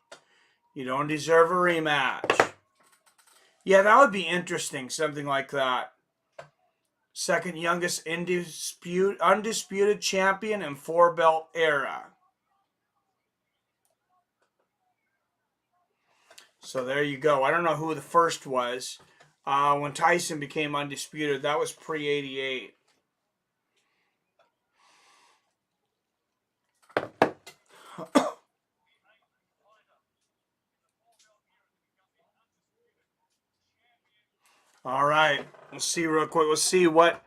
you don't deserve a rematch. Yeah, that would be interesting, something like that. Second youngest undisputed champion in 4-belt era. So there you go. I don't know who the first was. When Tyson became undisputed, that was pre-88. All right. We'll see real quick. We'll see what...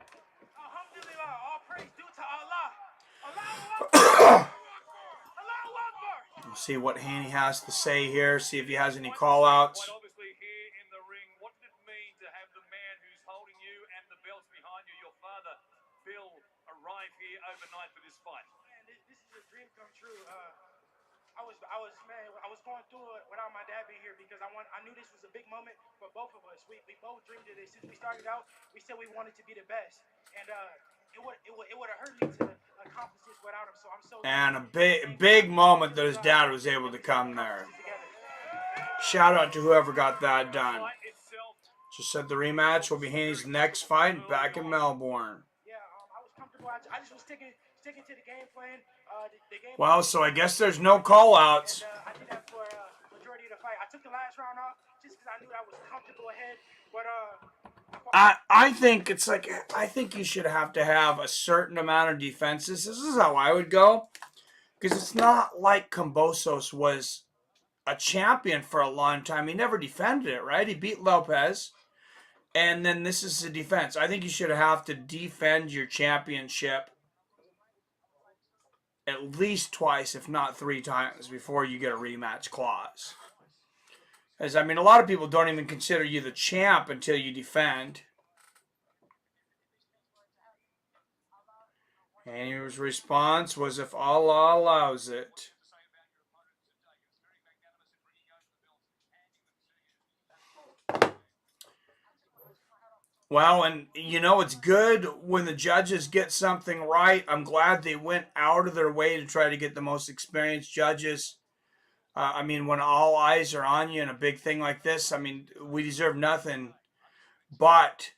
We'll see what Haney has to say here. See if he has any call-outs. Obviously here in the ring, what did it mean to have the man who's holding you and the belts behind you, your father, Bill, arrive here overnight for this fight? Man, this is a dream come true. I was going through it without my dad being here because I knew this was a big moment for both of us. We both dreamed of this since we started out. We said we wanted to be the best, and it would have hurt me to accomplish this without him. So I'm so. And a big moment that his dad was able to come there. Shout out to whoever got that done. Just said the rematch will be Haney's next fight back in Melbourne. Yeah, I was comfortable. I just was sticking to the game plan. Well, so I guess there's no call-outs. I did that for majority of the fight. I took the last round off just because I knew I was comfortable ahead. But I think it's like, I think you should have to have a certain amount of defenses. This is how I would go. Because it's not like Kambosos was a champion for a long time. He never defended it, right? He beat Lopez. And then this is the defense. I think you should have to defend your championship at least twice, if not 3 times, before you get a rematch clause. As I mean, a lot of people don't even consider you the champ until you defend. And his response was, if Allah allows it. Well, and you know, it's good when the judges get something right. I'm glad they went out of their way to try to get the most experienced judges. I mean, when all eyes are on you in a big thing like this, I mean, we deserve nothing but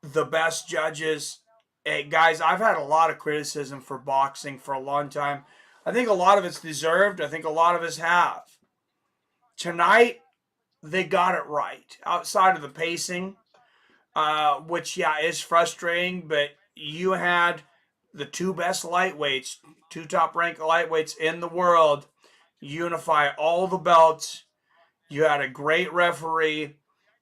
the best judges. Hey, guys, I've had a lot of criticism for boxing for a long time. I think a lot of it's deserved. I think a lot of us have. Tonight, they got it right. Outside of the pacing, which, yeah, is frustrating, but you had the two best lightweights, two top-ranked lightweights in the world, unify all the belts. You had a great referee.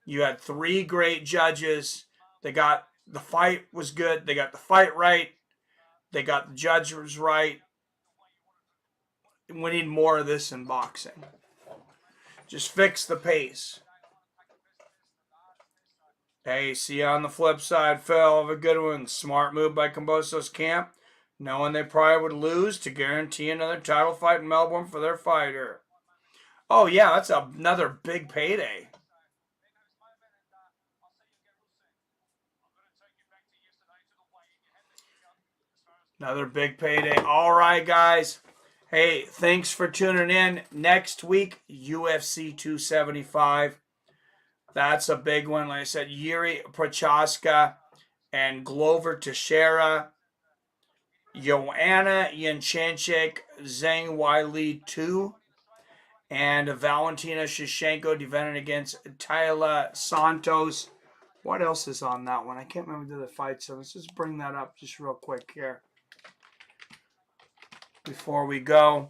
You had three great judges. They got the fight was good. They got the fight right. They got the judges right. We need more of this in boxing. Just fix the pace. Hey, see you on the flip side, Phil. Have a good one. Smart move by Kambosos camp, knowing they probably would lose to guarantee another title fight in Melbourne for their fighter. Oh, yeah, that's another big payday. Another big payday. All right, guys. Hey, thanks for tuning in. Next week, UFC 275. That's a big one. Like I said, Yuri Prochaska and Glover Teixeira. Joanna Jędrzejczyk, Zhang Weili 2. And Valentina Shevchenko defending against Taila Santos. What else is on that one? I can't remember the other fights. So let's just bring that up just real quick here before we go.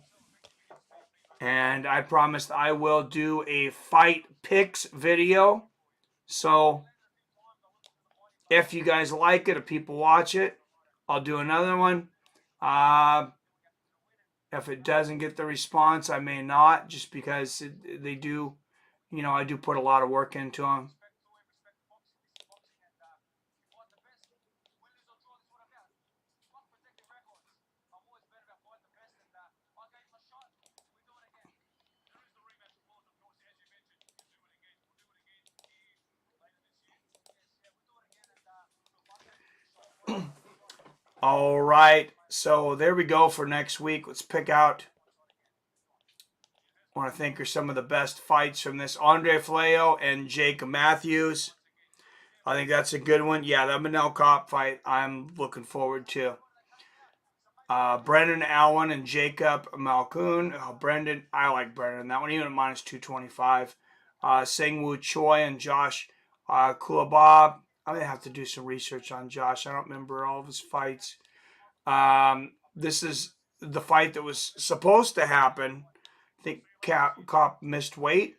And I promised I will do a fight picks video. So if you guys like it, if people watch it, I'll do another one. If it doesn't get the response, I may not, just because they do, you know, I do put a lot of work into them. All right, so there we go for next week. Let's pick out. I want to think are some of the best fights from this. Andre Fleo and Jake Matthews. I think that's a good one. Yeah, that Manel Kopp fight I'm looking forward to. Brendan Allen and Jacob Malkoon. Brendan, I like Brendan. That one even at minus 225. Sangwoo Choi and Josh Kulabab. I'm going to have to do some research on Josh. I don't remember all of his fights. This is the fight that was supposed to happen. I think Kopp missed weight.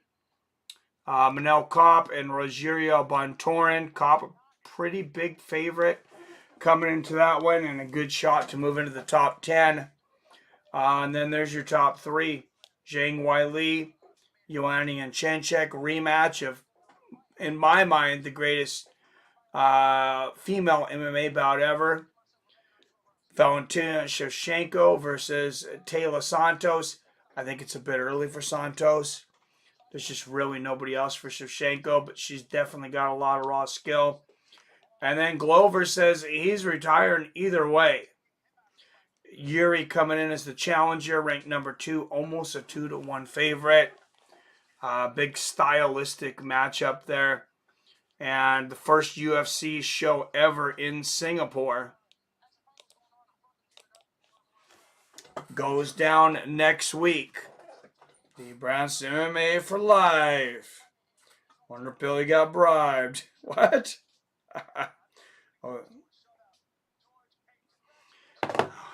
Manel Kopp and Rogerio Bontorin. Kopp, a pretty big favorite coming into that one and a good shot to move into the top 10. And then there's your top 3. Zhang Weili, Joanna Jędrzejczyk, rematch of, in my mind, the greatest female MMA bout ever. Valentina Shevchenko versus Taila Santos. I think it's a bit early for Santos. There's just really nobody else for Shevchenko, but she's definitely got a lot of raw skill. And then Glover says he's retiring either way. Yuri coming in as the challenger, ranked number 2, almost a 2-1 favorite. Big stylistic matchup there. And the first UFC show ever in Singapore goes down next week. The Browns MMA for life. Wonder if Billy got bribed. What? Oh,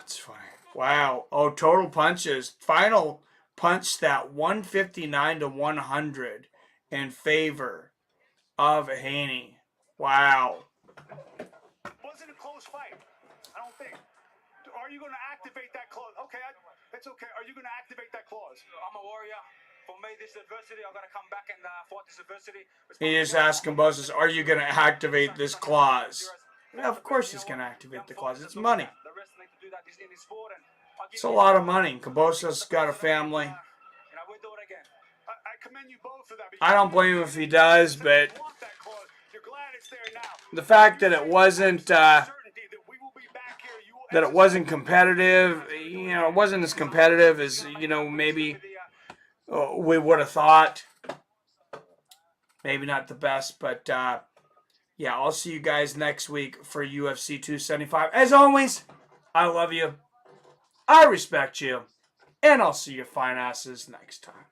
it's funny. Wow. Oh, total punches. Final punch stat 159-100 in favor of Haney. Wow. Wasn't a close fight, I don't think. Are you going to activate that clause? Okay, it's okay. Are you going to activate that clause? I'm a warrior. For me, this adversity, I'm going to come back and fight this adversity. He just asked Kambosos, are you going to activate this clause? Yeah, of course he's going to activate the clause. It's money. It's a lot of money. Kambosos got a family. I commend you both for that. I don't blame him if he does, but the fact that it wasn't competitive, it wasn't as competitive as maybe we would have thought. Maybe not the best, but yeah, I'll see you guys next week for UFC 275. As always, I love you, I respect you, and I'll see your fine asses next time.